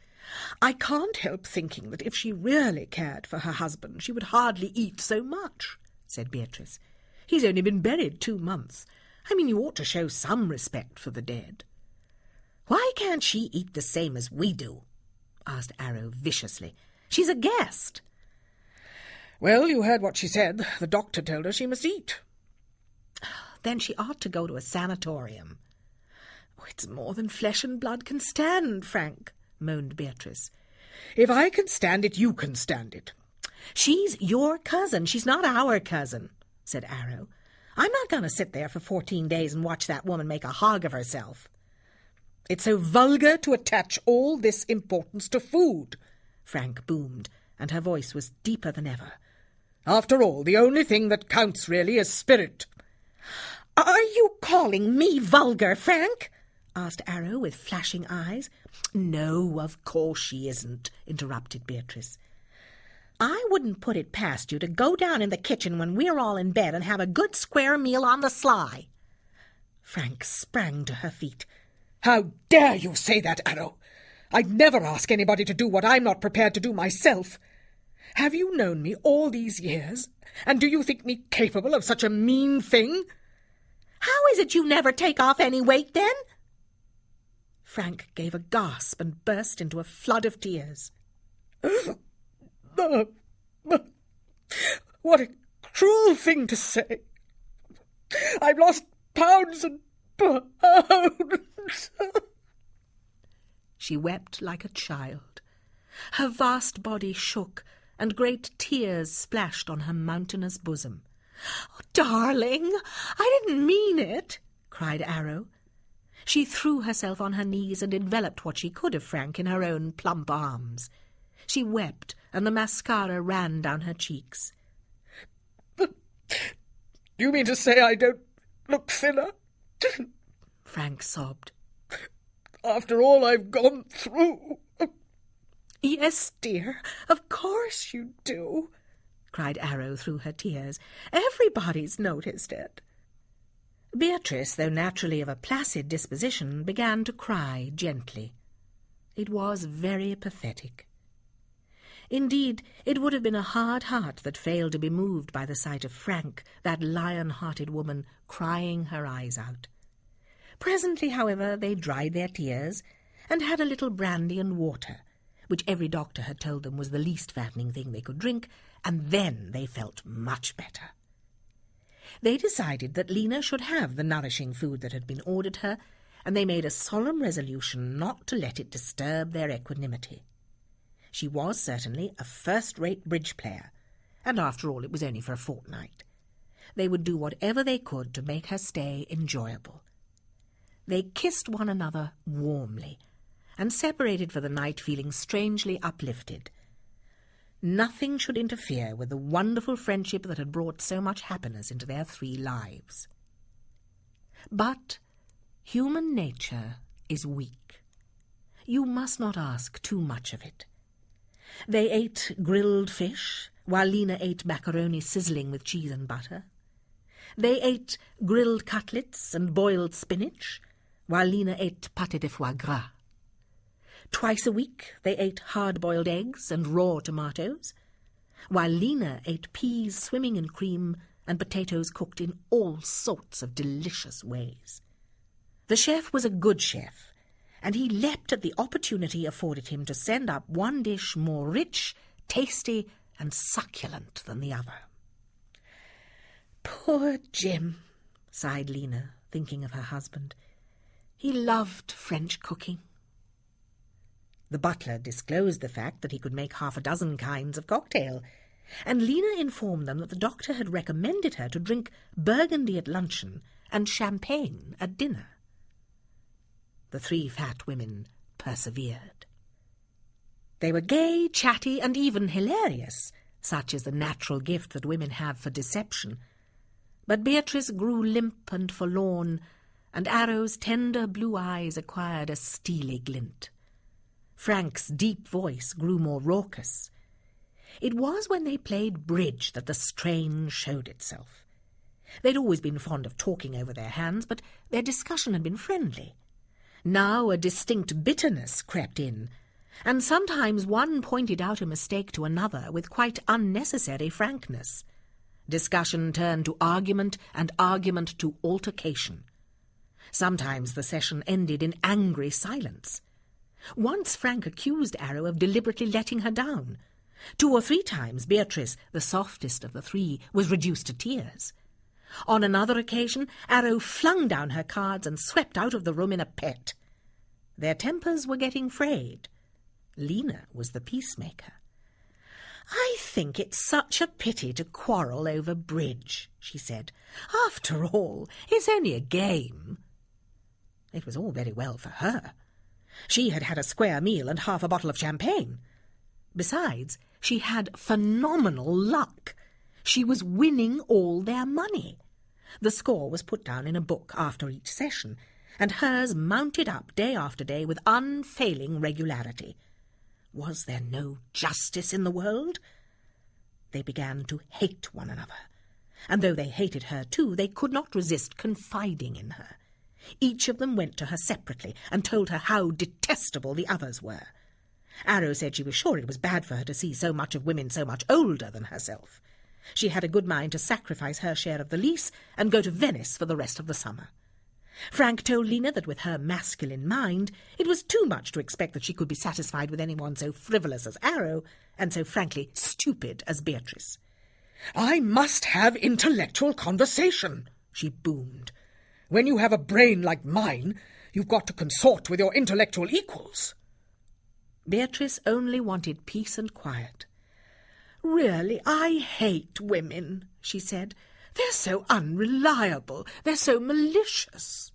"I can't help thinking that if she really cared for her husband, she would hardly eat so much," said Beatrice. "He's only been buried 2 months. I mean, you ought to show some respect for the dead." "Why can't she eat the same as we do?" asked Arrow viciously. "She's a guest." "Well, you heard what she said. The doctor told her she must eat." Then she ought to go to a sanatorium. Oh, it's more than flesh and blood can stand, Frank, moaned Beatrice. If I can stand it, you can stand it. She's your cousin. She's not our cousin, said Arrow. I'm not going to sit there for 14 days and watch that woman make a hog of herself. It's so vulgar to attach all this importance to food, Frank boomed, and her voice was deeper than ever. After all, the only thing that counts really is spirit. Are you calling me vulgar, Frank? Asked Arrow with flashing eyes. No, of course she isn't, interrupted Beatrice. I wouldn't put it past you to go down in the kitchen when we're all in bed and have a good square meal on the sly. Frank sprang to her feet. How dare you say that, Arrow? I'd never ask anybody to do what I'm not prepared to do myself. Have you known me all these years, and do you think me capable of such a mean thing? How is it you never take off any weight, then? Frank gave a gasp and burst into a flood of tears. What a cruel thing to say. I've lost pounds and pounds. She wept like a child. Her vast body shook, and great tears splashed on her mountainous bosom. Oh, darling, I didn't mean it, cried Arrow. She threw herself on her knees and enveloped what she could of Frank in her own plump arms. She wept, and the mascara ran down her cheeks. Do you mean to say I don't look thinner? Frank sobbed. After all I've gone through. Yes, dear, of course you do, cried Arrow through her tears. Everybody's noticed it. Beatrice, though naturally of a placid disposition, began to cry gently. It was very pathetic. Indeed, it would have been a hard heart that failed to be moved by the sight of Frank, that lion-hearted woman, crying her eyes out. Presently, however, they dried their tears and had a little brandy and water, which every doctor had told them was the least fattening thing they could drink, and then they felt much better. They decided that Lena should have the nourishing food that had been ordered her, and they made a solemn resolution not to let it disturb their equanimity. She was certainly a first-rate bridge player, and after all it was only for a fortnight. They would do whatever they could to make her stay enjoyable. They kissed one another warmly, and separated for the night feeling strangely uplifted. Nothing should interfere with the wonderful friendship that had brought so much happiness into their 3 lives. But human nature is weak. You must not ask too much of it. They ate grilled fish, while Lena ate macaroni sizzling with cheese and butter. They ate grilled cutlets and boiled spinach, while Lena ate pâté de foie gras. Twice a week they ate hard-boiled eggs and raw tomatoes, while Lena ate peas swimming in cream and potatoes cooked in all sorts of delicious ways. The chef was a good chef, and he leapt at the opportunity afforded him to send up one dish more rich, tasty, and succulent than the other. Poor Jim, sighed Lena, thinking of her husband. He loved French cooking. The butler disclosed the fact that he could make 6 kinds of cocktail, and Lena informed them that the doctor had recommended her to drink Burgundy at luncheon and champagne at dinner. The 3 fat women persevered. They were gay, chatty, and even hilarious, such is the natural gift that women have for deception. But Beatrice grew limp and forlorn, and Arrow's tender blue eyes acquired a steely glint. Frank's deep voice grew more raucous. It was when they played bridge that the strain showed itself. They'd always been fond of talking over their hands, but their discussion had been friendly. Now a distinct bitterness crept in, and sometimes one pointed out a mistake to another with quite unnecessary frankness. Discussion turned to argument, and argument to altercation. Sometimes the session ended in angry silence. Once Frank accused Arrow of deliberately letting her down. 2 or 3 times Beatrice, the softest of the 3, was reduced to tears. On another occasion, Arrow flung down her cards and swept out of the room in a pet. Their tempers were getting frayed. Lena was the peacemaker. "I think it's such a pity to quarrel over bridge," she said. "After all, it's only a game." It was all very well for her. She had had a square meal and half a bottle of champagne. Besides, she had phenomenal luck. She was winning all their money. The score was put down in a book after each session, and hers mounted up day after day with unfailing regularity. Was there no justice in the world? They began to hate one another, and though they hated her too, they could not resist confiding in her. Each of them went to her separately and told her how detestable the others were. Arrow said she was sure it was bad for her to see so much of women so much older than herself. She had a good mind to sacrifice her share of the lease and go to Venice for the rest of the summer. Frank told Lena that with her masculine mind, it was too much to expect that she could be satisfied with anyone so frivolous as Arrow and so frankly stupid as Beatrice. "I must have intellectual conversation," she boomed. "When you have a brain like mine, you've got to consort with your intellectual equals." Beatrice only wanted peace and quiet. "Really, I hate women," she said. "They're so unreliable. They're so malicious."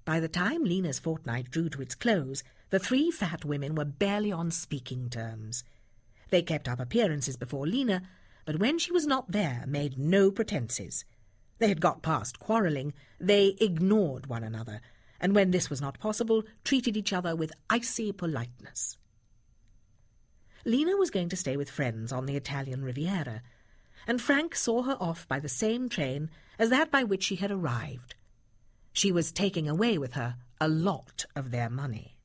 By the time Lena's fortnight drew to its close, the three fat women were barely on speaking terms. They kept up appearances before Lena, but when she was not there, made no pretences. They had got past quarrelling. They ignored one another, and when this was not possible, treated each other with icy politeness. Lena was going to stay with friends on the Italian Riviera, and Frank saw her off by the same train as that by which she had arrived. She was taking away with her a lot of their money.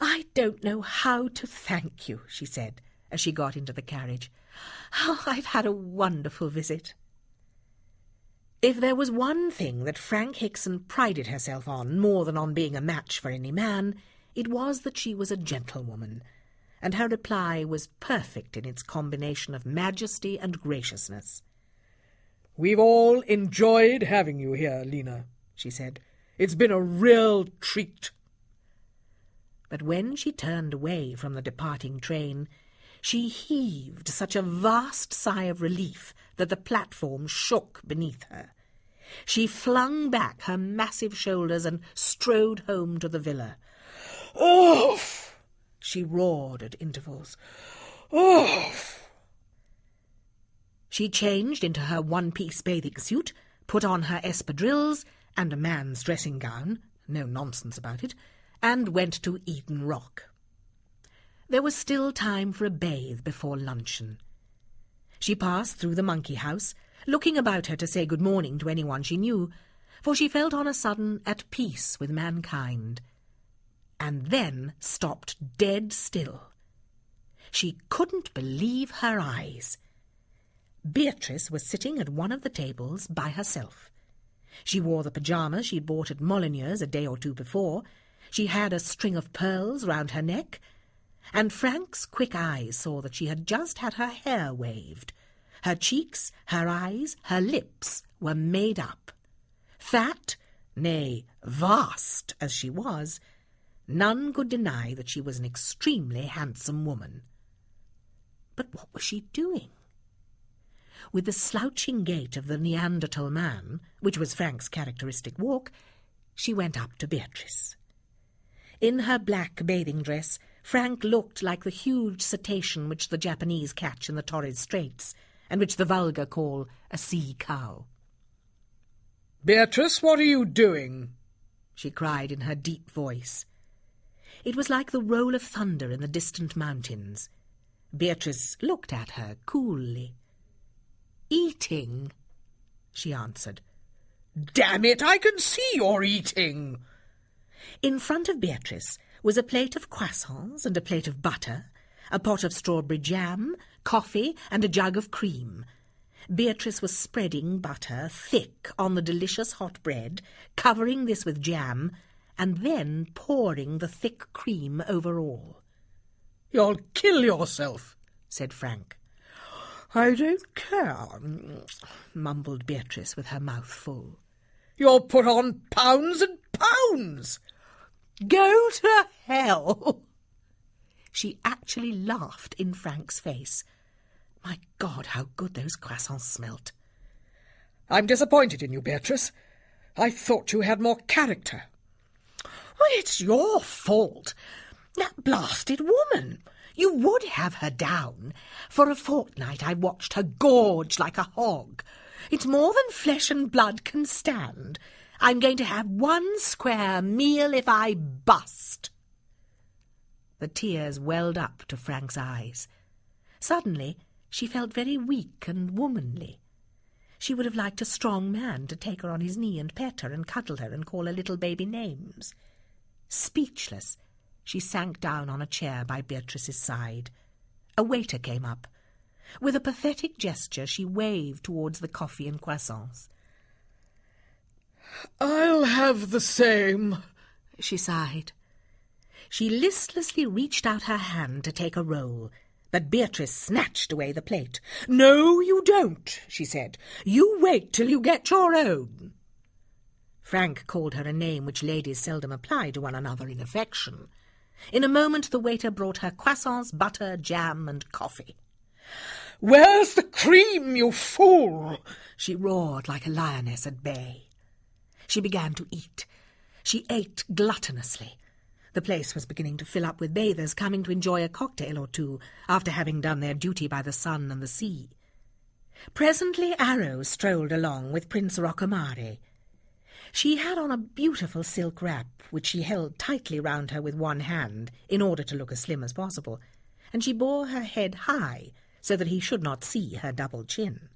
"I don't know how to thank you," she said, as she got into the carriage. "Oh, I've had a wonderful visit." If there was one thing that Frank Hickson prided herself on more than on being a match for any man, it was that she was a gentlewoman, and her reply was perfect in its combination of majesty and graciousness. "We've all enjoyed having you here, Lena," she said. "It's been a real treat." But when she turned away from the departing train, she heaved such a vast sigh of relief that the platform shook beneath her. She flung back her massive shoulders and strode home to the villa. "Oof!" she roared at intervals. "Oof!" She changed into her one-piece bathing suit, put on her espadrilles and a man's dressing gown, no nonsense about it, and went to Eden Rock. There was still time for a bathe before luncheon. She passed through the monkey house, looking about her to say good morning to anyone she knew, for she felt on a sudden at peace with mankind, and then stopped dead still. She couldn't believe her eyes. Beatrice was sitting at one of the tables by herself. She wore the pyjamas she'd bought at Molyneux's a day or two before. She had a string of pearls round her neck, and Frank's quick eyes saw that she had just had her hair waved. Her cheeks, her eyes, her lips were made up. Fat, nay, vast as she was, none could deny that she was an extremely handsome woman. But what was she doing? With the slouching gait of the Neanderthal man, which was Frank's characteristic walk, she went up to Beatrice. In her black bathing dress, Frank looked like the huge cetacean which the Japanese catch in the Torres Straits, and which the vulgar call a sea cow. "Beatrice, what are you doing?" she cried in her deep voice. It was like the roll of thunder in the distant mountains. Beatrice looked at her coolly. "Eating," she answered. "Damn it, I can see you're eating." In front of Beatrice was a plate of croissants and a plate of butter, a pot of strawberry jam, coffee, and a jug of cream. Beatrice was spreading butter thick on the delicious hot bread, covering this with jam, and then pouring the thick cream over all. "You'll kill yourself," said Frank. "I don't care," mumbled Beatrice with her mouth full. "You'll put on pounds and pounds." "Go to hell!" She actually laughed in Frank's face. My God, how good those croissants smelt. "I'm disappointed in you, Beatrice. I thought you had more character." "Well, it's your fault. That blasted woman. You would have her down. For a fortnight I watched her gorge like a hog. It's more than flesh and blood can stand. I'm going to have one square meal if I bust." The tears welled up to Frank's eyes. Suddenly she felt very weak and womanly. She would have liked a strong man to take her on his knee and pet her and cuddle her and call her little baby names. Speechless, she sank down on a chair by Beatrice's side. A waiter came up. With a pathetic gesture she waved towards the coffee and croissants. "I'll have the same," she sighed. She listlessly reached out her hand to take a roll, but Beatrice snatched away the plate. "No, you don't," she said. "You wait till you get your own." Frank called her a name which ladies seldom apply to one another in affection. In a moment the waiter brought her croissants, butter, jam, and coffee. "Where's the cream, you fool?" she roared like a lioness at bay. She began to eat. She ate gluttonously. The place was beginning to fill up with bathers coming to enjoy a cocktail or two after having done their duty by the sun and the sea. Presently Arrow strolled along with Prince Rocamare. She had on a beautiful silk wrap, which she held tightly round her with one hand in order to look as slim as possible, and she bore her head high so that he should not see her double chin.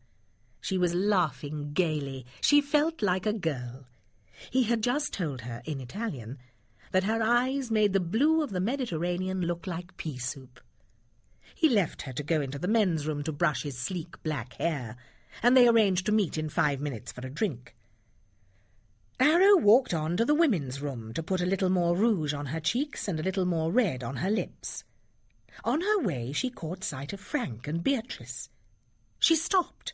She was laughing gaily. She felt like a girl. He had just told her, in Italian, that her eyes made the blue of the Mediterranean look like pea soup. He left her to go into the men's room to brush his sleek black hair, and they arranged to meet in 5 minutes for a drink. Arrow walked on to the women's room to put a little more rouge on her cheeks and a little more red on her lips. On her way she caught sight of Frank and Beatrice. She stopped.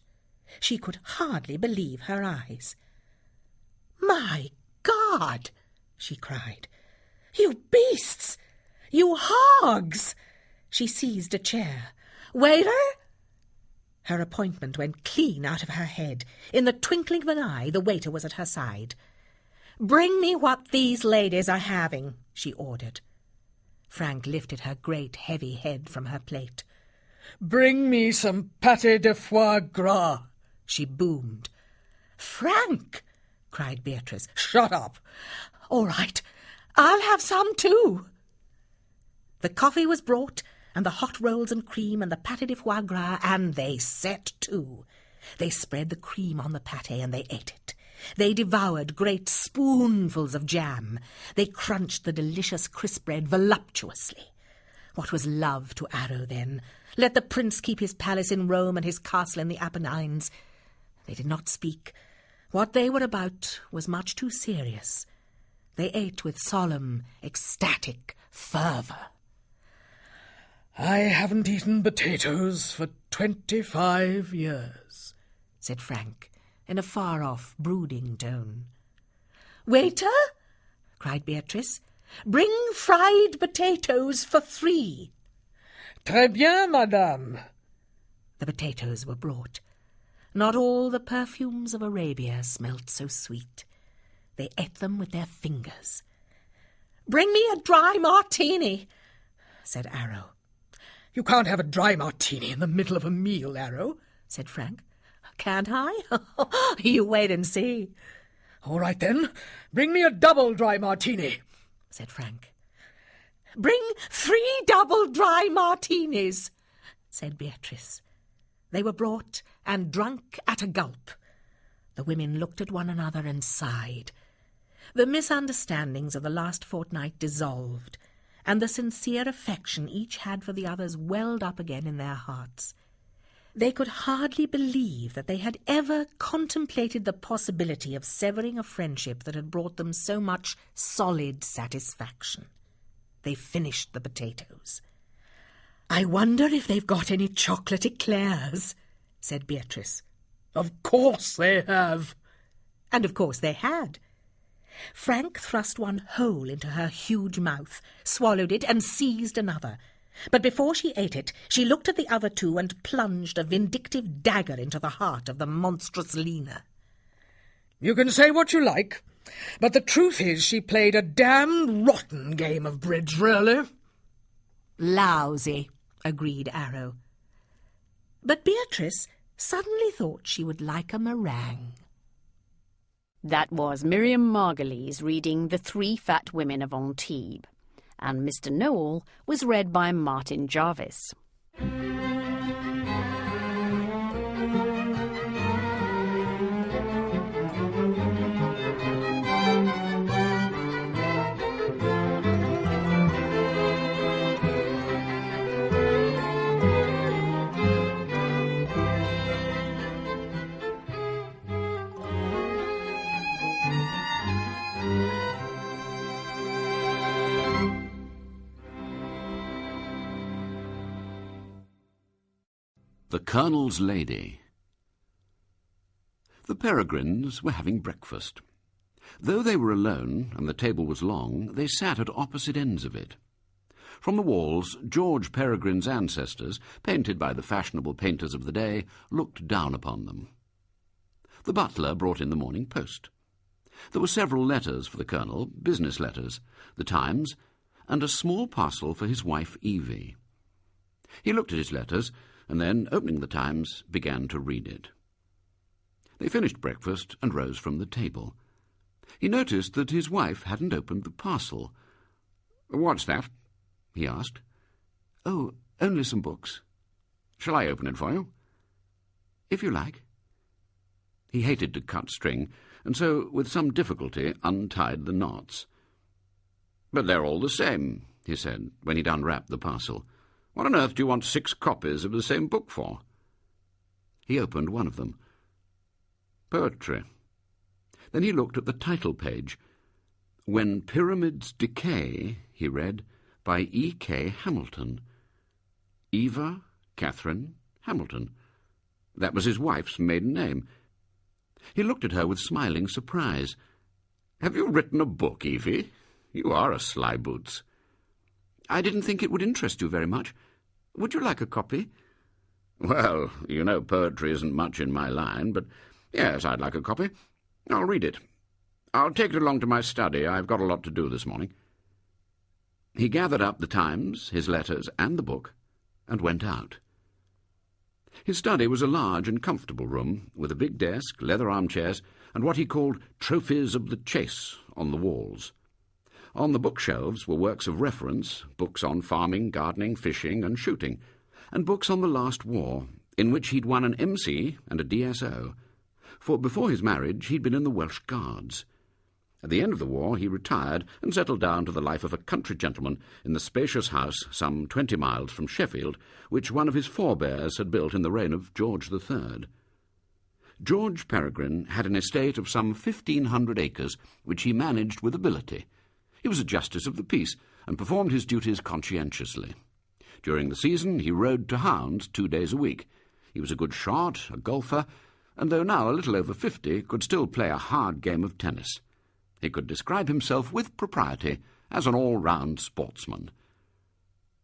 She could hardly believe her eyes. "My God!" she cried. "You beasts! You hogs!" She seized a chair. "Waiter!" Her appointment went clean out of her head. In the twinkling of an eye the waiter was at her side. "Bring me what these ladies are having," she ordered. Frank lifted her great heavy head from her plate. "Bring me some pâté de foie gras," she boomed. "Frank!" cried Beatrice. "Shut up!" "All right, I'll have some too." The coffee was brought, and the hot rolls and cream, and the pâté de foie gras, and they set to. They spread the cream on the pâté, and they ate it. They devoured great spoonfuls of jam. They crunched the delicious crisp bread voluptuously. What was love to Arrow then? Let the prince keep his palace in Rome and his castle in the Apennines. They did not speak. What they were about was much too serious. They ate with solemn, ecstatic fervour. "I haven't eaten potatoes for 25 years, said Frank, in a far-off, brooding tone. "Waiter!" cried Beatrice. "Bring fried potatoes for 3. "Très bien, madame." The potatoes were brought. Not all the perfumes of Arabia smelt so sweet. They ate them with their fingers. "Bring me a dry martini," said Arrow. "You can't have a dry martini in the middle of a meal, Arrow," said Frank. "Can't I? You wait and see." "All right, then. Bring me a double dry martini," said Frank. "Bring 3 double dry martinis," said Beatrice. They were brought and drunk at a gulp. The women looked at one another and sighed. The misunderstandings of the last fortnight dissolved, and the sincere affection each had for the others welled up again in their hearts. They could hardly believe that they had ever contemplated the possibility of severing a friendship that had brought them so much solid satisfaction. They finished the potatoes. "I wonder if they've got any chocolate eclairs," said Beatrice. Of course they have. And of course they had. Frank thrust one whole into her huge mouth, swallowed it, and seized another. But before she ate it, she looked at the other two and plunged a vindictive dagger into the heart of the monstrous Lena. You can say what you like, but the truth is she played a damned rotten game of bridge, really. Lousy, agreed Arrow. But Beatrice suddenly thought she would like a meringue. That was Miriam Margolyes reading The 3 Fat Women of Antibes, and Mr. Noel was read by Martin Jarvis. The Colonel's Lady. The Peregrines were having breakfast. Though they were alone, and the table was long, they sat at opposite ends of it. From the walls, George Peregrine's ancestors, painted by the fashionable painters of the day, looked down upon them. The butler brought in the Morning Post. There were several letters for the Colonel, business letters, the Times, and a small parcel for his wife Evie. He looked at his letters, and then, opening the Times, began to read it. They finished breakfast and rose from the table. He noticed that his wife hadn't opened the parcel. "What's that?" he asked. "Oh, only some books." "Shall I open it for you?" "If you like." He hated to cut string, and so, with some difficulty, untied the knots. "But they're all the same," he said, when he'd unwrapped the parcel. "What on earth do you want 6 copies of the same book for?" He opened one of them. Poetry. Then he looked at the title page. "When Pyramids Decay," he read, by E.K. Hamilton. Eva Catherine Hamilton. That was his wife's maiden name. He looked at her with smiling surprise. "Have you written a book, Evie? You are a sly boots." "I didn't think it would interest you very much. Would you like a copy?" "Well, you know poetry isn't much in my line, but yes, I'd like a copy. I'll read it. I'll take it along to my study. I've got a lot to do this morning." He gathered up the Times, his letters, and the book, and went out. His study was a large and comfortable room, with a big desk, leather armchairs, and what he called trophies of the chase on the walls. On the bookshelves were works of reference, books on farming, gardening, fishing, and shooting, and books on the last war, in which he'd won an M.C. and a D.S.O., for before his marriage he'd been in the Welsh Guards. At the end of the war he retired and settled down to the life of a country gentleman in the spacious house some 20 miles from Sheffield, which one of his forebears had built in the reign of George III. George Peregrine had an estate of some 1,500 acres, which he managed with ability. He was a justice of the peace, and performed his duties conscientiously. During the season he rode to hounds 2 days a week. He was a good shot, a golfer, and though now a little over 50, could still play a hard game of tennis. He could describe himself with propriety as an all-round sportsman.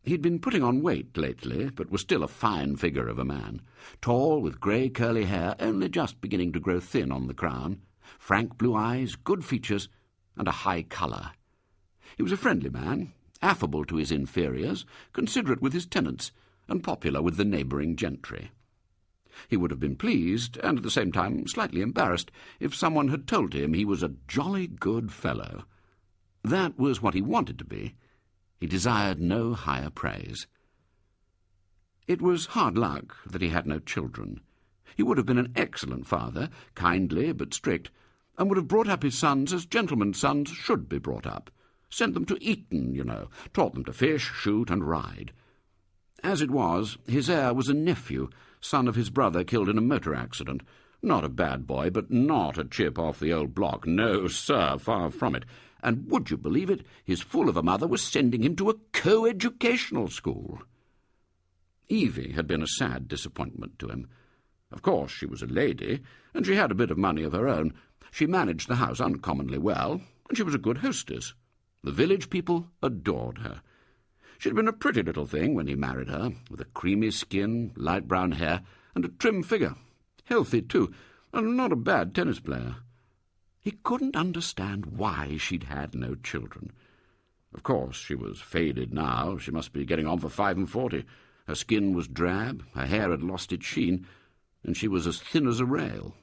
He'd been putting on weight lately, but was still a fine figure of a man, tall, with grey curly hair only just beginning to grow thin on the crown, frank blue eyes, good features, and a high colour. He was a friendly man, affable to his inferiors, considerate with his tenants, and popular with the neighbouring gentry. He would have been pleased, and at the same time slightly embarrassed, if someone had told him he was a jolly good fellow. That was what he wanted to be. He desired no higher praise. It was hard luck that he had no children. He would have been an excellent father, kindly but strict, and would have brought up his sons as gentlemen's sons should be brought up. Sent them to Eton, you know, taught them to fish, shoot, and ride. As it was, his heir was a nephew, son of his brother killed in a motor accident. Not a bad boy, but not a chip off the old block. No, sir, far from it. And would you believe it, his fool of a mother was sending him to a co-educational school. Evie had been a sad disappointment to him. Of course, she was a lady, and she had a bit of money of her own. She managed the house uncommonly well, and she was a good hostess. The village people adored her. She'd been a pretty little thing when he married her, with a creamy skin, light brown hair, and a trim figure. Healthy, too, and not a bad tennis player. He couldn't understand why she'd had no children. Of course, she was faded now. She must be getting on for 45. Her skin was drab, her hair had lost its sheen, and she was as thin as a rail.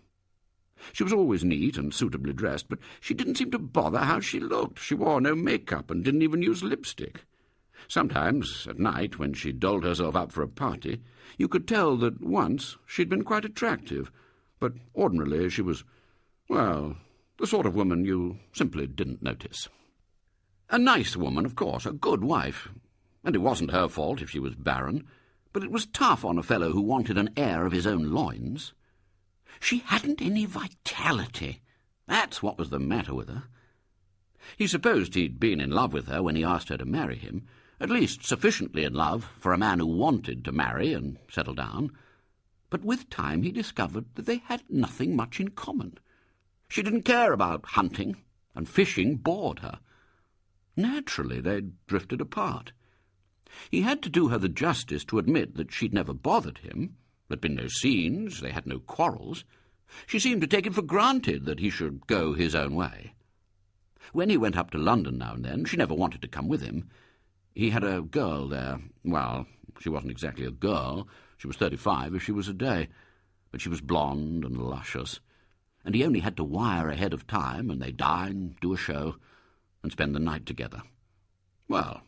She was always neat and suitably dressed, but she didn't seem to bother how she looked. She wore no makeup and didn't even use lipstick. Sometimes, at night, when she dolled herself up for a party, you could tell that once she'd been quite attractive, but ordinarily she was, well, the sort of woman you simply didn't notice. A nice woman, of course, a good wife, and it wasn't her fault if she was barren, but it was tough on a fellow who wanted an heir of his own loins. She hadn't any vitality. That's what was the matter with her. He supposed he'd been in love with her when he asked her to marry him, at least sufficiently in love for a man who wanted to marry and settle down. But with time he discovered that they had nothing much in common. She didn't care about hunting, and fishing bored her. Naturally, they'd drifted apart. He had to do her the justice to admit that she'd never bothered him. There'd been no scenes, they had no quarrels. She seemed to take it for granted that he should go his own way. When he went up to London now and then, she never wanted to come with him. He had a girl there. Well, she wasn't exactly a girl. She was 35 if she was a day. But she was blonde and luscious. And he only had to wire ahead of time, and they'd dine, do a show, and spend the night together. Well,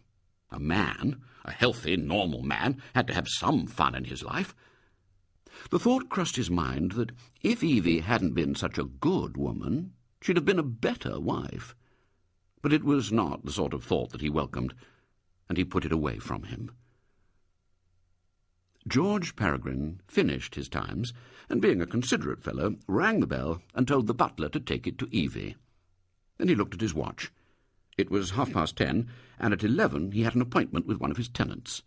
a man, a healthy, normal man, had to have some fun in his life. The thought crossed his mind that if Evie hadn't been such a good woman, she'd have been a better wife. But it was not the sort of thought that he welcomed, and he put it away from him. George Peregrine finished his Times, and being a considerate fellow, rang the bell and told the butler to take it to Evie. Then he looked at his watch. It was 10:30, and at 11 he had an appointment with one of his tenants.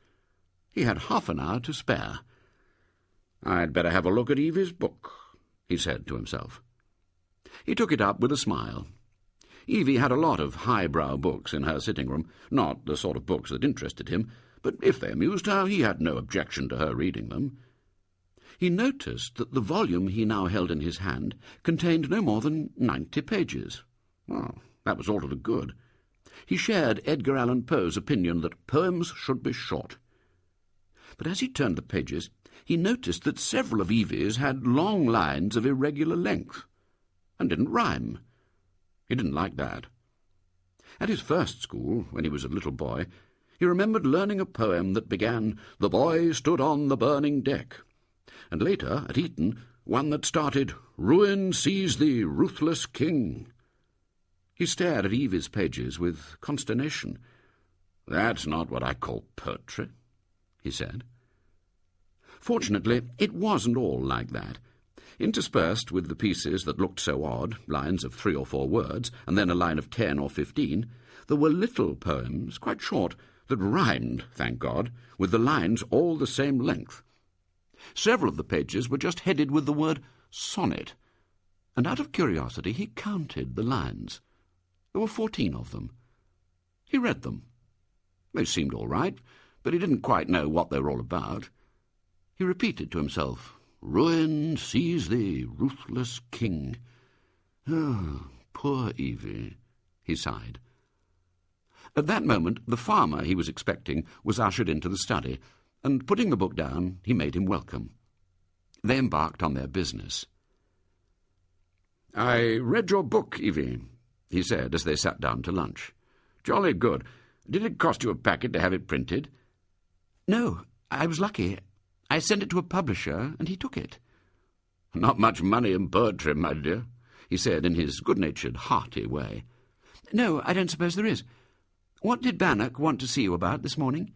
He had half an hour to spare. "I'd better have a look at Evie's book," he said to himself. He took it up with a smile. Evie had a lot of highbrow books in her sitting-room, not the sort of books that interested him, but if they amused her, he had no objection to her reading them. He noticed that the volume he now held in his hand contained no more than 90 pages. Well, that was all to the good. He shared Edgar Allan Poe's opinion that poems should be short. But as he turned the pages, he noticed that several of Evie's had long lines of irregular length, and didn't rhyme. He didn't like that. At his first school, when he was a little boy, he remembered learning a poem that began, "The boy stood on the burning deck," and later, at Eton, one that started, "Ruin seize thee, ruthless king." He stared at Evie's pages with consternation. "That's not what I call poetry," he said. Fortunately, it wasn't all like that. Interspersed with the pieces that looked so odd, lines of 3 or 4 words, and then a line of 10 or 15, there were little poems, quite short, that rhymed, thank God, with the lines all the same length. Several of the pages were just headed with the word sonnet, and out of curiosity he counted the lines. There were 14 of them. He read them. They seemed all right, but he didn't quite know what they were all about. He repeated to himself, "Ruin seize thee, ruthless king." "Oh, poor Evie," he sighed. At that moment the farmer he was expecting was ushered into the study, and putting the book down, he made him welcome. They embarked on their business. "I read your book, Evie," he said as they sat down to lunch. "Jolly good. Did it cost you a packet to have it printed?" "No, I was lucky. I sent it to a publisher, and he took it." "Not much money in poetry, my dear," he said in his good-natured, hearty way. "No, I don't suppose there is. What did Bannock want to see you about this morning?"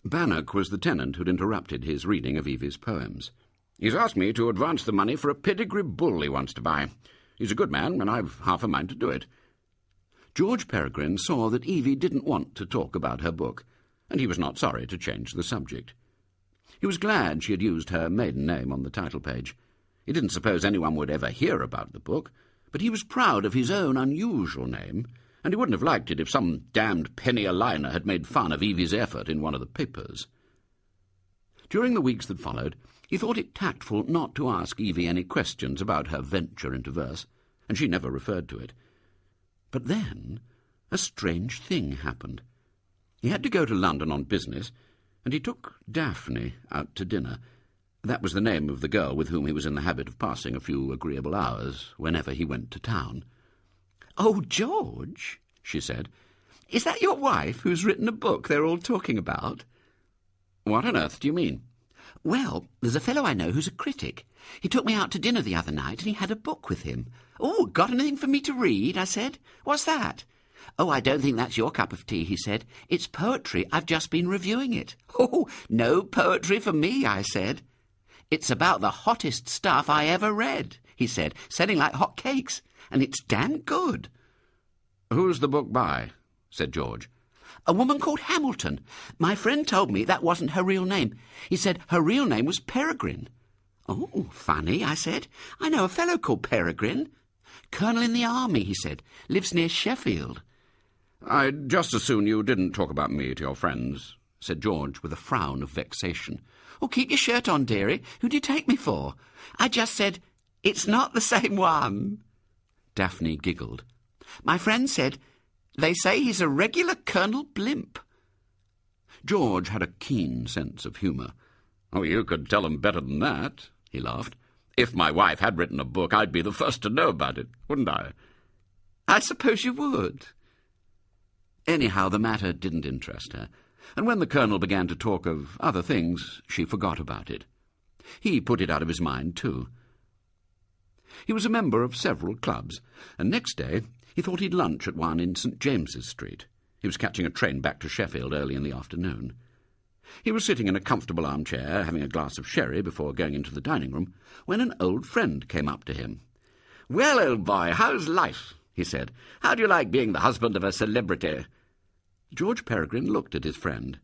Bannock was the tenant who'd interrupted his reading of Evie's poems. "He's asked me to advance the money for a pedigree bull he wants to buy. He's a good man, and I've half a mind to do it." George Peregrine saw that Evie didn't want to talk about her book, and he was not sorry to change the subject. He was glad she had used her maiden name on the title page. He didn't suppose anyone would ever hear about the book, but he was proud of his own unusual name, and he wouldn't have liked it if some damned penny-a-liner had made fun of Evie's effort in one of the papers. During the weeks that followed, he thought it tactful not to ask Evie any questions about her venture into verse, and she never referred to it. But then a strange thing happened. He had to go to London on business, and he took Daphne out to dinner. That was the name of the girl with whom he was in the habit of passing a few agreeable hours whenever he went to town. "Oh, George," she said, "is that your wife who's written a book they're all talking about?" "What on earth do you mean?" "Well, there's a fellow I know who's a critic. He took me out to dinner the other night, and he had a book with him. 'Oh, got anything for me to read?' I said. 'What's that?' 'Oh, I don't think that's your cup of tea,' he said. 'It's poetry. I've just been reviewing it.' 'Oh, no poetry for me,' I said. 'It's about the hottest stuff I ever read,' he said, 'selling like hot cakes, and it's damn good.'" "Who's the book by?" said George. "A woman called Hamilton. My friend told me that wasn't her real name. He said her real name was Peregrine." "Oh, funny," I said. "I know a fellow called Peregrine. Colonel in the army," he said. "Lives near Sheffield." "I'd just as soon you didn't talk about me to your friends," said George with a frown of vexation. "Oh, keep your shirt on, dearie. Who do you take me for?" I just said, "It's not the same one." Daphne giggled. "My friend said, they say he's a regular Colonel Blimp." George had a keen sense of humour. "Oh, you could tell them better than that," he laughed. "If my wife had written a book, I'd be the first to know about it, wouldn't I?" "I suppose you would." Anyhow, the matter didn't interest her, and when the Colonel began to talk of other things, she forgot about it. He put it out of his mind, too. He was a member of several clubs, and next day he thought he'd lunch at one in St. James's Street. He was catching a train back to Sheffield early in the afternoon. He was sitting in a comfortable armchair, having a glass of sherry before going into the dining-room, when an old friend came up to him. "Well, old boy, how's life?" he said. "How do you like being the husband of a celebrity?" George Peregrine looked at his friend.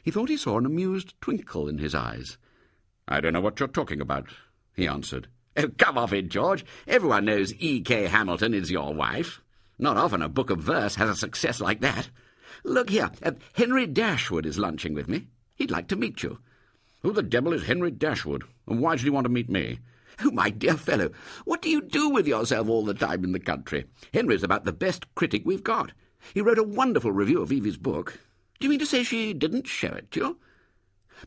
He thought he saw an amused twinkle in his eyes. "I don't know what you're talking about," he answered. "Oh, come off it, George. Everyone knows E.K. Hamilton is your wife. Not often a book of verse has a success like that. Look here, Henry Dashwood is lunching with me. He'd like to meet you." "Who the devil is Henry Dashwood, and why should he want to meet me?" "Oh, my dear fellow, what do you do with yourself all the time in the country? Henry's about the best critic we've got. He wrote a wonderful review of Evie's book. Do you mean to say she didn't show it to you?"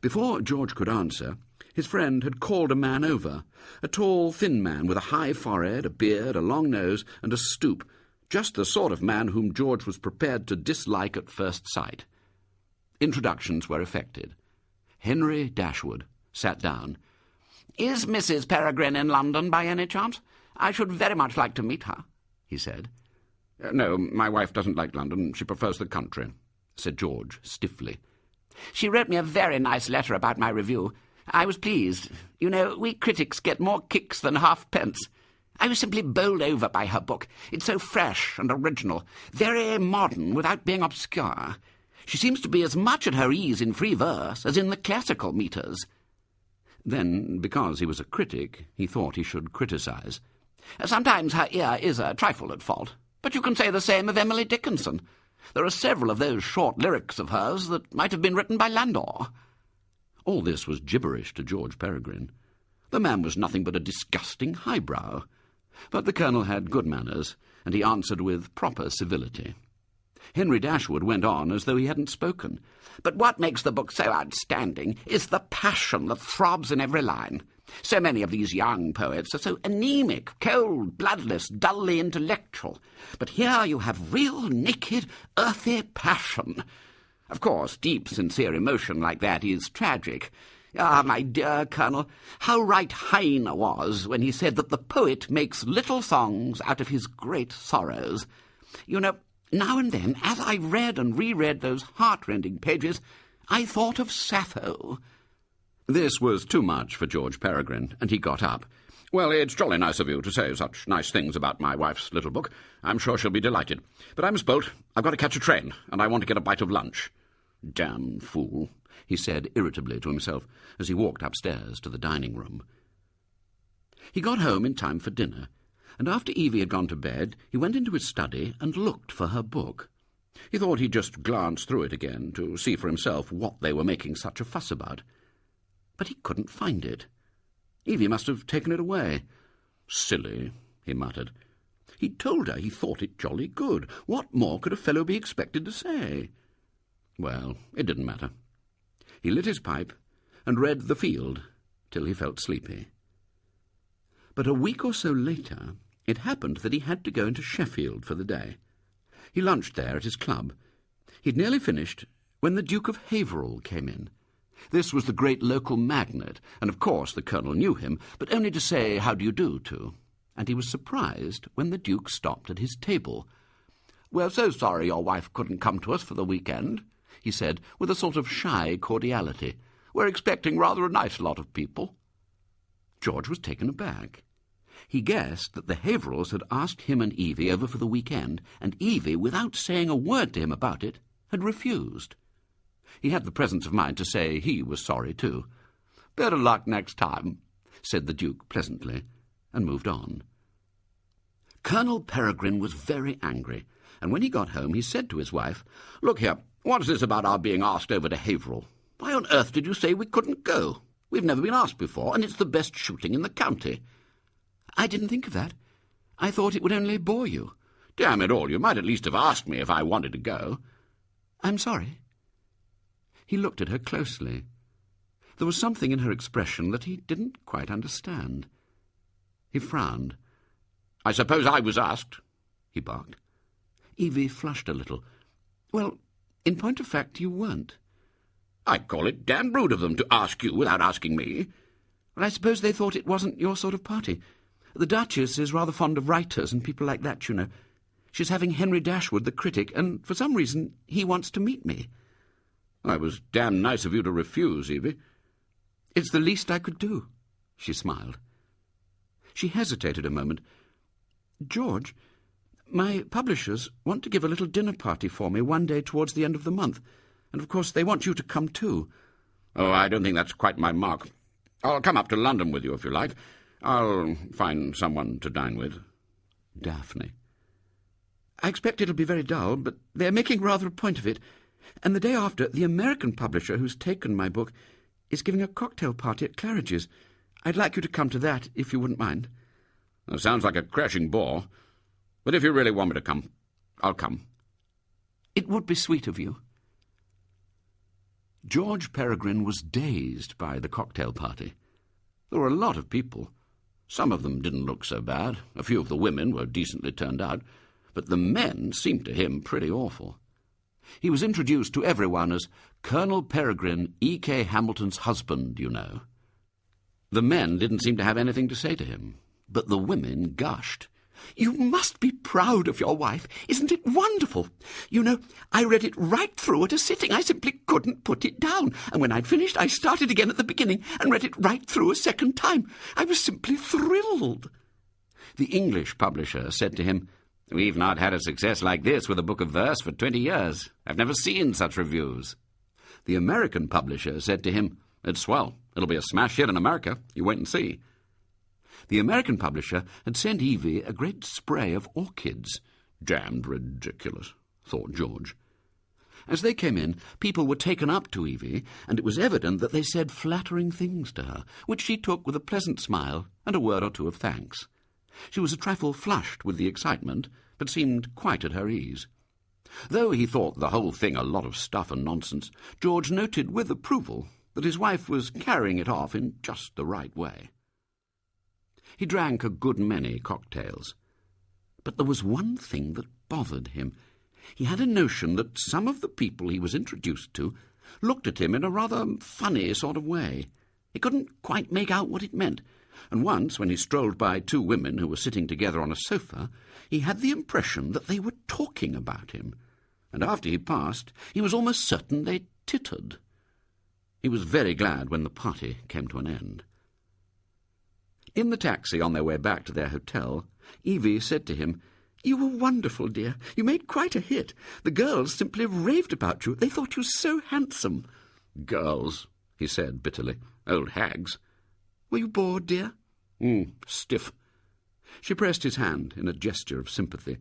Before George could answer, his friend had called a man over, a tall, thin man with a high forehead, a beard, a long nose, and a stoop, just the sort of man whom George was prepared to dislike at first sight. Introductions were effected. Henry Dashwood sat down. "Is Mrs. Peregrine in London by any chance? I should very much like to meet her," he said. "No, my wife doesn't like London. She prefers the country," said George stiffly. "She wrote me a very nice letter about my review. I was pleased. You know, we critics get more kicks than halfpence. I was simply bowled over by her book. It's so fresh and original, very modern without being obscure. She seems to be as much at her ease in free verse as in the classical metres." Then, because he was a critic, he thought he should criticise. "Sometimes her ear is a trifle at fault, but you can say the same of Emily Dickinson. There are several of those short lyrics of hers that might have been written by Landor." All this was gibberish to George Peregrine. The man was nothing but a disgusting highbrow. But the Colonel had good manners, and he answered with proper civility. Henry Dashwood went on as though he hadn't spoken. "But what makes the book so outstanding is the passion that throbs in every line. So many of these young poets are so anemic, cold, bloodless, dully intellectual. But here you have real, naked, earthy passion. Of course, deep, sincere emotion like that is tragic. Ah, my dear Colonel, how right Heine was when he said that the poet makes little songs out of his great sorrows. You know, now and then, as I read and reread those heart-rending pages, I thought of Sappho." This was too much for George Peregrine, and he got up. "Well, it's jolly nice of you to say such nice things about my wife's little book. I'm sure she'll be delighted. But I must bolt. I've got to catch a train, and I want to get a bite of lunch." "Damn fool. he said irritably to himself as he walked upstairs to the dining room. He got home in time for dinner, and after Evie had gone to bed, he went into his study and looked for her book. He thought he'd just glance through it again to see for himself what they were making such a fuss about. But he couldn't find it. Evie must have taken it away. Silly, he muttered. He'd told her he thought it jolly good. What more could a fellow be expected to say? Well, it didn't matter. He lit his pipe and read The Field till he felt sleepy. But a week or so later, it happened that he had to go into Sheffield for the day. He lunched there at his club. He'd nearly finished when the Duke of Haverhill came in. This was the great local magnate, and of course the Colonel knew him, but only to say how do you do to, and he was surprised when the Duke stopped at his table. "We're so sorry your wife couldn't come to us for the weekend," he said, with a sort of shy cordiality. "We're expecting rather a nice lot of people." George was taken aback. He guessed that the Haverhills had asked him and Evie over for the weekend, and Evie, without saying a word to him about it, had refused. He had the presence of mind to say he was sorry too. "Better luck next time," said the Duke pleasantly, and moved on. Colonel Peregrine was very angry, and when he got home he said to his wife, "Look here, what's this about our being asked over to Haverhill? Why on earth did you say we couldn't go? We've never been asked before, and it's the best shooting in the county." "I didn't think of that. I thought it would only bore you." "Damn it all, you might at least have asked me if I wanted to go." "I'm sorry." He looked at her closely. There was something in her expression that he didn't quite understand. He frowned. "I suppose I was asked," he barked. Evie flushed a little. "Well, in point of fact, you weren't." "I call it damn rude of them to ask you without asking me." "Well, I suppose they thought it wasn't your sort of party. The Duchess is rather fond of writers and people like that, you know. She's having Henry Dashwood, the critic, and for some reason he wants to meet me." "It was damn nice of you to refuse, Evie." "It's the least I could do," she smiled. She hesitated a moment. "George, my publishers want to give a little dinner party for me one day towards the end of the month, and of course they want you to come too." "Oh, I don't think that's quite my mark. I'll come up to London with you if you like. I'll find someone to dine with." Daphne. "I expect it'll be very dull, but they're making rather a point of it. And the day after, the American publisher who's taken my book is giving a cocktail party at Claridge's. I'd like you to come to that, if you wouldn't mind." "That sounds like a crashing bore. But if you really want me to come, I'll come." "It would be sweet of you." George Peregrine was dazed by the cocktail party. There were a lot of people. Some of them didn't look so bad. A few of the women were decently turned out, but the men seemed to him pretty awful. He was introduced to everyone as Colonel Peregrine, E.K. Hamilton's husband, you know. The men didn't seem to have anything to say to him, but the women gushed. "You must be proud of your wife. Isn't it wonderful? You know, I read it right through at a sitting. I simply couldn't put it down. And when I'd finished, I started again at the beginning and read it right through a second time. I was simply thrilled." The English publisher said to him, "We've not had a success like this with a book of verse for 20 years. I've never seen such reviews." The American publisher said to him, "It's swell. It'll be a smash hit in America. You wait and see." The American publisher had sent Evie a great spray of orchids. Damned ridiculous, thought George. As they came in, people were taken up to Evie, and it was evident that they said flattering things to her, which she took with a pleasant smile and a word or two of thanks. She was a trifle flushed with the excitement, but seemed quite at her ease. Though he thought the whole thing a lot of stuff and nonsense, George noted with approval that his wife was carrying it off in just the right way. He drank a good many cocktails. But there was one thing that bothered him. He had a notion that some of the people he was introduced to looked at him in a rather funny sort of way. He couldn't quite make out what it meant, and once, when he strolled by two women who were sitting together on a sofa, he had the impression that they were talking about him, and after he passed, he was almost certain they tittered. He was very glad when the party came to an end. In the taxi on their way back to their hotel, Evie said to him, "You were wonderful, dear. You made quite a hit. The girls simply raved about you. They thought you so handsome." Girls, he said bitterly. Old hags. Were you bored, dear? Stiff. She pressed his hand in a gesture of sympathy.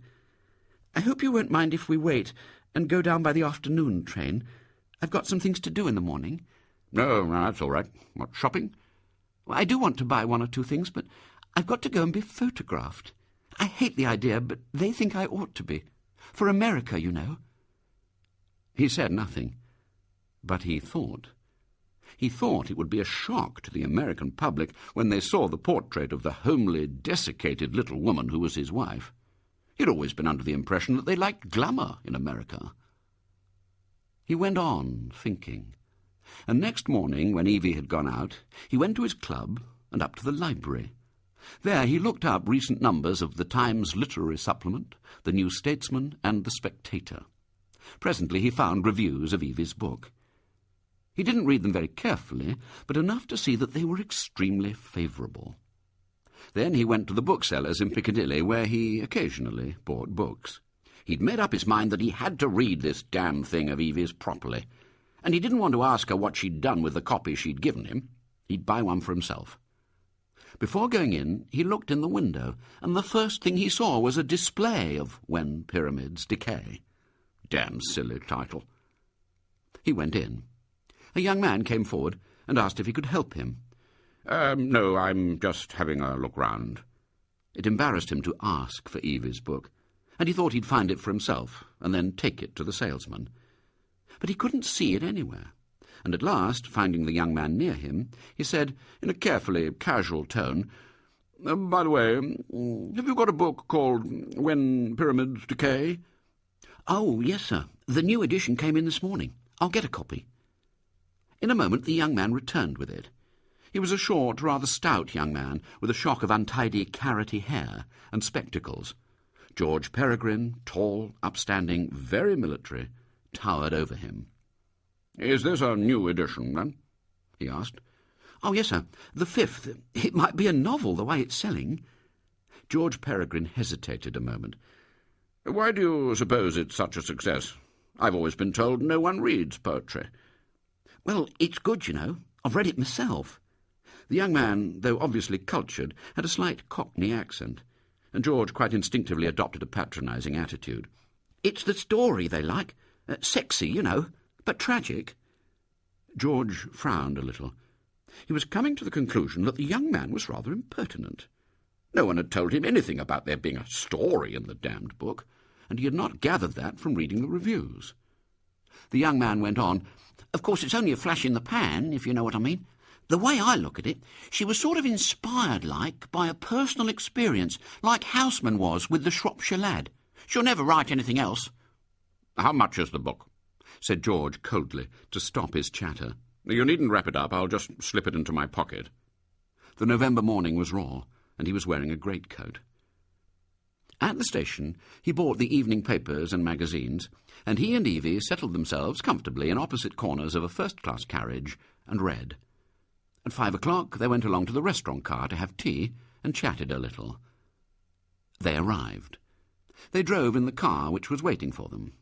I hope you won't mind if we wait and go down by the afternoon train. I've got some things to do in the morning. No, that's all right. What, shopping? Well, I do want to buy one or two things, but I've got to go and be photographed. I hate the idea, but they think I ought to be. For America, you know. He said nothing, but he thought. He thought it would be a shock to the American public when they saw the portrait of the homely, desiccated little woman who was his wife. He'd always been under the impression that they liked glamour in America. He went on, thinking, and next morning, when Evie had gone out, he went to his club and up to the library. There he looked up recent numbers of the Times Literary Supplement, the New Statesman, and the Spectator. Presently he found reviews of Evie's book. He didn't read them very carefully, but enough to see that they were extremely favourable. Then he went to the booksellers in Piccadilly, where he occasionally bought books. He'd made up his mind that he had to read this damn thing of Evie's properly, and he didn't want to ask her what she'd done with the copy she'd given him. He'd buy one for himself. Before going in, he looked in the window, and the first thing he saw was a display of When Pyramids Decay. Damn silly title. He went in. A young man came forward and asked if he could help him. No, I'm just having a look round. It embarrassed him to ask for Evie's book, and he thought he'd find it for himself and then take it to the salesman. But he couldn't see it anywhere, and at last, finding the young man near him, he said, in a carefully casual tone, By the way, have you got a book called When Pyramids Decay? Oh, yes, sir. The new edition came in this morning. I'll get a copy. In a moment the young man returned with it. He was a short, rather stout young man, with a shock of untidy, carroty hair and spectacles. George Peregrine, tall, upstanding, very military, towered over him. Is this a new edition, then? He asked. Oh, yes, sir. The 5th. It might be a novel, the way it's selling. George Peregrine hesitated a moment. Why do you suppose it's such a success? I've always been told no one reads poetry. Well, it's good, you know. I've read it myself. The young man, though obviously cultured, had a slight Cockney accent, and George quite instinctively adopted a patronising attitude. It's the story they like. Sexy, you know, but tragic. George frowned a little. He was coming to the conclusion that the young man was rather impertinent. No one had told him anything about there being a story in the damned book, and he had not gathered that from reading the reviews. The young man went on, Of course, it's only a flash in the pan, if you know what I mean. The way I look at it, she was sort of inspired, like, by a personal experience, like Houseman was with the Shropshire Lad. She'll never write anything else. How much is the book? Said George coldly, to stop his chatter. You needn't wrap it up. I'll just slip it into my pocket. The November morning was raw, and he was wearing a greatcoat. At the station, he bought the evening papers and magazines, and he and Evie settled themselves comfortably in opposite corners of a first-class carriage and read. At 5 o'clock, they went along to the restaurant car to have tea and chatted a little. They arrived. They drove in the car which was waiting for them.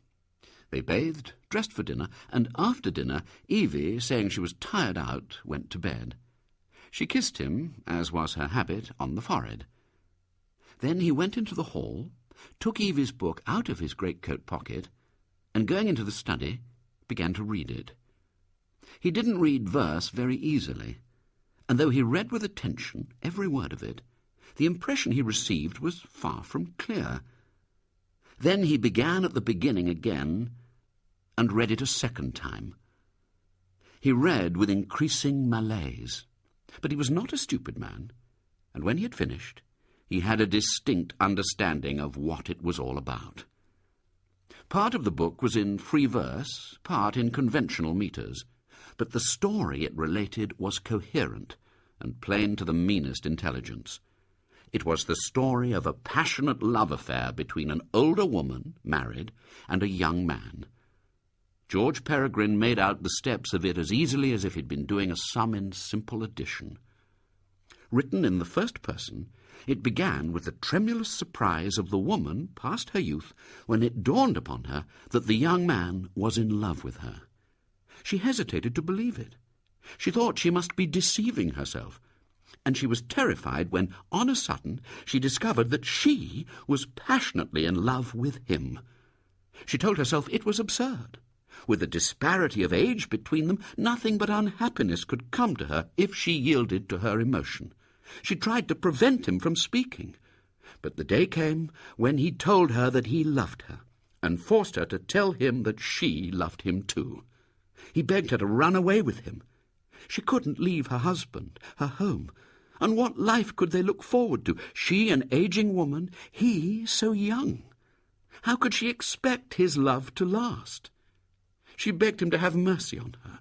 They bathed, dressed for dinner, and after dinner, Evie, saying she was tired out, went to bed. She kissed him, as was her habit, on the forehead. Then he went into the hall, took Evie's book out of his greatcoat pocket, and going into the study, began to read it. He didn't read verse very easily, and though he read with attention every word of it, the impression he received was far from clear. Then he began at the beginning again, and read it a second time. He read with increasing malaise, but he was not a stupid man, and when he had finished, he had a distinct understanding of what it was all about. Part of the book was in free verse, part in conventional metres, but the story it related was coherent and plain to the meanest intelligence. It was the story of a passionate love affair between an older woman, married, and a young man. George Peregrine made out the steps of it as easily as if he'd been doing a sum in simple addition. Written in the first person, it began with the tremulous surprise of the woman past her youth when it dawned upon her that the young man was in love with her. She hesitated to believe it. She thought she must be deceiving herself, and she was terrified when, on a sudden, she discovered that she was passionately in love with him. She told herself it was absurd. With the disparity of age between them, nothing but unhappiness could come to her if she yielded to her emotion. She tried to prevent him from speaking, but the day came when he told her that he loved her, and forced her to tell him that she loved him too. He begged her to run away with him. She couldn't leave her husband, her home, and what life could they look forward to? She, an aging woman, he, so young. How could she expect his love to last? She begged him to have mercy on her,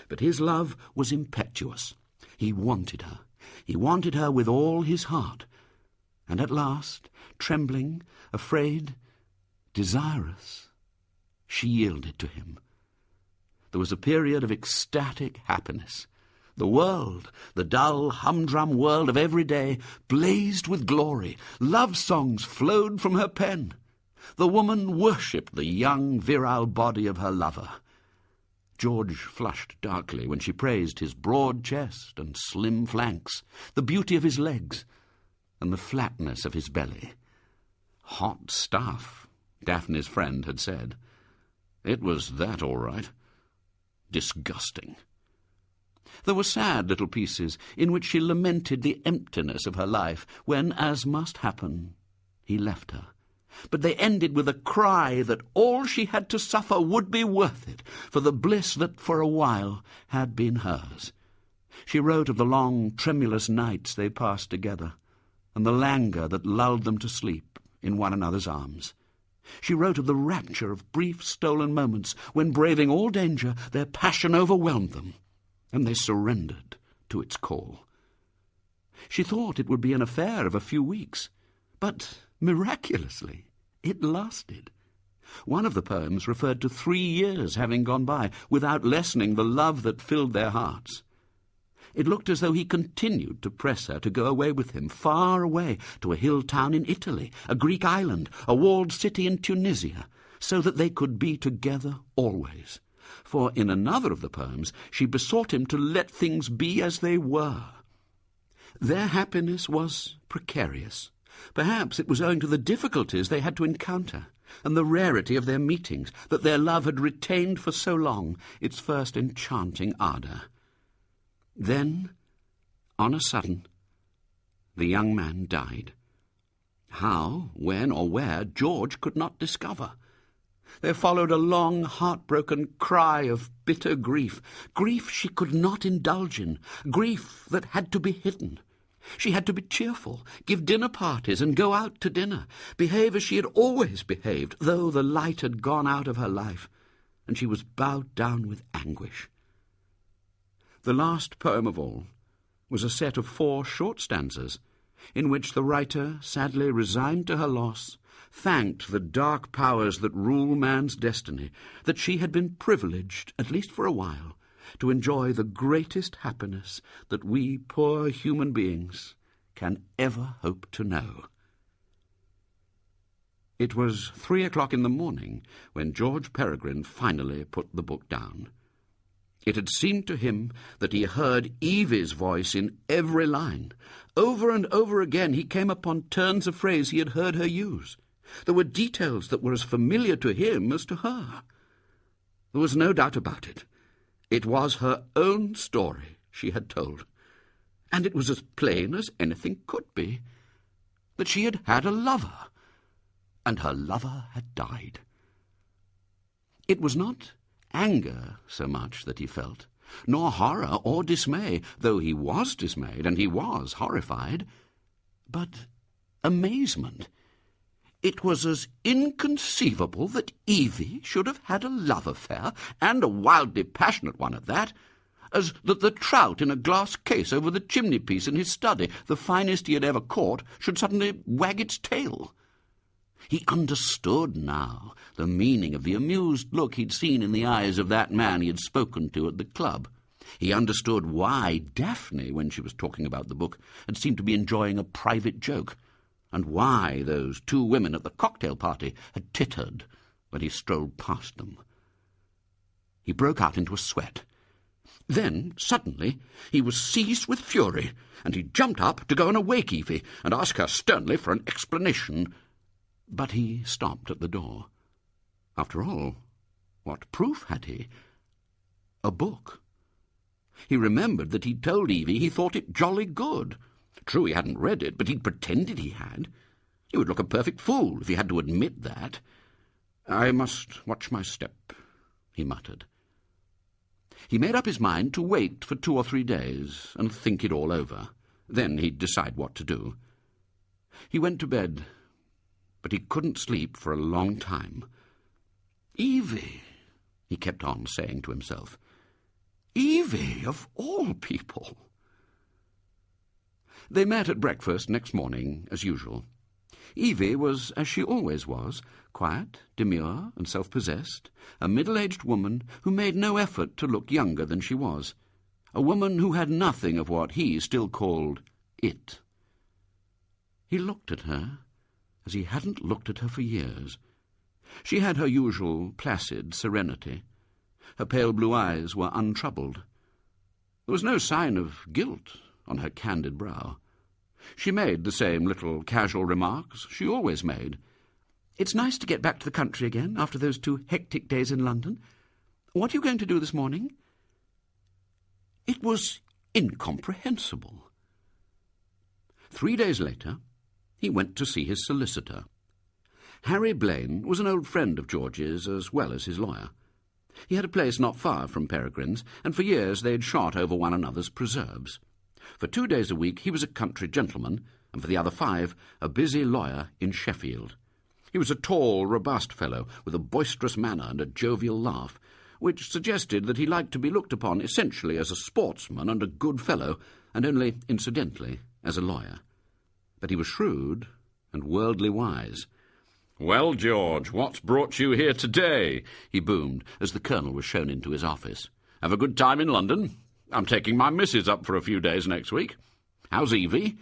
but his love was impetuous. He wanted her. He wanted her with all his heart, and at last, trembling, afraid, desirous, she yielded to him. There was a period of ecstatic happiness. The world, the dull, humdrum world of every day, blazed with glory. Love songs flowed from her pen. The woman worshipped the young, virile body of her lover. George flushed darkly when she praised his broad chest and slim flanks, the beauty of his legs, and the flatness of his belly. Hot stuff, Daphne's friend had said. It was that, all right. Disgusting. There were sad little pieces in which she lamented the emptiness of her life when, as must happen, he left her. But they ended with a cry that all she had to suffer would be worth it for the bliss that for a while had been hers. She wrote of the long, tremulous nights they passed together, and the languor that lulled them to sleep in one another's arms. She wrote of the rapture of brief, stolen moments when, braving all danger, their passion overwhelmed them, and they surrendered to its call. She thought it would be an affair of a few weeks, but miraculously it lasted. One of the poems referred to 3 years having gone by without lessening the love that filled their hearts. It looked as though he continued to press her to go away with him, far away, to a hill town in Italy, a Greek island, a walled city in Tunisia, so that they could be together always. For in another of the poems she besought him to let things be as they were. Their happiness was precarious. Perhaps it was owing to the difficulties they had to encounter, and the rarity of their meetings, that their love had retained for so long its first enchanting ardour. Then, on a sudden, the young man died. How, when, or where, George could not discover. There followed a long, heartbroken cry of bitter grief, grief she could not indulge in, grief that had to be hidden. She had to be cheerful, give dinner parties and go out to dinner, behave as she had always behaved, though the light had gone out of her life, and she was bowed down with anguish. The last poem of all was a set of 4 short stanzas in which the writer, sadly resigned to her loss, thanked the dark powers that rule man's destiny that she had been privileged, at least for a while, to enjoy the greatest happiness that we poor human beings can ever hope to know. It was 3 o'clock in the morning when George Peregrine finally put the book down. It had seemed to him that he heard Evie's voice in every line. Over and over again he came upon turns of phrase he had heard her use. There were details that were as familiar to him as to her. There was no doubt about it. It was her own story she had told, and it was as plain as anything could be, that she had had a lover, and her lover had died. It was not anger so much that he felt, nor horror or dismay, though he was dismayed and he was horrified, but amazement. It was as inconceivable that Evie should have had a love affair, and a wildly passionate one at that, as that the trout in a glass case over the chimney-piece in his study, the finest he had ever caught, should suddenly wag its tail. He understood now the meaning of the amused look he'd seen in the eyes of that man he had spoken to at the club. He understood why Daphne, when she was talking about the book, had seemed to be enjoying a private joke, and why those 2 women at the cocktail party had tittered when he strolled past them. He broke out into a sweat. Then, suddenly, he was seized with fury, and he jumped up to go and awake Evie and ask her sternly for an explanation. But he stopped at the door. After all, what proof had he? A book. He remembered that he'd told Evie he thought it jolly good. True, he hadn't read it, but he'd pretended he had. He would look a perfect fool if he had to admit that. "I must watch my step," he muttered. He made up his mind to wait for 2 or 3 days and think it all over. Then he'd decide what to do. He went to bed, but he couldn't sleep for a long time. "Evie," he kept on saying to himself. "Evie, of all people." They met at breakfast next morning, as usual. Evie was, as she always was, quiet, demure, and self-possessed, a middle-aged woman who made no effort to look younger than she was, a woman who had nothing of what he still called it. He looked at her as he hadn't looked at her for years. She had her usual placid serenity. Her pale blue eyes were untroubled. There was no sign of guilt on her candid brow. She made the same little casual remarks she always made. "It's nice to get back to the country again after those 2 hectic days in London. What are you going to do this morning?" It was incomprehensible. 3 days later, he went to see his solicitor. Harry Blaine was an old friend of George's as well as his lawyer. He had a place not far from Peregrine's, and for years they had shot over one another's preserves. For 2 days a week he was a country gentleman, and for the other 5 a busy lawyer in Sheffield. He was a tall, robust fellow, with a boisterous manner and a jovial laugh, which suggested that he liked to be looked upon essentially as a sportsman and a good fellow, and only incidentally as a lawyer. But he was shrewd and worldly wise. "Well, George, what's brought you here today?" he boomed, as the Colonel was shown into his office. "Have a good time in London? I'm taking my missus up for a few days next week. How's Evie?"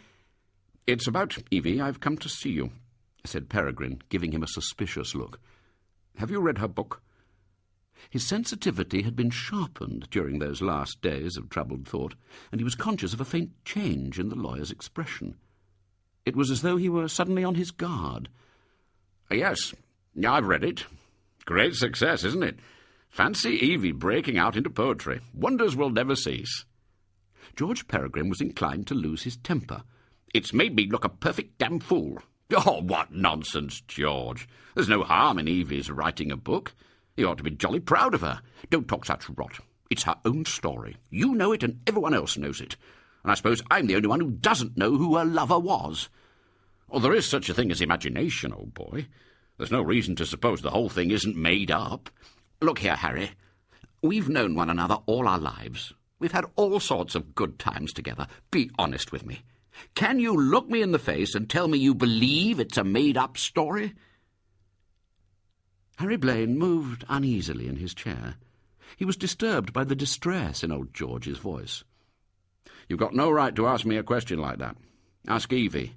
"It's about Evie I've come to see you," said Peregrine, giving him a suspicious look. "Have you read her book?" His sensitivity had been sharpened during those last days of troubled thought, and he was conscious of a faint change in the lawyer's expression. It was as though he were suddenly on his guard. "Yes, I've read it. Great success, isn't it? Fancy Evie breaking out into poetry. Wonders will never cease." George Peregrine was inclined to lose his temper. "It's made me look a perfect damn fool." "Oh, what nonsense, George. There's no harm in Evie's writing a book. You ought to be jolly proud of her. Don't talk such rot. It's her own story. You know it and everyone else knows it. And I suppose I'm the only one who doesn't know who her lover was. Oh, there is such a thing as imagination, old boy. There's no reason to suppose the whole thing isn't made up. Look here, Harry. We've known one another all our lives. We've had all sorts of good times together. Be honest with me. Can you look me in the face and tell me you believe it's a made-up story?" Harry Blaine moved uneasily in his chair. He was disturbed by the distress in old George's voice. "You've got no right to ask me a question like that. Ask Evie."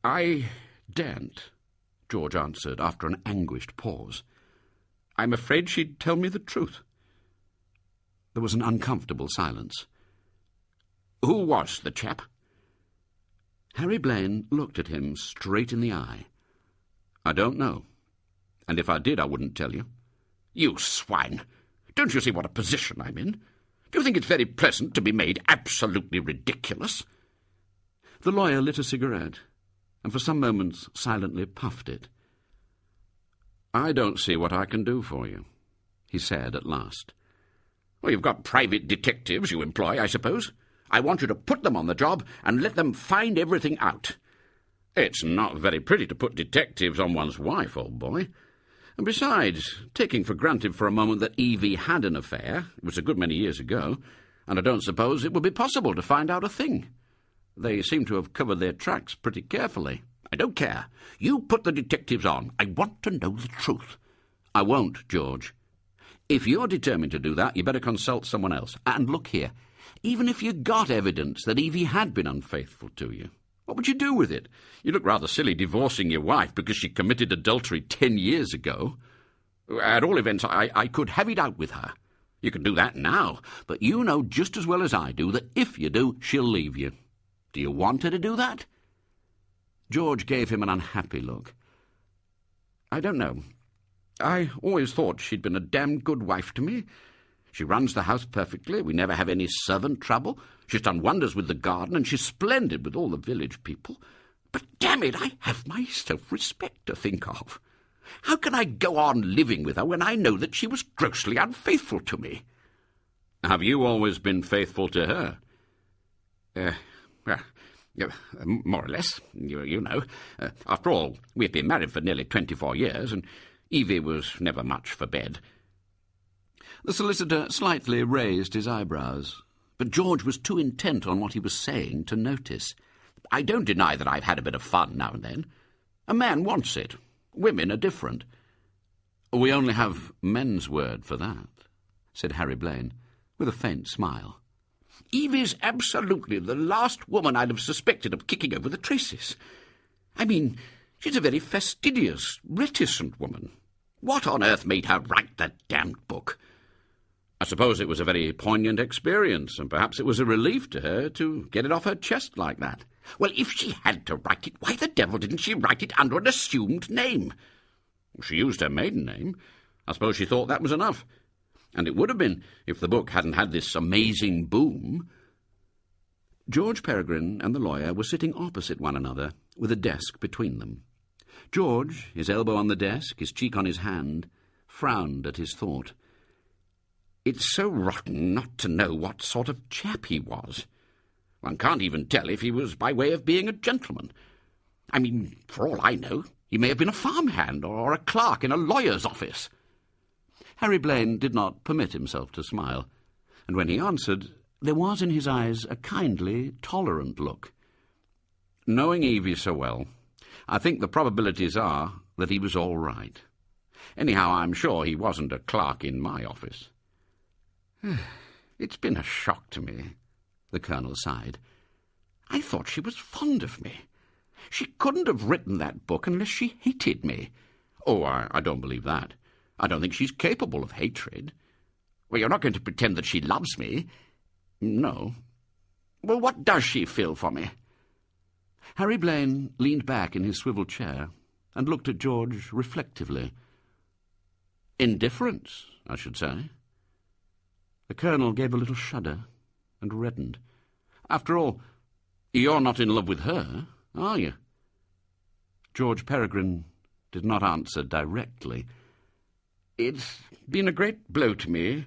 "I daren't," George answered after an anguished pause. "I'm afraid she'd tell me the truth." There was an uncomfortable silence. "Who was the chap?" Harry Blaine looked at him straight in the eye. "I don't know. And if I did, I wouldn't tell you." "You swine! Don't you see what a position I'm in? Do you think it's very pleasant to be made absolutely ridiculous?" The lawyer lit a cigarette, and for some moments silently puffed it. "I don't see what I can do for you," he said at last. "Well, you've got private detectives you employ, I suppose. I want you to put them on the job and let them find everything out. It's not very pretty to put detectives on one's wife, old boy. And besides, taking for granted for a moment that Evie had an affair, it was a good many years ago, and I don't suppose it would be possible to find out a thing. They seem to have covered their tracks pretty carefully. I don't care. You put the detectives on. I want to know the truth." "I won't, George. If you're determined to do that, you better consult someone else. And look here, even if you got evidence that Evie had been unfaithful to you, what would you do with it? You look rather silly divorcing your wife because she committed adultery 10 years ago." At all events, I could have it out with her. You can do that now, but you know just as well as I do that if you do, she'll leave you. Do you want her to do that?" George gave him an unhappy look. "I don't know. I always thought she'd been a damned good wife to me. She runs the house perfectly. We never have any servant trouble. She's done wonders with the garden, and she's splendid with all the village people. But, damn it, I have my self-respect to think of. How can I go on living with her when I know that she was grossly unfaithful to me?" "Have you always been faithful to her?" Well, more or less, you know. After all, we've been married for nearly 24 years, and Evie was never much for bed." The solicitor slightly raised his eyebrows, but George was too intent on what he was saying to notice. "I don't deny that I've had a bit of fun now and then. A man wants it. Women are different." "We only have men's word for that," said Harry Blaine, with a faint smile. "Evie's absolutely the last woman I'd have suspected of kicking over the traces. I mean, she's a very fastidious, reticent woman. What on earth made her write that damned book?" "I suppose it was a very poignant experience, and perhaps it was a relief to her to get it off her chest like that." "Well, if she had to write it, why the devil didn't she write it under an assumed name?" "She used her maiden name. I suppose she thought that was enough. And it would have been if the book hadn't had this amazing boom." George Peregrine and the lawyer were sitting opposite one another, with a desk between them. George, his elbow on the desk, his cheek on his hand, frowned at his thought. "It's so rotten not to know what sort of chap he was. One can't even tell if he was by way of being a gentleman. I mean, for all I know, he may have been a farmhand or a clerk in a lawyer's office." Harry Blaine did not permit himself to smile, and when he answered, there was in his eyes a kindly, tolerant look. "Knowing Evie so well, I think the probabilities are that he was all right. Anyhow, I'm sure he wasn't a clerk in my office." "It's been a shock to me," the Colonel sighed. "I thought she was fond of me. She couldn't have written that book unless she hated me." "Oh, I don't believe that. I don't think she's capable of hatred." "Well, you're not going to pretend that she loves me?" "No." "Well, what does she feel for me?" Harry Blaine leaned back in his swivel chair and looked at George reflectively. "Indifference, I should say." The Colonel gave a little shudder and reddened. "After all, you're not in love with her, are you?" George Peregrine did not answer directly. "It's been a great blow to me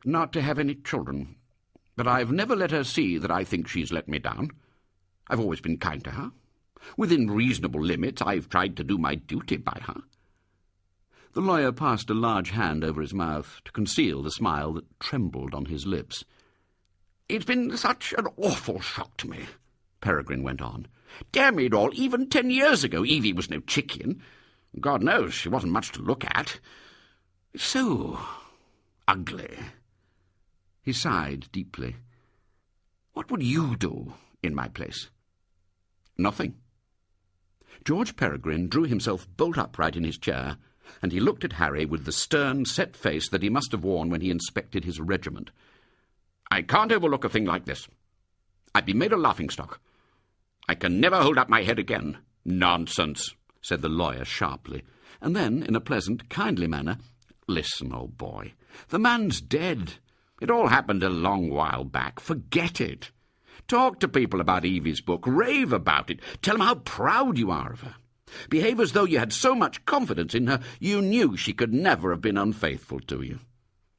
not to have any children, but I've never let her see that I think she's let me down. I've always been kind to her. Within reasonable limits, I've tried to do my duty by her." The lawyer passed a large hand over his mouth to conceal the smile that trembled on his lips. "It's been such an awful shock to me," Peregrine went on. "Damn it all, even 10 years ago Evie was no chicken. God knows she wasn't much to look at. It's so ugly." He sighed deeply. "What would you do in my place?" "Nothing." George Peregrine drew himself bolt upright in his chair, and he looked at Harry with the stern, set face that he must have worn when he inspected his regiment. "I can't overlook a thing like this. I've been made a laughingstock. I can never hold up my head again." "Nonsense," said the lawyer sharply, and then, in a pleasant, kindly manner, "Listen, old boy, the man's dead. It all happened a long while back. Forget it. Talk to people about Evie's book. Rave about it. Tell them how proud you are of her. Behave as though you had so much confidence in her you knew she could never have been unfaithful to you.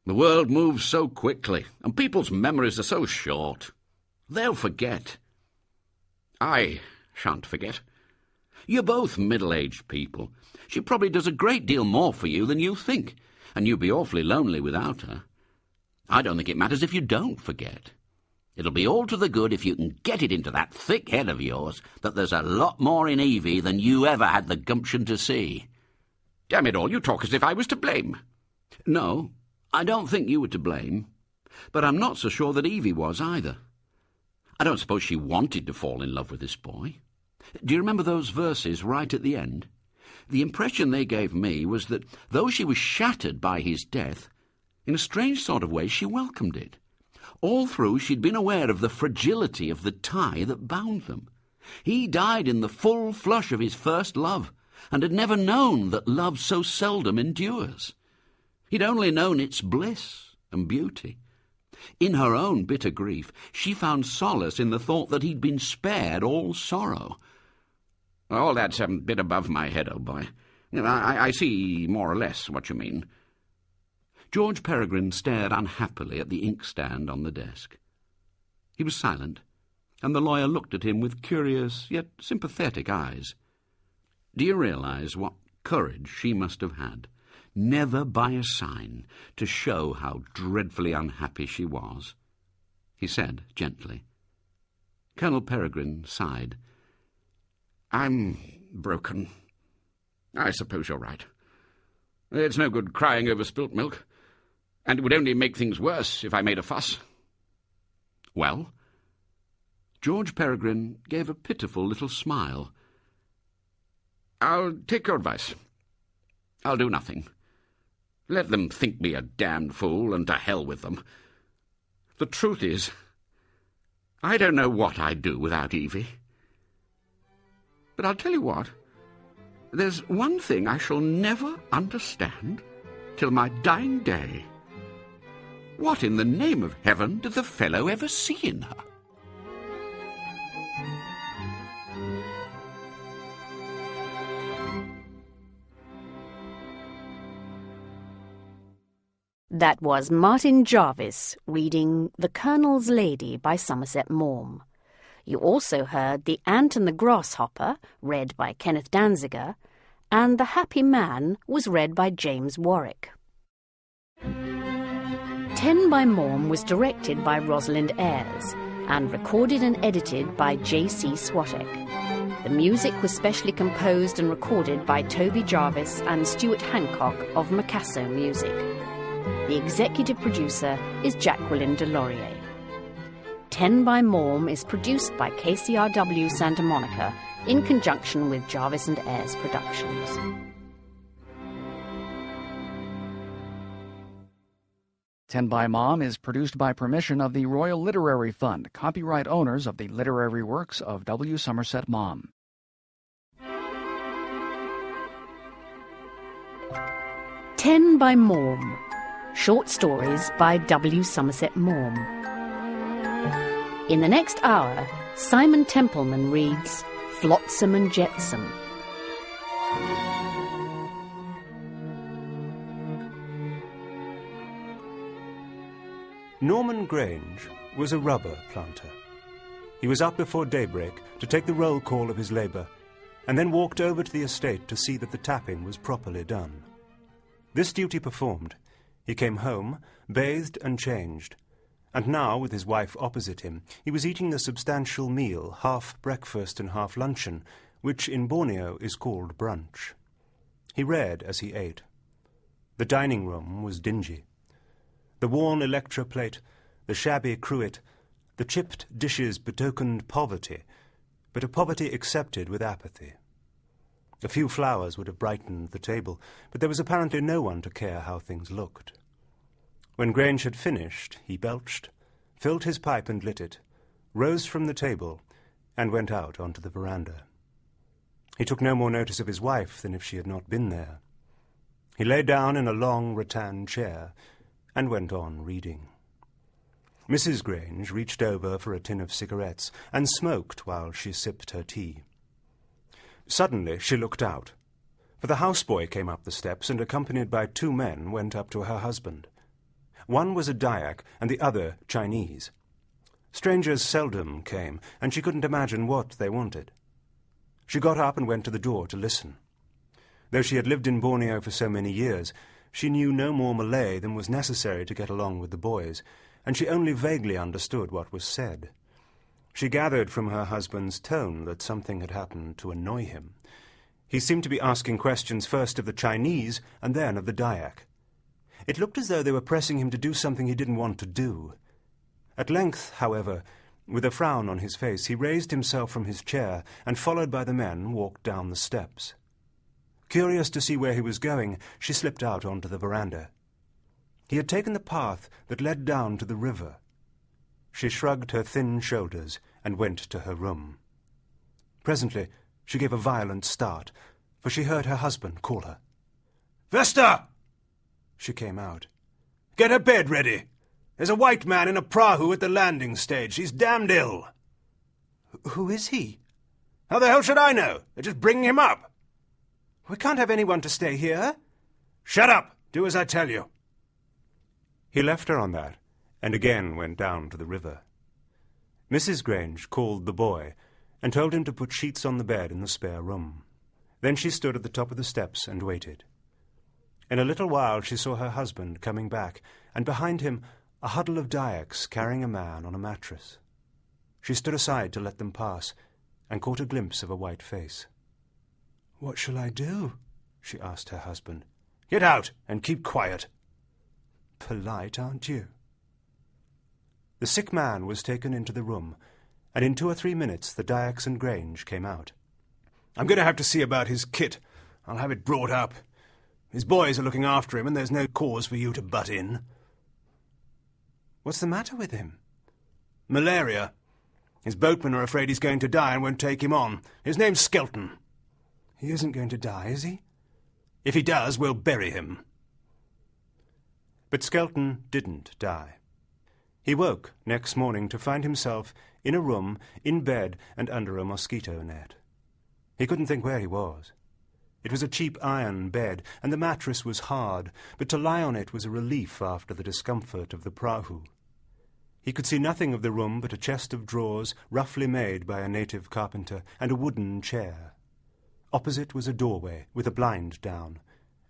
The world moves so quickly, and people's memories are so short. They'll forget. I shan't forget. You're both middle-aged people. She probably does a great deal more for you than you think, and you'll be awfully lonely without her. I don't think it matters if you don't forget. It'll be all to the good if you can get it into that thick head of yours that there's a lot more in Evie than you ever had the gumption to see. Damn it all, you talk as if I was to blame. No, I don't think you were to blame, but I'm not so sure that Evie was either. I don't suppose she wanted to fall in love with this boy. Do you remember those verses right at the end? The impression they gave me was that, though she was shattered by his death, in a strange sort of way she welcomed it. All through she'd been aware of the fragility of the tie that bound them. He died in the full flush of his first love, and had never known that love so seldom endures. He'd only known its bliss and beauty. In her own bitter grief, she found solace in the thought that he'd been spared all sorrow. All that's a bit above my head, old boy. I see more or less what you mean. George Peregrine stared unhappily at the inkstand on the desk. He was silent, and the lawyer looked at him with curious yet sympathetic eyes. Do you realise what courage she must have had, never by a sign, to show how dreadfully unhappy she was? He said gently. Colonel Peregrine sighed. I'm broken. I suppose you're right. It's no good crying over spilt milk, and it would only make things worse if I made a fuss. Well? George Peregrine gave a pitiful little smile. I'll take your advice. I'll do nothing. Let them think me a damned fool, and to hell with them. The truth is, I don't know what I'd do without Evie. But I'll tell you what, there's one thing I shall never understand till my dying day. What in the name of heaven did the fellow ever see in her? That was Martin Jarvis reading The Colonel's Lady by Somerset Maugham. You also heard The Ant and the Grasshopper, read by Kenneth Danziger, and The Happy Man was read by James Warwick. 10 by Maugham was directed by Rosalind Ayres and recorded and edited by J.C. Swatek. The music was specially composed and recorded by Toby Jarvis and Stuart Hancock of Macasso Music. The executive producer is Jacqueline Delorier. 10 by Maugham is produced by KCRW Santa Monica in conjunction with Jarvis and Ayres Productions. Ten by Maugham is produced by permission of the Royal Literary Fund, copyright owners of the literary works of W. Somerset Maugham. 10 by Maugham. Short stories by W. Somerset Maugham. In the next hour, Simon Templeman reads Flotsam and Jetsam. Norman Grange was a rubber planter. He was up before daybreak to take the roll call of his labour, and then walked over to the estate to see that the tapping was properly done. This duty performed, he came home, bathed and changed, and now, with his wife opposite him, he was eating the substantial meal, half breakfast and half luncheon, which in Borneo is called brunch. He read as he ate. The dining-room was dingy. The worn Electra plate, the shabby cruet, the chipped dishes betokened poverty, but a poverty accepted with apathy. A few flowers would have brightened the table, but there was apparently no one to care how things looked. When Grange had finished, he belched, filled his pipe and lit it, rose from the table, and went out onto the veranda. He took no more notice of his wife than if she had not been there. He lay down in a long rattan chair and went on reading. Mrs. Grange reached over for a tin of cigarettes and smoked while she sipped her tea. Suddenly she looked out, for the houseboy came up the steps and, accompanied by 2 men, went up to her husband. One was a Dyak and the other Chinese. Strangers seldom came, and she couldn't imagine what they wanted. She got up and went to the door to listen. Though she had lived in Borneo for so many years, she knew no more Malay than was necessary to get along with the boys, and she only vaguely understood what was said. She gathered from her husband's tone that something had happened to annoy him. He seemed to be asking questions first of the Chinese and then of the Dyak. It looked as though they were pressing him to do something he didn't want to do. At length, however, with a frown on his face, he raised himself from his chair and, followed by the men, walked down the steps. Curious to see where he was going, she slipped out onto the veranda. He had taken the path that led down to the river. She shrugged her thin shoulders and went to her room. Presently she gave a violent start, for she heard her husband call her. "Vesta!" She came out. "Get her bed ready. There's a white man in a prahu at the landing stage. He's damned ill." "Who is he?" "How the hell should I know? They're just bringing him up." "We can't have anyone to stay here." "Shut up! Do as I tell you." He left her on that, and again went down to the river. Mrs. Grange called the boy, and told him to put sheets on the bed in the spare room. Then she stood at the top of the steps and waited. In a little while she saw her husband coming back, and behind him a huddle of Dyaks carrying a man on a mattress. She stood aside to let them pass, and caught a glimpse of a white face. "What shall I do?" she asked her husband. "Get out and keep quiet." "Polite, aren't you?" The sick man was taken into the room, and in 2 or 3 minutes the Dyaks and Grange came out. "I'm going to have to see about his kit. I'll have it brought up. His boys are looking after him, and there's no cause for you to butt in." "What's the matter with him?" "Malaria. His boatmen are afraid he's going to die and won't take him on. His name's Skelton." "He isn't going to die, is he?" "If he does, we'll bury him." But Skelton didn't die. He woke next morning to find himself in a room, in bed, and under a mosquito net. He couldn't think where he was. It was a cheap iron bed, and the mattress was hard, but to lie on it was a relief after the discomfort of the prahu. He could see nothing of the room but a chest of drawers, roughly made by a native carpenter, and a wooden chair. Opposite was a doorway, with a blind down,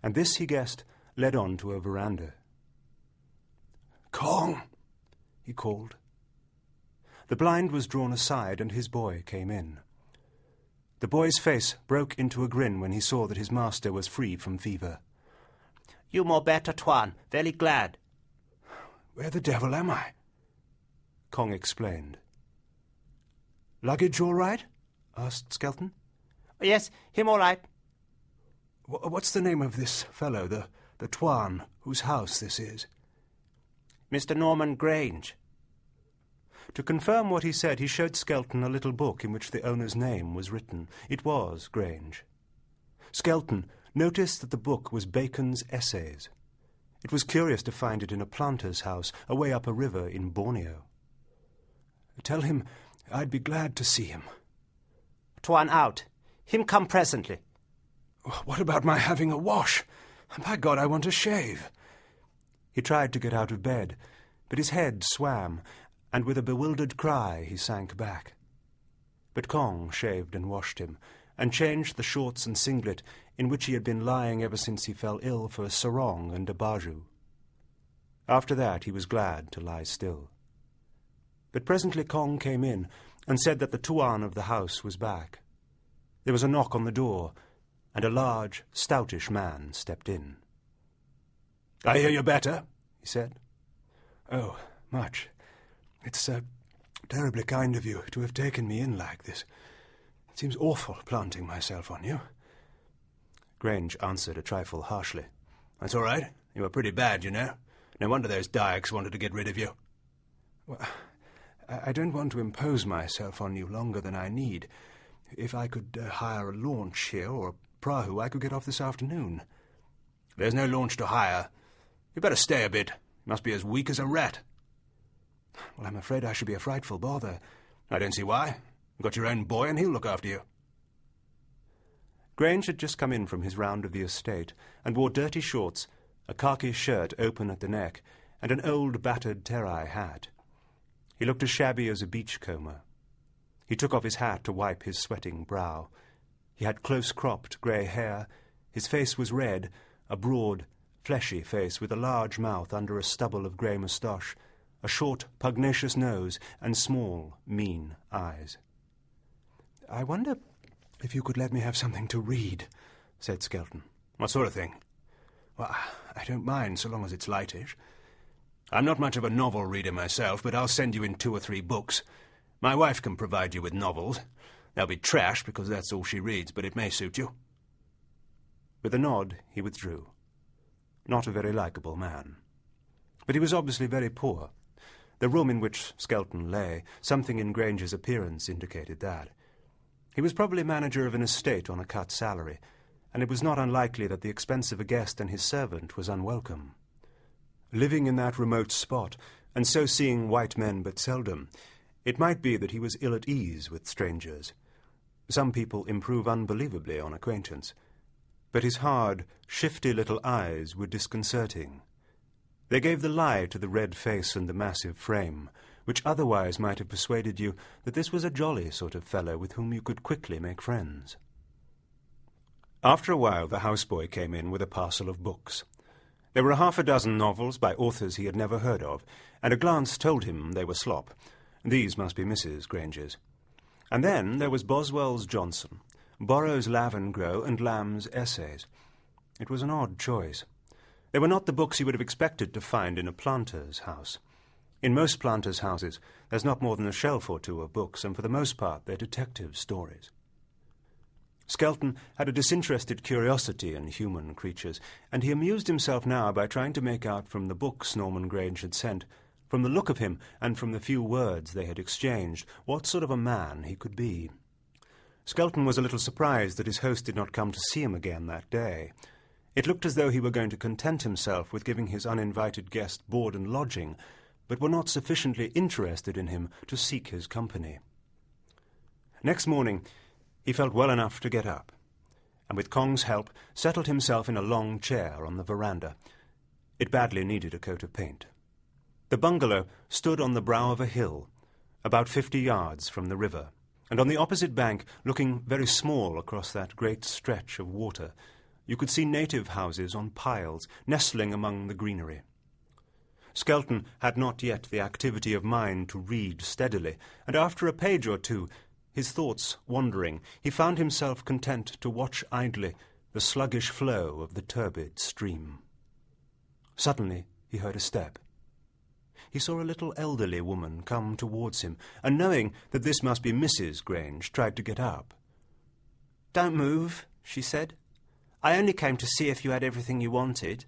and this, he guessed, led on to a veranda. "Kong!" he called. The blind was drawn aside, and his boy came in. The boy's face broke into a grin when he saw that his master was free from fever. "You more better, Tuan. Very glad." "Where the devil am I?" Kong explained. "Luggage all right?" asked Skelton. "Yes, him all right." "What's the name of this fellow, the Tuan, whose house this is?" "Mr. Norman Grange." To confirm what he said, he showed Skelton a little book in which the owner's name was written. It was Grange. Skelton noticed that the book was Bacon's Essays. It was curious to find it in a planter's house away up a river in Borneo. "Tell him I'd be glad to see him." "Tuan out. Him come presently." "What about my having a wash? By God, I want to shave." He tried to get out of bed, but his head swam, and with a bewildered cry he sank back. But Kong shaved and washed him, and changed the shorts and singlet in which he had been lying ever since he fell ill for a sarong and a baju. After that he was glad to lie still. But presently Kong came in and said that the Tuan of the house was back. There was a knock on the door, and a large, stoutish man stepped in. "I hear you're better," he said. "Oh, much. It's terribly kind of you to have taken me in like this. It seems awful planting myself on you." Grange answered a trifle harshly. "That's all right. You were pretty bad, you know. No wonder those Dyaks wanted to get rid of you." "Well, I don't want to impose myself on you longer than I need. If I could hire a launch here, or a prahu, I could get off this afternoon." "There's no launch to hire. You'd better stay a bit. You must be as weak as a rat." "Well, I'm afraid I should be a frightful bother." "I don't see why. You've got your own boy, and he'll look after you." Grange had just come in from his round of the estate, and wore dirty shorts, a khaki shirt open at the neck, and an old battered terai hat. He looked as shabby as a beachcomber. He took off his hat to wipe his sweating brow. He had close-cropped grey hair. His face was red, a broad, fleshy face with a large mouth under a stubble of grey moustache, a short, pugnacious nose, and small, mean eyes. "I wonder if you could let me have something to read," said Skelton. "What sort of thing?" "Well, I don't mind so long as it's lightish. I'm not much of a novel reader myself, but I'll send you in 2 or 3 books. My wife can provide you with novels. They'll be trash, because that's all she reads, but it may suit you." With a nod, he withdrew. Not a very likeable man. But he was obviously very poor. The room in which Skelton lay, something in Granger's appearance indicated that. He was probably manager of an estate on a cut salary, and it was not unlikely that the expense of a guest and his servant was unwelcome. Living in that remote spot, and so seeing white men but seldom, it might be that he was ill at ease with strangers. Some people improve unbelievably on acquaintance, but his hard, shifty little eyes were disconcerting. They gave the lie to the red face and the massive frame, which otherwise might have persuaded you that this was a jolly sort of fellow with whom you could quickly make friends. After a while the houseboy came in with a parcel of books. There were half a dozen novels by authors he had never heard of, and a glance told him they were slop. These must be Mrs. Granger's. And then there was Boswell's Johnson, Borrow's Lavengro, and Lamb's Essays. It was an odd choice. They were not the books you would have expected to find in a planter's house. In most planters' houses there's not more than a shelf or two of books, and for the most part they're detective stories. Skelton had a disinterested curiosity in human creatures, and he amused himself now by trying to make out from the books Norman Grange had sent, from the look of him and from the few words they had exchanged, what sort of a man he could be. Skelton was a little surprised that his host did not come to see him again that day. It looked as though he were going to content himself with giving his uninvited guest board and lodging, but were not sufficiently interested in him to seek his company. Next morning he felt well enough to get up, and with Kong's help settled himself in a long chair on the veranda. It badly needed a coat of paint. The bungalow stood on the brow of a hill, about 50 yards from the river, and on the opposite bank, looking very small across that great stretch of water, you could see native houses on piles, nestling among the greenery. Skelton had not yet the activity of mind to read steadily, and after a page or two, his thoughts wandering, he found himself content to watch idly the sluggish flow of the turbid stream. Suddenly he heard a step. He saw a little elderly woman come towards him, and knowing that this must be Mrs. Grange, tried to get up. "Don't move," she said. "I only came to see if you had everything you wanted."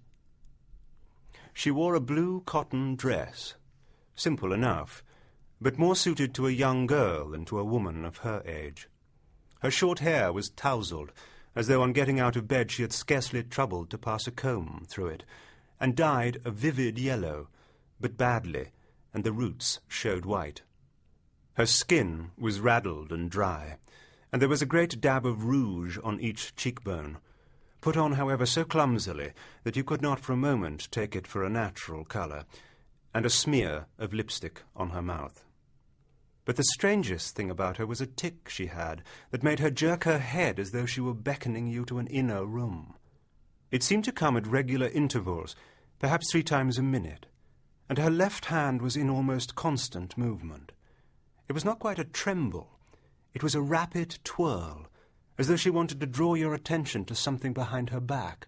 She wore a blue cotton dress, simple enough, but more suited to a young girl than to a woman of her age. Her short hair was tousled, as though on getting out of bed she had scarcely troubled to pass a comb through it, and dyed a vivid yellow, but badly, and the roots showed white. Her skin was raddled and dry, and there was a great dab of rouge on each cheekbone, put on, however, so clumsily that you could not for a moment take it for a natural colour, and a smear of lipstick on her mouth. But the strangest thing about her was a tic she had that made her jerk her head as though she were beckoning you to an inner room. It seemed to come at regular intervals, perhaps 3 times a minute, and her left hand was in almost constant movement. It was not quite a tremble. It was a rapid twirl, as though she wanted to draw your attention to something behind her back.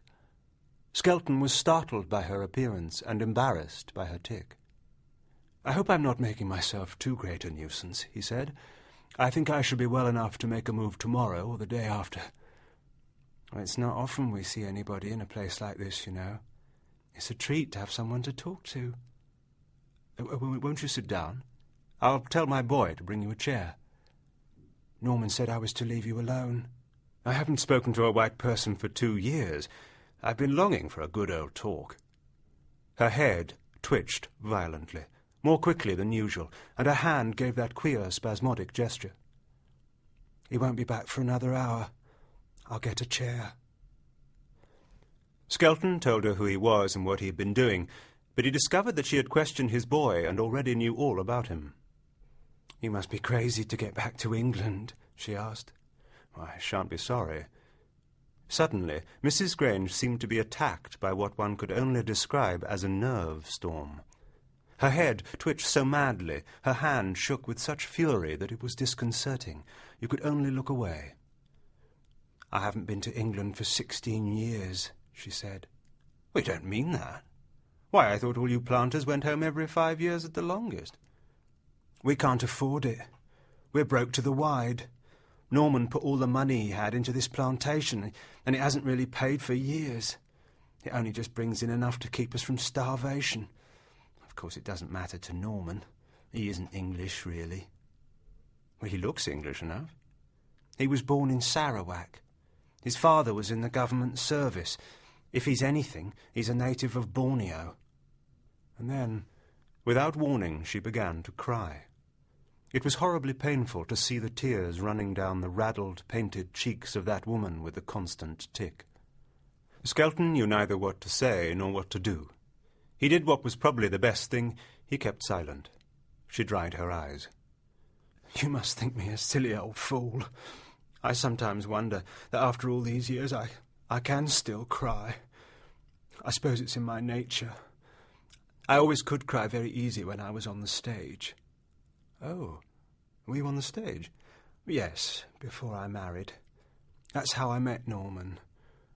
Skelton was startled by her appearance and embarrassed by her tic. "I hope I'm not making myself too great a nuisance," he said. "I think I shall be well enough to make a move tomorrow or the day after." "Well, it's not often we see anybody in a place like this, you know. It's a treat to have someone to talk to." Won't you sit down? I'll tell my boy to bring you a chair." "Norman said I was to leave you alone." "I haven't spoken to a white person for 2 years. I've been longing for a good old talk." Her head twitched violently, more quickly than usual, and her hand gave that queer, spasmodic gesture. "He won't be back for another hour. I'll get a chair." Skelton told her who he was and what he had been doing, but he discovered that she had questioned his boy and already knew all about him. "You must be crazy to get back to England," she asked. "I shan't be sorry." Suddenly, Mrs. Grange seemed to be attacked by what one could only describe as a nerve storm. Her head twitched so madly, her hand shook with such fury that it was disconcerting. You could only look away. "I haven't been to England for 16 years, she said. "We don't mean that. Why, I thought all you planters went home every 5 years at the longest." "We can't afford it. We're broke to the wide. Norman put all the money he had into this plantation, and it hasn't really paid for years. It only just brings in enough to keep us from starvation. Of course, it doesn't matter to Norman. He isn't English, really. Well, he looks English enough. He was born in Sarawak. His father was in the government service. If he's anything, he's a native of Borneo. And then, without warning, she began to cry. It was horribly painful to see the tears running down the raddled, painted cheeks of that woman with the constant tick. Skelton knew neither what to say nor what to do. He did what was probably the best thing. He kept silent. She dried her eyes. You must think me a silly old fool. I sometimes wonder that after all these years I can still cry. I suppose it's in my nature. I always could cry very easy when I was on the stage. Oh, were you on the stage? Yes, before I married. That's how I met Norman.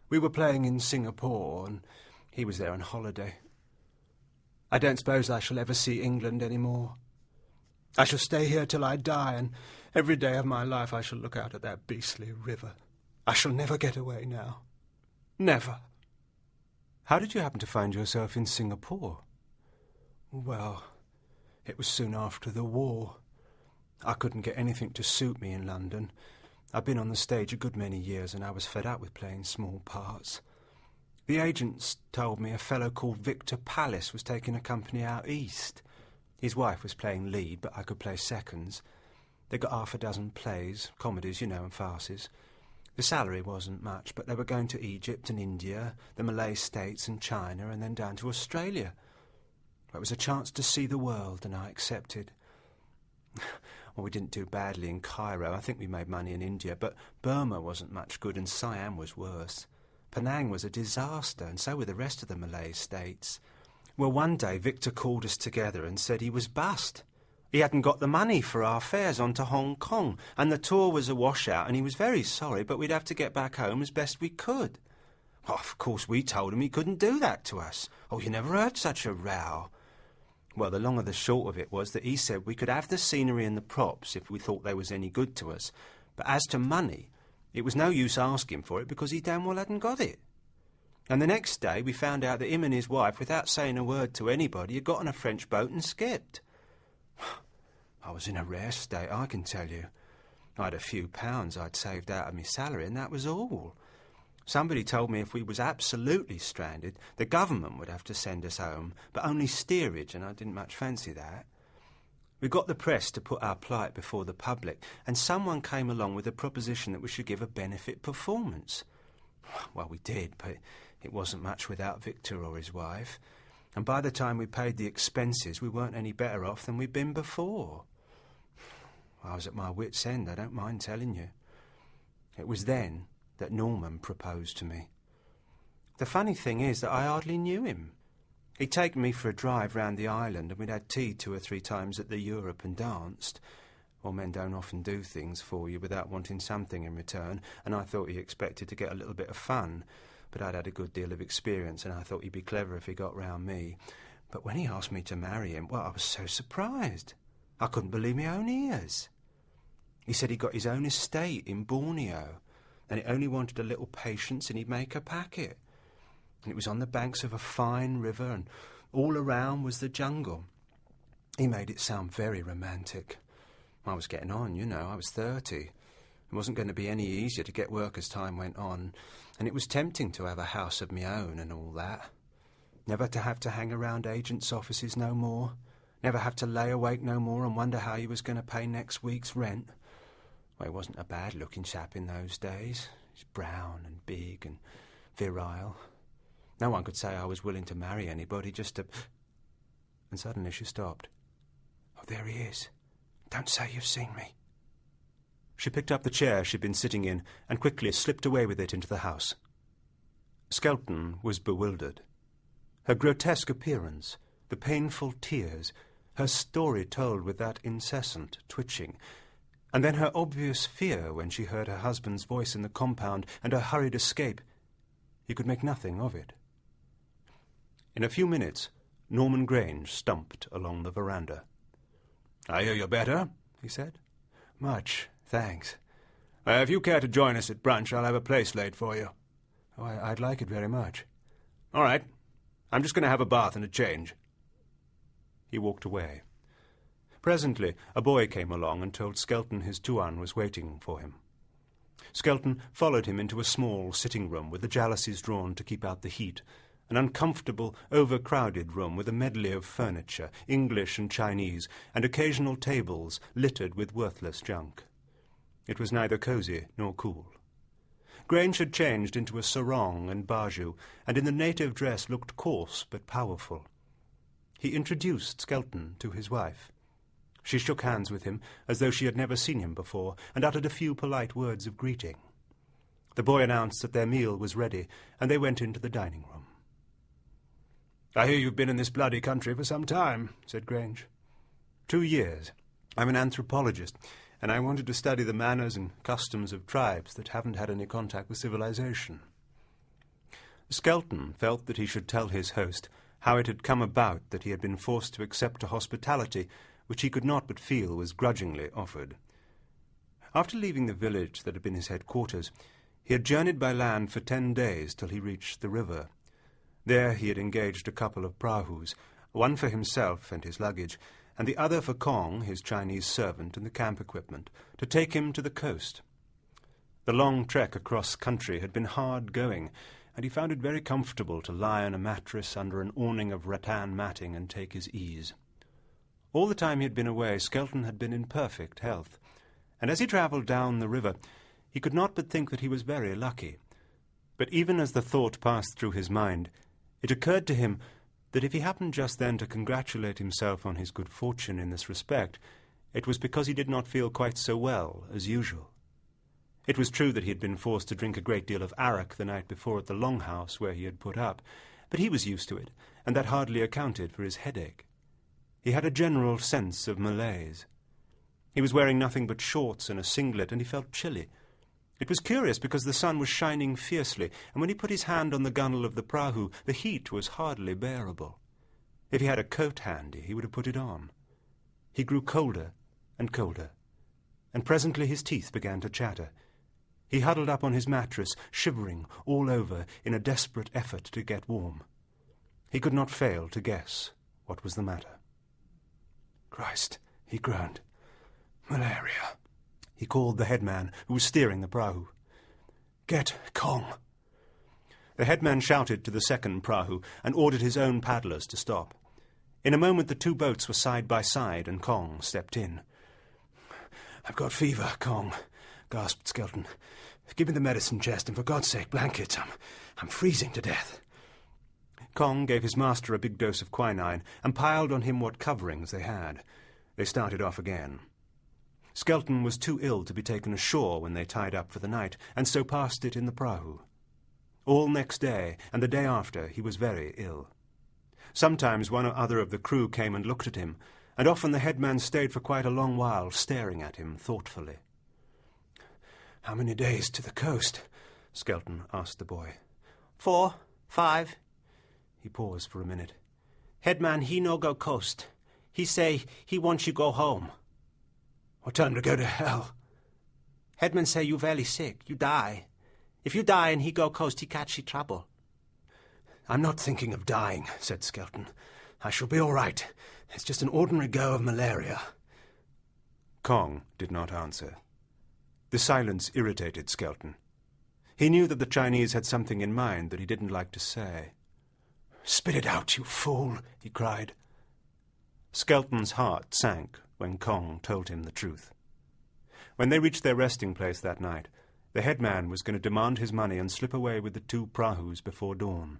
We were playing in Singapore, and he was there on holiday. I don't suppose I shall ever see England any more. I shall stay here till I die, and every day of my life I shall look out at that beastly river. I shall never get away now. Never. How did you happen to find yourself in Singapore? Well, it was soon after the war. I couldn't get anything to suit me in London. I'd been on the stage a good many years, and I was fed up with playing small parts. The agents told me a fellow called Victor Pallis was taking a company out east. His wife was playing lead, but I could play seconds. They got 6 plays, comedies, and farces. The salary wasn't much, but they were going to Egypt and India, the Malay States and China, and then down to Australia. It was a chance to see the world, and I accepted. Well, we didn't do badly in Cairo. I think we made money in India, but Burma wasn't much good, and Siam was worse. Penang was a disaster, and so were the rest of the Malay States. Well, one day Victor called us together and said he was bust. He hadn't got the money for our fares on to Hong Kong, and the tour was a washout, and he was very sorry, but we'd have to get back home as best we could. Oh, of course, we told him he couldn't do that to us. Oh, you never heard such a row. Well, the long and the short of it was that he said we could have the scenery and the props if we thought they was any good to us, but as to money, it was no use asking for it because he damn well hadn't got it. And the next day we found out that him and his wife, without saying a word to anybody, had got on a French boat and skipped. I was in a rare state, I can tell you. I had a few pounds I'd saved out of my salary, and that was all. Somebody told me if we was absolutely stranded, the government would have to send us home, but only steerage, and I didn't much fancy that. We got the press to put our plight before the public, and someone came along with a proposition that we should give a benefit performance. Well, we did, but it wasn't much without Victor or his wife, and by the time we paid the expenses, we weren't any better off than we'd been before. I was at my wit's end, I don't mind telling you. It was then that Norman proposed to me. The funny thing is that I hardly knew him. He'd taken me for a drive round the island, and we'd had tea 2 or 3 times at the Europe and danced. Well, men don't often do things for you without wanting something in return, and I thought he expected to get a little bit of fun, but I'd had a good deal of experience, and I thought he'd be clever if he got round me. But when he asked me to marry him, well, I was so surprised. I couldn't believe my own ears. He said he'd got his own estate in Borneo, and it only wanted a little patience and he'd make a packet. And it was on the banks of a fine river, and all around was the jungle. He made it sound very romantic. I was getting on, I was 30. It wasn't going to be any easier to get work as time went on, and it was tempting to have a house of my own and all that. Never to have to hang around agents' offices no more. Never have to lay awake no more and wonder how he was going to pay next week's rent. Well, he wasn't a bad-looking chap in those days. He's brown and big and virile. No one could say I was willing to marry anybody just to... And suddenly she stopped. Oh, there he is. Don't say you've seen me. She picked up the chair she'd been sitting in and quickly slipped away with it into the house. Skelton was bewildered. Her grotesque appearance, the painful tears, her story told with that incessant twitching, and then her obvious fear when she heard her husband's voice in the compound and her hurried escape. He could make nothing of it. In a few minutes, Norman Grange stumped along the veranda. "I hear you're better," he said. "Much, thanks. If you care to join us at brunch, I'll have a place laid for you. Oh, I'd like it very much. All right. I'm just going to have a bath and a change. He walked away. Presently, a boy came along and told Skelton his tuan was waiting for him. Skelton followed him into a small sitting-room with the jalousies drawn to keep out the heat, an uncomfortable, overcrowded room with a medley of furniture, English and Chinese, and occasional tables littered with worthless junk. It was neither cosy nor cool. Grange had changed into a sarong and bajou, and in the native dress looked coarse but powerful. He introduced Skelton to his wife. She shook hands with him as though she had never seen him before, and uttered a few polite words of greeting. The boy announced that their meal was ready, and they went into the dining-room. "I hear you've been in this bloody country for some time," said Grange. 2 years. I'm an anthropologist, and I wanted to study the manners and customs of tribes that haven't had any contact with civilization. Skelton felt that he should tell his host how it had come about that he had been forced to accept a hospitality which he could not but feel was grudgingly offered. After leaving the village that had been his headquarters, he had journeyed by land for 10 days till he reached the river. There he had engaged a couple of prahus, one for himself and his luggage, and the other for Kong, his Chinese servant, and the camp equipment, to take him to the coast. The long trek across country had been hard going, and he found it very comfortable to lie on a mattress under an awning of rattan matting and take his ease. All the time he had been away, Skelton had been in perfect health, and as he travelled down the river, he could not but think that he was very lucky. But even as the thought passed through his mind, it occurred to him that if he happened just then to congratulate himself on his good fortune in this respect, it was because he did not feel quite so well as usual. It was true that he had been forced to drink a great deal of arrack the night before at the Longhouse where he had put up, but he was used to it, and that hardly accounted for his headache. He had a general sense of malaise. He was wearing nothing but shorts and a singlet, and he felt chilly. It was curious because the sun was shining fiercely, and when he put his hand on the gunwale of the prahu, the heat was hardly bearable. If he had a coat handy, he would have put it on. He grew colder, and presently his teeth began to chatter. He huddled up on his mattress, shivering all over in a desperate effort to get warm. He could not fail to guess what was the matter. "Christ," he groaned. "Malaria." He called the headman, who was steering the prahu. "Get Kong." The headman shouted to the second prahu and ordered his own paddlers to stop. In a moment the 2 boats were side by side, and Kong stepped in. "I've got fever, Kong," gasped Skelton. "Give me the medicine chest, and for God's sake, blankets. I'm freezing to death." Kong gave his master a big dose of quinine and piled on him what coverings they had. They started off again. Skelton was too ill to be taken ashore when they tied up for the night, and so passed it in the prahu. All next day and the day after he was very ill. Sometimes one or other of the crew came and looked at him, and often the headman stayed for quite a long while staring at him thoughtfully. "How many days to the coast?" Skelton asked the boy. 4, 5. He paused for a minute. "Headman, he no go coast. He say he wants you go home." "What time to go to hell?" "Headman say you very sick. You die. If you die and he go coast, he catch he trouble." "I'm not thinking of dying," said Skelton. "I shall be all right. It's just an ordinary go of malaria." Kong did not answer. The silence irritated Skelton. He knew that the Chinese had something in mind that he didn't like to say. "Spit it out, you fool!" he cried. Skelton's heart sank when Kong told him the truth. When they reached their resting place that night, the headman was going to demand his money and slip away with the 2 prahus before dawn.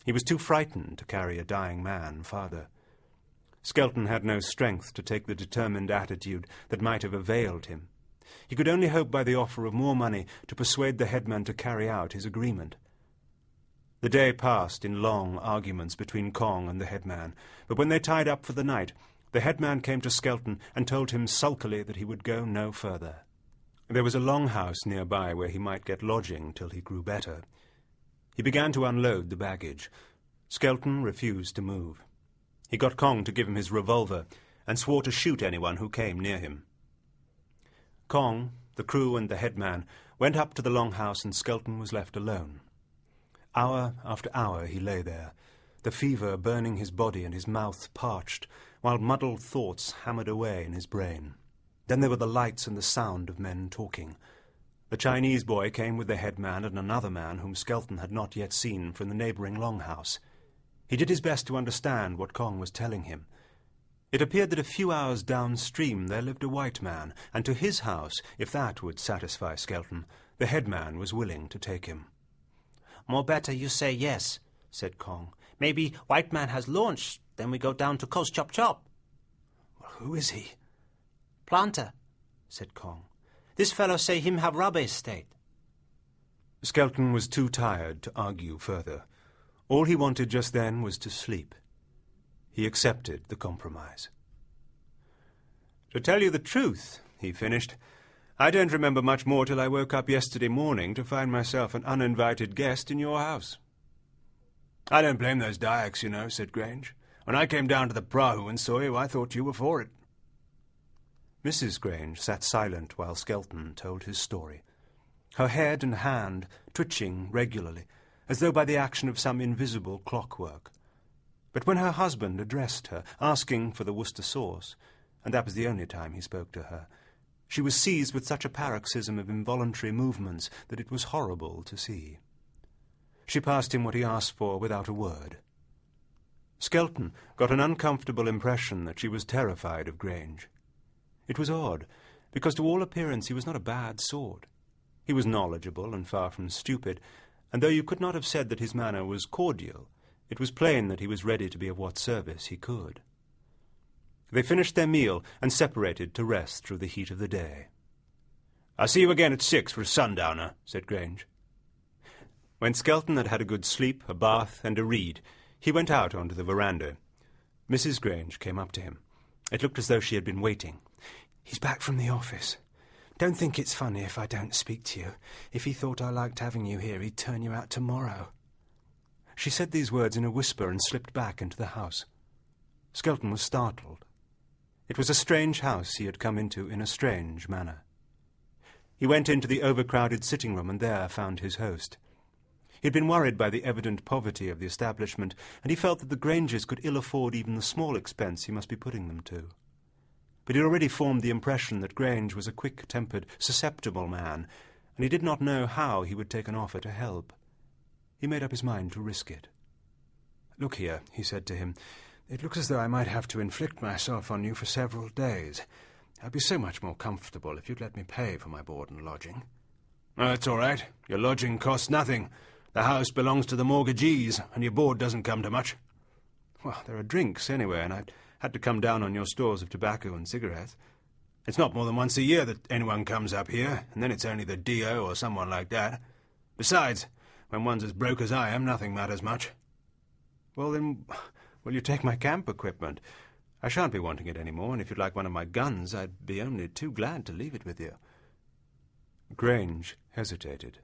He was too frightened to carry a dying man farther. Skelton had no strength to take the determined attitude that might have availed him. He could only hope by the offer of more money to persuade the headman to carry out his agreement. The day passed in long arguments between Kong and the headman, but when they tied up for the night, the headman came to Skelton and told him sulkily that he would go no further. There was a longhouse nearby where he might get lodging till he grew better. He began to unload the baggage. Skelton refused to move. He got Kong to give him his revolver and swore to shoot anyone who came near him. Kong, the crew and the headman went up to the long-house, and Skelton was left alone. Hour after hour he lay there, the fever burning his body and his mouth parched, while muddled thoughts hammered away in his brain. Then there were the lights and the sound of men talking. The Chinese boy came with the headman and another man whom Skelton had not yet seen from the neighbouring long-house. He did his best to understand what Kong was telling him. It appeared that a few hours downstream there lived a white man, and to his house, if that would satisfy Skelton, the headman was willing to take him. "More better you say yes," said Kong. "Maybe white man has launched, then we go down to coast chop chop." "Well, who is he?" "Planter," said Kong. "This fellow say him have rubber estate." Skelton was too tired to argue further. All he wanted just then was to sleep. He accepted the compromise. "To tell you the truth," he finished, "I don't remember much more till I woke up yesterday morning to find myself an uninvited guest in your house." "I don't blame those Dyaks, you know," said Grange. "When I came down to the Prahu and saw you, I thought you were for it." Mrs. Grange sat silent while Skelton told his story, her head and hand twitching regularly, as though by the action of some invisible clockwork. But when her husband addressed her, asking for the Worcester sauce, and that was the only time he spoke to her, she was seized with such a paroxysm of involuntary movements that it was horrible to see. She passed him what he asked for without a word. Skelton got an uncomfortable impression that she was terrified of Grange. It was odd, because to all appearance he was not a bad sort. He was knowledgeable and far from stupid, and though you could not have said that his manner was cordial, it was plain that he was ready to be of what service he could. They finished their meal and separated to rest through the heat of the day. "I'll see you again at 6 for a sundowner," said Grange. When Skelton had had a good sleep, a bath, and a read, he went out onto the veranda. Mrs. Grange came up to him. It looked as though she had been waiting. "He's back from the office. Don't think it's funny if I don't speak to you. If he thought I liked having you here, he'd turn you out tomorrow." She said these words in a whisper and slipped back into the house. Skelton was startled. It was a strange house he had come into in a strange manner. He went into the overcrowded sitting-room and there found his host. He had been worried by the evident poverty of the establishment, and he felt that the Granges could ill afford even the small expense he must be putting them to. But he had already formed the impression that Grange was a quick-tempered, susceptible man, and he did not know how he would take an offer to help. He made up his mind to risk it. "Look here," he said to him, "it looks as though I might have to inflict myself on you for several days. I'd be so much more comfortable if you'd let me pay for my board and lodging." "Oh, that's all right. Your lodging costs nothing. The house belongs to the mortgagees, and your board doesn't come to much." "Well, there are drinks anyway, and I'd had to come down on your stores of tobacco and cigarettes." "It's not more than once a year that anyone comes up here, and then it's only the D.O. or someone like that. Besides, when one's as broke as I am, nothing matters much." "Well, then, will you take my camp equipment? I shan't be wanting it any more, and if you'd like one of my guns, I'd be only too glad to leave it with you." Grange hesitated.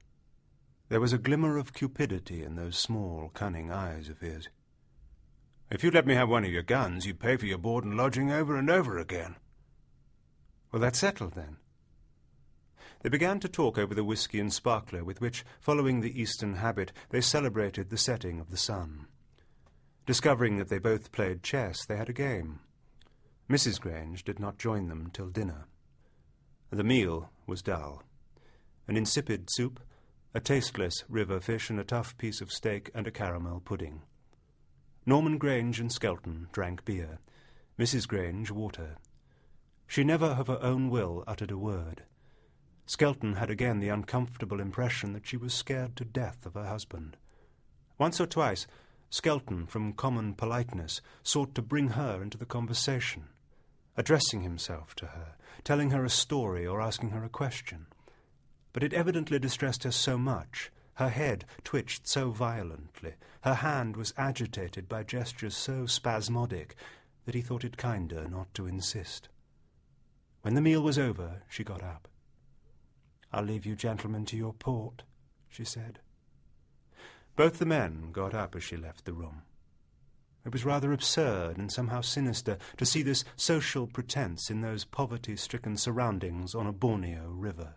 There was a glimmer of cupidity in those small, cunning eyes of his. "If you'd let me have one of your guns, you'd pay for your board and lodging over and over again." "Well, that's settled, then." They began to talk over the whisky and sparkler with which, following the Eastern habit, they celebrated the setting of the sun. Discovering that they both played chess, they had a game. Mrs. Grange did not join them till dinner. The meal was dull. An insipid soup, a tasteless river fish, and a tough piece of steak and a caramel pudding. Norman Grange and Skelton drank beer, Mrs. Grange water. She never of her own will uttered a word. Skelton had again the uncomfortable impression that she was scared to death of her husband. Once or twice, Skelton, from common politeness, sought to bring her into the conversation, addressing himself to her, telling her a story or asking her a question. But it evidently distressed her so much, her head twitched so violently, her hand was agitated by gestures so spasmodic, that he thought it kinder not to insist. When the meal was over, she got up. "I'll leave you gentlemen to your port," she said. Both the men got up as she left the room. It was rather absurd and somehow sinister to see this social pretense in those poverty-stricken surroundings on a Borneo river.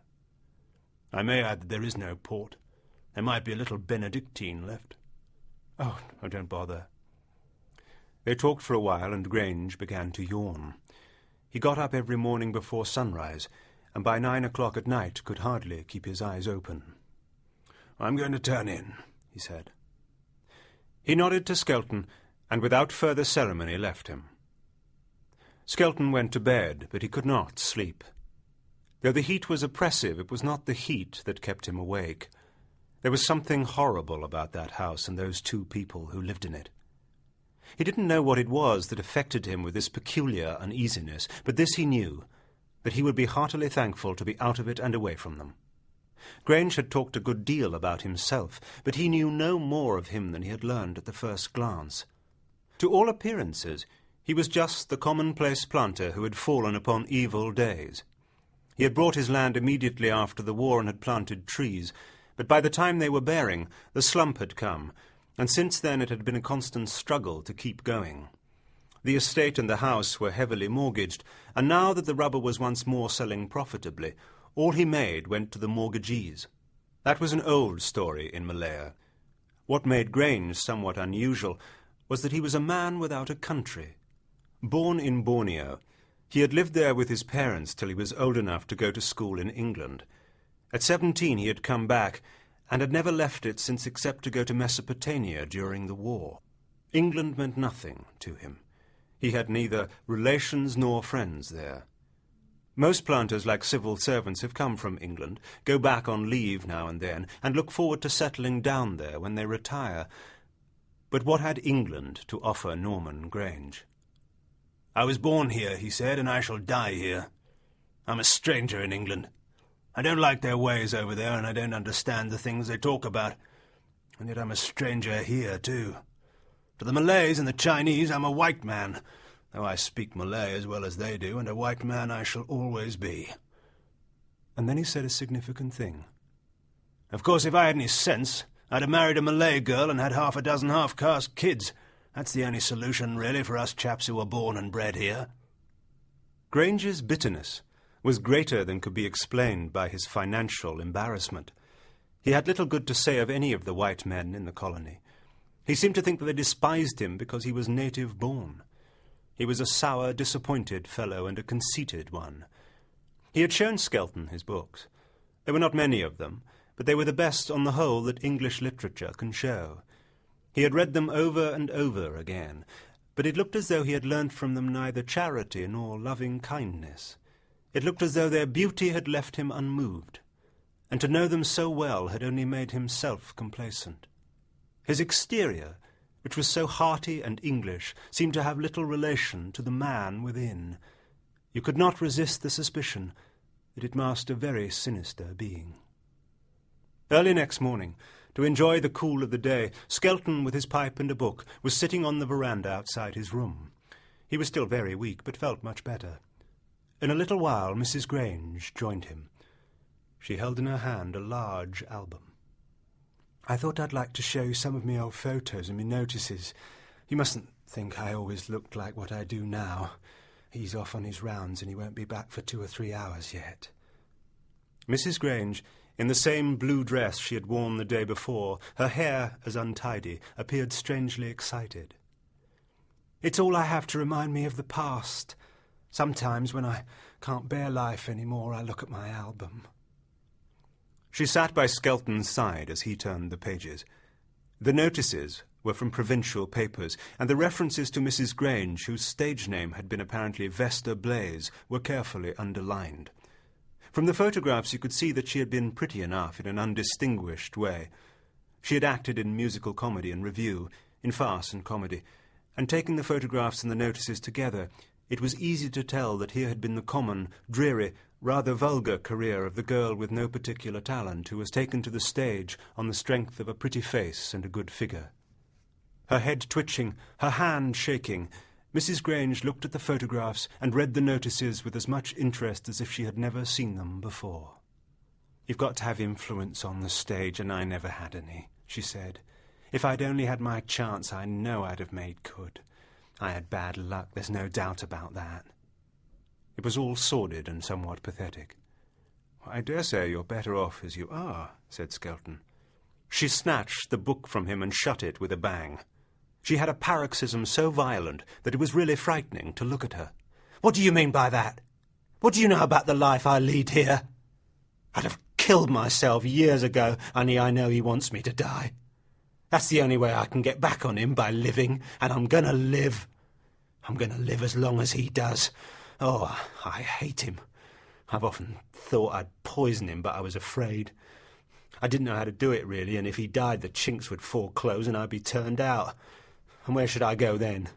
I may add that there is no port. There might be a little Benedictine left. Oh, don't bother. They talked for a while, and Grange began to yawn. He got up every morning before sunrise, and by 9 o'clock at night could hardly keep his eyes open. "I'm going to turn in," he said. He nodded to Skelton, and without further ceremony left him. Skelton went to bed, but he could not sleep. Though the heat was oppressive, it was not the heat that kept him awake. There was something horrible about that house and those two people who lived in it. He didn't know what it was that affected him with this peculiar uneasiness, but this he knew, that he would be heartily thankful to be out of it and away from them. Grange had talked a good deal about himself, but he knew no more of him than he had learned at the first glance. To all appearances, he was just the commonplace planter who had fallen upon evil days. He had bought his land immediately after the war and had planted trees, but by the time they were bearing, the slump had come, and since then it had been a constant struggle to keep going. The estate and the house were heavily mortgaged, and now that the rubber was once more selling profitably, all he made went to the mortgagees. That was an old story in Malaya. What made Grange somewhat unusual was that he was a man without a country. Born in Borneo, he had lived there with his parents till he was old enough to go to school in England. At 17 he had come back, and had never left it since except to go to Mesopotamia during the war. England meant nothing to him. He had neither relations nor friends there. Most planters, like civil servants, have come from England, go back on leave now and then, and look forward to settling down there when they retire. But what had England to offer Norman Grange? "I was born here," he said, "and I shall die here. I'm a stranger in England. I don't like their ways over there, and I don't understand the things they talk about. And yet I'm a stranger here, too. To the Malays and the Chinese I'm a white man, though I speak Malay as well as they do, and a white man I shall always be." And then he said a significant thing. "Of course, if I had any sense, I'd have married a Malay girl and had half a dozen half-caste kids. That's the only solution, really, for us chaps who were born and bred here." Grange's bitterness was greater than could be explained by his financial embarrassment. He had little good to say of any of the white men in the colony. He seemed to think that they despised him because he was native-born. He was a sour, disappointed fellow, and a conceited one. He had shown Skelton his books. There were not many of them, but they were the best on the whole that English literature can show. He had read them over and over again, but it looked as though he had learnt from them neither charity nor loving kindness. It looked as though their beauty had left him unmoved, and to know them so well had only made him self-complacent. His exterior, which was so hearty and English, seemed to have little relation to the man within. You could not resist the suspicion that it masked a very sinister being. Early next morning, to enjoy the cool of the day, Skelton, with his pipe and a book, was sitting on the veranda outside his room. He was still very weak, but felt much better. In a little while Mrs. Grange joined him. She held in her hand a large album. "I thought I'd like to show you some of me old photos and me notices. You mustn't think I always looked like what I do now. He's off on his rounds and he won't be back for 2 or 3 hours yet." Mrs. Grange, in the same blue dress she had worn the day before, her hair as untidy, appeared strangely excited. "It's all I have to remind me of the past. Sometimes when I can't bear life any more, I look at my album." She sat by Skelton's side as he turned the pages. The notices were from provincial papers, and the references to Mrs. Grange, whose stage name had been apparently Vesta Blaze, were carefully underlined. From the photographs you could see that she had been pretty enough in an undistinguished way. She had acted in musical comedy and revue, in farce and comedy, and taking the photographs and the notices together, it was easy to tell that here had been the common, dreary, rather vulgar career of the girl with no particular talent who was taken to the stage on the strength of a pretty face and a good figure. Her head twitching, her hand shaking, Mrs. Grange looked at the photographs and read the notices with as much interest as if she had never seen them before. "You've got to have influence on the stage, and I never had any," she said. "If I'd only had my chance, I know I'd have made good. I had bad luck, there's no doubt about that." It was all sordid and somewhat pathetic. I dare say you're better off as you are, said Skelton. She snatched the book from him and shut it with a bang. She had a paroxysm so violent that it was really frightening to look at her. What do you mean by that? What do you know about the life I lead here? I'd have killed myself years ago, only I know he wants me to die. That's the only way I can get back on him, by living, and I'm going to live. I'm going to live as long as he does. Oh, I hate him. I've often thought I'd poison him, but I was afraid. I didn't know how to do it, really, and if he died, the chinks would fall close and I'd be turned out. And where should I go then?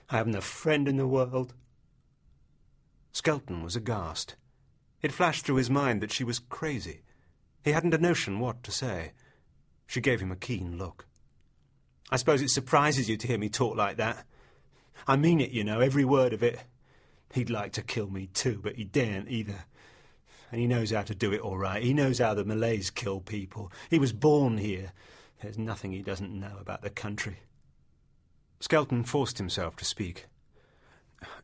I haven't a friend in the world. Skelton was aghast. It flashed through his mind that she was crazy. He hadn't a notion what to say. She gave him a keen look. I suppose it surprises you to hear me talk like that. I mean it, you know, every word of it. He'd like to kill me too, but he daren't either. And he knows how to do it all right. He knows how the Malays kill people. He was born here. There's nothing he doesn't know about the country. Skelton forced himself to speak.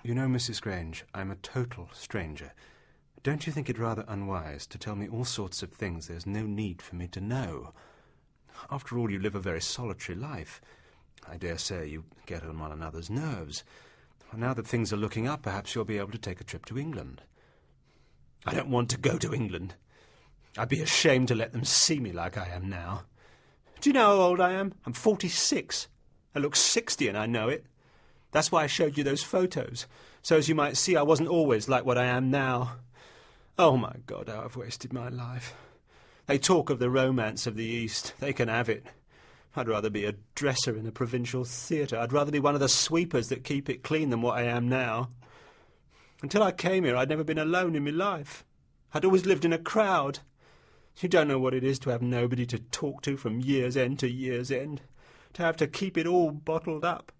You know, Mrs. Grange, I'm a total stranger. Don't you think it rather unwise to tell me all sorts of things there's no need for me to know? After all, you live a very solitary life. I dare say you get on one another's nerves. Now that things are looking up, perhaps you'll be able to take a trip to England. I don't want to go to England. I'd be ashamed to let them see me like I am now. Do you know how old I am? I'm 46. I look 60 and I know it. That's why I showed you those photos, so as you might see I wasn't always like what I am now. Oh, my God, how I've wasted my life. They talk of the romance of the East. They can have it. I'd rather be a dresser in a provincial theatre. I'd rather be one of the sweepers that keep it clean than what I am now. Until I came here, I'd never been alone in my life. I'd always lived in a crowd. You don't know what it is to have nobody to talk to from year's end to year's end, to have to keep it all bottled up.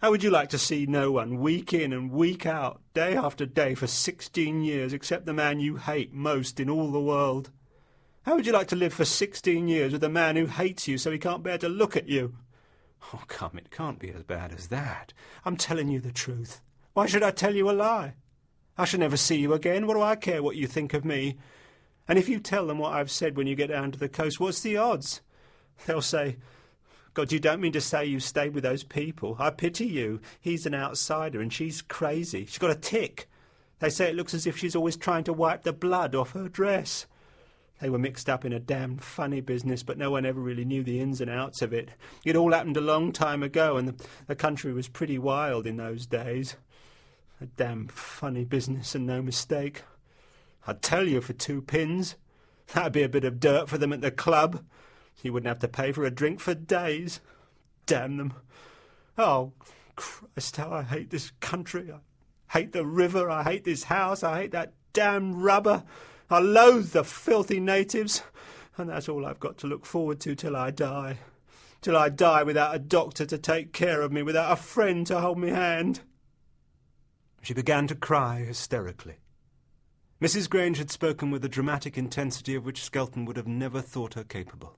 How would you like to see no one, week in and week out, day after day for 16 years, except the man you hate most in all the world? How would you like to live for 16 years with a man who hates you so he can't bear to look at you? Oh, come, it can't be as bad as that. I'm telling you the truth. Why should I tell you a lie? I shall never see you again. What do I care what you think of me? And if you tell them what I've said when you get down to the coast, what's the odds? They'll say, God, you don't mean to say you stayed with those people. I pity you. He's an outsider and she's crazy. She's got a tic. They say it looks as if she's always trying to wipe the blood off her dress. They were mixed up in a damned funny business, but no one ever really knew the ins and outs of it. It all happened a long time ago, and the country was pretty wild in those days. A damned funny business, and no mistake. I'd tell you for 2 pins. That'd be a bit of dirt for them at the club. You wouldn't have to pay for a drink for days. Damn them. Oh, Christ, how I hate this country. I hate the river, I hate this house, I hate that damned rubber. I loathe the filthy natives, and that's all I've got to look forward to till I die. Till I die without a doctor to take care of me, without a friend to hold me hand. She began to cry hysterically. Mrs. Grange had spoken with a dramatic intensity of which Skelton would have never thought her capable.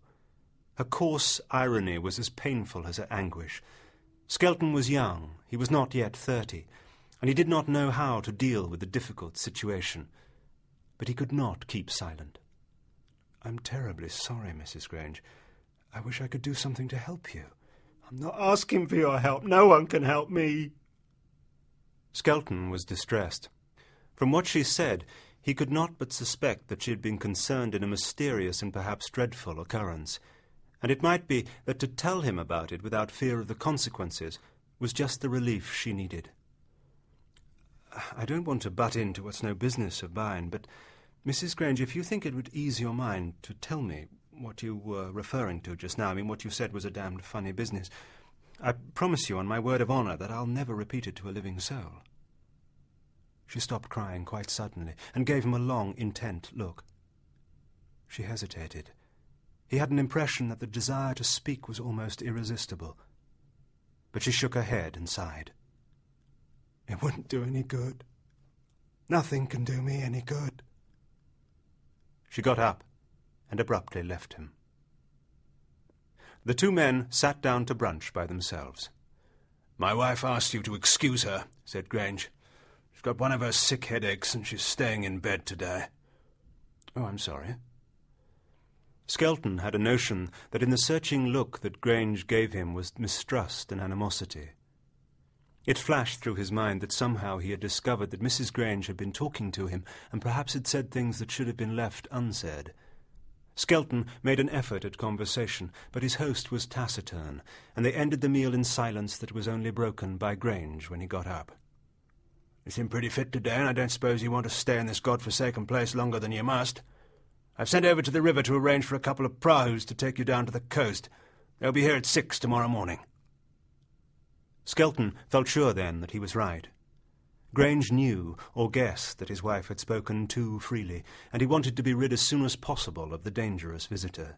Her coarse irony was as painful as her anguish. Skelton was young, he was not yet 30, and he did not know how to deal with the difficult situation. But he could not keep silent. I'm terribly sorry, Mrs. Grange. I wish I could do something to help you. I'm not asking for your help. No one can help me. Skelton was distressed. From what she said, he could not but suspect that she had been concerned in a mysterious and perhaps dreadful occurrence, and it might be that to tell him about it without fear of the consequences was just the relief she needed. I don't want to butt into what's no business of mine, but, Mrs. Grange, if you think it would ease your mind to tell me what you were referring to just now, I mean, what you said was a damned funny business, I promise you on my word of honour that I'll never repeat it to a living soul. She stopped crying quite suddenly and gave him a long, intent look. She hesitated. He had an impression that the desire to speak was almost irresistible. But she shook her head and sighed. It wouldn't do any good. Nothing can do me any good. She got up and abruptly left him. The 2 men sat down to brunch by themselves. My wife asked you to excuse her, said Grange. She's got one of her sick headaches and she's staying in bed today. Oh, I'm sorry. Skelton had a notion that in the searching look that Grange gave him was mistrust and animosity. It flashed through his mind that somehow he had discovered that Mrs. Grange had been talking to him and perhaps had said things that should have been left unsaid. Skelton made an effort at conversation, but his host was taciturn, and they ended the meal in silence that was only broken by Grange when he got up. You seem pretty fit today, and I don't suppose you want to stay in this God-forsaken place longer than you must. I've sent over to the river to arrange for a couple of prahus to take you down to the coast. They'll be here at 6 tomorrow morning. Skelton felt sure then that he was right. Grange knew or guessed that his wife had spoken too freely, and he wanted to be rid as soon as possible of the dangerous visitor.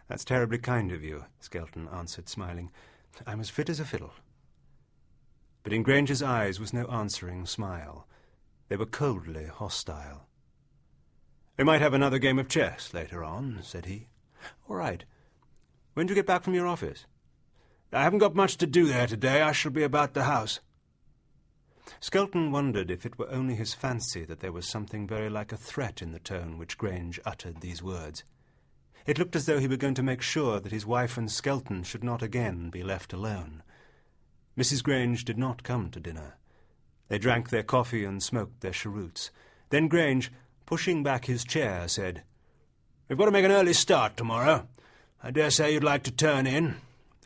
"That's terribly kind of you," Skelton answered, smiling. "I'm as fit as a fiddle." But in Grange's eyes was no answering smile. They were coldly hostile. "We might have another game of chess later on," said he. "All right. When do you get back from your office?" "I haven't got much to do there today. I shall be about the house." Skelton wondered if it were only his fancy that there was something very like a threat in the tone which Grange uttered these words. It looked as though he were going to make sure that his wife and Skelton should not again be left alone. Mrs. Grange did not come to dinner. They drank their coffee and smoked their cheroots. Then Grange, pushing back his chair, said, "We've got to make an early start tomorrow. I dare say you'd like to turn in.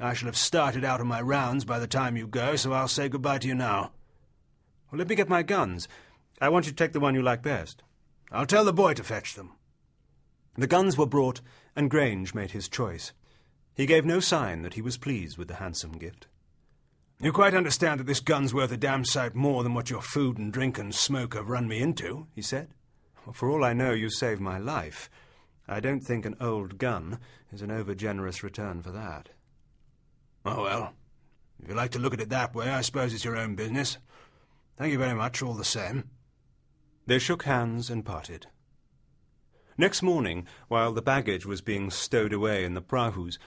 I shall have started out on my rounds by the time you go, so I'll say goodbye to you now." "Well, let me get my guns. I want you to take the one you like best." "I'll tell the boy to fetch them." The guns were brought, and Grange made his choice. He gave no sign that he was pleased with the handsome gift. "You quite understand that this gun's worth a damn sight more than what your food and drink and smoke have run me into," he said. "Well, for all I know, you saved my life. I don't think an old gun is an over-generous return for that." "Oh, well, if you like to look at it that way, I suppose it's your own business. Thank you very much, all the same." They shook hands and parted. Next morning, while the baggage was being stowed away in the prahus,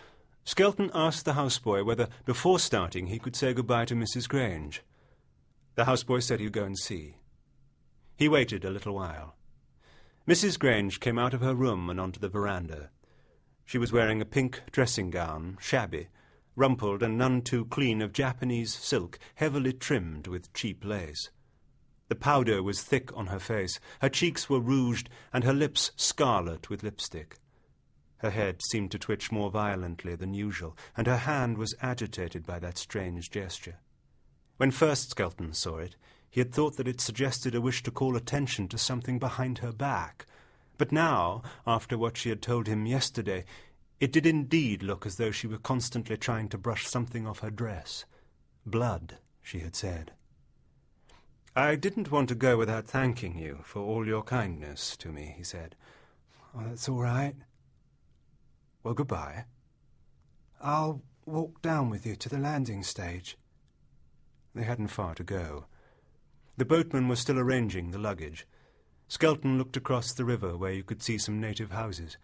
Skelton asked the houseboy whether, before starting, he could say goodbye to Mrs. Grange. The houseboy said he'd go and see. He waited a little while. Mrs. Grange came out of her room and onto the veranda. She was wearing a pink dressing gown, shabby, rumpled and none too clean of Japanese silk, heavily trimmed with cheap lace. The powder was thick on her face, her cheeks were rouged, and her lips scarlet with lipstick. Her head seemed to twitch more violently than usual, and her hand was agitated by that strange gesture. When first Skelton saw it, he had thought that it suggested a wish to call attention to something behind her back. But now, after what she had told him yesterday, it did indeed look as though she were constantly trying to brush something off her dress. Blood, she had said. "I didn't want to go without thanking you for all your kindness to me," he said. "Oh, that's all right." "Well, goodbye." "I'll walk down with you to the landing stage." They hadn't far to go. The boatman was still arranging the luggage. Skelton looked across the river where you could see some native houses.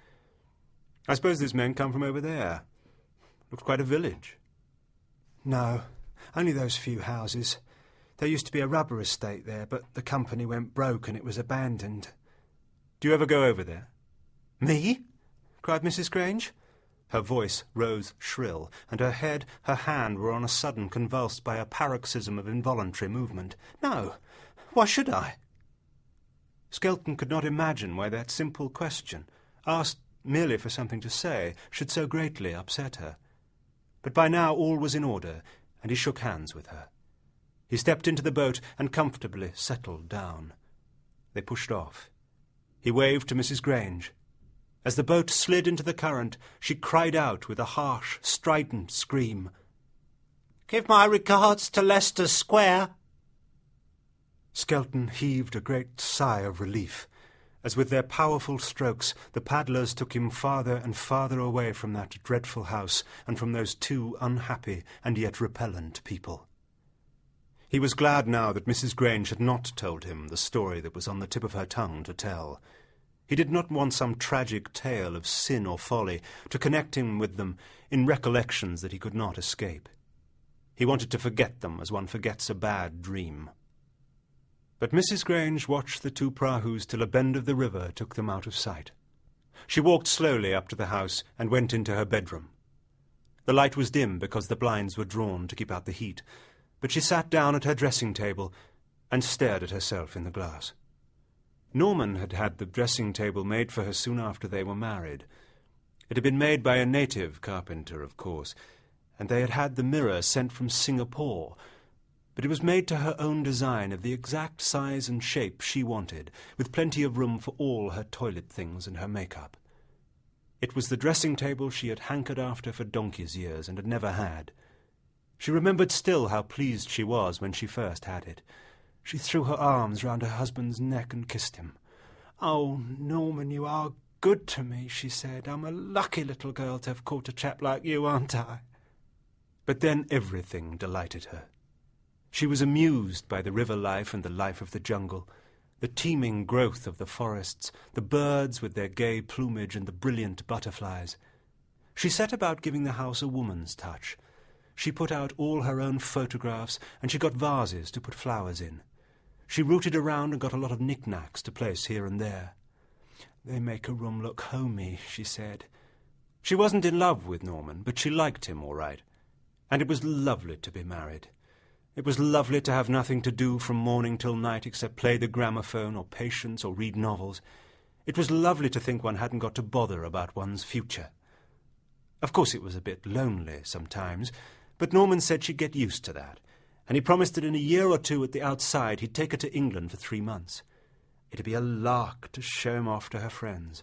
"I suppose these men come from over there. Looks quite a village." "No, only those few houses. There used to be a rubber estate there, but the company went broke and it was abandoned." "Do you ever go over there?" "Me?" cried Mrs. Grange. Her voice rose shrill, and her head, her hand were on a sudden convulsed by a paroxysm of involuntary movement. "No. Why should I?" Skelton could not imagine why that simple question, asked merely for something to say, should so greatly upset her. But by now all was in order, and he shook hands with her. He stepped into the boat and comfortably settled down. They pushed off. He waved to Mrs. Grange. As the boat slid into the current, she cried out with a harsh, strident scream, "Give my regards to Leicester Square." Skelton heaved a great sigh of relief, as with their powerful strokes the paddlers took him farther and farther away from that dreadful house and from those two unhappy and yet repellent people. He was glad now that Mrs. Grange had not told him the story that was on the tip of her tongue to tell. He did not want some tragic tale of sin or folly to connect him with them in recollections that he could not escape. He wanted to forget them as one forgets a bad dream. But Mrs. Grange watched the 2 prahus till a bend of the river took them out of sight. She walked slowly up to the house and went into her bedroom. The light was dim because the blinds were drawn to keep out the heat, but she sat down at her dressing-table and stared at herself in the glass. Norman had had the dressing-table made for her soon after they were married. It had been made by a native carpenter, of course, and they had had the mirror sent from Singapore, but it was made to her own design of the exact size and shape she wanted, with plenty of room for all her toilet things and her makeup. It was the dressing-table she had hankered after for donkey's years and had never had. She remembered still how pleased she was when she first had it. She threw her arms round her husband's neck and kissed him. "Oh, Norman, you are good to me," she said. "I'm a lucky little girl to have caught a chap like you, aren't I?" But then everything delighted her. She was amused by the river life and the life of the jungle, the teeming growth of the forests, the birds with their gay plumage and the brilliant butterflies. She set about giving the house a woman's touch. She put out all her own photographs, and she got vases to put flowers in. She rooted around and got a lot of knick-knacks to place here and there. "They make a room look homey," she said. She wasn't in love with Norman, but she liked him all right. And it was lovely to be married. It was lovely to have nothing to do from morning till night except play the gramophone or Patience or read novels. It was lovely to think one hadn't got to bother about one's future. Of course it was a bit lonely sometimes, but Norman said she'd get used to that, and he promised that in a year or 2 at the outside he'd take her to England for 3 months. It'd be a lark to show him off to her friends.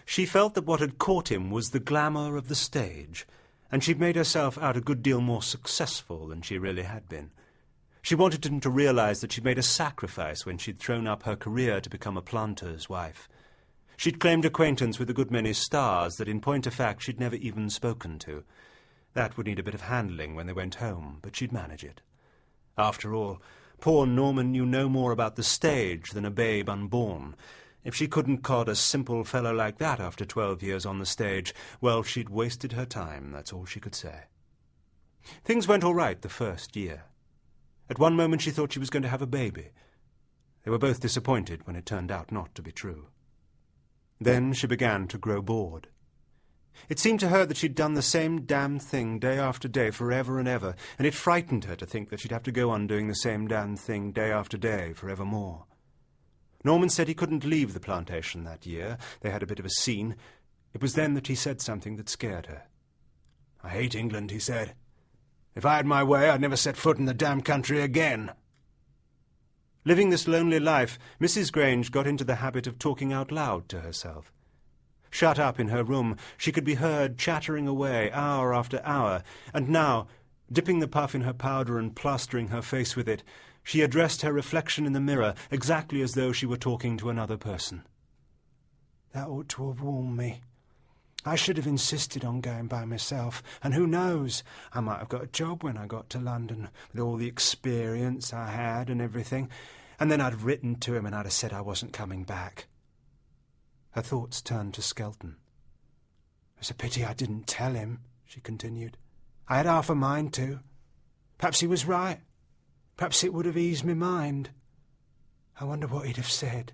She felt that what had caught him was the glamour of the stage, and she'd made herself out a good deal more successful than she really had been. She wanted him to realize that she'd made a sacrifice when she'd thrown up her career to become a planter's wife. She'd claimed acquaintance with a good many stars that in point of fact she'd never even spoken to. That would need a bit of handling when they went home, but she'd manage it. After all, poor Norman knew no more about the stage than a babe unborn. If she couldn't cod a simple fellow like that after 12 years on the stage, well, she'd wasted her time, that's all she could say. Things went all right the first year. At one moment she thought she was going to have a baby. They were both disappointed when it turned out not to be true. Then she began to grow bored. It seemed to her that she'd done the same damn thing day after day forever and ever, and it frightened her to think that she'd have to go on doing the same damn thing day after day forevermore. Norman said he couldn't leave the plantation that year. They had a bit of a scene. It was then that he said something that scared her. "I hate England," he said. "If I had my way, I'd never set foot in the damn country again." Living this lonely life, Mrs. Grange got into the habit of talking out loud to herself. Shut up in her room, she could be heard chattering away hour after hour, and now, dipping the puff in her powder and plastering her face with it, she addressed her reflection in the mirror exactly as though she were talking to another person. "That ought to have warned me. I should have insisted on going by myself, and who knows, I might have got a job when I got to London, with all the experience I had and everything, and then I'd have written to him and I'd have said I wasn't coming back." Her thoughts turned to Skelton. "It's a pity I didn't tell him," she continued. "I had half a mind to. Perhaps he was right. Perhaps it would have eased my mind. I wonder what he'd have said."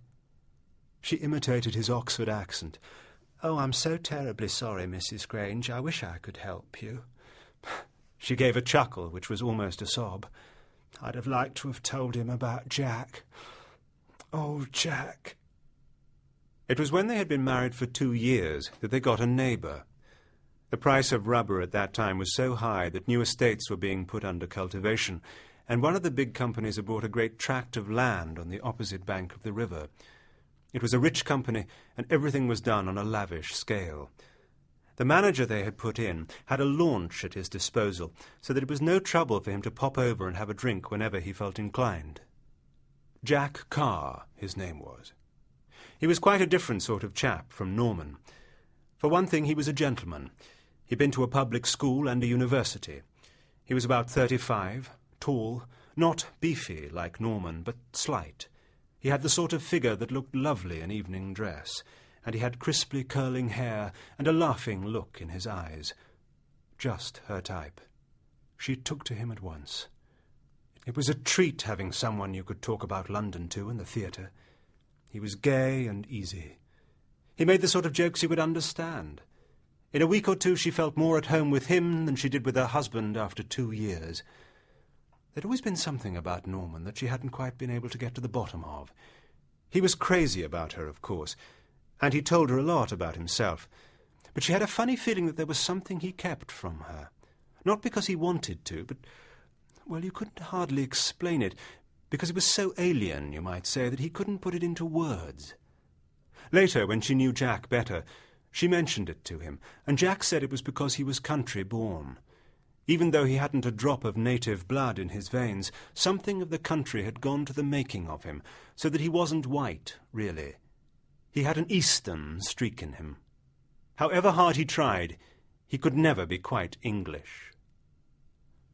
She imitated his Oxford accent. "Oh, I'm so terribly sorry, Mrs. Grange. I wish I could help you." She gave a chuckle, which was almost a sob. "I'd have liked to have told him about Jack. Oh, Jack." It was when they had been married for 2 years that they got a neighbour. The price of rubber at that time was so high that new estates were being put under cultivation, and one of the big companies had bought a great tract of land on the opposite bank of the river. It was a rich company, and everything was done on a lavish scale. The manager they had put in had a launch at his disposal, so that it was no trouble for him to pop over and have a drink whenever he felt inclined. Jack Carr, his name was. He was quite a different sort of chap from Norman. For one thing, he was a gentleman. He'd been to a public school and a university. He was about 35, tall, not beefy like Norman, but slight. He had the sort of figure that looked lovely in evening dress, and he had crisply curling hair and a laughing look in his eyes. Just her type. She took to him at once. It It was a treat having someone you could talk about London to in the theatre. He was gay and easy. He made the sort of jokes you would understand. In a week or two she felt more at home with him than she did with her husband after 2 years. There'd always been something about Norman that she hadn't quite been able to get to the bottom of. He was crazy about her, of course, and he told her a lot about himself. But she had a funny feeling that there was something he kept from her. Not because he wanted to, but, well, you couldn't hardly explain it, because it was so alien, you might say, that he couldn't put it into words. Later, when she knew Jack better, she mentioned it to him, and Jack said it was because he was country-born. Even though he hadn't a drop of native blood in his veins, something of the country had gone to the making of him, so that he wasn't white, really. He had an Eastern streak in him. However hard he tried, he could never be quite English.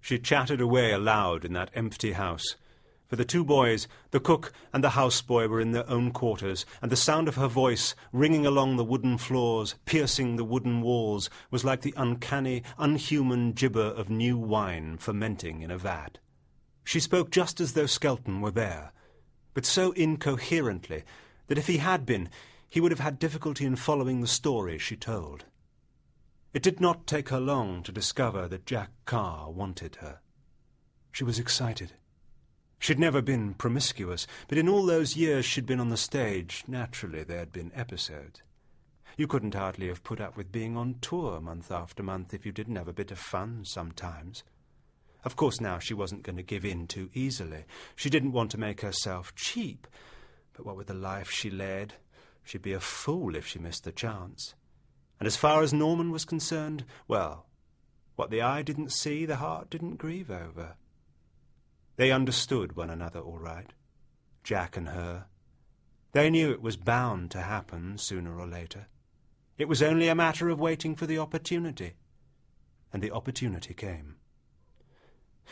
She chattered away aloud in that empty house. For the 2 boys, the cook and the houseboy were in their own quarters, and the sound of her voice, ringing along the wooden floors, piercing the wooden walls, was like the uncanny, unhuman gibber of new wine fermenting in a vat. She spoke just as though Skelton were there, but so incoherently that if he had been, he would have had difficulty in following the story she told. It did not take her long to discover that Jack Carr wanted her. She was excited. She'd never been promiscuous, but in all those years she'd been on the stage, naturally there had been episodes. You couldn't hardly have put up with being on tour month after month if you didn't have a bit of fun sometimes. Of course now she wasn't going to give in too easily. She didn't want to make herself cheap, but what with the life she led, she'd be a fool if she missed the chance. And as far as Norman was concerned, well, what the eye didn't see, the heart didn't grieve over. They understood one another all right, Jack and her. They knew it was bound to happen sooner or later. It was only a matter of waiting for the opportunity. And the opportunity came.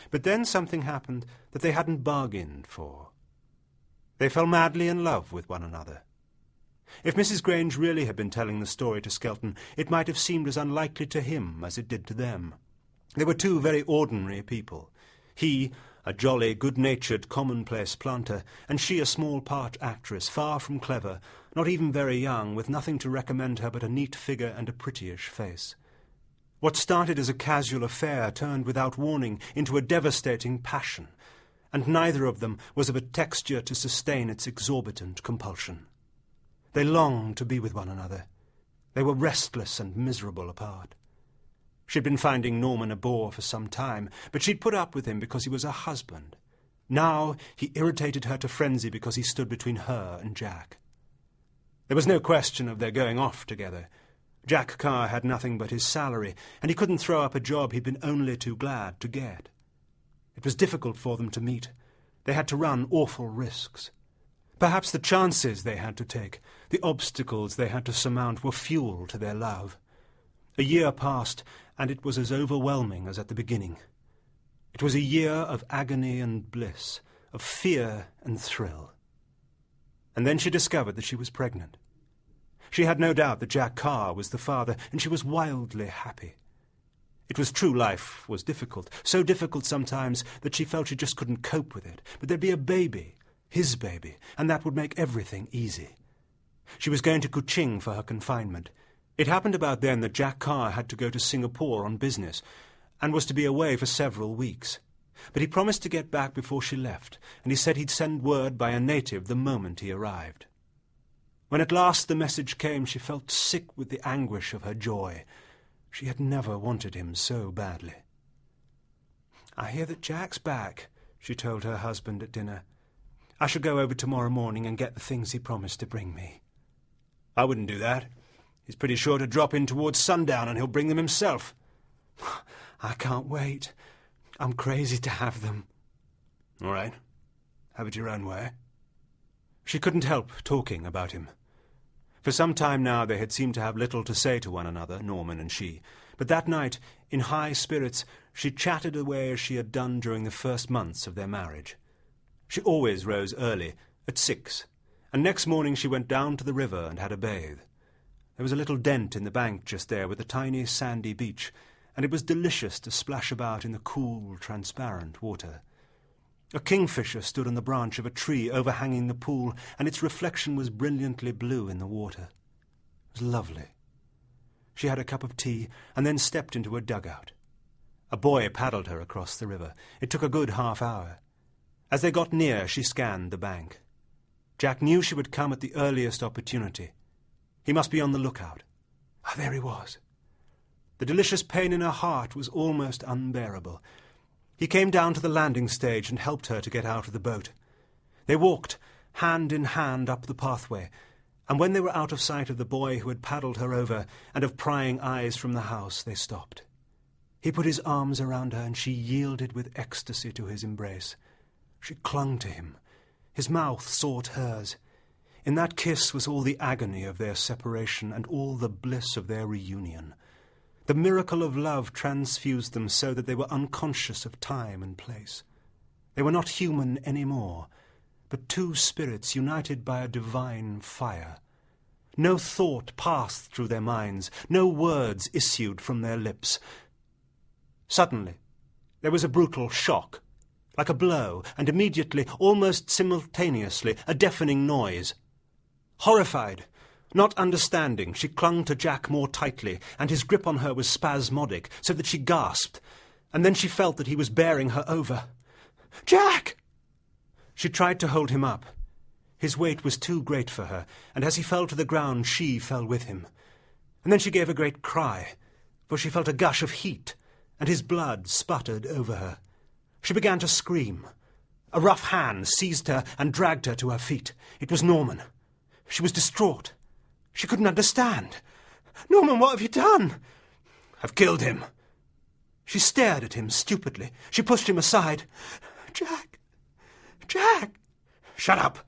But then something happened that they hadn't bargained for. They fell madly in love with one another. If Mrs. Grange really had been telling the story to Skelton, it might have seemed as unlikely to him as it did to them. They were 2 very ordinary people. He, a jolly, good-natured, commonplace planter, and she a small-part actress, far from clever, not even very young, with nothing to recommend her but a neat figure and a prettyish face. What started as a casual affair turned without warning into a devastating passion, and neither of them was of a texture to sustain its exorbitant compulsion. They longed to be with one another. They were restless and miserable apart. She'd been finding Norman a bore for some time, but she'd put up with him because he was her husband. Now he irritated her to frenzy because he stood between her and Jack. There was no question of their going off together. Jack Carr had nothing but his salary, and he couldn't throw up a job he'd been only too glad to get. It was difficult for them to meet. They had to run awful risks. Perhaps the chances they had to take, the obstacles they had to surmount, were fuel to their love. A year passed, and it was as overwhelming as at the beginning. It was a year of agony and bliss, of fear and thrill. And then she discovered that she was pregnant. She had no doubt that Jack Carr was the father, and she was wildly happy. It was true life was difficult, so difficult sometimes that she felt she just couldn't cope with it. But there'd be a baby, his baby, and that would make everything easy. She was going to Kuching for her confinement. It happened about then that Jack Carr had to go to Singapore on business, and was to be away for several weeks. But he promised to get back before she left, and he said he'd send word by a native the moment he arrived. When at last the message came, she felt sick with the anguish of her joy. She had never wanted him so badly. "I hear that Jack's back," she told her husband at dinner. "I shall go over tomorrow morning and get the things he promised to bring me." "I wouldn't do that. He's pretty sure to drop in towards sundown, and he'll bring them himself." "I can't wait. I'm crazy to have them." "All right. Have it your own way." She couldn't help talking about him. For some time now they had seemed to have little to say to one another, Norman and she, but that night, in high spirits, she chatted away as she had done during the first months of their marriage. She always rose early, at 6, and next morning she went down to the river and had a bathe. There was a little dent in the bank just there with a tiny sandy beach, and it was delicious to splash about in the cool, transparent water. A kingfisher stood on the branch of a tree overhanging the pool, and its reflection was brilliantly blue in the water. It was lovely. She had a cup of tea, and then stepped into a dugout. A boy paddled her across the river. It took a good half-hour. As they got near, she scanned the bank. Jack knew she would come at the earliest opportunity. He must be on the lookout. Ah, there he was. The delicious pain in her heart was almost unbearable. He came down to the landing stage and helped her to get out of the boat. They walked hand in hand up the pathway, and when they were out of sight of the boy who had paddled her over and of prying eyes from the house, they stopped. He put his arms around her, and she yielded with ecstasy to his embrace. She clung to him. His mouth sought hers. In that kiss was all the agony of their separation and all the bliss of their reunion. The miracle of love transfused them so that they were unconscious of time and place. They were not human any more, but two spirits united by a divine fire. No thought passed through their minds, no words issued from their lips. Suddenly, there was a brutal shock, like a blow, and immediately, almost simultaneously, a deafening noise. Horrified, not understanding, she clung to Jack more tightly, and his grip on her was spasmodic, so that she gasped, and then she felt that he was bearing her over. "Jack!" She tried to hold him up. His weight was too great for her, and as he fell to the ground, she fell with him. And then she gave a great cry, for she felt a gush of heat, and his blood sputtered over her. She began to scream. A rough hand seized her and dragged her to her feet. It was Norman. She was distraught. She couldn't understand. "Norman, what have you done?" "I've killed him." She stared at him stupidly. She pushed him aside. "Jack! Jack!" "Shut up!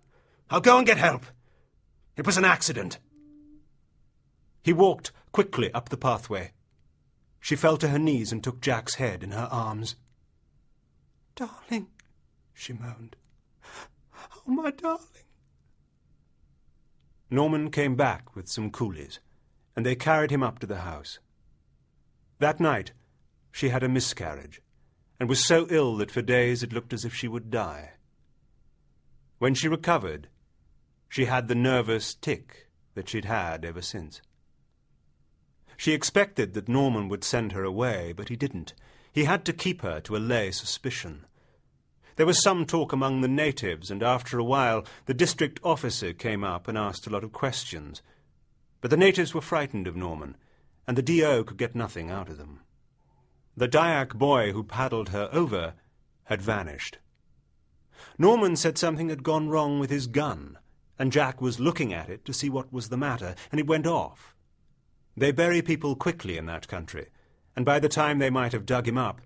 I'll go and get help. It was an accident." He walked quickly up the pathway. She fell to her knees and took Jack's head in her arms. "Darling," she moaned. "Oh, my darling." Norman came back with some coolies, and they carried him up to the house. That night she had a miscarriage, and was so ill that for days it looked as if she would die. When she recovered, she had the nervous tic that she'd had ever since. She expected that Norman would send her away, but he didn't. He had to keep her to allay suspicion. There was some talk among the natives, and after a while the district officer came up and asked a lot of questions. But the natives were frightened of Norman, and the D.O. could get nothing out of them. The Dyak boy who paddled her over had vanished. Norman said something had gone wrong with his gun, and Jack was looking at it to see what was the matter, and it went off. They bury people quickly in that country, and by the time they might have dug him up,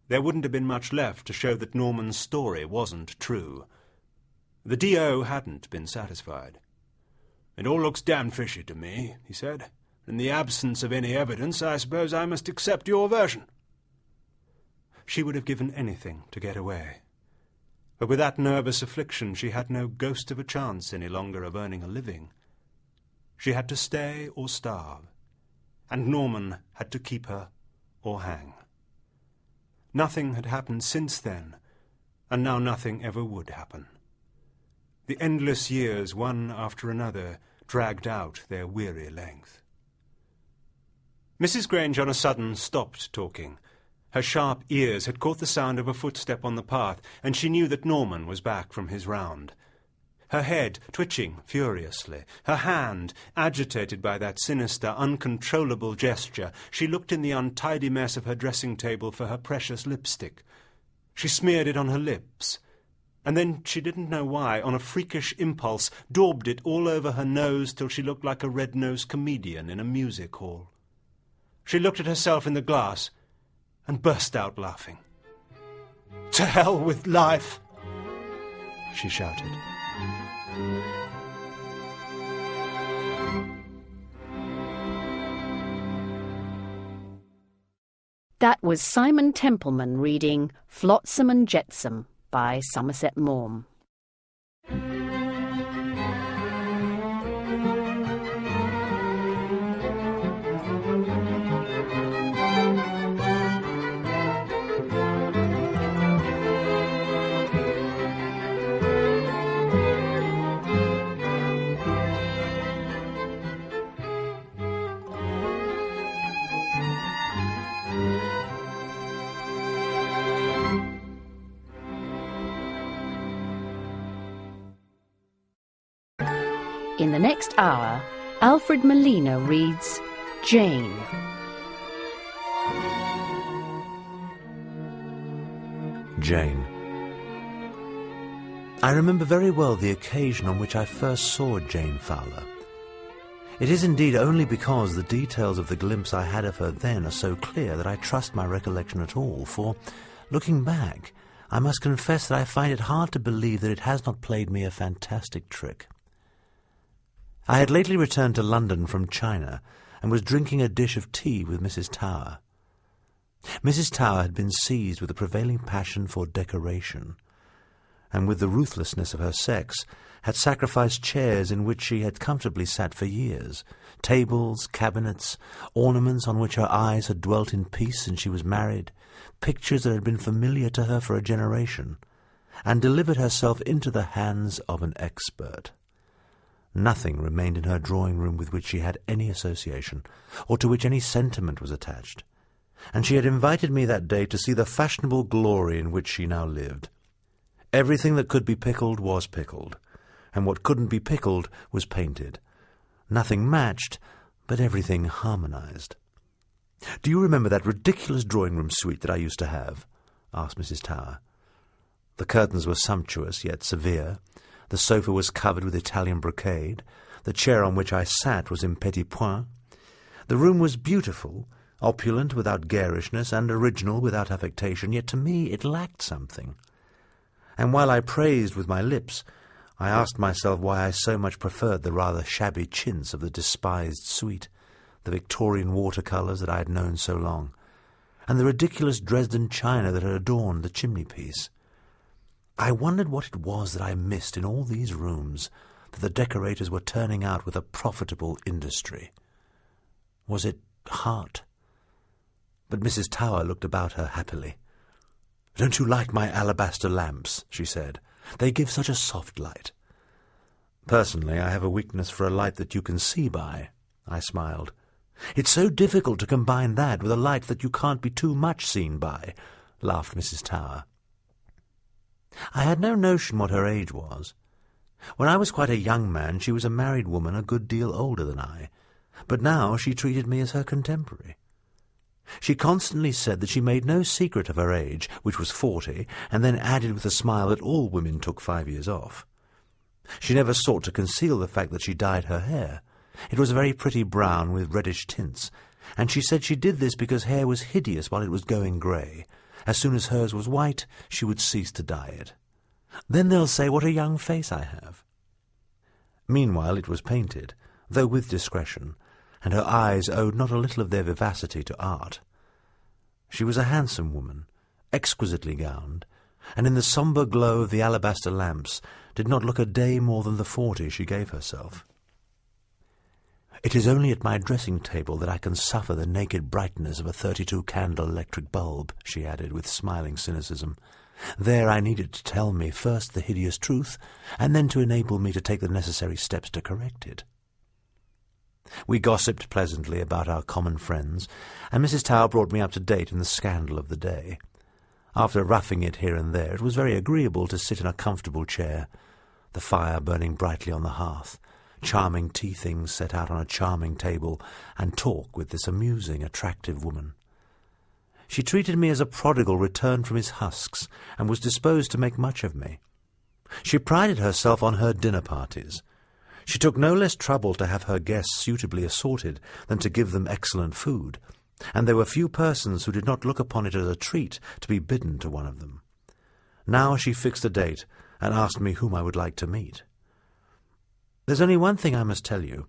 there wouldn't have been much left to show that Norman's story wasn't true. The D.O. hadn't been satisfied. "It all looks damn fishy to me," he said. "In the absence of any evidence, I suppose I must accept your version." She would have given anything to get away. But with that nervous affliction, she had no ghost of a chance any longer of earning a living. She had to stay or starve, and Norman had to keep her or hang. Nothing had happened since then, and now nothing ever would happen. The endless years, one after another, dragged out their weary length. Mrs. Grange on a sudden stopped talking. Her sharp ears had caught the sound of a footstep on the path, and she knew that Norman was back from his round. Her head twitching furiously, her hand agitated by that sinister, uncontrollable gesture, she looked in the untidy mess of her dressing-table for her precious lipstick. She smeared it on her lips, and then, she didn't know why, on a freakish impulse, daubed it all over her nose till she looked like a red-nosed comedian in a music hall. She looked at herself in the glass and burst out laughing. "To hell with life!" she shouted. That was Simon Templeman reading Flotsam and Jetsam by Somerset Maugham. In the next hour, Alfred Molina reads Jane. Jane. I remember very well the occasion on which I first saw Jane Fowler. It is indeed only because the details of the glimpse I had of her then are so clear that I trust my recollection at all, for, looking back, I must confess that I find it hard to believe that it has not played me a fantastic trick. I had lately returned to London from China, and was drinking a dish of tea with Mrs. Tower. Mrs. Tower had been seized with a prevailing passion for decoration, and with the ruthlessness of her sex, had sacrificed chairs in which she had comfortably sat for years, tables, cabinets, ornaments on which her eyes had dwelt in peace since she was married, pictures that had been familiar to her for a generation, and delivered herself into the hands of an expert. Nothing remained in her drawing-room with which she had any association, or to which any sentiment was attached, and she had invited me that day to see the fashionable glory in which she now lived. Everything that could be pickled was pickled, and what couldn't be pickled was painted. Nothing matched, but everything harmonized. "Do you remember that ridiculous drawing-room suite that I used to have?" asked Mrs. Tower. The curtains were sumptuous, yet severe. The sofa was covered with Italian brocade. The chair on which I sat was in petit point. The room was beautiful, opulent without garishness, and original without affectation, yet to me it lacked something. And while I praised with my lips, I asked myself why I so much preferred the rather shabby chintz of the despised suite, the Victorian watercolours that I had known so long, and the ridiculous Dresden china that had adorned the chimney-piece. I wondered what it was that I missed in all these rooms that the decorators were turning out with a profitable industry. Was it heart? But Mrs. Tower looked about her happily. "Don't you like my alabaster lamps?" she said. "They give such a soft light." "Personally, I have a weakness for a light that you can see by," I smiled. "It's so difficult to combine that with a light that you can't be too much seen by," laughed Mrs. Tower. I had no notion what her age was. When I was quite a young man, she was a married woman a good deal older than I, but now she treated me as her contemporary. She constantly said that she made no secret of her age, which was 40, and then added with a smile that all women took 5 years off. She never sought to conceal the fact that she dyed her hair. It was a very pretty brown with reddish tints, and she said she did this because hair was hideous while it was going grey. As soon as hers was white, she would cease to dye it. "Then they'll say what a young face I have." Meanwhile it was painted, though with discretion, and her eyes owed not a little of their vivacity to art. She was a handsome woman, exquisitely gowned, and in the sombre glow of the alabaster lamps did not look a day more than the 40 she gave herself. "It is only at my dressing-table that I can suffer the naked brightness of a 32-candle electric bulb," she added with smiling cynicism. "There I need it to tell me first the hideous truth, and then to enable me to take the necessary steps to correct it." We gossiped pleasantly about our common friends, and Mrs. Tower brought me up to date in the scandal of the day. After roughing it here and there, it was very agreeable to sit in a comfortable chair, the fire burning brightly on the hearth, charming tea-things set out on a charming table, and talk with this amusing, attractive woman. She treated me as a prodigal returned from his husks, and was disposed to make much of me. She prided herself on her dinner parties. She took no less trouble to have her guests suitably assorted than to give them excellent food, and there were few persons who did not look upon it as a treat to be bidden to one of them. Now she fixed a date, and asked me whom I would like to meet. "There's only one thing I must tell you.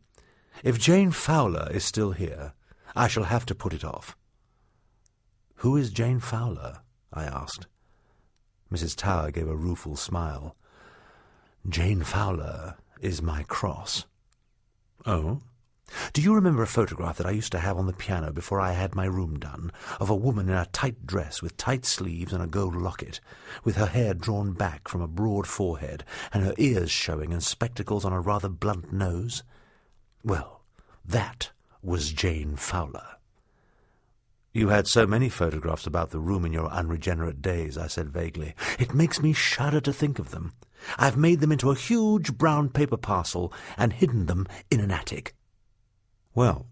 If Jane Fowler is still here, I shall have to put it off." "Who is Jane Fowler?" I asked. Mrs. Tower gave a rueful smile. "Jane Fowler is my cross." "Oh? Do you remember a photograph that I used to have on the piano before I had my room done, of a woman in a tight dress with tight sleeves and a gold locket, with her hair drawn back from a broad forehead, and her ears showing, and spectacles on a rather blunt nose? Well, that was Jane Fowler." "You had so many photographs about the room in your unregenerate days," I said vaguely. "It makes me shudder to think of them. I've made them into a huge brown paper parcel and hidden them in an attic." "Well,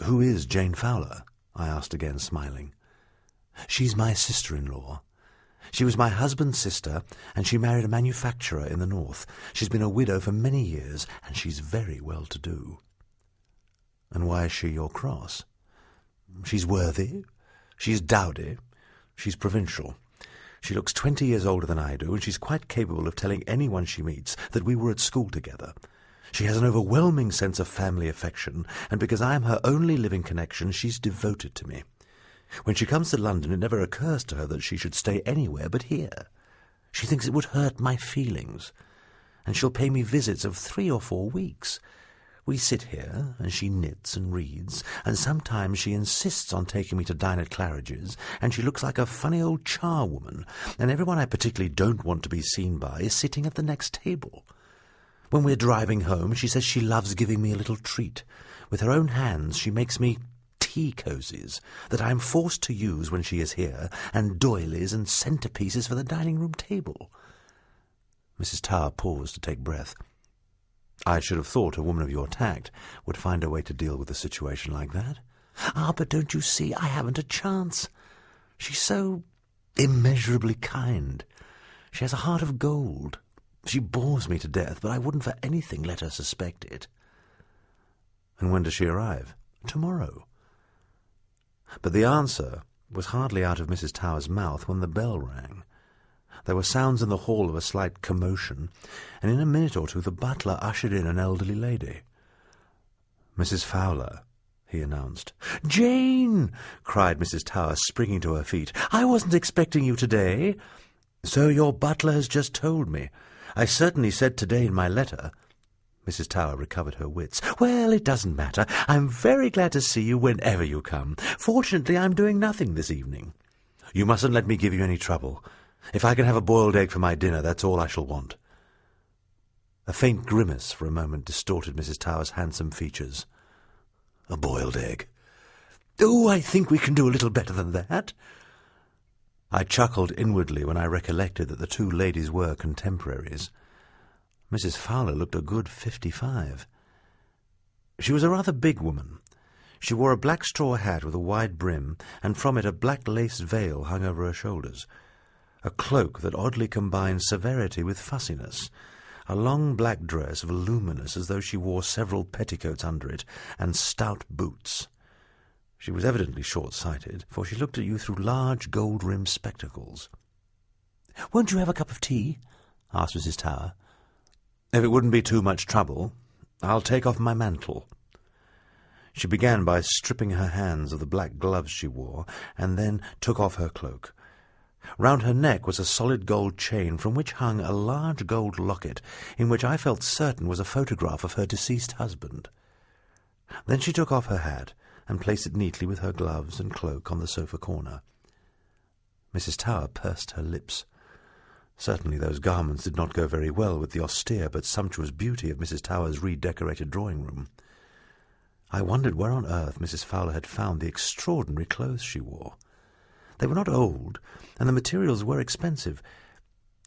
who is Jane Fowler?" I asked again, smiling. "She's my sister-in-law. She was my husband's sister, and she married a manufacturer in the north. She's been a widow for many years, and she's very well-to-do." "And why is she your cross?" "She's worthy, she's dowdy, she's provincial. She looks 20 years older than I do, and she's quite capable of telling anyone she meets that we were at school together. She has an overwhelming sense of family affection, and because I am her only living connection, she's devoted to me. When she comes to London, it never occurs to her that she should stay anywhere but here. She thinks it would hurt my feelings, and she'll pay me visits of 3 or 4 weeks. We sit here, and she knits and reads, and sometimes she insists on taking me to dine at Claridge's, and she looks like a funny old charwoman, and everyone I particularly don't want to be seen by is sitting at the next table. When we're driving home, she says she loves giving me a little treat. With her own hands she makes me tea cosies that I am forced to use when she is here, and doilies and centerpieces for the dining-room table." Mrs. Tower paused to take breath. "I should have thought a woman of your tact would find a way to deal with a situation like that." "Ah, but don't you see, I haven't a chance. She's so immeasurably kind. She has a heart of gold. She bores me to death, but I wouldn't for anything let her suspect it." "And when does she arrive?" "Tomorrow." But the answer was hardly out of Mrs. Tower's mouth when the bell rang. There were sounds in the hall of a slight commotion, and in a minute or two the butler ushered in an elderly lady. "Mrs. Fowler," he announced. "Jane!" cried Mrs. Tower, springing to her feet. "I wasn't expecting you today." "So your butler has just told me. I certainly said today in my letter." Mrs. Tower recovered her wits. "Well, it doesn't matter. I'm very glad to see you whenever you come. Fortunately, I'm doing nothing this evening." "You mustn't let me give you any trouble. If I can have a boiled egg for my dinner, that's all I shall want." A faint grimace for a moment distorted Mrs. Tower's handsome features. "A boiled egg? Oh, I think we can do a little better than that." I chuckled inwardly when I recollected that the two ladies were contemporaries. Mrs. Fowler looked a good 55. She was a rather big woman. She wore a black straw hat with a wide brim, and from it a black lace veil hung over her shoulders, a cloak that oddly combined severity with fussiness, a long black dress voluminous as though she wore several petticoats under it, and stout boots. She was evidently short-sighted, for she looked at you through large gold-rimmed spectacles. "Won't you have a cup of tea?" asked Mrs. Tower. "If it wouldn't be too much trouble, I'll take off my mantle." She began by stripping her hands of the black gloves she wore, and then took off her cloak. Round her neck was a solid gold chain from which hung a large gold locket in which I felt certain was a photograph of her deceased husband. Then she took off her hat and placed it neatly with her gloves and cloak on the sofa corner. Mrs. Tower pursed her lips. Certainly those garments did not go very well with the austere but sumptuous beauty of Mrs. Tower's redecorated drawing-room. I wondered where on earth Mrs. Fowler had found the extraordinary clothes she wore. They were not old, and the materials were expensive.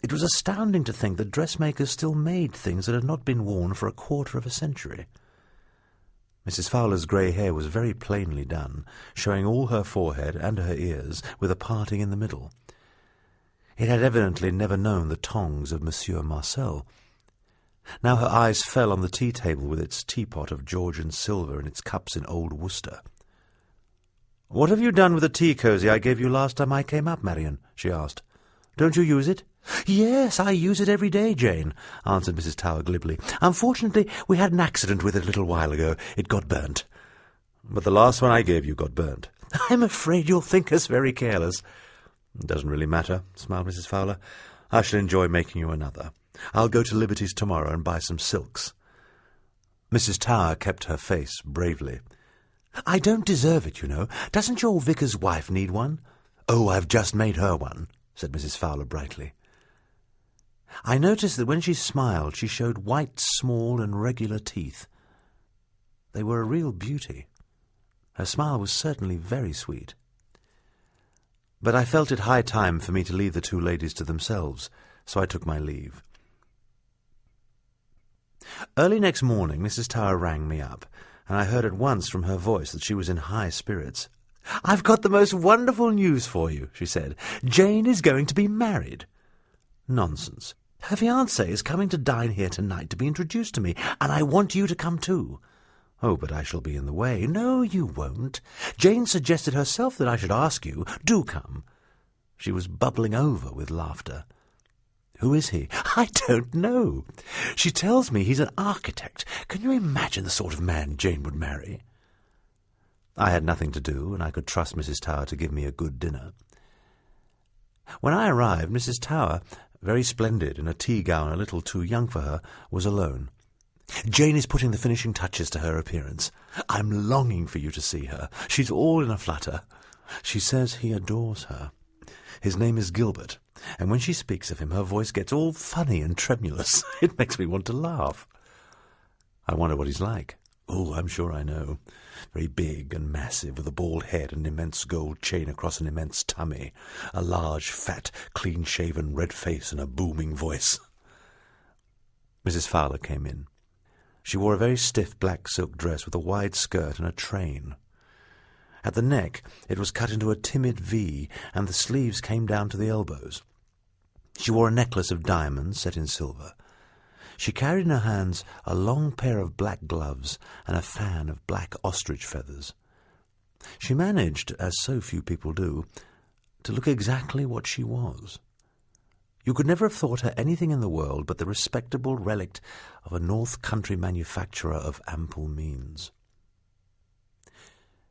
It was astounding to think that dressmakers still made things that had not been worn for a quarter of a century. Mrs. Fowler's grey hair was very plainly done, showing all her forehead and her ears, with a parting in the middle. It had evidently never known the tongs of Monsieur Marcel. Now her eyes fell on the tea-table with its teapot of Georgian silver and its cups in old Worcester. "What have you done with the tea-cosy I gave you last time I came up, Marion?" she asked. "Don't you use it?" "Yes, I use it every day, Jane," answered Mrs. Tower glibly. "Unfortunately, we had an accident with it a little while ago. It got burnt." "But the last one I gave you got burnt." "I'm afraid you'll think us very careless." "It doesn't really matter," smiled Mrs. Fowler. "I shall enjoy making you another. I'll go to Liberty's tomorrow and buy some silks." Mrs. Tower kept her face bravely. "I don't deserve it, you know. Doesn't your vicar's wife need one?" "Oh, I've just made her one," said Mrs. Fowler brightly. I noticed that when she smiled she showed white, small and regular teeth. They were a real beauty. Her smile was certainly very sweet. But I felt it high time for me to leave the two ladies to themselves, so I took my leave. Early next morning, Mrs. Tower rang me up, and I heard at once from her voice that she was in high spirits. "I've got the most wonderful news for you," she said. "Jane is going to be married." "Nonsense. Her fiancé is coming to dine here tonight to be introduced to me, and I want you to come too." "Oh, but I shall be in the way." "No, you won't. Jane suggested herself that I should ask you. Do come." She was bubbling over with laughter. "Who is he?" "I don't know. She tells me he's an architect. Can you imagine the sort of man Jane would marry?" I had nothing to do, and I could trust Mrs. Tower to give me a good dinner. When I arrived, Mrs. Tower, very splendid in a tea gown a little too young for her, was alone. "Jane is putting the finishing touches to her appearance. I'm longing for you to see her. She's all in a flutter. She says he adores her. His name is Gilbert, and when she speaks of him her voice gets all funny and tremulous. It makes me want to laugh. I wonder what he's like. Oh, I'm sure I know. Very big and massive, with a bald head and an immense gold chain across an immense tummy, a large, fat, clean-shaven, red face, and a booming voice." Mrs. Fowler came in. She wore a very stiff black silk dress with a wide skirt and a train. At the neck it was cut into a timid V, and the sleeves came down to the elbows. She wore a necklace of diamonds set in silver. She carried in her hands a long pair of black gloves and a fan of black ostrich feathers. She managed, as so few people do, to look exactly what she was. You could never have thought her anything in the world but the respectable relict of a north country manufacturer of ample means.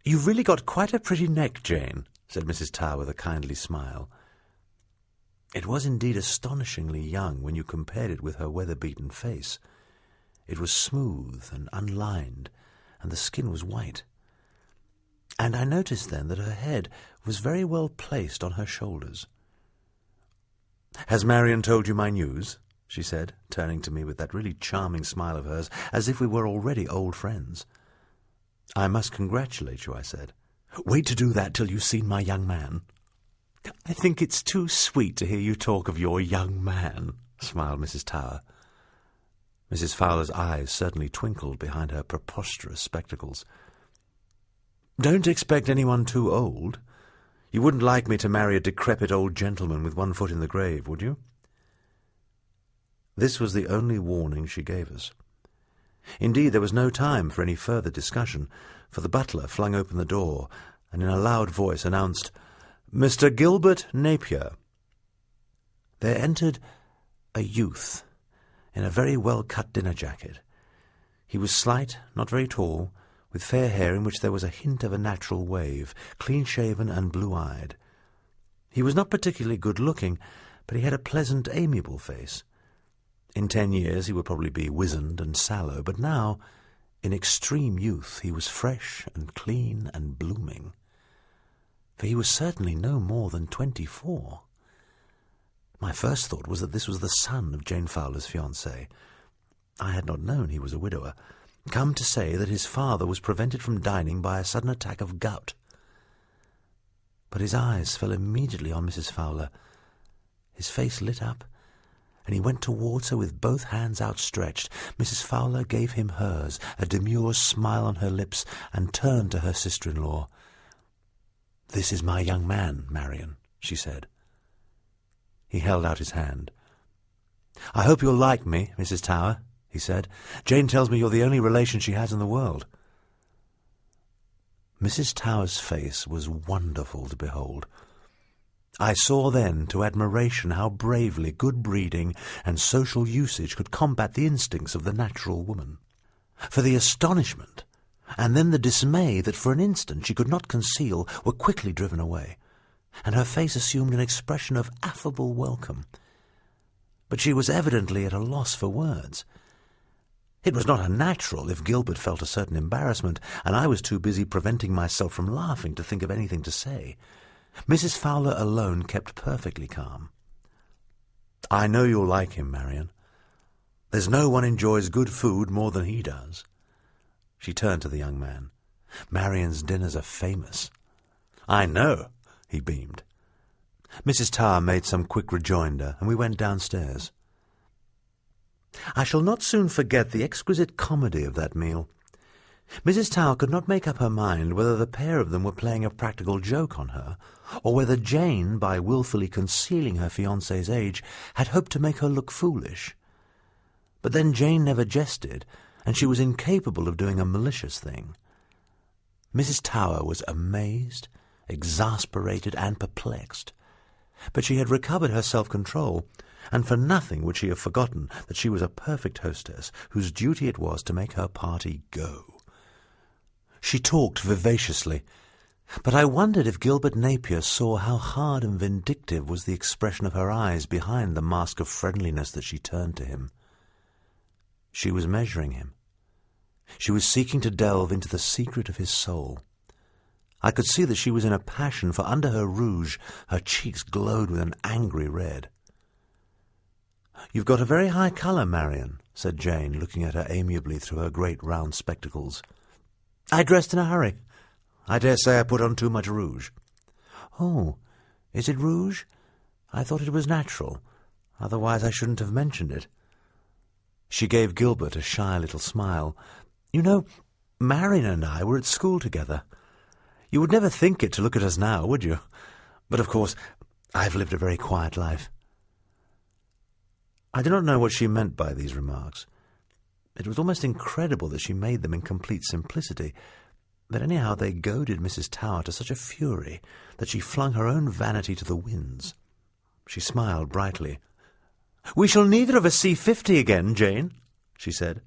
"You've really got quite a pretty neck, Jane," said Mrs. Tower with a kindly smile. It was indeed astonishingly young when you compared it with her weather-beaten face. It was smooth and unlined, and the skin was white. And I noticed then that her head was very well placed on her shoulders. "Has Marian told you my news?" she said, turning to me with that really charming smile of hers, as if we were already old friends. "I must congratulate you," I said. "Wait to do that till you've seen my young man." "I think it's too sweet to hear you talk of your young man," smiled Mrs. Tower. Mrs. Fowler's eyes certainly twinkled behind her preposterous spectacles. "Don't expect anyone too old. You wouldn't like me to marry a decrepit old gentleman with one foot in the grave, would you?" This was the only warning she gave us. Indeed, there was no time for any further discussion, for the butler flung open the door and in a loud voice announced, "Mr. Gilbert Napier." There entered a youth in a very well-cut dinner jacket. He was slight, not very tall, with fair hair in which there was a hint of a natural wave, clean-shaven and blue-eyed. He was not particularly good-looking, but he had a pleasant, amiable face. In 10 years he would probably be wizened and sallow, but now, in extreme youth, he was fresh and clean and blooming. For he was certainly no more than 24. My first thought was that this was the son of Jane Fowler's fiancé. I had not known he was a widower. Come to say that his father was prevented from dining by a sudden attack of gout. But his eyes fell immediately on Mrs. Fowler. His face lit up, and he went towards her with both hands outstretched. Mrs. Fowler gave him hers, a demure smile on her lips, and turned to her sister-in-law. "This is my young man, Marian," she said. He held out his hand. "I hope you'll like me, Mrs. Tower," he said. "Jane tells me you're the only relation she has in the world." Mrs. Tower's face was wonderful to behold. I saw then to admiration how bravely good breeding and social usage could combat the instincts of the natural woman. For the astonishment, and then the dismay that for an instant she could not conceal, were quickly driven away, and her face assumed an expression of affable welcome. But she was evidently at a loss for words. It was not unnatural if Gilbert felt a certain embarrassment, and I was too busy preventing myself from laughing to think of anything to say. Mrs. Fowler alone kept perfectly calm. "I know you'll like him, Marian. There's no one enjoys good food more than he does." She turned to the young man. "Marian's dinners are famous." "I know," he beamed. Mrs. Tower made some quick rejoinder, and we went downstairs. I shall not soon forget the exquisite comedy of that meal. Mrs. Tower could not make up her mind whether the pair of them were playing a practical joke on her, or whether Jane, by wilfully concealing her fiancé's age, had hoped to make her look foolish. But then Jane never jested, and she was incapable of doing a malicious thing. Mrs. Tower was amazed, exasperated, and perplexed. But she had recovered her self-control, and for nothing would she have forgotten that she was a perfect hostess whose duty it was to make her party go. She talked vivaciously, but I wondered if Gilbert Napier saw how hard and vindictive was the expression of her eyes behind the mask of friendliness that she turned to him. She was measuring him. She was seeking to delve into the secret of his soul. I could see that she was in a passion, for under her rouge her cheeks glowed with an angry red. "You've got a very high colour, Marion," said Jane, looking at her amiably through her great round spectacles. "I dressed in a hurry. I dare say I put on too much rouge." "Oh, is it rouge? I thought it was natural. Otherwise I shouldn't have mentioned it." She gave Gilbert a shy little smile. "You know, Marion and I were at school together. You would never think it to look at us now, would you? But of course I've lived a very quiet life." I do not know what she meant by these remarks. It was almost incredible that she made them in complete simplicity, but anyhow they goaded Mrs. Tower to such a fury that she flung her own vanity to the winds. She smiled brightly. "We shall neither of us see 50 again, Jane," she said.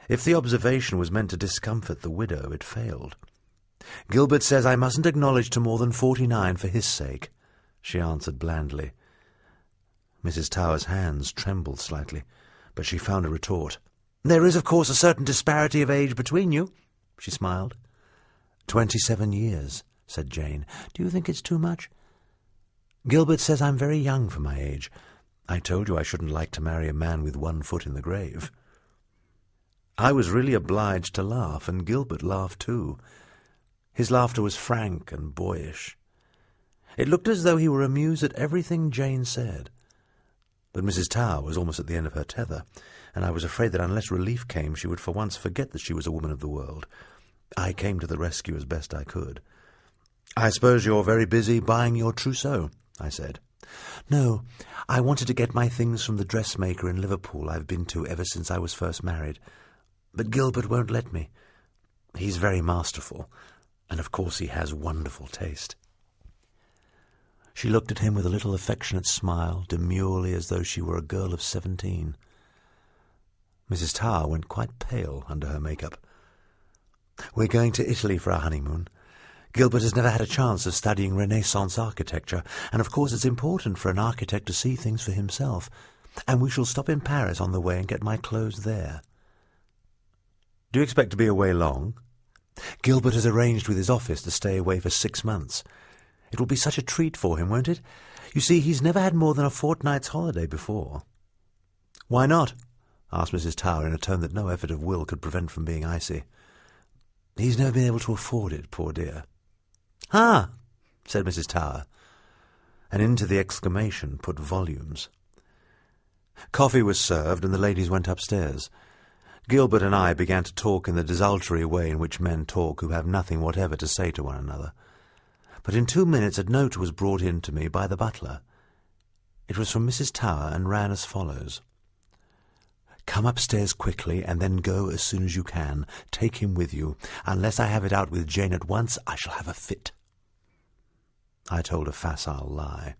If the observation was meant to discomfort the widow, it failed. "Gilbert says I mustn't acknowledge to more than 49 for his sake," she answered blandly. Mrs. Tower's hands trembled slightly, but she found a retort. "There is, of course, a certain disparity of age between you," she smiled. 27 years, said Jane. "Do you think it's too much?" "Gilbert says I'm very young for my age. I told you I shouldn't like to marry a man with one foot in the grave." I was really obliged to laugh, and Gilbert laughed too. His laughter was frank and boyish. It looked as though he were amused at everything Jane said. But Mrs. Tower was almost at the end of her tether, and I was afraid that unless relief came she would for once forget that she was a woman of the world. I came to the rescue as best I could. "I suppose you're very busy buying your trousseau," I said. "No, I wanted to get my things from the dressmaker in Liverpool I've been to ever since I was first married. But Gilbert won't let me. He's very masterful, and of course he has wonderful taste." She looked at him with a little affectionate smile, demurely as though she were a girl of 17. Mrs. Tower went quite pale under her makeup. "We're going to Italy for our honeymoon. Gilbert has never had a chance of studying Renaissance architecture, and of course it's important for an architect to see things for himself, and we shall stop in Paris on the way and get my clothes there." "Do you expect to be away long?" "Gilbert has arranged with his office to stay away for 6 months. It will be such a treat for him, won't it? You see, he's never had more than a fortnight's holiday before." "Why not?" asked Mrs. Tower in a tone that no effort of will could prevent from being icy. "He's never been able to afford it, poor dear." "Ah!" said Mrs. Tower, and into the exclamation put volumes. Coffee was served, and the ladies went upstairs. Gilbert and I began to talk in the desultory way in which men talk who have nothing whatever to say to one another. But in 2 minutes a note was brought in to me by the butler. It was from Mrs. Tower and ran as follows. "Come upstairs quickly, and then go as soon as you can. Take him with you. Unless I have it out with Jane at once, I shall have a fit." I told a facile lie.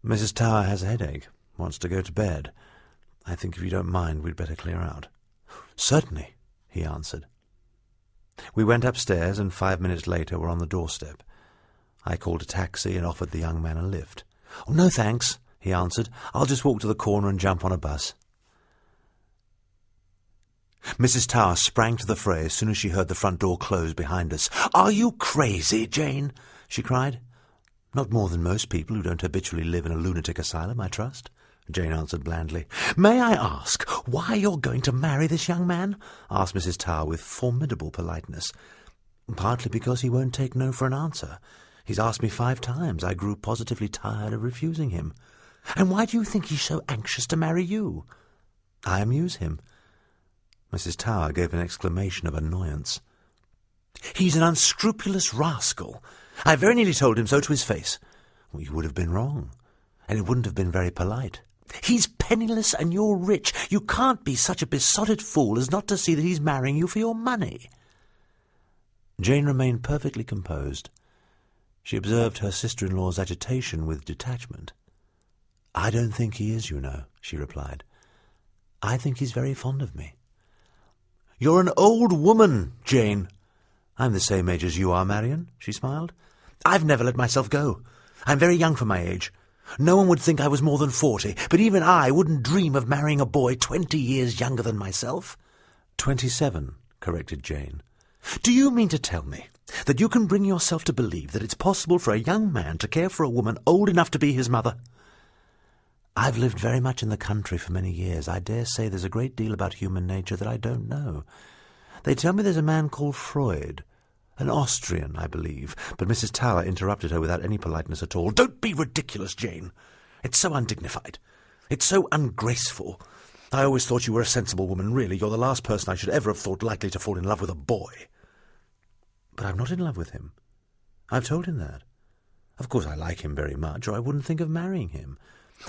"Mrs. Tower has a headache, wants to go to bed. I think if you don't mind, we'd better clear out." "Certainly," he answered. We went upstairs, and 5 minutes later were on the doorstep. I called a taxi and offered the young man a lift. "Oh, no, thanks," he answered. "I'll just walk to the corner and jump on a bus." Mrs. Tower sprang to the fray as soon as she heard the front door close behind us. "Are you crazy, Jane?" she cried. "Not more than most people who don't habitually live in a lunatic asylum, I trust," Jane answered blandly. "May I ask why you're going to marry this young man?" asked Mrs. Tower with formidable politeness. "Partly because he won't take no for an answer. He's asked me 5 times. I grew positively tired of refusing him." And why do you think he's so anxious to marry you? I amuse him. Mrs. Tower gave an exclamation of annoyance. He's an unscrupulous rascal. I very nearly told him so to his face. Well, you would have been wrong, and it wouldn't have been very polite. He's penniless and you're rich. You can't be such a besotted fool as not to see that he's marrying you for your money. Jane remained perfectly composed. She observed her sister-in-law's agitation with detachment. I don't think he is, you know, she replied. I think he's very fond of me. You're an old woman, Jane. I'm the same age as you are, Marion, she smiled. I've never let myself go. I'm very young for my age. No one would think I was more than 40, but even I wouldn't dream of marrying a boy 20 years younger than myself. 27, corrected Jane. Do you mean to tell me that you can bring yourself to believe that it's possible for a young man to care for a woman old enough to be his mother? I've lived very much in the country for many years. I dare say there's a great deal about human nature that I don't know. They tell me there's a man called Freud, an Austrian, I believe, but Mrs. Tower interrupted her without any politeness at all. Don't be ridiculous, Jane. It's so undignified. It's so ungraceful. I always thought you were a sensible woman, really. You're the last person I should ever have thought likely to fall in love with a boy. But I'm not in love with him. I've told him that. Of course I like him very much, or I wouldn't think of marrying him.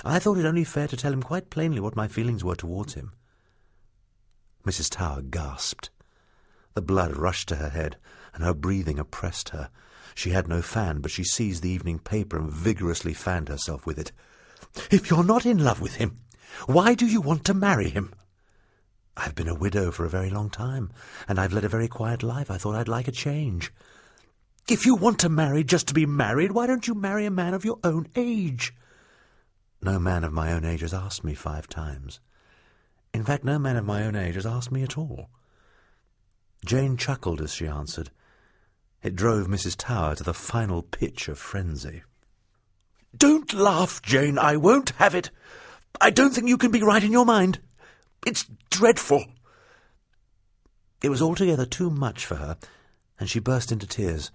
I thought it only fair to tell him quite plainly what my feelings were towards him. Mrs. Tower gasped. The blood rushed to her head, and her breathing oppressed her. She had no fan, but she seized the evening paper and vigorously fanned herself with it. If you're not in love with him, why do you want to marry him? I've been a widow for a very long time, and I've led a very quiet life. I thought I'd like a change. If you want to marry just to be married, why don't you marry a man of your own age? No man of my own age has asked me 5 times. In fact, no man of my own age has asked me at all. Jane chuckled as she answered. It drove Mrs. Tower to the final pitch of frenzy. Don't laugh, Jane. I won't have it. I don't think you can be right in your mind. It's dreadful. It was altogether too much for her, and she burst into tears.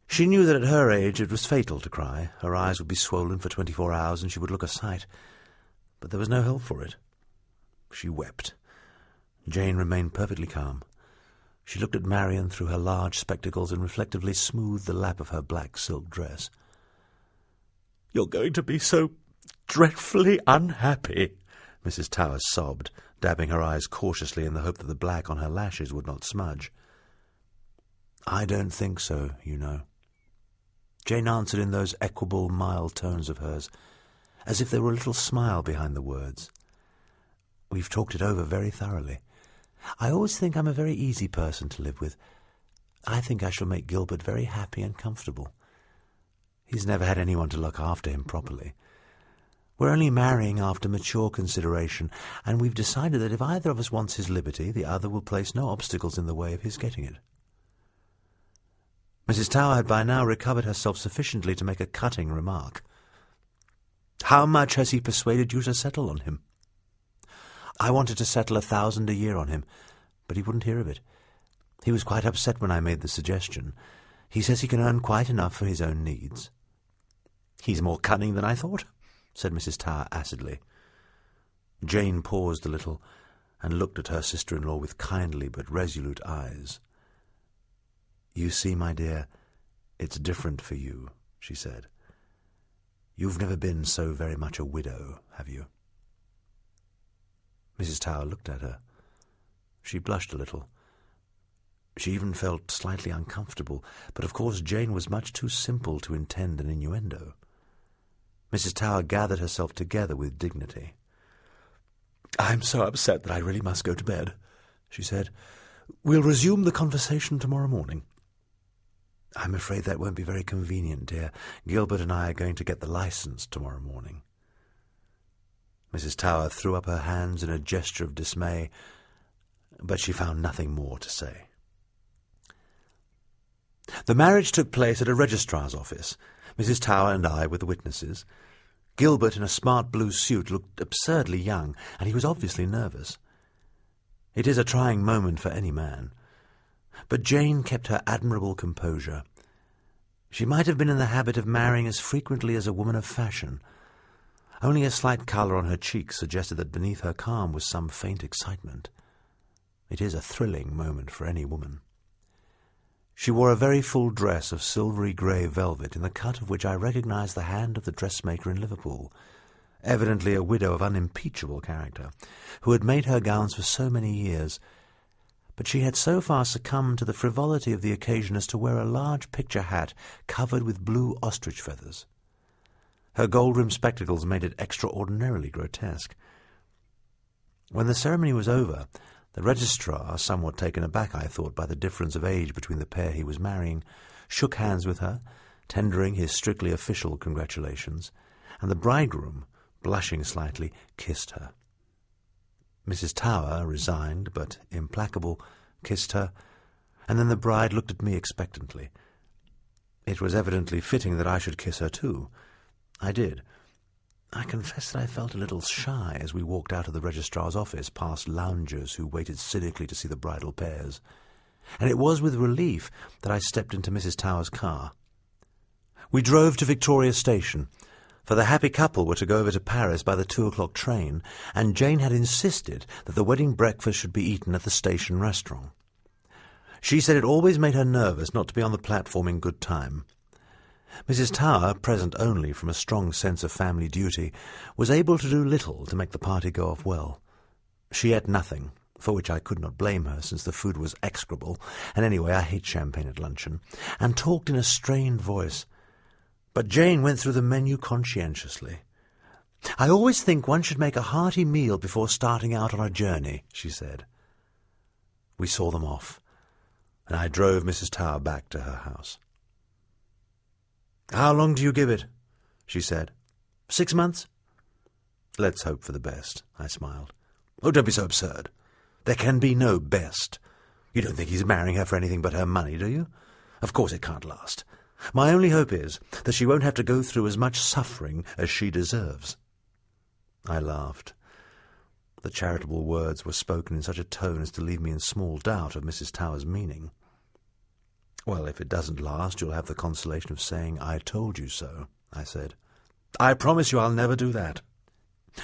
She knew that at her age it was fatal to cry. Her eyes would be swollen for 24 hours, and she would look a sight. But there was no help for it. She wept. Jane remained perfectly calm. She looked at Marion through her large spectacles and reflectively smoothed the lap of her black silk dress. You're going to be so dreadfully unhappy, Mrs. Tower sobbed, dabbing her eyes cautiously in the hope that the black on her lashes would not smudge. I don't think so, you know. Jane answered in those equable, mild tones of hers, as if there were a little smile behind the words. We've talked it over very thoroughly. I always think I'm a very easy person to live with. I think I shall make Gilbert very happy and comfortable. He's never had anyone to look after him properly. We're only marrying after mature consideration, and we've decided that if either of us wants his liberty, the other will place no obstacles in the way of his getting it. Mrs. Tower had by now recovered herself sufficiently to make a cutting remark. How much has he persuaded you to settle on him? I wanted to settle 1,000 a year on him, but he wouldn't hear of it. He was quite upset when I made the suggestion. He says he can earn quite enough for his own needs. He's more cunning than I thought, said Mrs. Tower acidly. Jane paused a little and looked at her sister-in-law with kindly but resolute eyes. You see, my dear, it's different for you, she said. You've never been so very much a widow, have you? Mrs. Tower looked at her. She blushed a little. She even felt slightly uncomfortable, but of course Jane was much too simple to intend an innuendo. Mrs. Tower gathered herself together with dignity. I'm so upset that I really must go to bed, she said. We'll resume the conversation tomorrow morning. I'm afraid that won't be very convenient, dear. Gilbert and I are going to get the license tomorrow morning. Mrs. Tower threw up her hands in a gesture of dismay, but she found nothing more to say. The marriage took place at a registrar's office. Mrs. Tower and I were the witnesses. Gilbert, in a smart blue suit, looked absurdly young, and he was obviously nervous. It is a trying moment for any man. But Jane kept her admirable composure. She might have been in the habit of marrying as frequently as a woman of fashion. Only a slight colour on her cheeks suggested that beneath her calm was some faint excitement. It is a thrilling moment for any woman. She wore a very full dress of silvery grey velvet, in the cut of which I recognised the hand of the dressmaker in Liverpool, evidently a widow of unimpeachable character, who had made her gowns for so many years. But she had so far succumbed to the frivolity of the occasion as to wear a large picture hat covered with blue ostrich feathers. Her gold-rimmed spectacles made it extraordinarily grotesque. When the ceremony was over, the registrar, somewhat taken aback, I thought, by the difference of age between the pair he was marrying, shook hands with her, tendering his strictly official congratulations, and the bridegroom, blushing slightly, kissed her. Mrs. Tower, resigned but implacable, kissed her, and then the bride looked at me expectantly. It was evidently fitting that I should kiss her too. I did. I confess that I felt a little shy as we walked out of the registrar's office past loungers who waited cynically to see the bridal pairs, and it was with relief that I stepped into Mrs. Tower's car. We drove to Victoria Station, for the happy couple were to go over to Paris by the 2 o'clock train, and Jane had insisted that the wedding breakfast should be eaten at the station restaurant. She said it always made her nervous not to be on the platform in good time. Mrs. Tower, present only from a strong sense of family duty, was able to do little to make the party go off well. She ate nothing, for which I could not blame her, since the food was execrable, and anyway I hate champagne at luncheon, and talked in a strained voice. But Jane went through the menu conscientiously. "I always think one should make a hearty meal before starting out on a journey," she said. We saw them off, and I drove Mrs. Tower back to her house. "How long do you give it?" she said. 6 months? "Let's hope for the best," I smiled. "Oh, don't be so absurd. There can be no best. You don't think he's marrying her for anything but her money, do you? Of course it can't last. My only hope is that she won't have to go through as much suffering as she deserves." I laughed. The charitable words were spoken in such a tone as to leave me in small doubt of Mrs. Tower's meaning. "Well, if it doesn't last, you'll have the consolation of saying, 'I told you so,'" I said. "I promise you I'll never do that."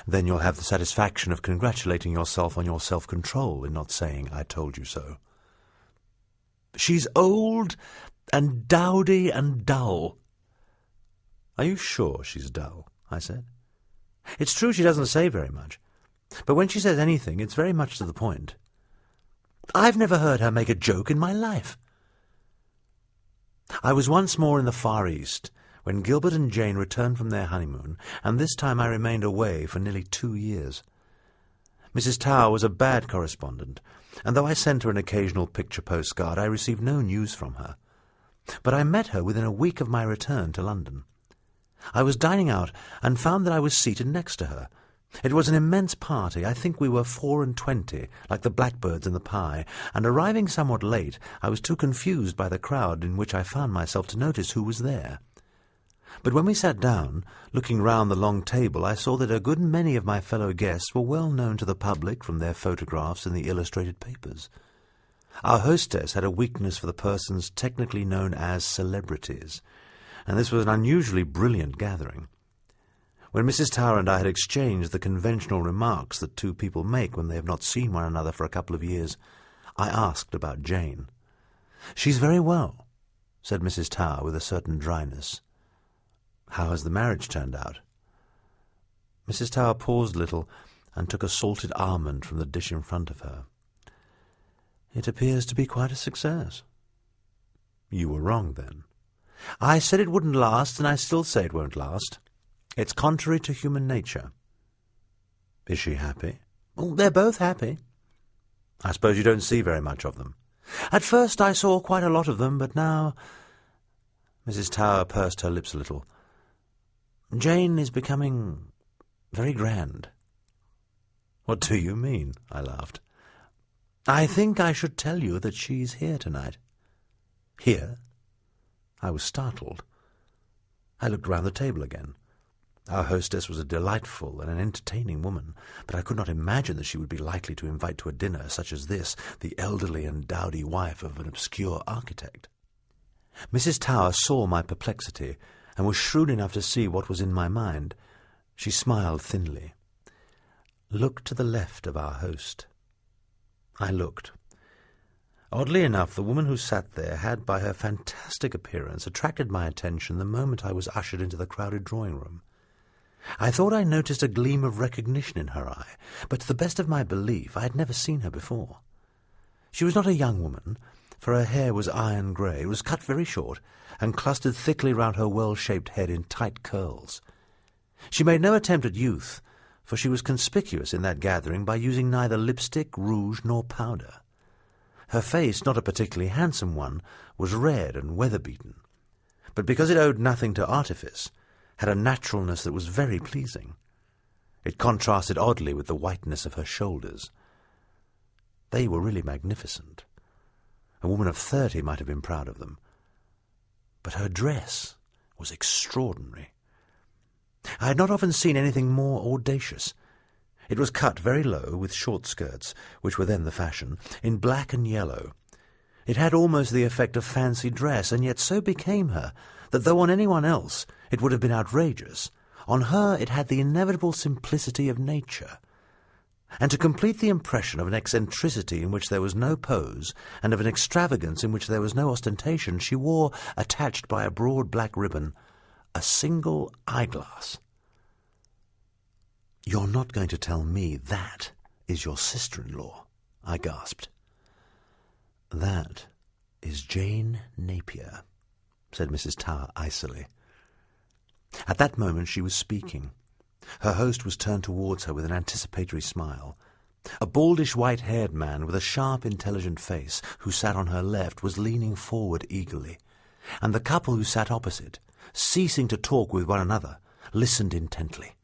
"Then you'll have the satisfaction of congratulating yourself on your self-control in not saying, 'I told you so.'" "She's old and dowdy and dull." "Are you sure she's dull?" I said. "It's true she doesn't say very much, but when she says anything, it's very much to the point. I've never heard her make a joke in my life." I was once more in the Far East, when Gilbert and Jane returned from their honeymoon, and this time I remained away for nearly 2 years. Mrs. Tower was a bad correspondent, and though I sent her an occasional picture postcard, I received no news from her. But I met her within a week of my return to London. I was dining out, and found that I was seated next to her. It was an immense party. I think we were 24, like the blackbirds in the pie, and arriving somewhat late, I was too confused by the crowd in which I found myself to notice who was there. But when we sat down, looking round the long table, I saw that a good many of my fellow guests were well known to the public from their photographs in the illustrated papers. Our hostess had a weakness for the persons technically known as celebrities, and this was an unusually brilliant gathering. When Mrs. Tower and I had exchanged the conventional remarks that two people make when they have not seen one another for a couple of years, I asked about Jane. "She's very well," said Mrs. Tower with a certain dryness. "How has the marriage turned out?" Mrs. Tower paused a little and took a salted almond from the dish in front of her. "It appears to be quite a success." "You were wrong, then." "I said it wouldn't last, and I still say it won't last. It's contrary to human nature." "Is she happy?" "Oh, they're both happy." "I suppose you don't see very much of them." "At first I saw quite a lot of them, but now—" Mrs. Tower pursed her lips a little. "Jane is becoming very grand." "What do you mean?" I laughed. "I think I should tell you that she's here tonight." "Here?" I was startled. I looked round the table again. Our hostess was a delightful and an entertaining woman, but I could not imagine that she would be likely to invite to a dinner such as this the elderly and dowdy wife of an obscure architect. Mrs. Tower saw my perplexity, and was shrewd enough to see what was in my mind. She smiled thinly. "Look to the left of our host." I looked. Oddly enough, the woman who sat there had, by her fantastic appearance, attracted my attention the moment I was ushered into the crowded drawing-room. I thought I noticed a gleam of recognition in her eye, but to the best of my belief I had never seen her before. She was not a young woman, for her hair was iron grey. It was cut very short, and clustered thickly round her well-shaped head in tight curls. She made no attempt at youth, for she was conspicuous in that gathering by using neither lipstick, rouge, nor powder. Her face, not a particularly handsome one, was red and weather-beaten, but because it owed nothing to artifice, had a naturalness that was very pleasing. It contrasted oddly with the whiteness of her shoulders. They were really magnificent. A woman of 30 might have been proud of them. But her dress was extraordinary. I had not often seen anything more audacious. It was cut very low, with short skirts, which were then the fashion, in black and yellow. It had almost the effect of fancy dress, and yet so became her that though on anyone else it would have been outrageous, on her it had the inevitable simplicity of nature. And to complete the impression of an eccentricity in which there was no pose, and of an extravagance in which there was no ostentation, she wore, attached by a broad black ribbon, a single eyeglass. "You're not going to tell me that is your sister-in-law?" I gasped. "That is Jane Napier," said Mrs. Tower icily. At that moment she was speaking. Her host was turned towards her with an anticipatory smile. A baldish white-haired man with a sharp, intelligent face, who sat on her left, was leaning forward eagerly, and the couple who sat opposite, ceasing to talk with one another, listened intently.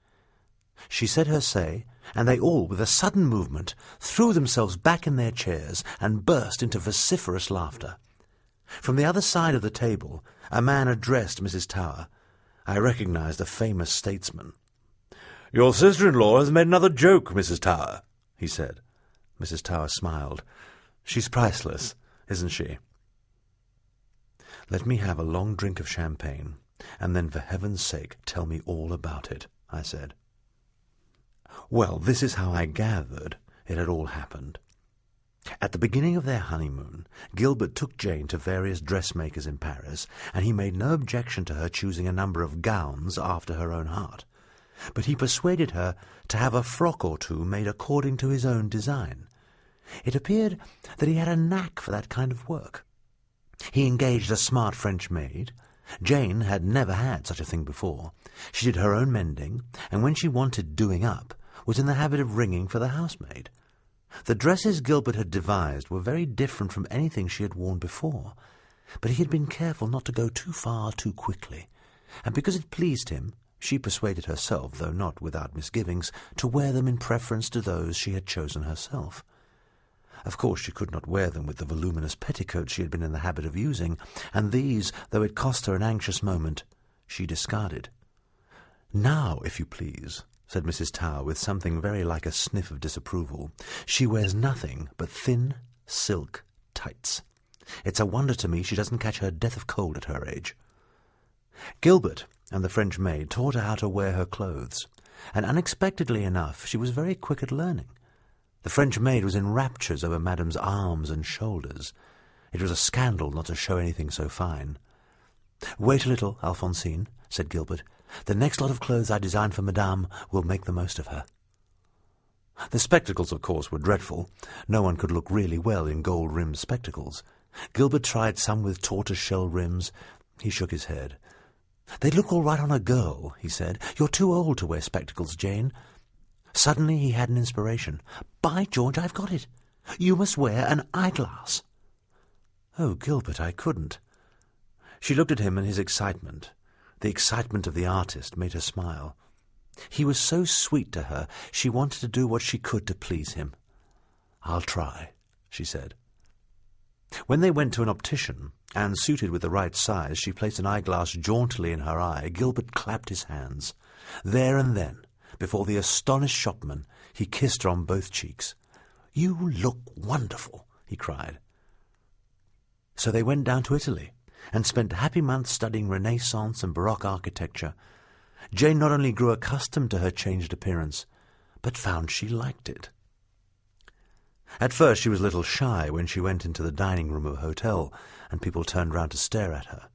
She said her say, and they all, with a sudden movement, threw themselves back in their chairs and burst into vociferous laughter. From the other side of the table, a man addressed Mrs. Tower. I recognized a famous statesman. "Your sister-in-law has made another joke, Mrs. Tower," he said. Mrs. Tower smiled. "She's priceless, isn't she?" "Let me have a long drink of champagne, and then for heaven's sake tell me all about it," I said. Well, this is how I gathered it had all happened. At the beginning of their honeymoon, Gilbert took Jane to various dressmakers in Paris, and he made no objection to her choosing a number of gowns after her own heart. But he persuaded her to have a frock or two made according to his own design. It appeared that he had a knack for that kind of work. He engaged a smart French maid. Jane had never had such a thing before. She did her own mending, and when she wanted doing up, was in the habit of ringing for the housemaid. The dresses Gilbert had devised were very different from anything she had worn before, but he had been careful not to go too far too quickly, and because it pleased him, she persuaded herself, though not without misgivings, to wear them in preference to those she had chosen herself. Of course she could not wear them with the voluminous petticoats she had been in the habit of using, and these, though it cost her an anxious moment, she discarded. "Now, if you please," said Mrs. Tower, with something very like a sniff of disapproval, "she wears nothing but thin silk tights. It's a wonder to me she doesn't catch her death of cold at her age." Gilbert and the French maid taught her how to wear her clothes, and unexpectedly enough she was very quick at learning. The French maid was in raptures over Madame's arms and shoulders. It was a scandal not to show anything so fine. "Wait a little, Alphonsine," said Gilbert. "The next lot of clothes I design for Madame will make the most of her." The spectacles, of course, were dreadful. No one could look really well in gold-rimmed spectacles. Gilbert tried some with tortoise-shell rims. He shook his head. "They'd look all right on a girl," he said. "You're too old to wear spectacles, Jane." Suddenly he had an inspiration. "By George, I've got it! You must wear an eyeglass." "Oh, Gilbert, I couldn't." She looked at him, and his excitement, the excitement of the artist, made her smile. He was so sweet to her, she wanted to do what she could to please him. "I'll try," she said. When they went to an optician, and, suited with the right size, she placed an eyeglass jauntily in her eye, Gilbert clapped his hands. There and then, before the astonished shopman, he kissed her on both cheeks. "You look wonderful," he cried. So they went down to Italy, and spent happy months studying Renaissance and Baroque architecture. Jane not only grew accustomed to her changed appearance, but found she liked it. At first she was a little shy when she went into the dining room of a hotel and people turned round to stare at her.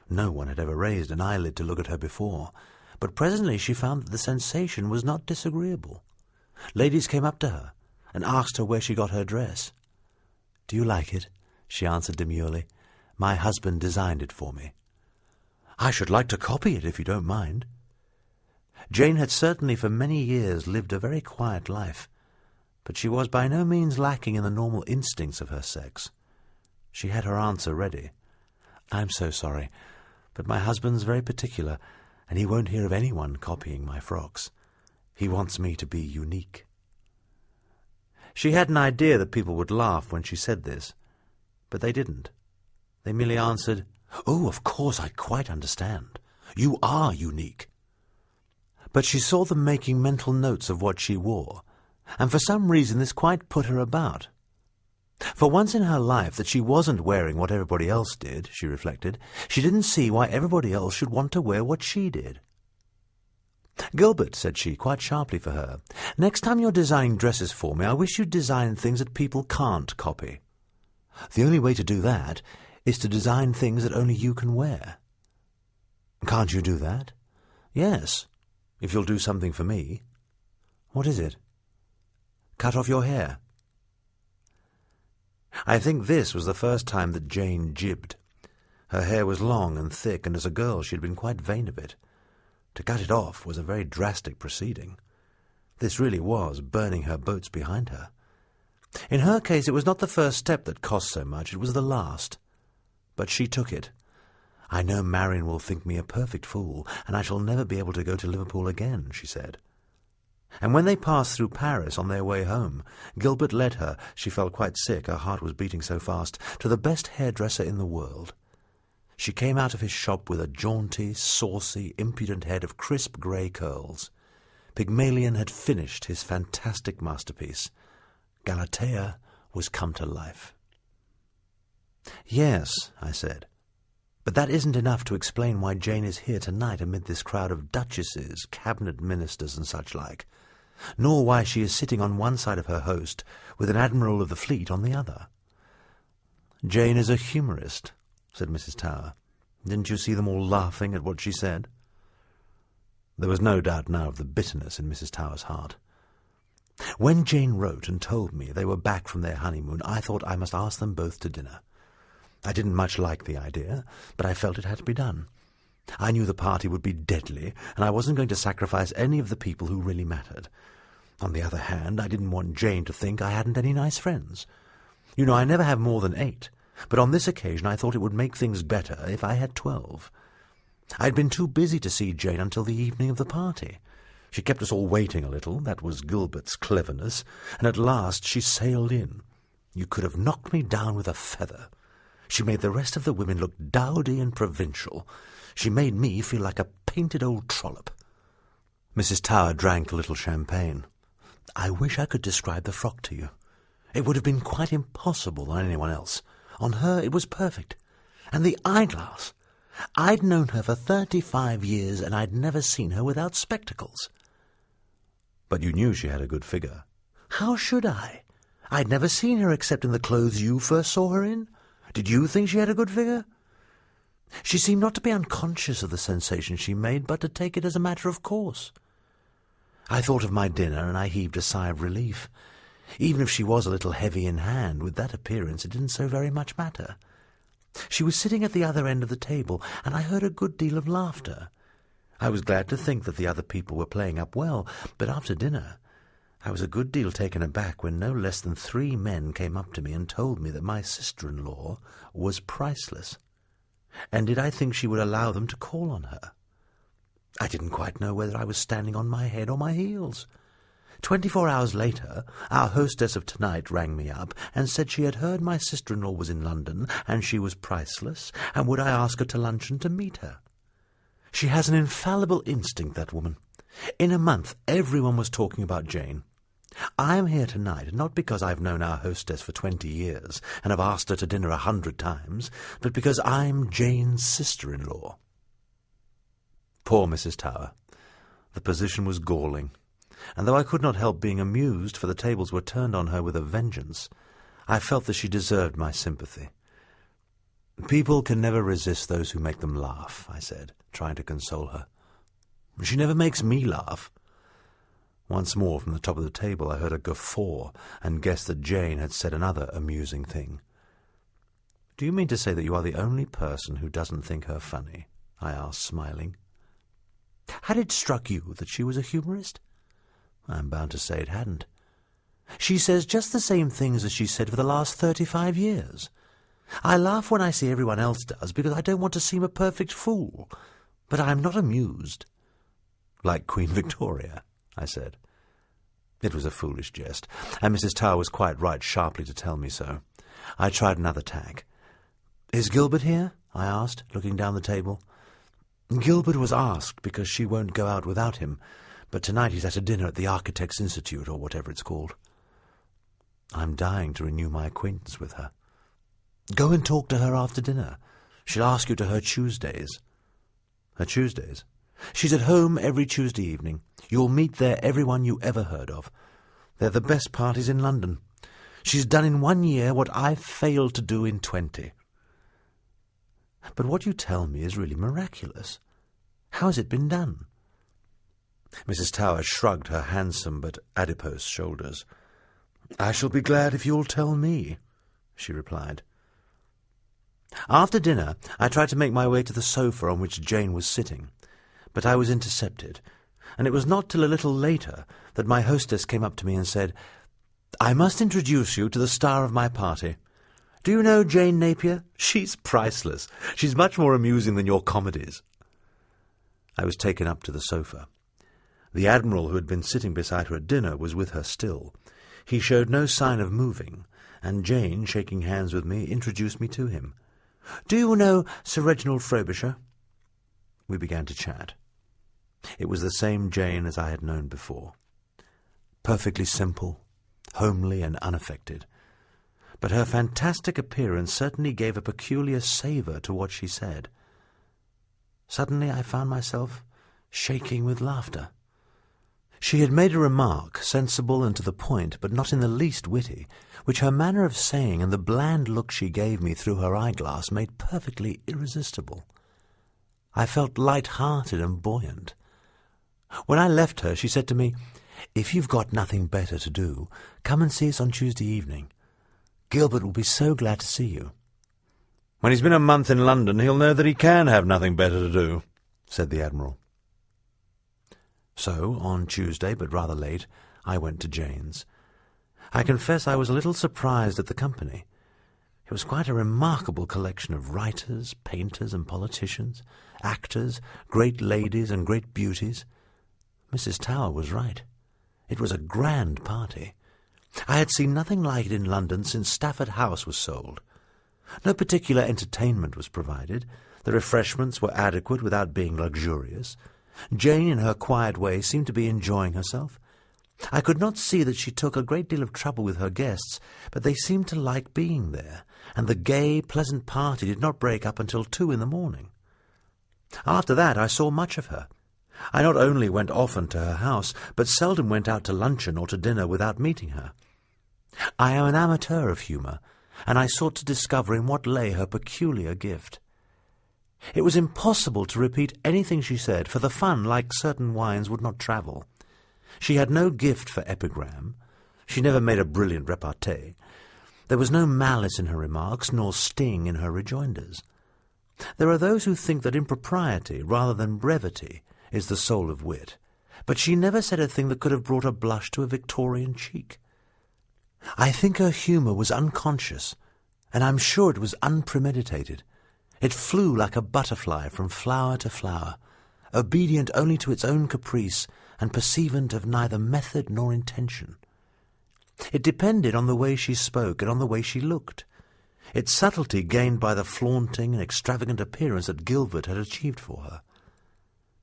No one had ever raised an eyelid to look at her before, but presently she found that the sensation was not disagreeable. Ladies came up to her and asked her where she got her dress. "Do you like it?" she answered demurely. "My husband designed it for me." "I should like to copy it, if you don't mind." Jane had certainly for many years lived a very quiet life, but she was by no means lacking in the normal instincts of her sex. She had her answer ready. "I'm so sorry, but my husband's very particular, and he won't hear of anyone copying my frocks. He wants me to be unique." She had an idea that people would laugh when she said this, but they didn't. They merely answered, "Oh, of course, I quite understand. You are unique." But she saw them making mental notes of what she wore, and for some reason this quite put her about. For once in her life that she wasn't wearing what everybody else did, she reflected, she didn't see why everybody else should want to wear what she did. "Gilbert," said she, quite sharply for her, "next time you're designing dresses for me, I wish you'd design things that people can't copy. The only way to do that is to design things that only you can wear." "Can't you do that?" "Yes, if you'll do something for me." "What is it?" "Cut off your hair." I think this was the first time that Jane jibbed. Her hair was long and thick, and as a girl she had been quite vain of it. To cut it off was a very drastic proceeding. This really was burning her boats behind her. In her case it was not the first step that cost so much, it was the last. But she took it. "I know Marion will think me a perfect fool, and I shall never be able to go to Liverpool again," she said. And when they passed through Paris on their way home, Gilbert led her, she felt quite sick, her heart was beating so fast, to the best hairdresser in the world. She came out of his shop with a jaunty, saucy, impudent head of crisp grey curls. Pygmalion had finished his fantastic masterpiece. Galatea was come to life. "Yes," I said, "but that isn't enough to explain why Jane is here tonight amid this crowd of duchesses, cabinet ministers, and such like, nor why she is sitting on one side of her host with an admiral of the fleet on the other." "Jane is a humorist," said Mrs. Tower. "Didn't you see them all laughing at what she said?" There was no doubt now of the bitterness in Mrs. Tower's heart. "When Jane wrote and told me they were back from their honeymoon, I thought I must ask them both to dinner. I didn't much like the idea, but I felt it had to be done. I knew the party would be deadly, and I wasn't going to sacrifice any of the people who really mattered. On the other hand, I didn't want Jane to think I hadn't any nice friends. You know, I never have more than 8, but on this occasion I thought it would make things better if I had 12. I'd been too busy to see Jane until the evening of the party. She kept us all waiting a little, that was Gilbert's cleverness, and at last she sailed in. You could have knocked me down with a feather. She made the rest of the women look dowdy and provincial. She made me feel like a painted old trollop." Mrs. Tower drank a little champagne. "I wish I could describe the frock to you. It would have been quite impossible on anyone else. On her it was perfect. And the eyeglass! I'd known her for 35 years, and I'd never seen her without spectacles." "But you knew she had a good figure." "How should I? I'd never seen her except in the clothes you first saw her in. Did you think she had a good figure?" She seemed not to be unconscious of the sensation she made, but to take it as a matter of course. I thought of my dinner, and I heaved a sigh of relief. Even if she was a little heavy in hand, with that appearance it didn't so very much matter. She was sitting at the other end of the table, and I heard a good deal of laughter. I was glad to think that the other people were playing up well, but after dinner I was a good deal taken aback when no less than 3 men came up to me and told me that my sister-in-law was priceless. And did I think she would allow them to call on her? I didn't quite know whether I was standing on my head or my heels. 24 hours later, our hostess of tonight rang me up and said she had heard my sister-in-law was in London and she was priceless, and would I ask her to luncheon to meet her. She has an infallible instinct, that woman. In a month, everyone was talking about Jane. I am here tonight, not because I've known our hostess for 20 years and have asked her to dinner 100 times, but because I'm Jane's sister-in-law." Poor Mrs. Tower. The position was galling, and though I could not help being amused, for the tables were turned on her with a vengeance, I felt that she deserved my sympathy. "People can never resist those who make them laugh," I said, trying to console her. "She never makes me laugh." Once more from the top of the table I heard a guffaw and guessed that Jane had said another amusing thing. "Do you mean to say that you are the only person who doesn't think her funny?" I asked, smiling. "Had it struck you that she was a humorist?" "I am bound to say it hadn't. She says just the same things as she said for the last 35 years. I laugh when I see everyone else does, because I don't want to seem a perfect fool. But I am not amused." "Like Queen Victoria," I said. It was a foolish jest, and Mrs. Tower was quite right sharply to tell me so. I tried another tack. "Is Gilbert here?" I asked, looking down the table. "Gilbert was asked because she won't go out without him, but tonight he's at a dinner at the Architects' Institute, or whatever it's called." "I'm dying to renew my acquaintance with her." "Go and talk to her after dinner. She'll ask you to her Tuesdays." "Her Tuesdays?" "She's at home every Tuesday evening. You'll meet there everyone you ever heard of. They're the best parties in London. She's done in 1 year what I've failed to do in 20. "But what you tell me is really miraculous. How has it been done?" Mrs. Tower shrugged her handsome but adipose shoulders. "I shall be glad if you'll tell me," she replied. After dinner, I tried to make my way to the sofa on which Jane was sitting, but I was intercepted, and it was not till a little later that my hostess came up to me and said, "I must introduce you to the star of my party. Do you know Jane Napier? She's priceless. She's much more amusing than your comedies." I was taken up to the sofa. The Admiral, who had been sitting beside her at dinner, was with her still. He showed no sign of moving, and Jane, shaking hands with me, introduced me to him. "Do you know Sir Reginald Frobisher?" We began to chat. It was the same Jane as I had known before. Perfectly simple, homely and unaffected. But her fantastic appearance certainly gave a peculiar savour to what she said. Suddenly I found myself shaking with laughter. She had made a remark, sensible and to the point, but not in the least witty, which her manner of saying and the bland look she gave me through her eyeglass made perfectly irresistible. I felt light-hearted and buoyant. When I left her, she said to me, "If you've got nothing better to do, come and see us on Tuesday evening. Gilbert will be so glad to see you." "When he's been a month in London, he'll know that he can have nothing better to do," said the Admiral. So, on Tuesday, but rather late, I went to Jane's. I confess I was a little surprised at the company. It was quite a remarkable collection of writers, painters and politicians, actors, great ladies and great beauties. Mrs. Tower was right. It was a grand party. I had seen nothing like it in London since Stafford House was sold. No particular entertainment was provided. The refreshments were adequate without being luxurious. Jane, in her quiet way, seemed to be enjoying herself. I could not see that she took a great deal of trouble with her guests, but they seemed to like being there, and the gay, pleasant party did not break up until 2 in the morning. After that I saw much of her. I not only went often to her house, but seldom went out to luncheon or to dinner without meeting her. I am an amateur of humour, and I sought to discover in what lay her peculiar gift. It was impossible to repeat anything she said, for the fun, like certain wines, would not travel. She had no gift for epigram. She never made a brilliant repartee. There was no malice in her remarks, nor sting in her rejoinders. There are those who think that impropriety, rather than brevity, is the soul of wit, but she never said a thing that could have brought a blush to a Victorian cheek. I think her humour was unconscious, and I'm sure it was unpremeditated. It flew like a butterfly from flower to flower, obedient only to its own caprice and perceivant of neither method nor intention. It depended on the way she spoke and on the way she looked. Its subtlety gained by the flaunting and extravagant appearance that Gilbert had achieved for her.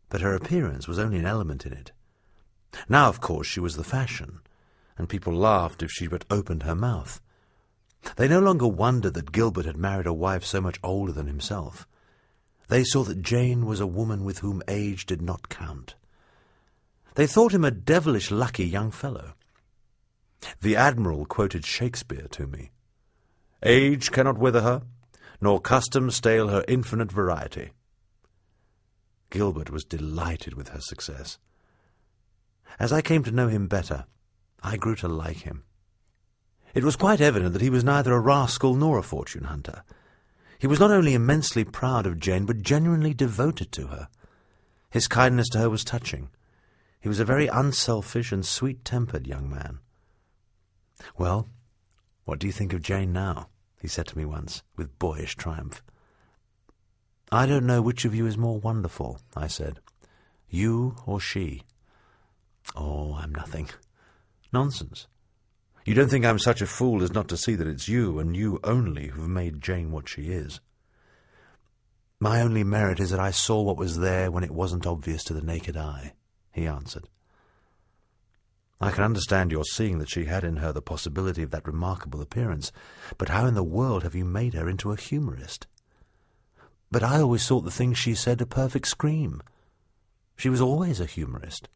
But her appearance was only an element in it. Now, of course, she was the fashion, and people laughed if she but opened her mouth. They no longer wondered that Gilbert had married a wife so much older than himself. They saw that Jane was a woman with whom age did not count. They thought him a devilish lucky young fellow. The Admiral quoted Shakespeare to me. "Age cannot wither her, nor custom stale her infinite variety." Gilbert was delighted with her success. As I came to know him better, I grew to like him. It was quite evident that he was neither a rascal nor a fortune hunter. He was not only immensely proud of Jane, but genuinely devoted to her. His kindness to her was touching. He was a very unselfish and sweet-tempered young man. "Well, what do you think of Jane now?" he said to me once, with boyish triumph. "I don't know which of you is more wonderful," I said. "You or she?" "Oh, I'm nothing." "Nonsense. You don't think I'm such a fool as not to see that it's you, and you only, who've made Jane what she is?" "My only merit is that I saw what was there when it wasn't obvious to the naked eye," he answered. "I can understand your seeing that she had in her the possibility of that remarkable appearance, but how in the world have you made her into a humorist?" "But I always thought the things she said a perfect scream. She was always a humorist."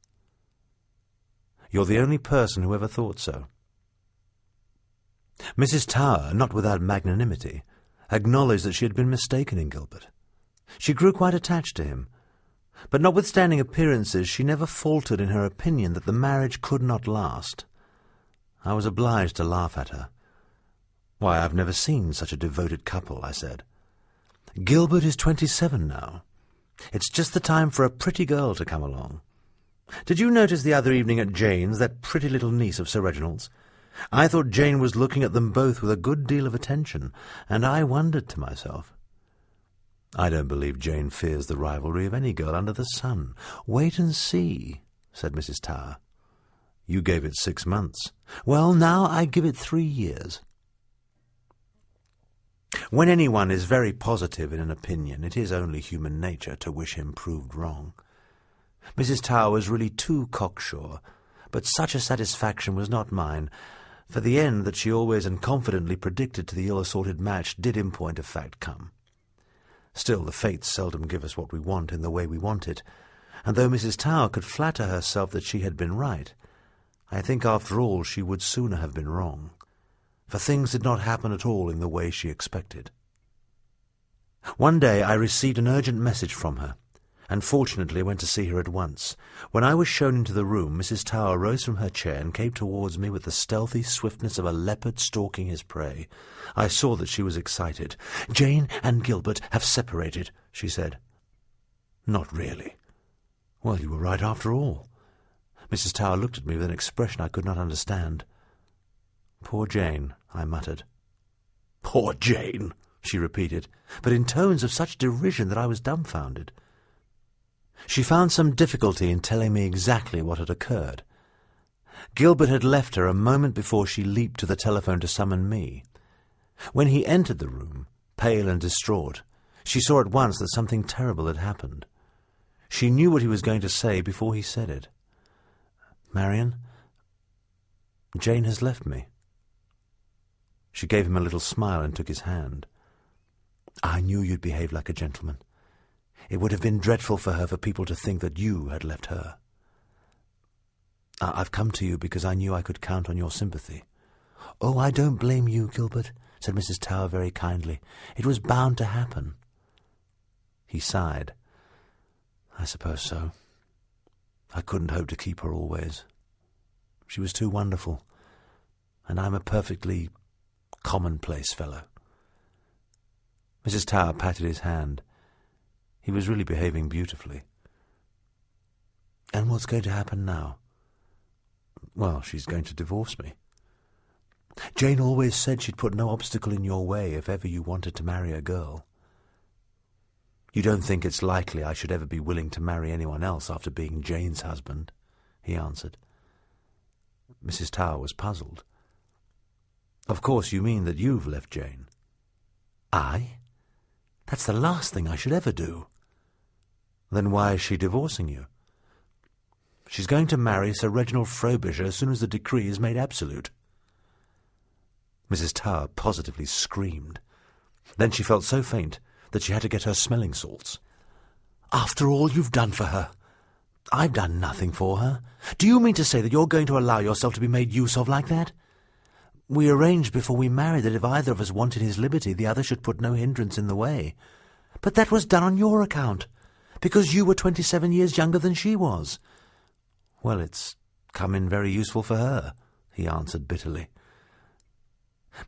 "You're the only person who ever thought so." Mrs. Tower, not without magnanimity, acknowledged that she had been mistaken in Gilbert. She grew quite attached to him, but notwithstanding appearances, she never faltered in her opinion that the marriage could not last. I was obliged to laugh at her. "Why, I've never seen such a devoted couple," I said. "Gilbert is 27 now. It's just the time for a pretty girl to come along. Did you notice the other evening at Jane's, that pretty little niece of Sir Reginald's? I thought Jane was looking at them both with a good deal of attention, and I wondered to myself." "I don't believe Jane fears the rivalry of any girl under the sun. Wait and see," said Mrs. Tower. "You gave it 6 months. Well, now I give it 3 years." When anyone is very positive in an opinion, it is only human nature to wish him proved wrong. Mrs. Tower was really too cocksure, but such a satisfaction was not mine, for the end that she always and confidently predicted to the ill-assorted match did in point of fact come. Still, the fates seldom give us what we want in the way we want it, and though Mrs. Tower could flatter herself that she had been right, I think after all she would sooner have been wrong, for things did not happen at all in the way she expected. One day I received an urgent message from her, and fortunately went to see her at once. When I was shown into the room, Mrs. Tower rose from her chair and came towards me with the stealthy swiftness of a leopard stalking his prey. I saw that she was excited. "Jane and Gilbert have separated," she said. "Not really?" "Well, you were right after all." Mrs. Tower looked at me with an expression I could not understand. "Poor Jane," I muttered. "Poor Jane," she repeated, but in tones of such derision that I was dumbfounded. She found some difficulty in telling me exactly what had occurred. Gilbert had left her a moment before she leaped to the telephone to summon me. When he entered the room, pale and distraught, she saw at once that something terrible had happened. She knew what he was going to say before he said it. "Marion, Jane has left me." She gave him a little smile and took his hand. "I knew you'd behave like a gentleman. It would have been dreadful for her for people to think that you had left her. I've come to you because I knew I could count on your sympathy." "Oh, I don't blame you, Gilbert," said Mrs. Tower very kindly. "It was bound to happen." He sighed. "I suppose so. I couldn't hope to keep her always. She was too wonderful, and I'm a perfectly commonplace fellow." Mrs. Tower patted his hand. He was really behaving beautifully. "And what's going to happen now?" "Well, she's going to divorce me." "Jane always said she'd put no obstacle in your way if ever you wanted to marry a girl." "You don't think it's likely I should ever be willing to marry anyone else after being Jane's husband?" he answered. Mrs. Tower was puzzled. "Of course you mean that you've left Jane." "I? That's the last thing I should ever do." "Then why is she divorcing you?" "She's going to marry Sir Reginald Frobisher as soon as the decree is made absolute." Mrs. Tower positively screamed. Then she felt so faint that she had to get her smelling salts. "After all you've done for her, I've done nothing for her. Do you mean to say that you're going to allow yourself to be made use of like that? We arranged before we married that if either of us wanted his liberty, the other should put no hindrance in the way. But that was done on your account, because you were 27 years younger than she was. Well, it's come in very useful for her, he answered bitterly.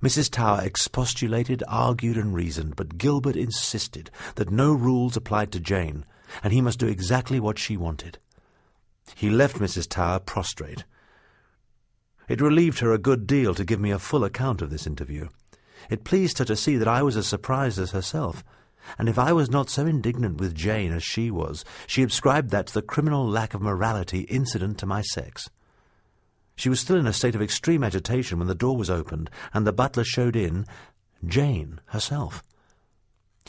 Mrs. Tower expostulated, argued, and reasoned, but Gilbert insisted that no rules applied to Jane, and he must do exactly what she wanted. He left Mrs. Tower prostrate. It relieved her a good deal to give me a full account of this interview. It pleased her to see that I was as surprised as herself, and if I was not so indignant with Jane as she was, she ascribed that to the criminal lack of morality incident to my sex. She was still in a state of extreme agitation when the door was opened, and the butler showed in Jane herself.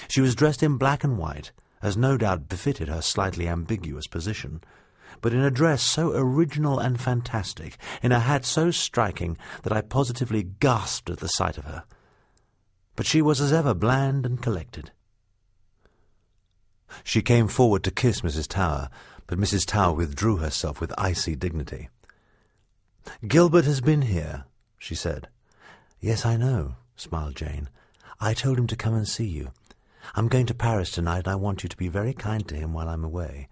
She was dressed in black and white, as no doubt befitted her slightly ambiguous position, but in a dress so original and fantastic, in a hat so striking, that I positively gasped at the sight of her. But she was as ever bland and collected. She came forward to kiss Mrs. Tower, but Mrs. Tower withdrew herself with icy dignity. "Gilbert has been here," she said. "Yes, I know," smiled Jane. "I told him to come and see you. I'm going to Paris tonight, and I want you to be very kind to him while I'm away.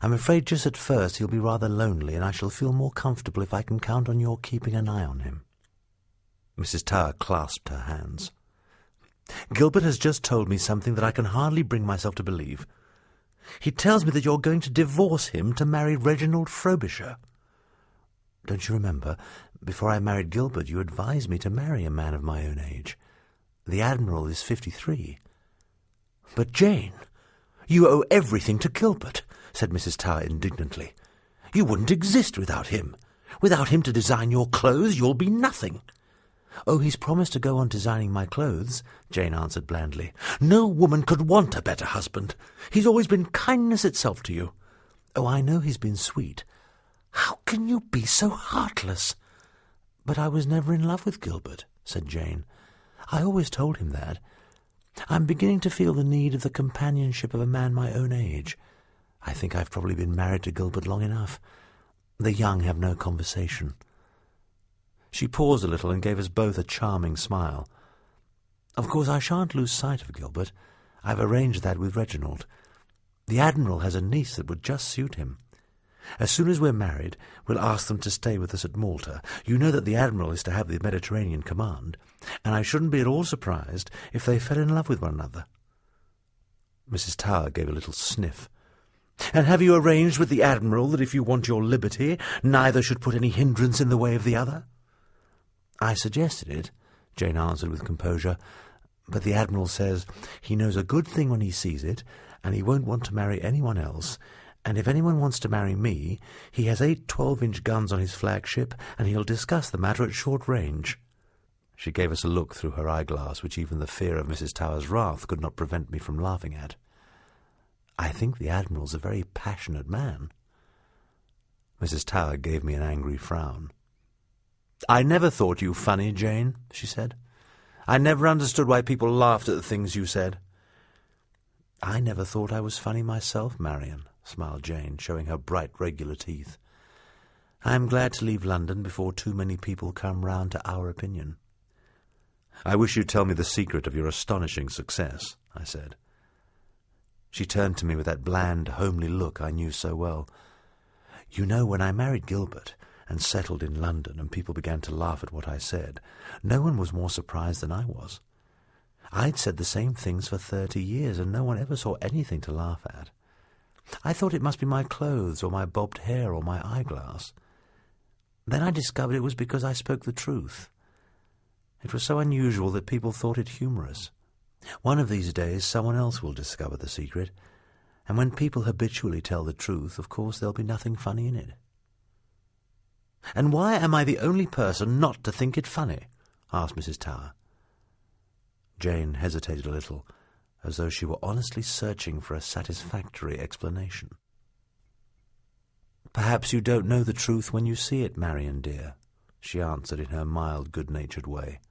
I'm afraid just at first he'll be rather lonely, and I shall feel more comfortable if I can count on your keeping an eye on him." Mrs. Tower clasped her hands. "Gilbert has just told me something that I can hardly bring myself to believe. He tells me that you're going to divorce him to marry Reginald Frobisher. Don't you remember, before I married Gilbert, you advised me to marry a man of my own age? The Admiral is 53. "But, Jane, you owe everything to Gilbert," said Mrs. Tower indignantly. "You wouldn't exist without him. Without him to design your clothes, you'll be nothing." "Oh, he's promised to go on designing my clothes," Jane answered blandly. "No woman could want a better husband. He's always been kindness itself to you." "Oh, I know he's been sweet." "How can you be so heartless?" "But I was never in love with Gilbert," said Jane. "I always told him that. I'm beginning to feel the need of the companionship of a man my own age. I think I've probably been married to Gilbert long enough. The young have no conversation." She paused a little and gave us both a charming smile. "Of course I shan't lose sight of Gilbert. I've arranged that with Reginald. The Admiral has a niece that would just suit him. As soon as we're married, we'll ask them to stay with us at Malta. You know that the Admiral is to have the Mediterranean command, and I shouldn't be at all surprised if they fell in love with one another." Mrs. Tower gave a little sniff. "And have you arranged with the Admiral that if you want your liberty, neither should put any hindrance in the way of the other?" "I suggested it," Jane answered with composure, "but the Admiral says he knows a good thing when he sees it, and he won't want to marry anyone else, and if anyone wants to marry me, he has 8 12-inch guns on his flagship, and he'll discuss the matter at short range." She gave us a look through her eyeglass, which even the fear of Mrs. Tower's wrath could not prevent me from laughing at. "I think the Admiral's a very passionate man." Mrs. Tower gave me an angry frown. "I never thought you funny, Jane," she said. "I never understood why people laughed at the things you said." "I never thought I was funny myself, Marion," smiled Jane, showing her bright, regular teeth. "I am glad to leave London before too many people come round to our opinion." "I wish you'd tell me the secret of your astonishing success," I said. She turned to me with that bland, homely look I knew so well. "You know, when I married Gilbert and settled in London and people began to laugh at what I said, no one was more surprised than I was. I'd said the same things for 30 years, and no one ever saw anything to laugh at. I thought it must be my clothes or my bobbed hair or my eyeglass. Then I discovered it was because I spoke the truth. It was so unusual that people thought it humorous. One of these days someone else will discover the secret, and when people habitually tell the truth, of course there'll be nothing funny in it." "And why am I the only person not to think it funny?" asked Mrs. Tower. Jane hesitated a little, as though she were honestly searching for a satisfactory explanation. "Perhaps you don't know the truth when you see it, Marion dear," she answered in her mild, good-natured way.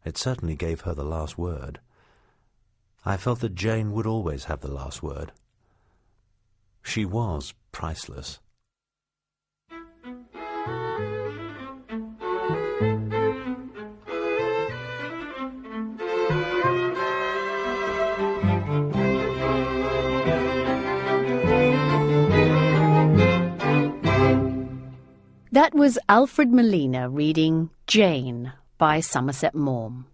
It certainly gave her the last word. I felt that Jane would always have the last word. She was priceless. That was Alfred Molina reading Jane by Somerset Maugham.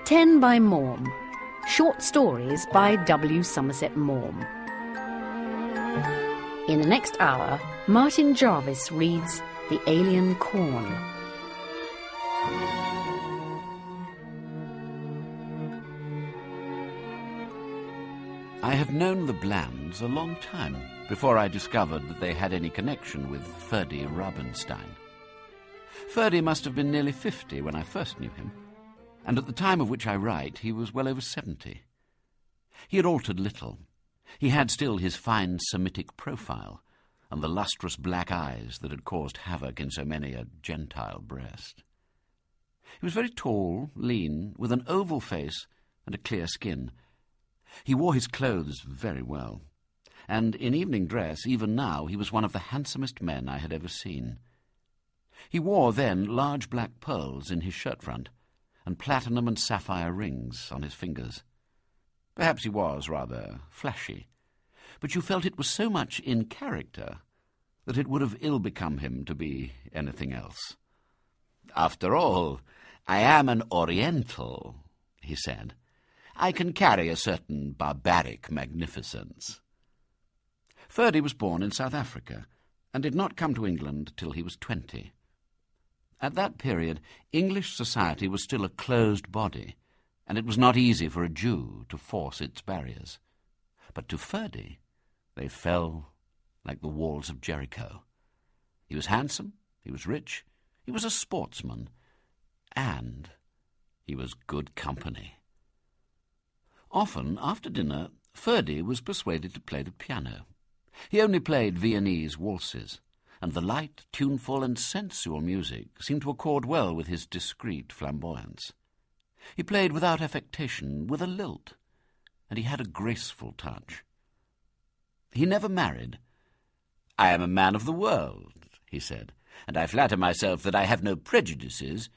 Ten by Maugham. Short stories by W. Somerset Maugham. In the next hour, Martin Jarvis reads The Alien Corn. I have known the Blands a long time before I discovered that they had any connection with Ferdy Rabenstein. Ferdy must have been nearly 50 when I first knew him, and at the time of which I write he was well over 70. He had altered little. He had still his fine Semitic profile and the lustrous black eyes that had caused havoc in so many a Gentile breast. He was very tall, lean, with an oval face and a clear skin. He wore his clothes very well, and in evening dress, even now, he was one of the handsomest men I had ever seen. He wore then large black pearls in his shirt-front, and platinum and sapphire rings on his fingers. Perhaps he was rather flashy, but you felt it was so much in character that it would have ill become him to be anything else. "After all, I am an Oriental," he said. "I can carry a certain barbaric magnificence." Ferdy was born in South Africa and did not come to England till he was 20. At that period, English society was still a closed body, and it was not easy for a Jew to force its barriers. But to Ferdy, they fell like the walls of Jericho. He was handsome, he was rich, he was a sportsman, and he was good company. Often, after dinner, Ferdy was persuaded to play the piano. He only played Viennese waltzes, and the light, tuneful, and sensual music seemed to accord well with his discreet flamboyance. He played without affectation, with a lilt, and he had a graceful touch. He never married. "I am a man of the world," he said, "and I flatter myself that I have no prejudices,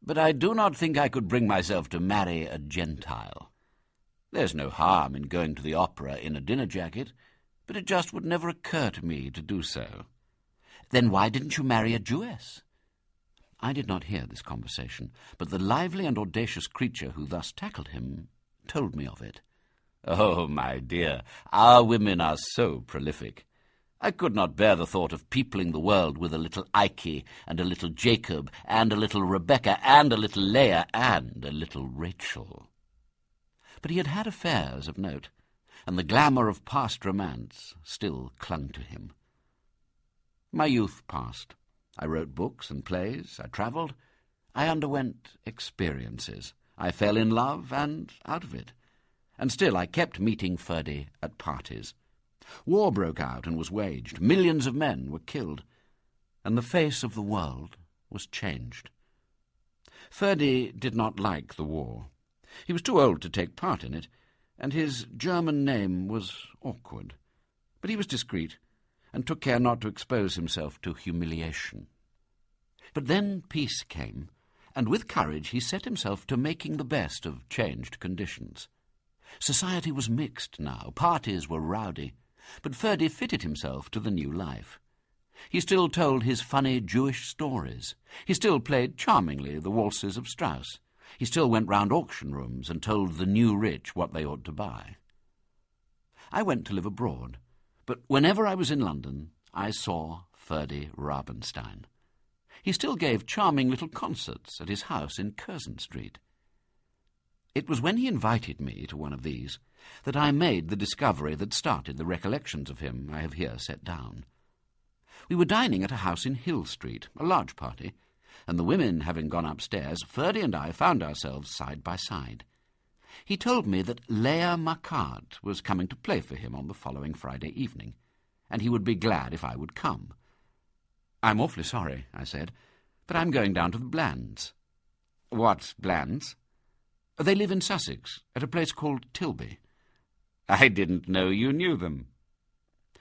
but I do not think I could bring myself to marry a Gentile. There's no harm in going to the opera in a dinner jacket, but it just would never occur to me to do so." "Then why didn't you marry a Jewess?" I did not hear this conversation, but the lively and audacious creature who thus tackled him told me of it. "Oh, my dear, our women are so prolific. I could not bear the thought of peopling the world with a little Ike, and a little Jacob, and a little Rebecca, and a little Leah, and a little Rachel." But he had had affairs of note, and the glamour of past romance still clung to him. My youth passed. I wrote books and plays. I travelled. I underwent experiences. I fell in love and out of it. And still I kept meeting Ferdy at parties. War broke out and was waged. Millions of men were killed. And the face of the world was changed. Ferdy did not like the war. He was too old to take part in it, and his German name was awkward. But he was discreet, and took care not to expose himself to humiliation. But then peace came, and with courage he set himself to making the best of changed conditions. Society was mixed now, parties were rowdy, but Ferdy fitted himself to the new life. He still told his funny Jewish stories. He still played charmingly the waltzes of Strauss. He still went round auction rooms and told the new rich what they ought to buy. I went to live abroad, but whenever I was in London, I saw Ferdy Rabenstein. He still gave charming little concerts at his house in Curzon Street. It was when he invited me to one of these that I made the discovery that started the recollections of him I have here set down. We were dining at a house in Hill Street, a large party, and the women having gone upstairs, Ferdy and I found ourselves side by side. He told me that Leah Macquart was coming to play for him on the following Friday evening, and he would be glad if I would come. "I'm awfully sorry," I said, "but I'm going down to the Blands." "What Blands?" "They live in Sussex, at a place called Tilby." "I didn't know you knew them."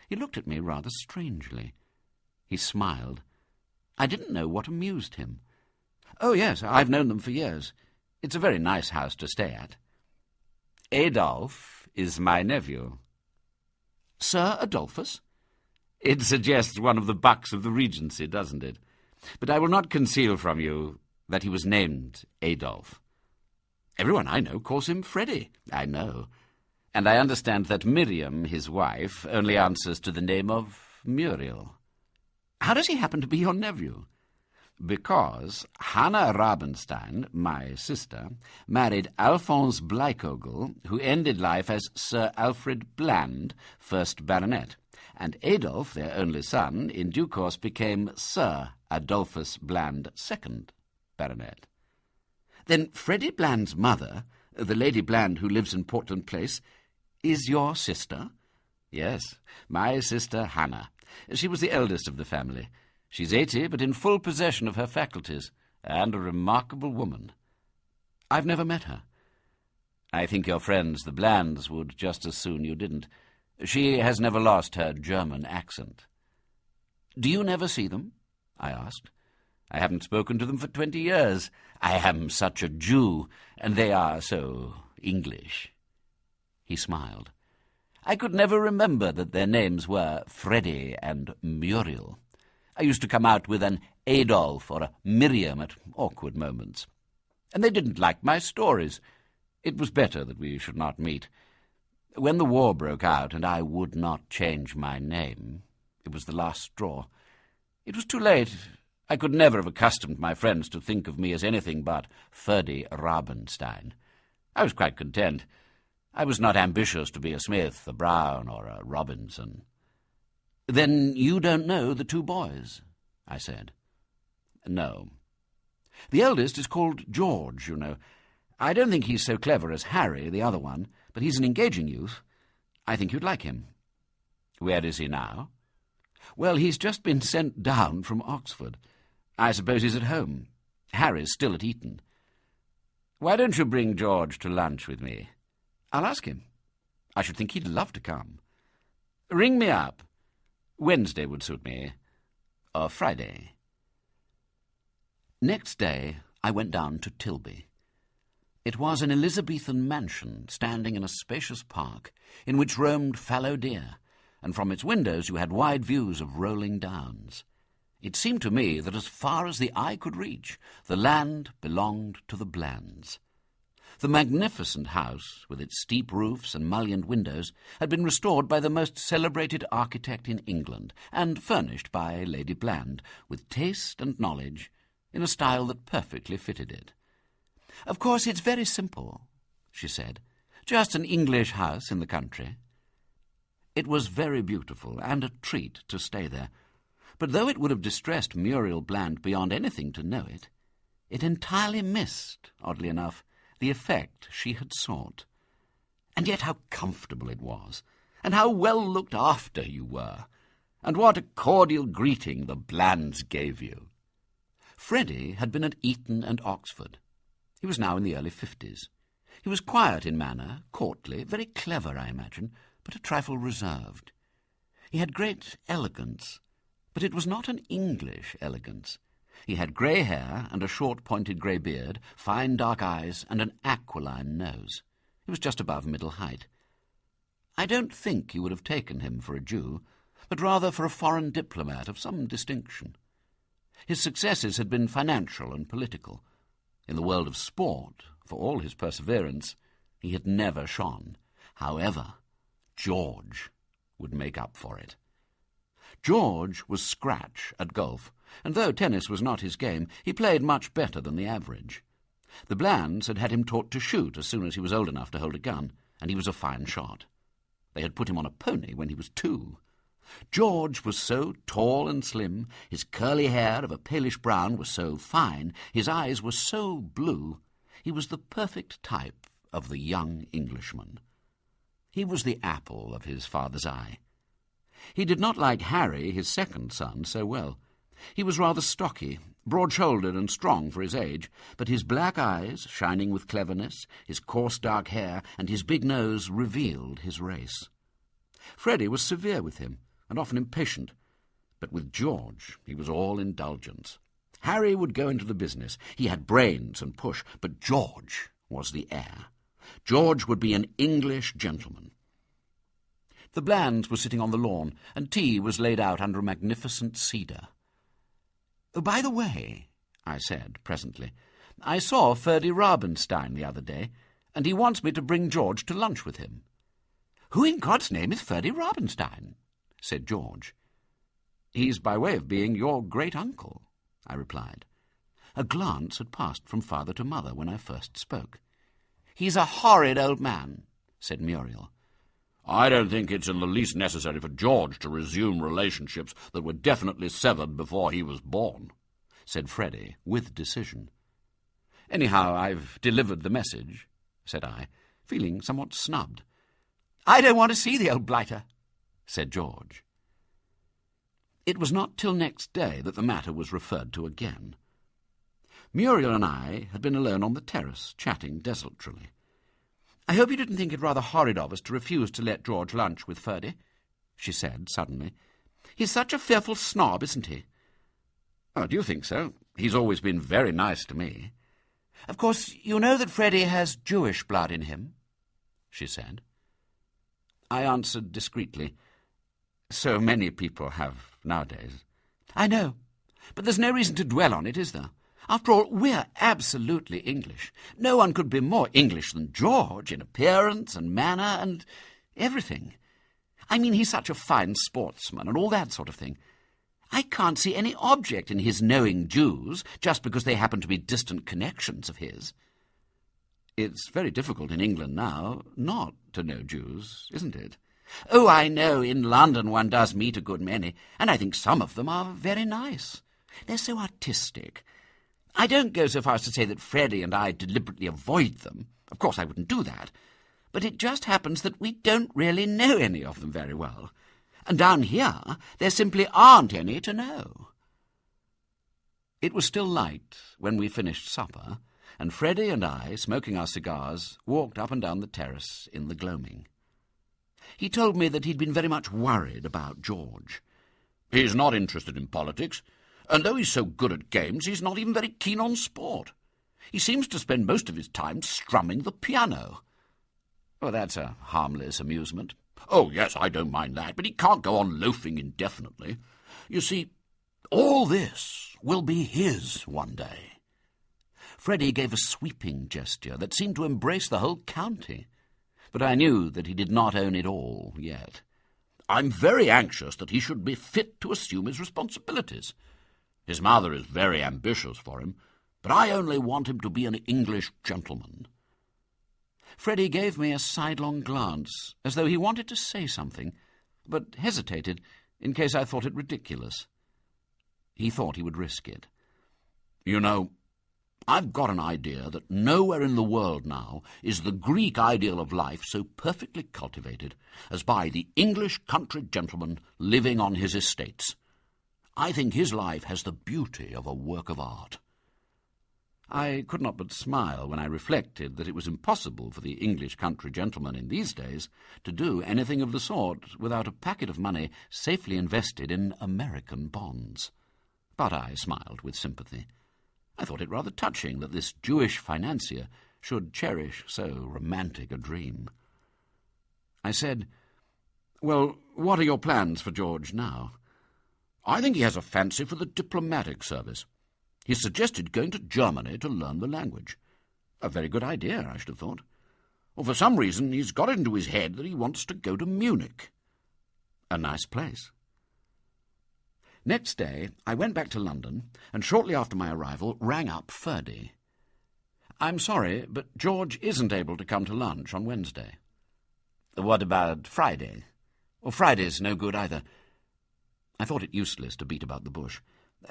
He looked at me rather strangely. He smiled. I didn't know what amused him. "Oh, yes, I've known them for years. It's a very nice house to stay at." "Adolphe is my nephew." "Sir Adolphus?" "It suggests one of the bucks of the Regency, doesn't it? But I will not conceal from you that he was named Adolphe. Everyone I know calls him Freddie." "I know. And I understand that Miriam, his wife, only answers to the name of Muriel." "How does he happen to be your nephew?" "Because Hannah Rabenstein, my sister, married Alphonse Bleikogel, who ended life as Sir Alfred Bland, 1st Baronet, and Adolphe, their only son, in due course became Sir Adolphus Bland, 2nd Baronet." "Then Freddie Bland's mother, the Lady Bland who lives in Portland Place, is your sister?" "Yes, my sister Hannah. She was the eldest of the family. She's 80, but in full possession of her faculties, and a remarkable woman." "I've never met her." "I think your friends, the Blands, would just as soon you didn't. She has never lost her German accent." "Do you never see them?" I asked. "I haven't spoken to them for 20 years. I am such a Jew, and they are so English." He smiled. "I could never remember that their names were Freddie and Muriel. I used to come out with an Adolphe or a Miriam at awkward moments. And they didn't like my stories. It was better that we should not meet. When the war broke out and I would not change my name, it was the last straw. It was too late. I could never have accustomed my friends to think of me as anything but Ferdy Rabenstein. I was quite content. I was not ambitious to be a Smith, a Brown, or a Robinson." "Then you don't know the two boys?" I said. "No. The eldest is called George, you know. I don't think he's so clever as Harry, the other one, but he's an engaging youth. I think you'd like him." "Where is he now?" "Well, he's just been sent down from Oxford. I suppose he's at home. Harry's still at Eton." "Why don't you bring George to lunch with me?" "I'll ask him. I should think he'd love to come." "Ring me up. Wednesday would suit me. Or Friday." Next day I went down to Tilby. It was an Elizabethan mansion standing in a spacious park in which roamed fallow deer, and from its windows you had wide views of rolling downs. It seemed to me that as far as the eye could reach, the land belonged to the Blands. The magnificent house, with its steep roofs and mullioned windows, had been restored by the most celebrated architect in England, and furnished by Lady Bland, with taste and knowledge, in a style that perfectly fitted it. "Of course, it's very simple," she said. "Just an English house in the country." It was very beautiful, and a treat to stay there. But though it would have distressed Muriel Bland beyond anything to know it, it entirely missed, oddly enough, the effect she had sought. And yet how comfortable it was, and how well looked after you were, and what a cordial greeting the Blands gave you. Freddie had been at Eton and Oxford. He was now in the early 50s. He was quiet in manner, courtly, very clever, I imagine, but a trifle reserved. He had great elegance, but it was not an English elegance. He had grey hair and a short pointed grey beard, fine dark eyes, and an aquiline nose. He was just above middle height. I don't think you would have taken him for a Jew, but rather for a foreign diplomat of some distinction. His successes had been financial and political. In the world of sport, for all his perseverance, he had never shone. However, George would make up for it. George was scratch at golf, and though tennis was not his game, he played much better than the average. The Blands had had him taught to shoot as soon as he was old enough to hold a gun, and he was a fine shot. They had put him on a pony when he was 2. George was so tall and slim, his curly hair of a palish brown was so fine, his eyes were so blue. He was the perfect type of the young Englishman. He was the apple of his father's eye. He did not like Harry, his second son, so well. He was rather stocky, broad-shouldered and strong for his age, but his black eyes, shining with cleverness, his coarse dark hair, and his big nose revealed his race. Freddie was severe with him, and often impatient, but with George he was all indulgence. Harry would go into the business. He had brains and push, but George was the heir. George would be an English gentleman. The Blands were sitting on the lawn, and tea was laid out under a magnificent cedar. "Oh, by the way," I said presently, "I saw Ferdy Rabenstein the other day, and he wants me to bring George to lunch with him." "Who in God's name is Ferdy Rabenstein?" said George. "He's by way of being your great-uncle," I replied. A glance had passed from father to mother when I first spoke. "He's a horrid old man," said Muriel. "I don't think it's in the least necessary for George to resume relationships that were definitely severed before he was born," said Freddie, with decision. "Anyhow, I've delivered the message," said I, feeling somewhat snubbed. "I don't want to see the old blighter," said George. It was not till next day that the matter was referred to again. Muriel and I had been alone on the terrace, chatting desultorily. "I hope you didn't think it rather horrid of us to refuse to let George lunch with Ferdy," she said suddenly. "He's such a fearful snob, isn't he?" "Oh, do you think so? He's always been very nice to me." "Of course, you know that Freddie has Jewish blood in him," she said. I answered discreetly, "So many people have nowadays." "I know, but there's no reason to dwell on it, is there? After all, we're absolutely English. No one could be more English than George in appearance and manner and everything. I mean, he's such a fine sportsman and all that sort of thing. I can't see any object in his knowing Jews just because they happen to be distant connections of his." "It's very difficult in England now not to know Jews, isn't it?" "Oh, I know. In London one does meet a good many, and I think some of them are very nice. They're so artistic. I don't go so far as to say that Freddie and I deliberately avoid them. Of course I wouldn't do that. But it just happens that we don't really know any of them very well. And down here there simply aren't any to know." It was still light when we finished supper, and Freddie and I, smoking our cigars, walked up and down the terrace in the gloaming. He told me that he'd been very much worried about George. "He's not interested in politics, and though he's so good at games, he's not even very keen on sport. He seems to spend most of his time strumming the piano." "Well, that's a harmless amusement." "Oh, yes, I don't mind that, but he can't go on loafing indefinitely. You see, all this will be his one day." Freddie gave a sweeping gesture that seemed to embrace the whole county, but I knew that he did not own it all yet. "I'm very anxious that he should be fit to assume his responsibilities. His mother is very ambitious for him, but I only want him to be an English gentleman." Freddie gave me a sidelong glance, as though he wanted to say something, but hesitated in case I thought it ridiculous. He thought he would risk it. "You know, I've got an idea that nowhere in the world now is the Greek ideal of life so perfectly cultivated as by the English country gentleman living on his estates. I think his life has the beauty of a work of art." I could not but smile when I reflected that it was impossible for the English country gentleman in these days to do anything of the sort without a packet of money safely invested in American bonds. But I smiled with sympathy. I thought it rather touching that this Jewish financier should cherish so romantic a dream. I said, "Well, what are your plans for George now?" "I think he has a fancy for the diplomatic service. He suggested going to Germany to learn the language. A very good idea, I should have thought. Well, for some reason he's got it into his head that he wants to go to Munich." A nice place. Next day I went back to London, and shortly after my arrival rang up Ferdy. I'm sorry, but George isn't able to come to lunch on Wednesday. What about Friday? Well, Friday's no good either. I thought it useless to beat about the bush.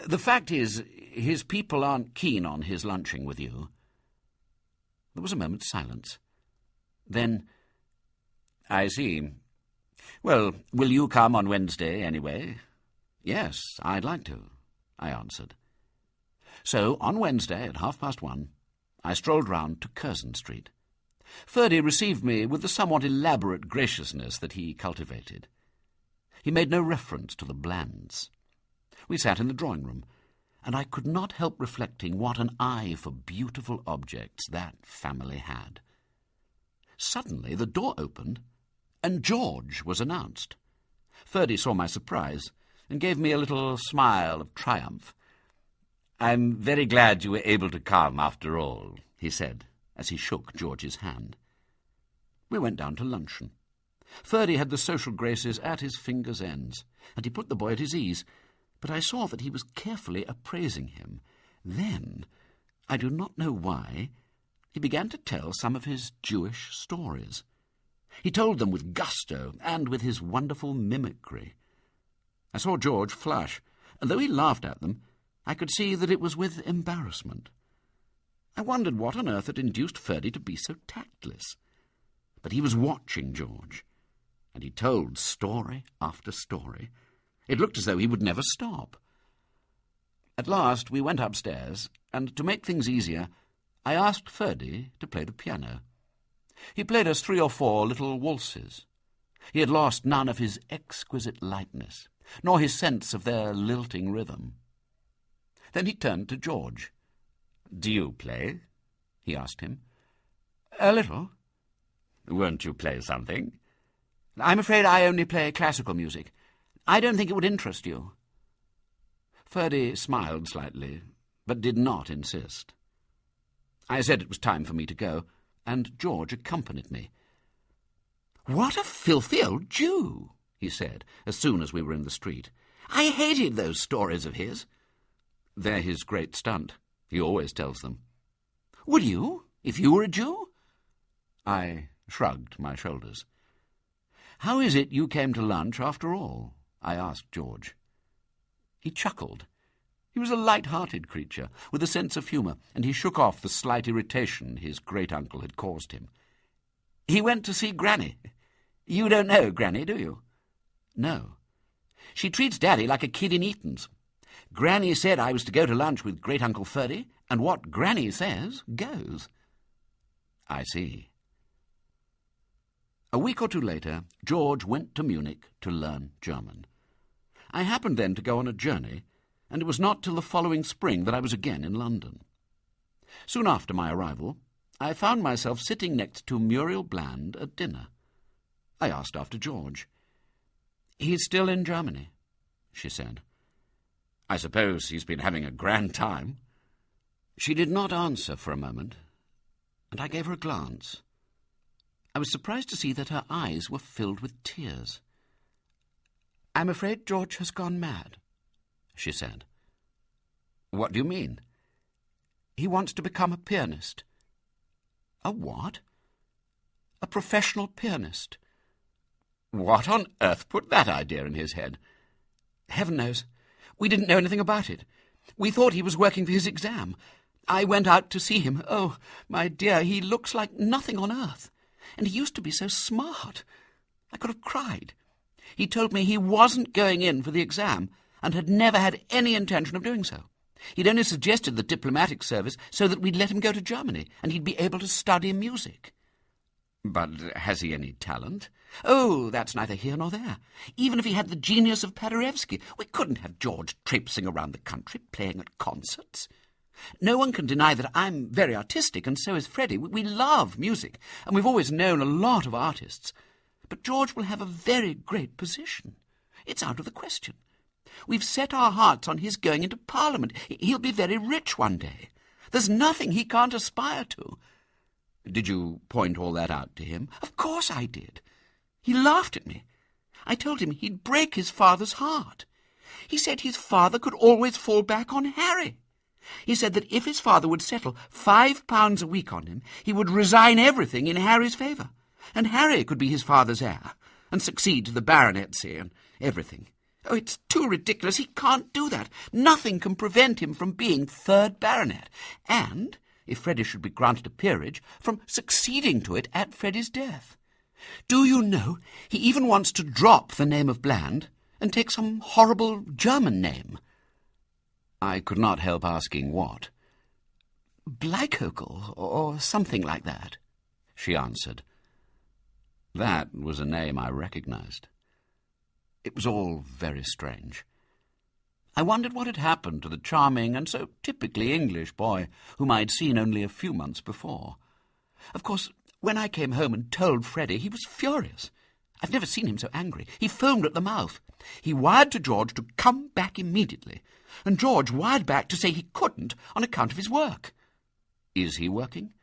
The fact is, his people aren't keen on his lunching with you. There was a moment's silence. Then, I see. Well, will you come on Wednesday anyway? Yes, I'd like to, I answered. So, on Wednesday at 1:30, I strolled round to Curzon Street. Ferdy received me with the somewhat elaborate graciousness that he cultivated. He made no reference to the Blands. We sat in the drawing-room, and I could not help reflecting what an eye for beautiful objects that family had. Suddenly the door opened, and George was announced. Ferdy saw my surprise, and gave me a little smile of triumph. "I'm very glad you were able to come after all," he said, as he shook George's hand. We went down to luncheon. Ferdy had the social graces at his fingers' ends, and he put the boy at his ease, but I saw that he was carefully appraising him. Then, I do not know why, he began to tell some of his Jewish stories. He told them with gusto and with his wonderful mimicry. I saw George flush, and though he laughed at them, I could see that it was with embarrassment. I wondered what on earth had induced Ferdy to be so tactless. But he was watching George, and he told story after story. It looked as though he would never stop. At last we went upstairs, and to make things easier, I asked Ferdy to play the piano. He played us 3 or 4 little waltzes. He had lost none of his exquisite lightness, nor his sense of their lilting rhythm. Then he turned to George. "Do you play?" he asked him. "A little." "Won't you play something?" "I'm afraid I only play classical music. I don't think it would interest you." Ferdy smiled slightly, but did not insist. I said it was time for me to go, and George accompanied me. "What a filthy old Jew," he said, as soon as we were in the street. "I hated those stories of his." "They're his great stunt. He always tells them." "Would you, if you were a Jew?" I shrugged my shoulders. "How is it you came to lunch after all?" I asked George. He chuckled. He was a light-hearted creature, with a sense of humour, and he shook off the slight irritation his great-uncle had caused him. "He went to see Granny. You don't know Granny, do you?" "No." "She treats Daddy like a kid in Eton's. Granny said I was to go to lunch with great-uncle Ferdy, and what Granny says goes." "I see." A week or 2 later, George went to Munich to learn German. I happened then to go on a journey, and it was not till the following spring that I was again in London. Soon after my arrival, I found myself sitting next to Muriel Bland at dinner. I asked after George. "He's still in Germany," she said. "I suppose he's been having a grand time." She did not answer for a moment, and I gave her a glance. I was surprised to see that her eyes were filled with tears. "I'm afraid George has gone mad," she said. "What do you mean?" "He wants to become a pianist." "A what?" "A professional pianist." "What on earth put that idea in his head?" "Heaven knows. We didn't know anything about it. We thought he was working for his exam. I went out to see him. Oh, my dear, he looks like nothing on earth. And he used to be so smart. I could have cried. He told me he wasn't going in for the exam and had never had any intention of doing so. He'd only suggested the diplomatic service so that we'd let him go to Germany and he'd be able to study music." "But has he any talent?" "Oh, that's neither here nor there. Even if he had the genius of Paderewski, we couldn't have George traipsing around the country playing at concerts. No one can deny that I'm very artistic, and so is Freddie. We love music, and we've always known a lot of artists. But George will have a very great position. It's out of the question. We've set our hearts on his going into Parliament. He'll be very rich one day. There's nothing he can't aspire to." "Did you point all that out to him?" "Of course I did. He laughed at me. I told him he'd break his father's heart. He said his father could always fall back on Harry. He said that if his father would settle £5 a week on him, he would resign everything in Harry's favour, and Harry could be his father's heir, and succeed to the baronetcy and everything. Oh, it's too ridiculous. He can't do that. Nothing can prevent him from being 3rd baronet, and, if Freddie should be granted a peerage, from succeeding to it at Freddie's death. Do you know, he even wants to drop the name of Bland and take some horrible German name. I could not help asking what. Bleichhokel, or something like that, she answered. That was a name I recognized. It was all very strange. I wondered what had happened to the charming and so typically English boy whom I had seen only a few months before. Of course, when I came home and told Freddie, he was furious. I've never seen him so angry. He foamed at the mouth. He wired to George to come back immediately, and George wired back to say he couldn't on account of his work. Is he working?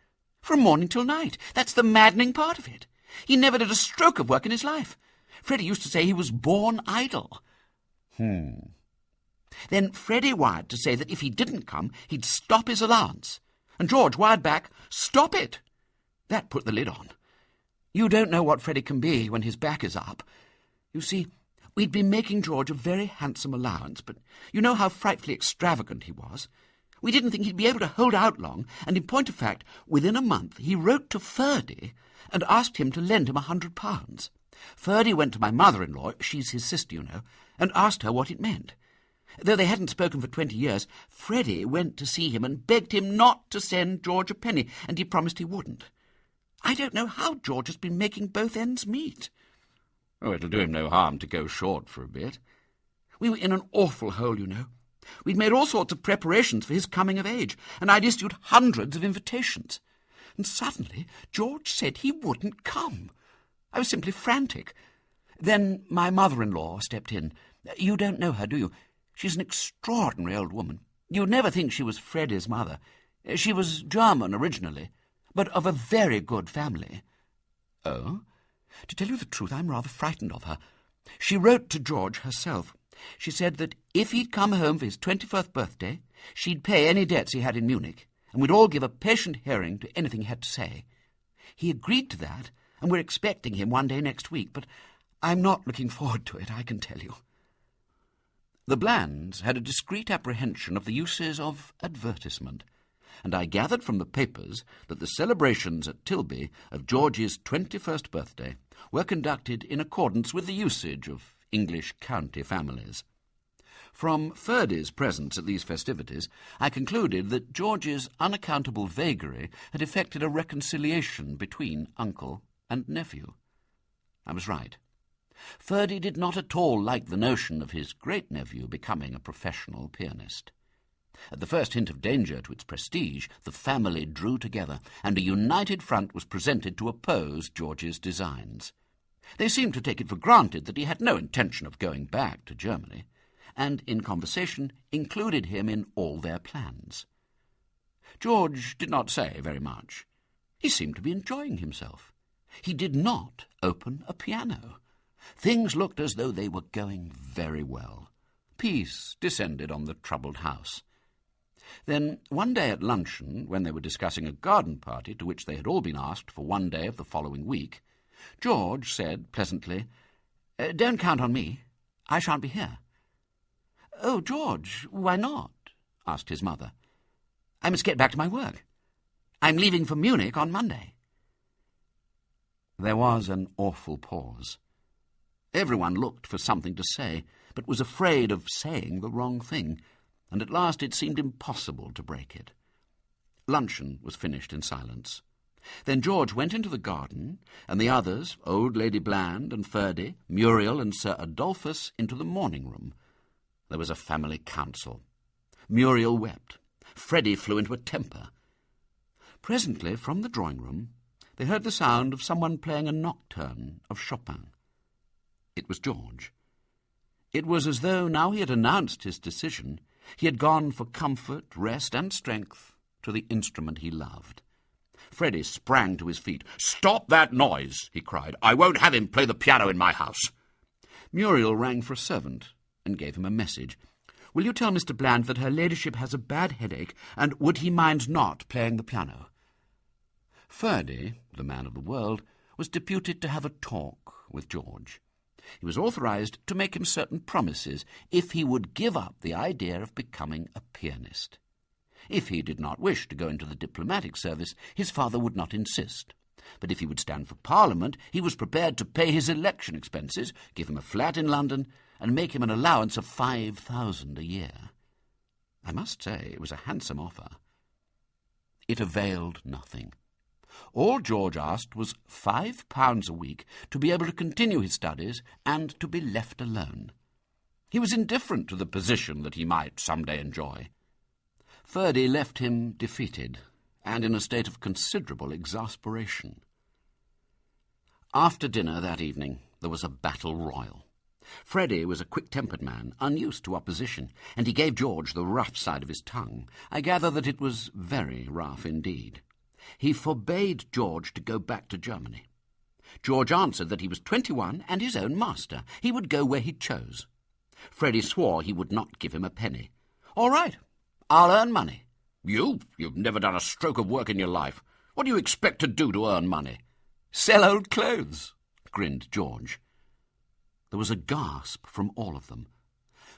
From morning till night. That's the maddening part of it. He never did a stroke of work in his life. Freddie used to say he was born idle. Then Freddie wired to say that if he didn't come, he'd stop his allowance. And George wired back, "Stop it!" That put the lid on. You don't know what Freddie can be when his back is up. You see, we'd been making George a very handsome allowance, but you know how frightfully extravagant he was. We didn't think he'd be able to hold out long, and in point of fact, within a month he wrote to Ferdy and asked him to lend him £100. Ferdy went to my mother-in-law, she's his sister, you know, and asked her what it meant. Though they hadn't spoken for 20 years, Freddie went to see him and begged him not to send George a penny, and he promised he wouldn't. I don't know how George has been making both ends meet. Oh, it'll do him no harm to go short for a bit. We were in an awful hole, you know. We'd made all sorts of preparations for his coming of age, and I'd issued hundreds of invitations. And suddenly George said he wouldn't come. I was simply frantic. Then my mother-in-law stepped in. You don't know her, do you? She's an extraordinary old woman. You'd never think she was Freddie's mother. She was German originally, but of a very good family. Oh? To tell you the truth, I'm rather frightened of her. She wrote to George herself. She said that if he'd come home for his 21st birthday, she'd pay any debts he had in Munich, and we'd all give a patient hearing to anything he had to say. He agreed to that, and we're expecting him one day next week, but I'm not looking forward to it, I can tell you. The Blands had a discreet apprehension of the uses of advertisement, and I gathered from the papers that the celebrations at Tilby of George's 21st birthday were conducted in accordance with the usage of English county families. From Ferdy's presence at these festivities, I concluded that George's unaccountable vagary had effected a reconciliation between uncle and nephew. I was right. Ferdy did not at all like the notion of his great-nephew becoming a professional pianist. At the first hint of danger to its prestige, the family drew together, and a united front was presented to oppose George's designs. They seemed to take it for granted that he had no intention of going back to Germany, and in conversation included him in all their plans. George did not say very much. He seemed to be enjoying himself. He did not open a piano. Things looked as though they were going very well. Peace descended on the troubled house. Then, one day at luncheon, when they were discussing a garden party to which they had all been asked for one day of the following week, George said pleasantly, "Don't count on me. I shan't be here." "Oh, George, why not?" asked his mother. "I must get back to my work. I'm leaving for Munich on Monday." There was an awful pause. Everyone looked for something to say, but was afraid of saying the wrong thing, and at last it seemed impossible to break it. Luncheon was finished in silence. Then George went into the garden, and the others, old Lady Bland and Ferdy, Muriel and Sir Adolphus, into the morning-room. There was a family council. Muriel wept. Freddie flew into a temper. Presently, from the drawing-room, they heard the sound of someone playing a nocturne of Chopin. It was George. It was as though, now he had announced his decision, he had gone for comfort, rest, and strength to the instrument he loved. Freddie sprang to his feet. "Stop that noise!" he cried. "I won't have him play the piano in my house." Muriel rang for a servant and gave him a message. Will you tell Mr. Bland that her ladyship has a bad headache, and would he mind not playing the piano? Ferdy, the man of the world, was deputed to have a talk with George. He was authorized to make him certain promises if he would give up the idea of becoming a pianist. If he did not wish to go into the diplomatic service, his father would not insist. But if he would stand for Parliament, he was prepared to pay his election expenses, give him a flat in London, and make him an allowance of £5,000 a year. I must say it was a handsome offer. It availed nothing. All George asked was £5 a week to be able to continue his studies and to be left alone. He was indifferent to the position that he might some day enjoy. Ferdy left him defeated and in a state of considerable exasperation. After dinner that evening there was a battle royal. Freddie was a quick-tempered man, unused to opposition, and he gave George the rough side of his tongue. I gather that it was very rough indeed. He forbade George to go back to Germany. George answered that he was 21 and his own master. He would go where he chose. Freddie swore he would not give him a penny. "All right, I'll earn money." You've never done a stroke of work in your life. What do you expect to do to earn money?" "Sell old clothes," grinned George. There was a gasp from all of them.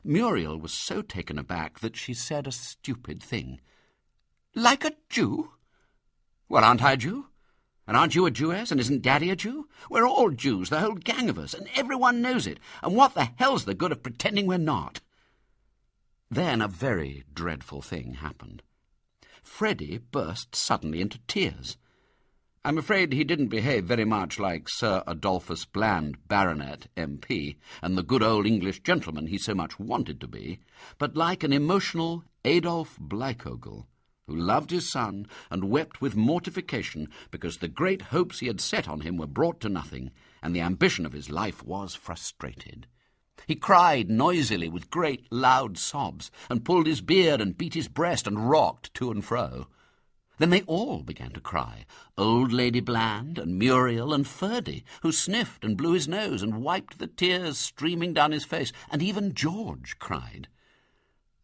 Muriel was so taken aback that she said a stupid thing. "Like a Jew?" "Well, aren't I a Jew? And aren't you a Jewess? And isn't Daddy a Jew? We're all Jews, the whole gang of us, and everyone knows it. And what the hell's the good of pretending we're not?" Then a very dreadful thing happened. Freddie burst suddenly into tears. I'm afraid he didn't behave very much like Sir Adolphus Bland, Baronet, MP, and the good old English gentleman he so much wanted to be, but like an emotional Adolf Bleikogle, who loved his son and wept with mortification because the great hopes he had set on him were brought to nothing, and the ambition of his life was frustrated. He cried noisily with great loud sobs, and pulled his beard and beat his breast and rocked to and fro. Then they all began to cry, old Lady Bland and Muriel and Ferdy, who sniffed and blew his nose and wiped the tears streaming down his face, and even George cried.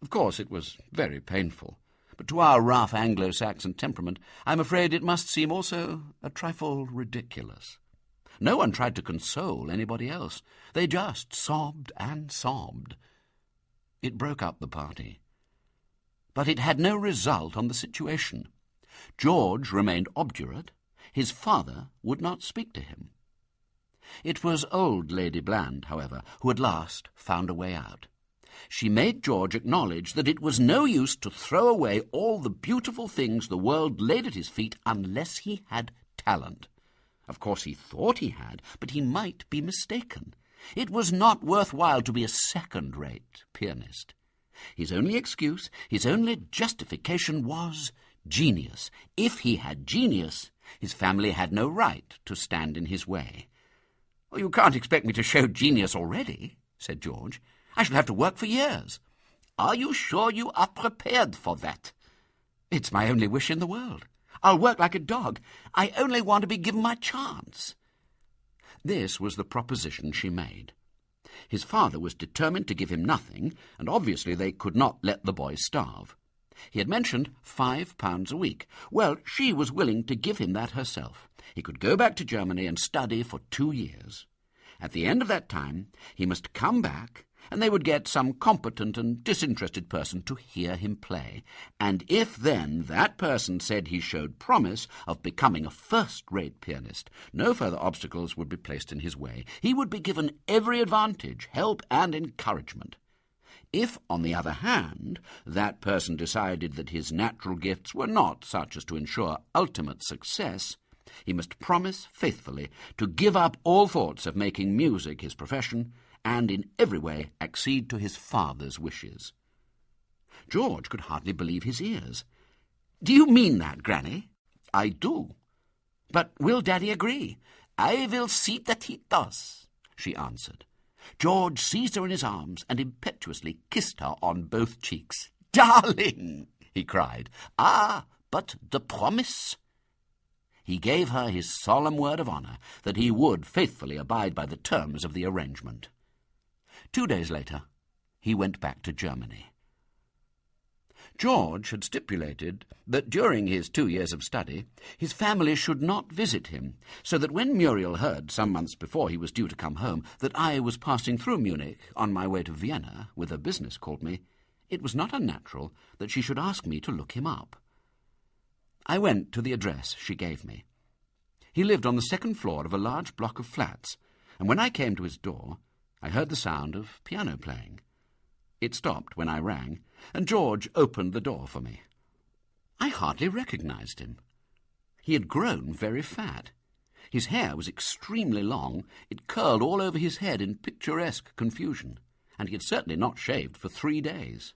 Of course it was very painful, but to our rough Anglo-Saxon temperament I'm afraid it must seem also a trifle ridiculous. No one tried to console anybody else. They just sobbed and sobbed. It broke up the party. But it had no result on the situation. George remained obdurate. His father would not speak to him. It was old Lady Bland, however, who at last found a way out. She made George acknowledge that it was no use to throw away all the beautiful things the world laid at his feet unless he had talent. Of course he thought he had, but he might be mistaken. It was not worthwhile to be a second-rate pianist. His only excuse, his only justification was genius. If he had genius, his family had no right to stand in his way. "Well, you can't expect me to show genius already," said George. "I shall have to work for years." "Are you sure you are prepared for that?" "It's my only wish in the world. I'll work like a dog. I only want to be given my chance." This was the proposition she made. His father was determined to give him nothing, and obviously they could not let the boy starve. He had mentioned £5 a week. Well, she was willing to give him that herself. He could go back to Germany and study for 2 years. At the end of that time, he must come back, and they would get some competent and disinterested person to hear him play. And if then that person said he showed promise of becoming a first-rate pianist, no further obstacles would be placed in his way. He would be given every advantage, help and encouragement. If, on the other hand, that person decided that his natural gifts were not such as to ensure ultimate success, he must promise faithfully to give up all thoughts of making music his profession and in every way accede to his father's wishes. George could hardly believe his ears. "Do you mean that, Granny?" "I do." "But will Daddy agree?" "I will see that he does," she answered. George seized her in his arms and impetuously kissed her on both cheeks. "Darling!" he cried. "Ah, but the promise?" He gave her his solemn word of honour that he would faithfully abide by the terms of the arrangement. 2 days later, he went back to Germany. George had stipulated that during his 2 years of study his family should not visit him, so that when Muriel heard, some months before he was due to come home, that I was passing through Munich on my way to Vienna, whither business called me, it was not unnatural that she should ask me to look him up. I went to the address she gave me. He lived on the second floor of a large block of flats, and when I came to his door, I heard the sound of piano playing. It stopped when I rang, and George opened the door for me. I hardly recognized him. He had grown very fat. His hair was extremely long. It curled all over his head in picturesque confusion, and he had certainly not shaved for 3 days.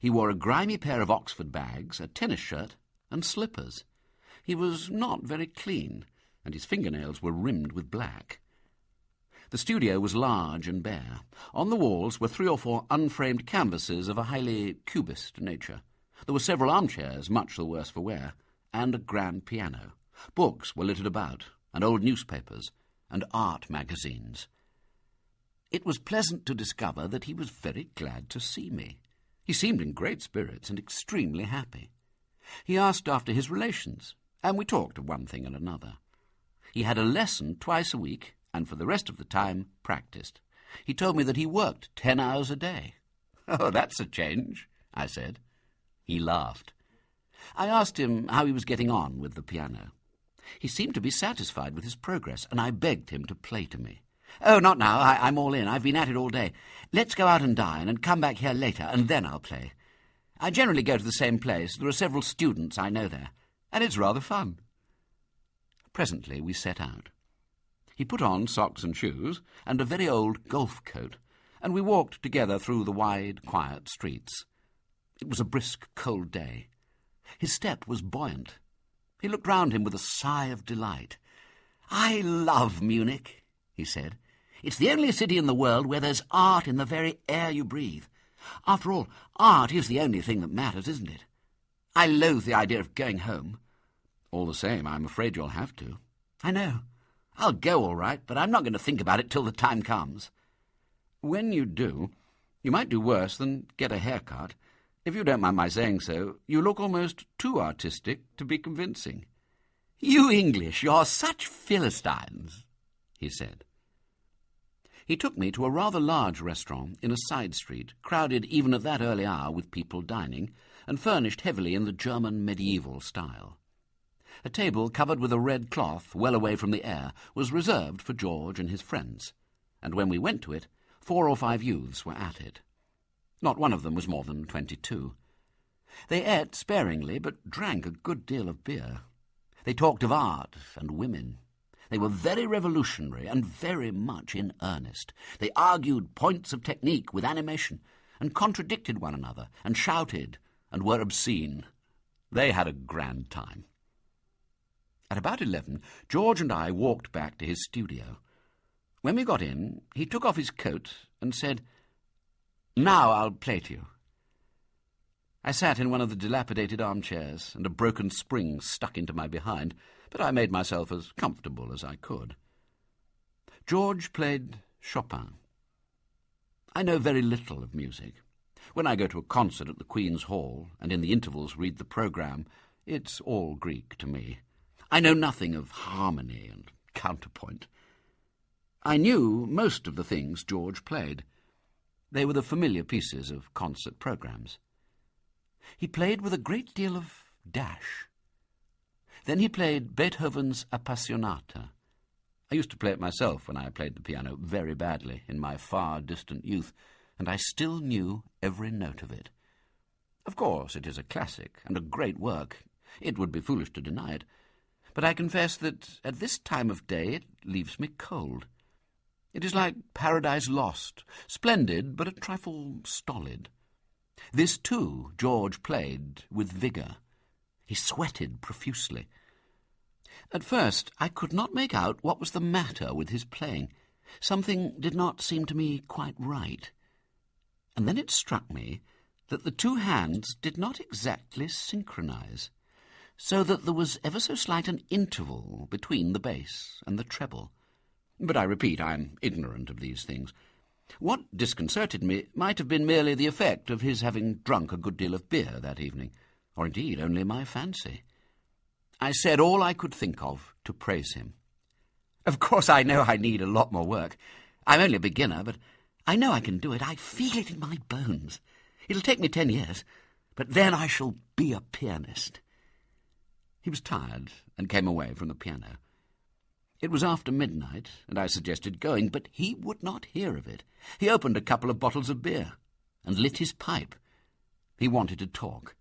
He wore a grimy pair of Oxford bags, a tennis shirt, and slippers. He was not very clean, and his fingernails were rimmed with black. The studio was large and bare. On the walls were 3 or 4 unframed canvases of a highly cubist nature. There were several armchairs, much the worse for wear, and a grand piano. Books were littered about, and old newspapers, and art magazines. It was pleasant to discover that he was very glad to see me. He seemed in great spirits and extremely happy. He asked after his relations, and we talked of one thing and another. He had a lesson twice a week, and for the rest of the time practised. He told me that he worked 10 hours a day. "Oh, that's a change," I said. He laughed. I asked him how he was getting on with the piano. He seemed to be satisfied with his progress, and I begged him to play to me. "Oh, not now. I'm all in. I've been at it all day. Let's go out and dine and come back here later, and then I'll play. I generally go to the same place. There are several students I know there, and it's rather fun." Presently we set out. He put on socks and shoes and a very old golf coat, and we walked together through the wide, quiet streets. It was a brisk, cold day. His step was buoyant. He looked round him with a sigh of delight. "I love Munich," he said. "It's the only city in the world where there's art in the very air you breathe. After all, art is the only thing that matters, isn't it? I loathe the idea of going home." "All the same, I'm afraid you'll have to." "I know. I'll go all right, but I'm not going to think about it till the time comes." "When you do, you might do worse than get a haircut. If you don't mind my saying so, you look almost too artistic to be convincing." "You English, you're such Philistines," he said. He took me to a rather large restaurant in a side street, crowded even at that early hour with people dining, and furnished heavily in the German medieval style. A table covered with a red cloth, well away from the air, was reserved for George and his friends, and when we went to it, 4 or 5 youths were at it. Not one of them was more than 22. They ate sparingly, but drank a good deal of beer. They talked of art and women. They were very revolutionary and very much in earnest. They argued points of technique with animation, and contradicted one another, and shouted, and were obscene. They had a grand time. At about 11, George and I walked back to his studio. When we got in, he took off his coat and said, "Now I'll play to you." I sat in one of the dilapidated armchairs, and a broken spring stuck into my behind, but I made myself as comfortable as I could. George played Chopin. I know very little of music. When I go to a concert at the Queen's Hall, and in the intervals read the programme, it's all Greek to me. I know nothing of harmony and counterpoint. I knew most of the things George played. They were the familiar pieces of concert programmes. He played with a great deal of dash. Then he played Beethoven's Appassionata. I used to play it myself when I played the piano very badly in my far-distant youth, and I still knew every note of it. Of course, it is a classic and a great work. It would be foolish to deny it. But I confess that at this time of day it leaves me cold. It is like Paradise Lost, splendid but a trifle stolid. This, too, George played with vigour. He sweated profusely. At first I could not make out what was the matter with his playing. Something did not seem to me quite right. And then it struck me that the 2 hands did not exactly synchronize, so that there was ever so slight an interval between the bass and the treble. But I repeat, I am ignorant of these things. What disconcerted me might have been merely the effect of his having drunk a good deal of beer that evening, or indeed only my fancy. I said all I could think of to praise him. Of course I know I need a lot more work. I'm only a beginner, but I know I can do it. I feel it in my bones. It'll take me 10 years, but then I shall be a pianist. He was tired and came away from the piano. It was after midnight, and I suggested going, but he would not hear of it. He opened a couple of bottles of beer and lit his pipe. He wanted to talk.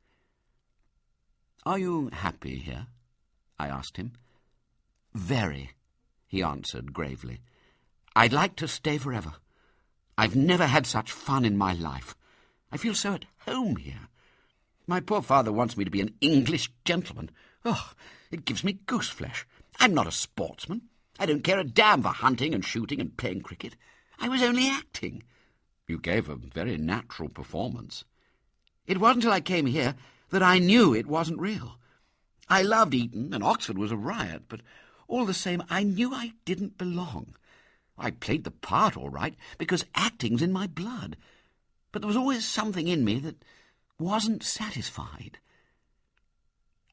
"Are you happy here?" I asked him. "Very," he answered gravely. "I'd like to stay forever. I've never had such fun in my life. I feel so at home here. My poor father wants me to be an English gentleman. Oh, it gives me gooseflesh. I'm not a sportsman. I don't care a damn for hunting and shooting and playing cricket. I was only acting." "You gave a very natural performance." "It wasn't until I came here that I knew it wasn't real. I loved Eton, and Oxford was a riot, but all the same I knew I didn't belong. I played the part all right, because acting's in my blood. But there was always something in me that wasn't satisfied."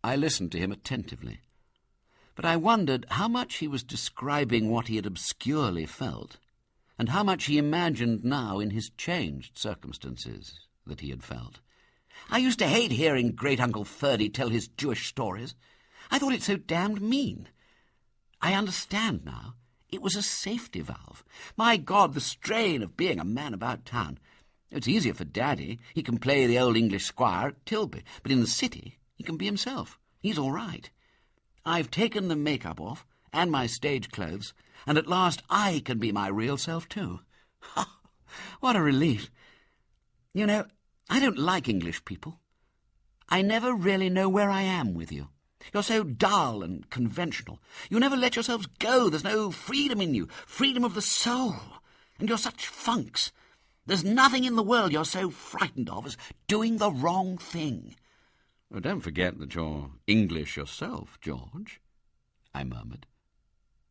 I listened to him attentively, but I wondered how much he was describing what he had obscurely felt, and how much he imagined now in his changed circumstances that he had felt. I used to hate hearing Great-Uncle Ferdy tell his Jewish stories. I thought it so damned mean. I understand now. It was a safety valve. My God, the strain of being a man about town. It's easier for Daddy. He can play the old English squire at Tilby, but in the city he can be himself. He's all right. I've taken the make-up off, and my stage clothes, and at last I can be my real self too. What a relief. You know, I don't like English people. I never really know where I am with you. You're so dull and conventional. You never let yourselves go. There's no freedom in you, freedom of the soul. And you're such funks. There's nothing in the world you're so frightened of as doing the wrong thing." "Well, don't forget that you're English yourself, George," I murmured.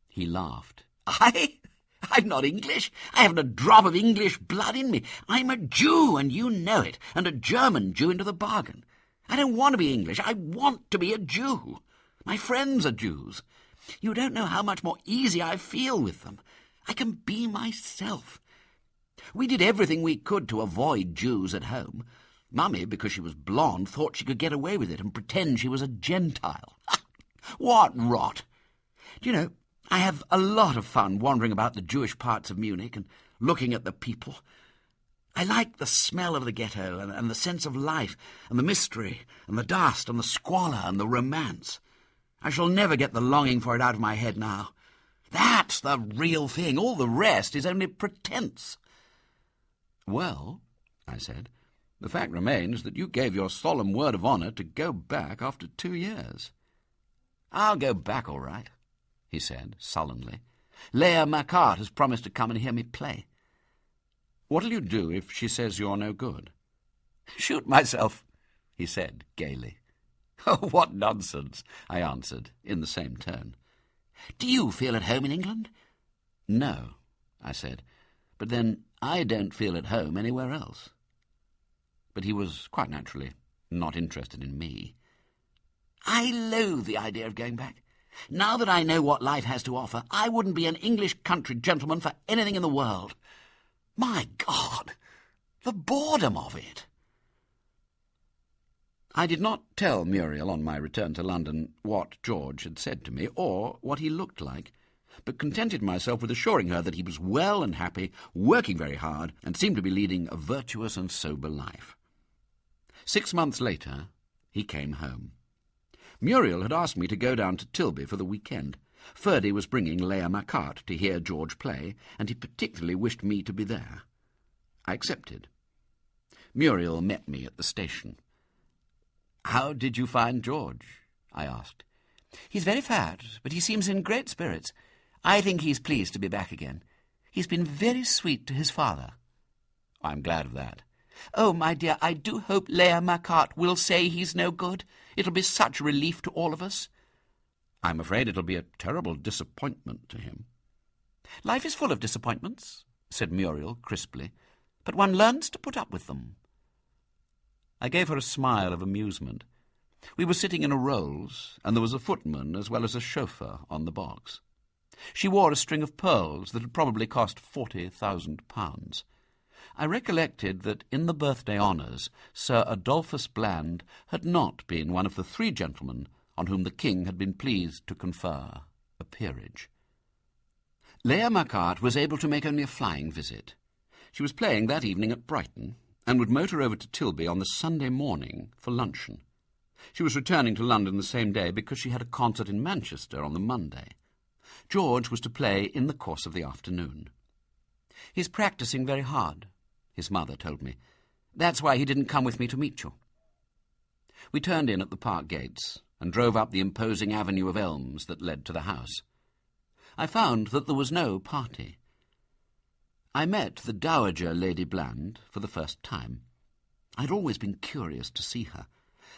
He laughed. I'm not English. I haven't a drop of English blood in me. I'm a Jew, and you know it, and a German Jew into the bargain. I don't want to be English. I want to be a Jew. My friends are Jews. You don't know how much more easy I feel with them. I can be myself. We did everything we could to avoid Jews at home. Mummy, because she was blonde, thought she could get away with it and pretend she was a Gentile. What rot! Do you know, I have a lot of fun wandering about the Jewish parts of Munich and looking at the people. I like the smell of the ghetto and the sense of life and the mystery and the dust and the squalor and the romance. I shall never get the longing for it out of my head now. That's the real thing. All the rest is only pretence. "Well," I said, "the fact remains that you gave your solemn word of honour to go back after 2 years." "I'll go back all right," he said sullenly. "Leah Macart has promised to come and hear me play." "What'll you do if she says you're no good?" "Shoot myself," he said gaily. "Oh, what nonsense," I answered in the same tone. "Do you feel at home in England?" "No," I said, "but then I don't feel at home anywhere else." But he was quite naturally not interested in me. "I loathe the idea of going back. Now that I know what life has to offer, I wouldn't be an English country gentleman for anything in the world. My God, the boredom of it." I did not tell Muriel on my return to London what George had said to me, or what he looked like, but contented myself with assuring her that he was well and happy, working very hard, and seemed to be leading a virtuous and sober life. 6 months later, he came home. Muriel had asked me to go down to Tilby for the weekend. Ferdy was bringing Leah Macart to hear George play, and he particularly wished me to be there. I accepted. Muriel met me at the station. "How did you find George?" I asked. "He's very fat, but he seems in great spirits. I think he's pleased to be back again. He's been very sweet to his father." "I'm glad of that." "Oh, my dear, I do hope Leah Macart will say he's no good. It'll be such a relief to all of us." "I'm afraid it'll be a terrible disappointment to him." "Life is full of disappointments," said Muriel crisply, "but one learns to put up with them." I gave her a smile of amusement. We were sitting in a Rolls, and there was a footman as well as a chauffeur on the box. She wore a string of pearls that had probably cost £40,000. I recollected that in the birthday honours Sir Adolphus Bland had not been one of the 3 gentlemen on whom the King had been pleased to confer a peerage. Leah Macquart was able to make only a flying visit. She was playing that evening at Brighton, and would motor over to Tilby on the Sunday morning for luncheon. She was returning to London the same day because she had a concert in Manchester on the Monday. George was to play in the course of the afternoon. "He's practising very hard," his mother told me. "That's why he didn't come with me to meet you." We turned in at the park gates and drove up the imposing avenue of elms that led to the house. I found that there was no party. I met the Dowager Lady Bland for the first time. I had always been curious to see her.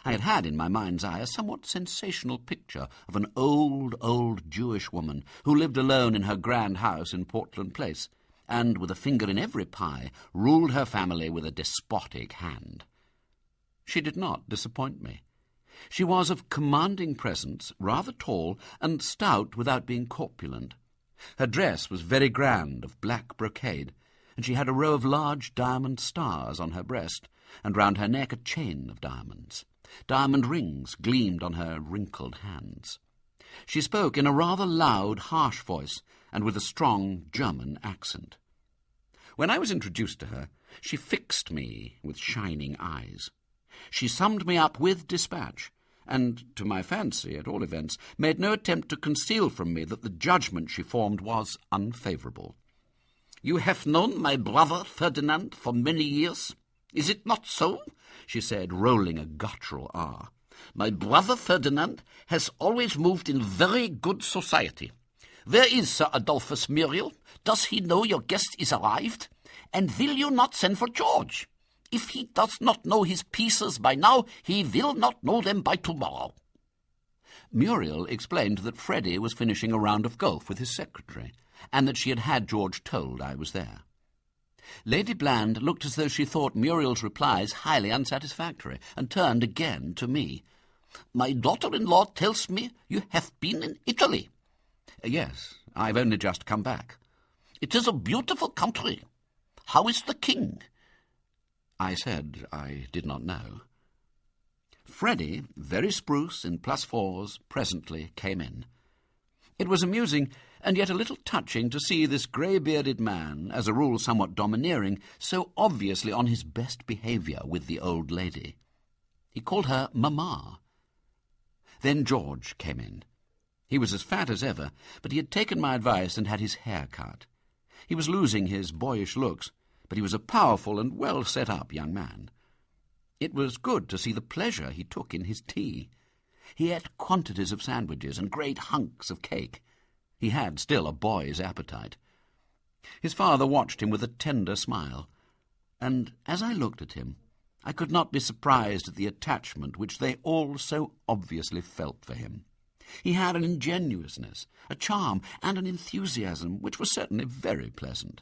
I had had in my mind's eye a somewhat sensational picture of an old Jewish woman who lived alone in her grand house in Portland Place, and, with a finger in every pie, ruled her family with a despotic hand. She did not disappoint me. She was of commanding presence, rather tall, and stout without being corpulent. Her dress was very grand, of black brocade, and she had a row of large diamond stars on her breast, and round her neck a chain of diamonds. Diamond rings gleamed on her wrinkled hands. She spoke in a rather loud, harsh voice, and with a strong German accent. When I was introduced to her, she fixed me with shining eyes. She summed me up with dispatch, and, to my fancy, at all events, made no attempt to conceal from me that the judgment she formed was unfavourable. "You have known my brother Ferdinand for many years, is it not so?" she said, rolling a guttural R. "My brother Ferdinand has always moved in very good society. Where is Sir Adolphus, Muriel? Does he know your guest is arrived? And will you not send for George? If he does not know his pieces by now, he will not know them by tomorrow." Muriel explained that Freddie was finishing a round of golf with his secretary, and that she had had George told I was there. Lady Bland looked as though she thought Muriel's replies highly unsatisfactory, and turned again to me. "My daughter-in-law tells me you have been in Italy." "Yes, I've only just come back." "It is a beautiful country. How is the King?" I said I did not know. Freddie, very spruce in +4s, presently came in. It was amusing and yet a little touching to see this grey-bearded man, as a rule somewhat domineering, so obviously on his best behaviour with the old lady. He called her Mamma. Then George came in. He was as fat as ever, but he had taken my advice and had his hair cut. He was losing his boyish looks, but he was a powerful and well-set-up young man. It was good to see the pleasure he took in his tea. He ate quantities of sandwiches and great hunks of cake. He had still a boy's appetite. His father watched him with a tender smile, and as I looked at him, I could not be surprised at the attachment which they all so obviously felt for him. He had an ingenuousness, a charm, and an enthusiasm which was certainly very pleasant.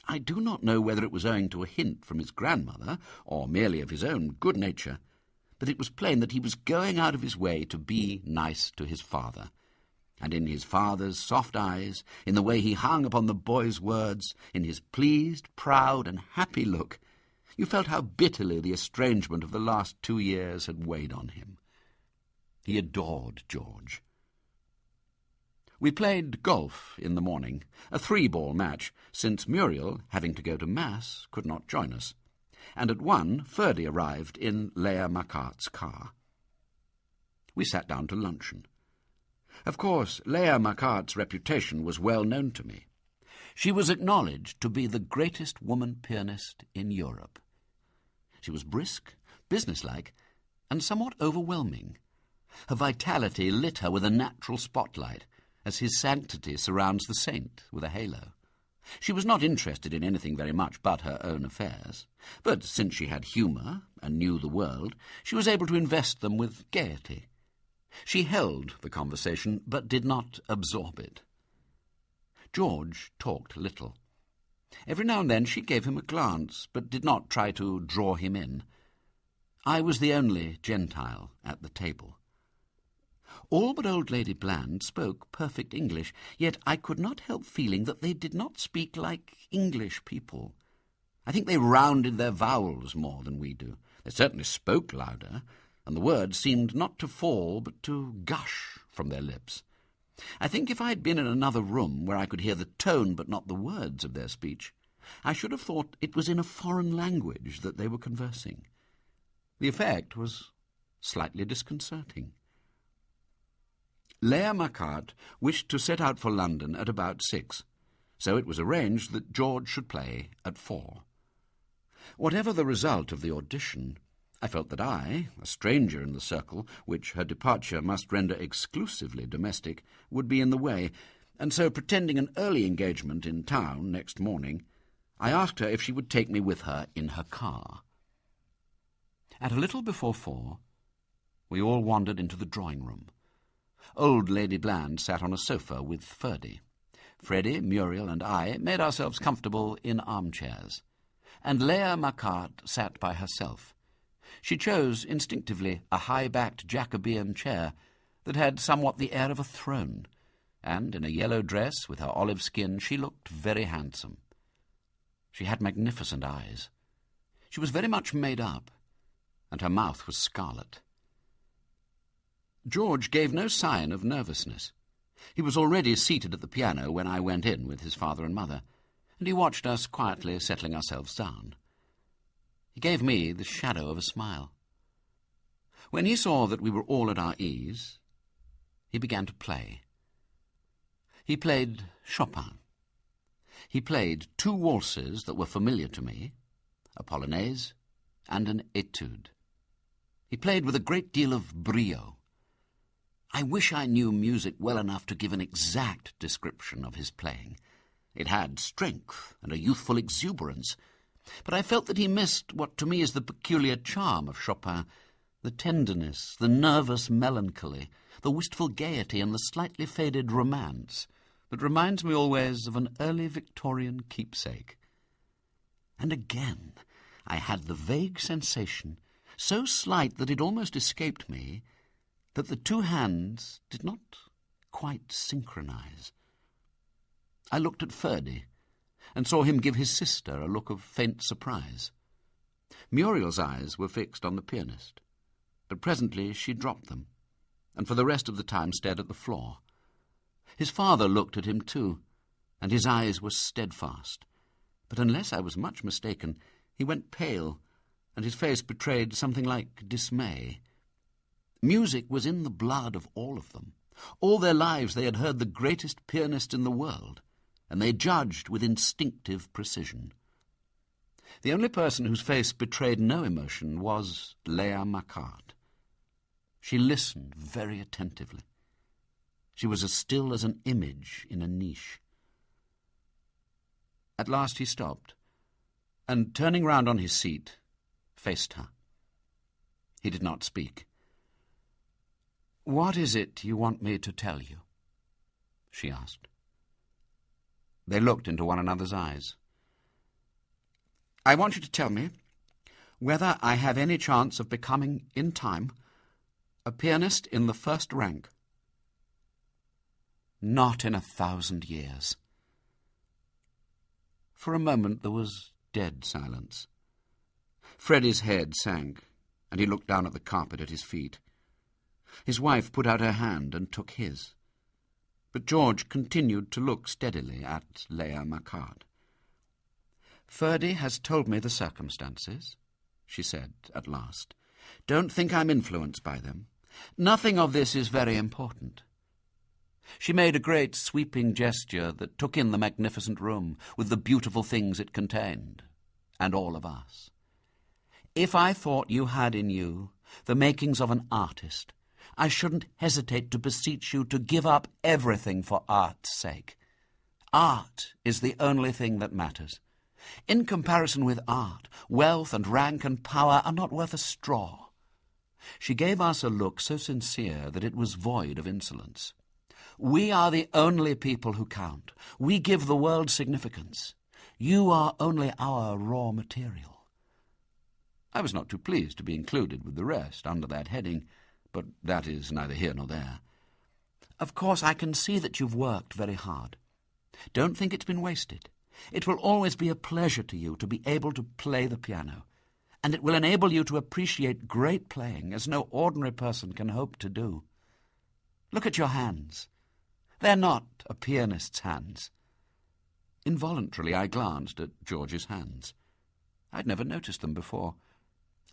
I do not know whether it was owing to a hint from his grandmother, or merely of his own good nature, but it was plain that he was going out of his way to be nice to his father. And in his father's soft eyes, in the way he hung upon the boy's words, in his pleased, proud, and happy look, you felt how bitterly the estrangement of the last 2 years had weighed on him. He adored George. We played golf in the morning, a 3-ball match, since Muriel, having to go to Mass, could not join us, and at 1 Ferdy arrived in Leah Macquart's car. We sat down to luncheon. Of course, Leah Macquart's reputation was well known to me. She was acknowledged to be the greatest woman pianist in Europe. She was brisk, businesslike, and somewhat overwhelming. Her vitality lit her with a natural spotlight, as his sanctity surrounds the saint with a halo. She was not interested in anything very much but her own affairs, but since she had humour and knew the world, she was able to invest them with gaiety. She held the conversation, but did not absorb it. George talked little. Every now and then she gave him a glance, but did not try to draw him in. I was the only Gentile at the table. All but old Lady Bland spoke perfect English, yet I could not help feeling that they did not speak like English people. I think they rounded their vowels more than we do. They certainly spoke louder, and the words seemed not to fall but to gush from their lips. I think if I had been in another room where I could hear the tone but not the words of their speech, I should have thought it was in a foreign language that they were conversing. The effect was slightly disconcerting. Leah Macquart wished to set out for London at about 6, so it was arranged that George should play at 4. Whatever the result of the audition, I felt that I, a stranger in the circle, which her departure must render exclusively domestic, would be in the way, and so, pretending an early engagement in town next morning, I asked her if she would take me with her in her car. At a little before 4, we all wandered into the drawing-room. Old Lady Bland sat on a sofa with Ferdy. Freddie, Muriel, and I made ourselves comfortable in armchairs, and Leah Macquart sat by herself. She chose, instinctively, a high-backed Jacobean chair that had somewhat the air of a throne, and in a yellow dress with her olive skin she looked very handsome. She had magnificent eyes. She was very much made up, and her mouth was scarlet. George gave no sign of nervousness. He was already seated at the piano when I went in with his father and mother, and he watched us quietly settling ourselves down. He gave me the shadow of a smile. When he saw that we were all at our ease, he began to play. He played Chopin. He played 2 waltzes that were familiar to me, a polonaise and an étude. He played with a great deal of brio. I wish I knew music well enough to give an exact description of his playing. It had strength and a youthful exuberance, but I felt that he missed what to me is the peculiar charm of Chopin, the tenderness, the nervous melancholy, the wistful gaiety, and the slightly faded romance that reminds me always of an early Victorian keepsake. And again I had the vague sensation, so slight that it almost escaped me, that the 2 hands did not quite synchronize. I looked at Ferdy, and saw him give his sister a look of faint surprise. Muriel's eyes were fixed on the pianist, but presently she dropped them, and for the rest of the time stared at the floor. His father looked at him too, and his eyes were steadfast, but unless I was much mistaken, he went pale, and his face betrayed something like dismay. Music was in the blood of all of them. All their lives they had heard the greatest pianist in the world, and they judged with instinctive precision. The only person whose face betrayed no emotion was Leah Macquart. She listened very attentively. She was as still as an image in a niche. At last he stopped, and turning round on his seat, faced her. He did not speak. "What is it you want me to tell you?" she asked. They looked into one another's eyes. "I want you to tell me whether I have any chance of becoming, in time, a pianist in the first rank." "Not in 1,000 years." For a moment there was dead silence. Freddie's head sank, and he looked down at the carpet at his feet. His wife put out her hand and took his, but George continued to look steadily at Leah Macquart. "Ferdy has told me the circumstances," she said at last. "Don't think I'm influenced by them. Nothing of this is very important." She made a great sweeping gesture that took in the magnificent room with the beautiful things it contained, and all of us. "If I thought you had in you the makings of an artist, I shouldn't hesitate to beseech you to give up everything for art's sake. Art is the only thing that matters. In comparison with art, wealth and rank and power are not worth a straw." She gave us a look so sincere that it was void of insolence. "We are the only people who count. We give the world significance. You are only our raw material." I was not too pleased to be included with the rest under that heading, but that is neither here nor there. "Of course, I can see that you've worked very hard. Don't think it's been wasted. It will always be a pleasure to you to be able to play the piano, and it will enable you to appreciate great playing as no ordinary person can hope to do. Look at your hands. They're not a pianist's hands." Involuntarily I glanced at George's hands. I'd never noticed them before.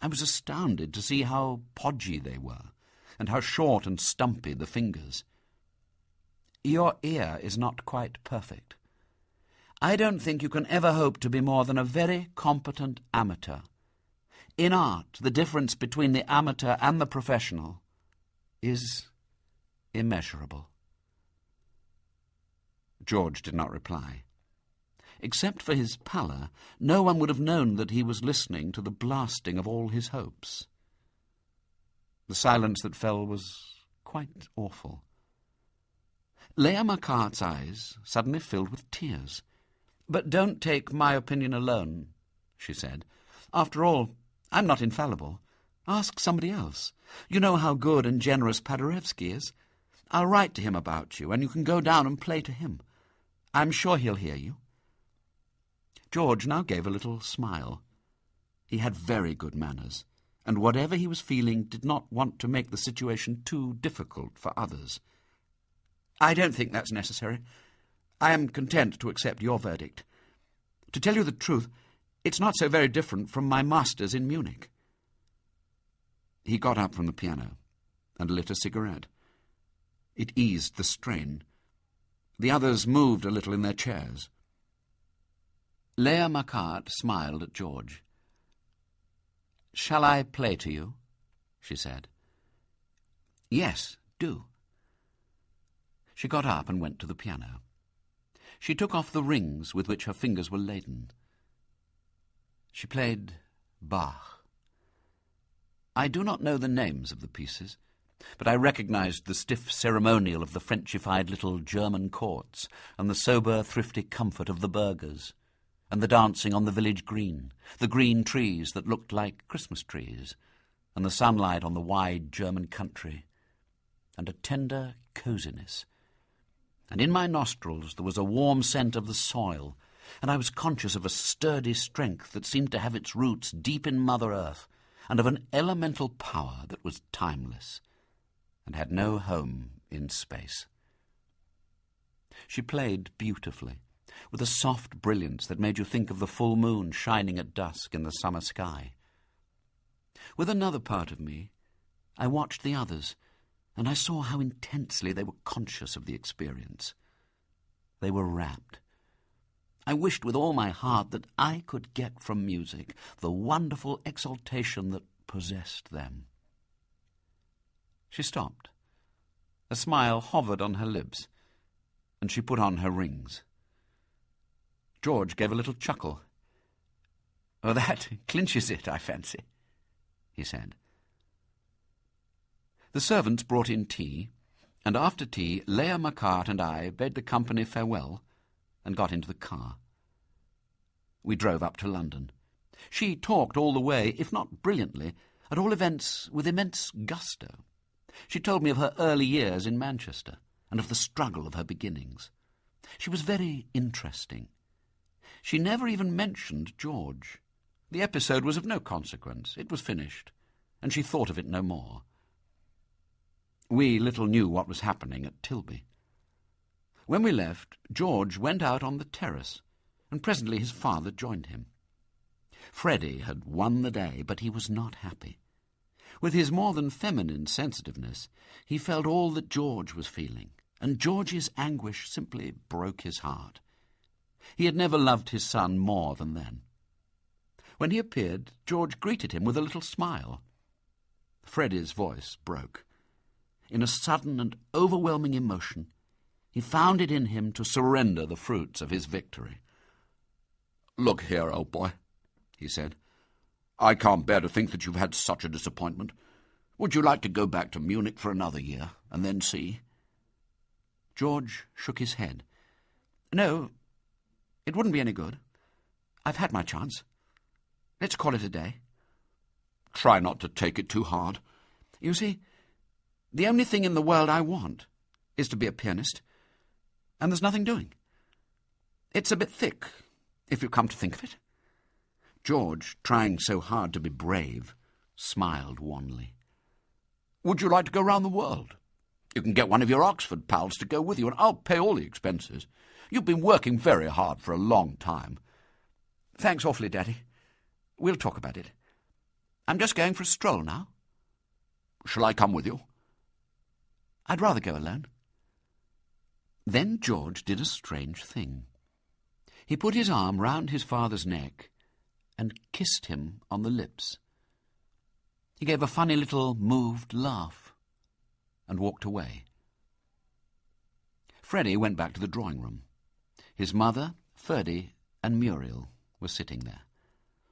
I was astounded to see how podgy they were, and how short and stumpy the fingers. "Your ear is not quite perfect. I don't think you can ever hope to be more than a very competent amateur. In art, the difference between the amateur and the professional is immeasurable." George did not reply. Except for his pallor, no one would have known that he was listening to the blasting of all his hopes. The silence that fell was quite awful. Leah Marquardt's eyes suddenly filled with tears. "But don't take my opinion alone," she said. "After all, I'm not infallible. Ask somebody else. You know how good and generous Paderewski is. I'll write to him about you, and you can go down and play to him. I'm sure he'll hear you." George now gave a little smile. He had very good manners, and whatever he was feeling did not want to make the situation too difficult for others. "I don't think that's necessary. I am content to accept your verdict. To tell you the truth, it's not so very different from my master's in Munich." He got up from the piano and lit a cigarette. It eased the strain. The others moved a little in their chairs. Leah Marquardt smiled at George. "Shall I play to you?" she said. "Yes, do." She got up and went to the piano. She took off the rings with which her fingers were laden. She played Bach. I do not know the names of the pieces, but I recognized the stiff ceremonial of the Frenchified little German courts, and the sober, thrifty comfort of the burghers, and the dancing on the village green, the green trees that looked like Christmas trees, and the sunlight on the wide German country, and a tender coziness. And in my nostrils there was a warm scent of the soil, and I was conscious of a sturdy strength that seemed to have its roots deep in Mother Earth, and of an elemental power that was timeless, and had no home in space. She played beautifully, with a soft brilliance that made you think of the full moon shining at dusk in the summer sky. With another part of me, I watched the others, and I saw how intensely they were conscious of the experience. They were rapt. I wished with all my heart that I could get from music the wonderful exaltation that possessed them. She stopped. A smile hovered on her lips, and she put on her rings. George gave a little chuckle. "Oh, that clinches it, I fancy," he said. The servants brought in tea, and after tea Leah Marquardt and I bade the company farewell and got into the car. We drove up to London. She talked all the way, if not brilliantly, at all events with immense gusto. She told me of her early years in Manchester, and of the struggle of her beginnings. She was very interesting. She never even mentioned George. The episode was of no consequence. It was finished, and she thought of it no more. We little knew what was happening at Tilby. When we left, George went out on the terrace, and presently his father joined him. Freddie had won the day, but he was not happy. With his more than feminine sensitiveness, he felt all that George was feeling, and George's anguish simply broke his heart. He had never loved his son more than then. When he appeared, George greeted him with a little smile. Freddie's voice broke. In a sudden and overwhelming emotion, he found it in him to surrender the fruits of his victory. "Look here, old boy," he said. "I can't bear to think that you've had such a disappointment. Would you like to go back to Munich for another year, and then see?" George shook his head. "No, it wouldn't be any good. I've had my chance. Let's call it a day. Try not to take it too hard. You see, the only thing in the world I want is to be a pianist, and there's nothing doing. It's a bit thick, if you come to think of it. George, trying so hard to be brave, smiled wanly. Would you like to go round the world? You can get one of your Oxford pals to go with you, and I'll pay all the expenses. You've been working very hard for a long time. Thanks awfully, Daddy. We'll talk about it. I'm just going for a stroll now. Shall I come with you? I'd rather go alone. Then George did a strange thing. He put his arm round his father's neck and kissed him on the lips. He gave a funny little moved laugh and walked away. Freddie went back to the drawing room. His mother, Ferdy, and Muriel were sitting there.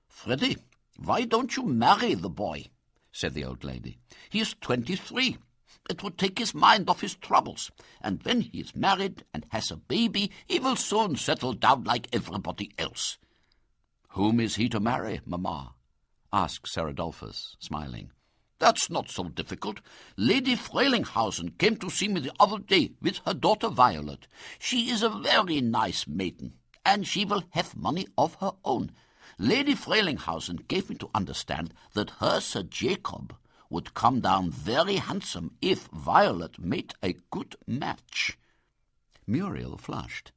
Freddie, why don't you marry the boy? Said the old lady. He is 23. It would take his mind off his troubles, and when he is married and has a baby, he will soon settle down like everybody else. Whom is he to marry, Mamma? Asked Sir Adolphus, smiling. That's not so difficult. Lady Frelinghausen came to see me the other day with her daughter Violet. She is a very nice maiden, and she will have money of her own. Lady Frelinghausen gave me to understand that her Sir Jacob would come down very handsome if Violet made a good match. Muriel flushed.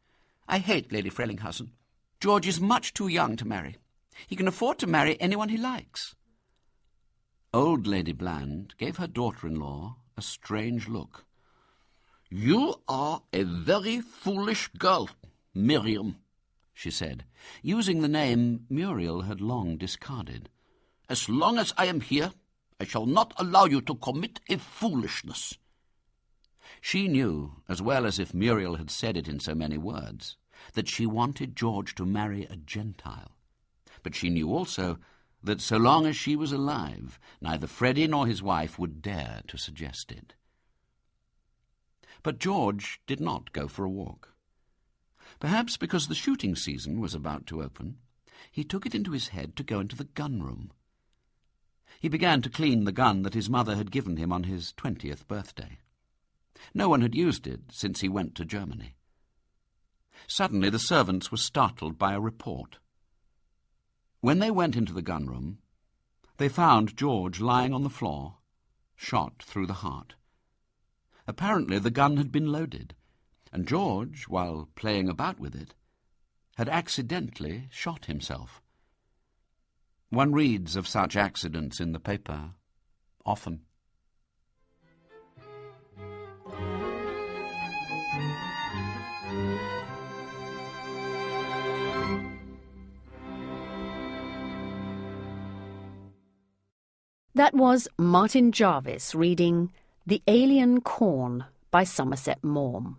I hate Lady Frelinghausen. George is much too young to marry. He can afford to marry anyone he likes. Old Lady Bland gave her daughter-in-law a strange look. You are a very foolish girl, Miriam, she said, using the name Muriel had long discarded. As long as I am here, I shall not allow you to commit a foolishness. She knew, as well as if Muriel had said it in so many words, that she wanted George to marry a Gentile. But she knew also that so long as she was alive, neither Freddie nor his wife would dare to suggest it. But George did not go for a walk. Perhaps because the shooting season was about to open, he took it into his head to go into the gun-room. He began to clean the gun that his mother had given him on his 20th birthday. No one had used it since he went to Germany. Suddenly the servants were startled by a report. When they went into the gun-room, they found George lying on the floor, shot through the heart. Apparently the gun had been loaded, and George, while playing about with it, had accidentally shot himself. One reads of such accidents in the paper often. That was Martin Jarvis reading The Alien Corn by Somerset Maugham.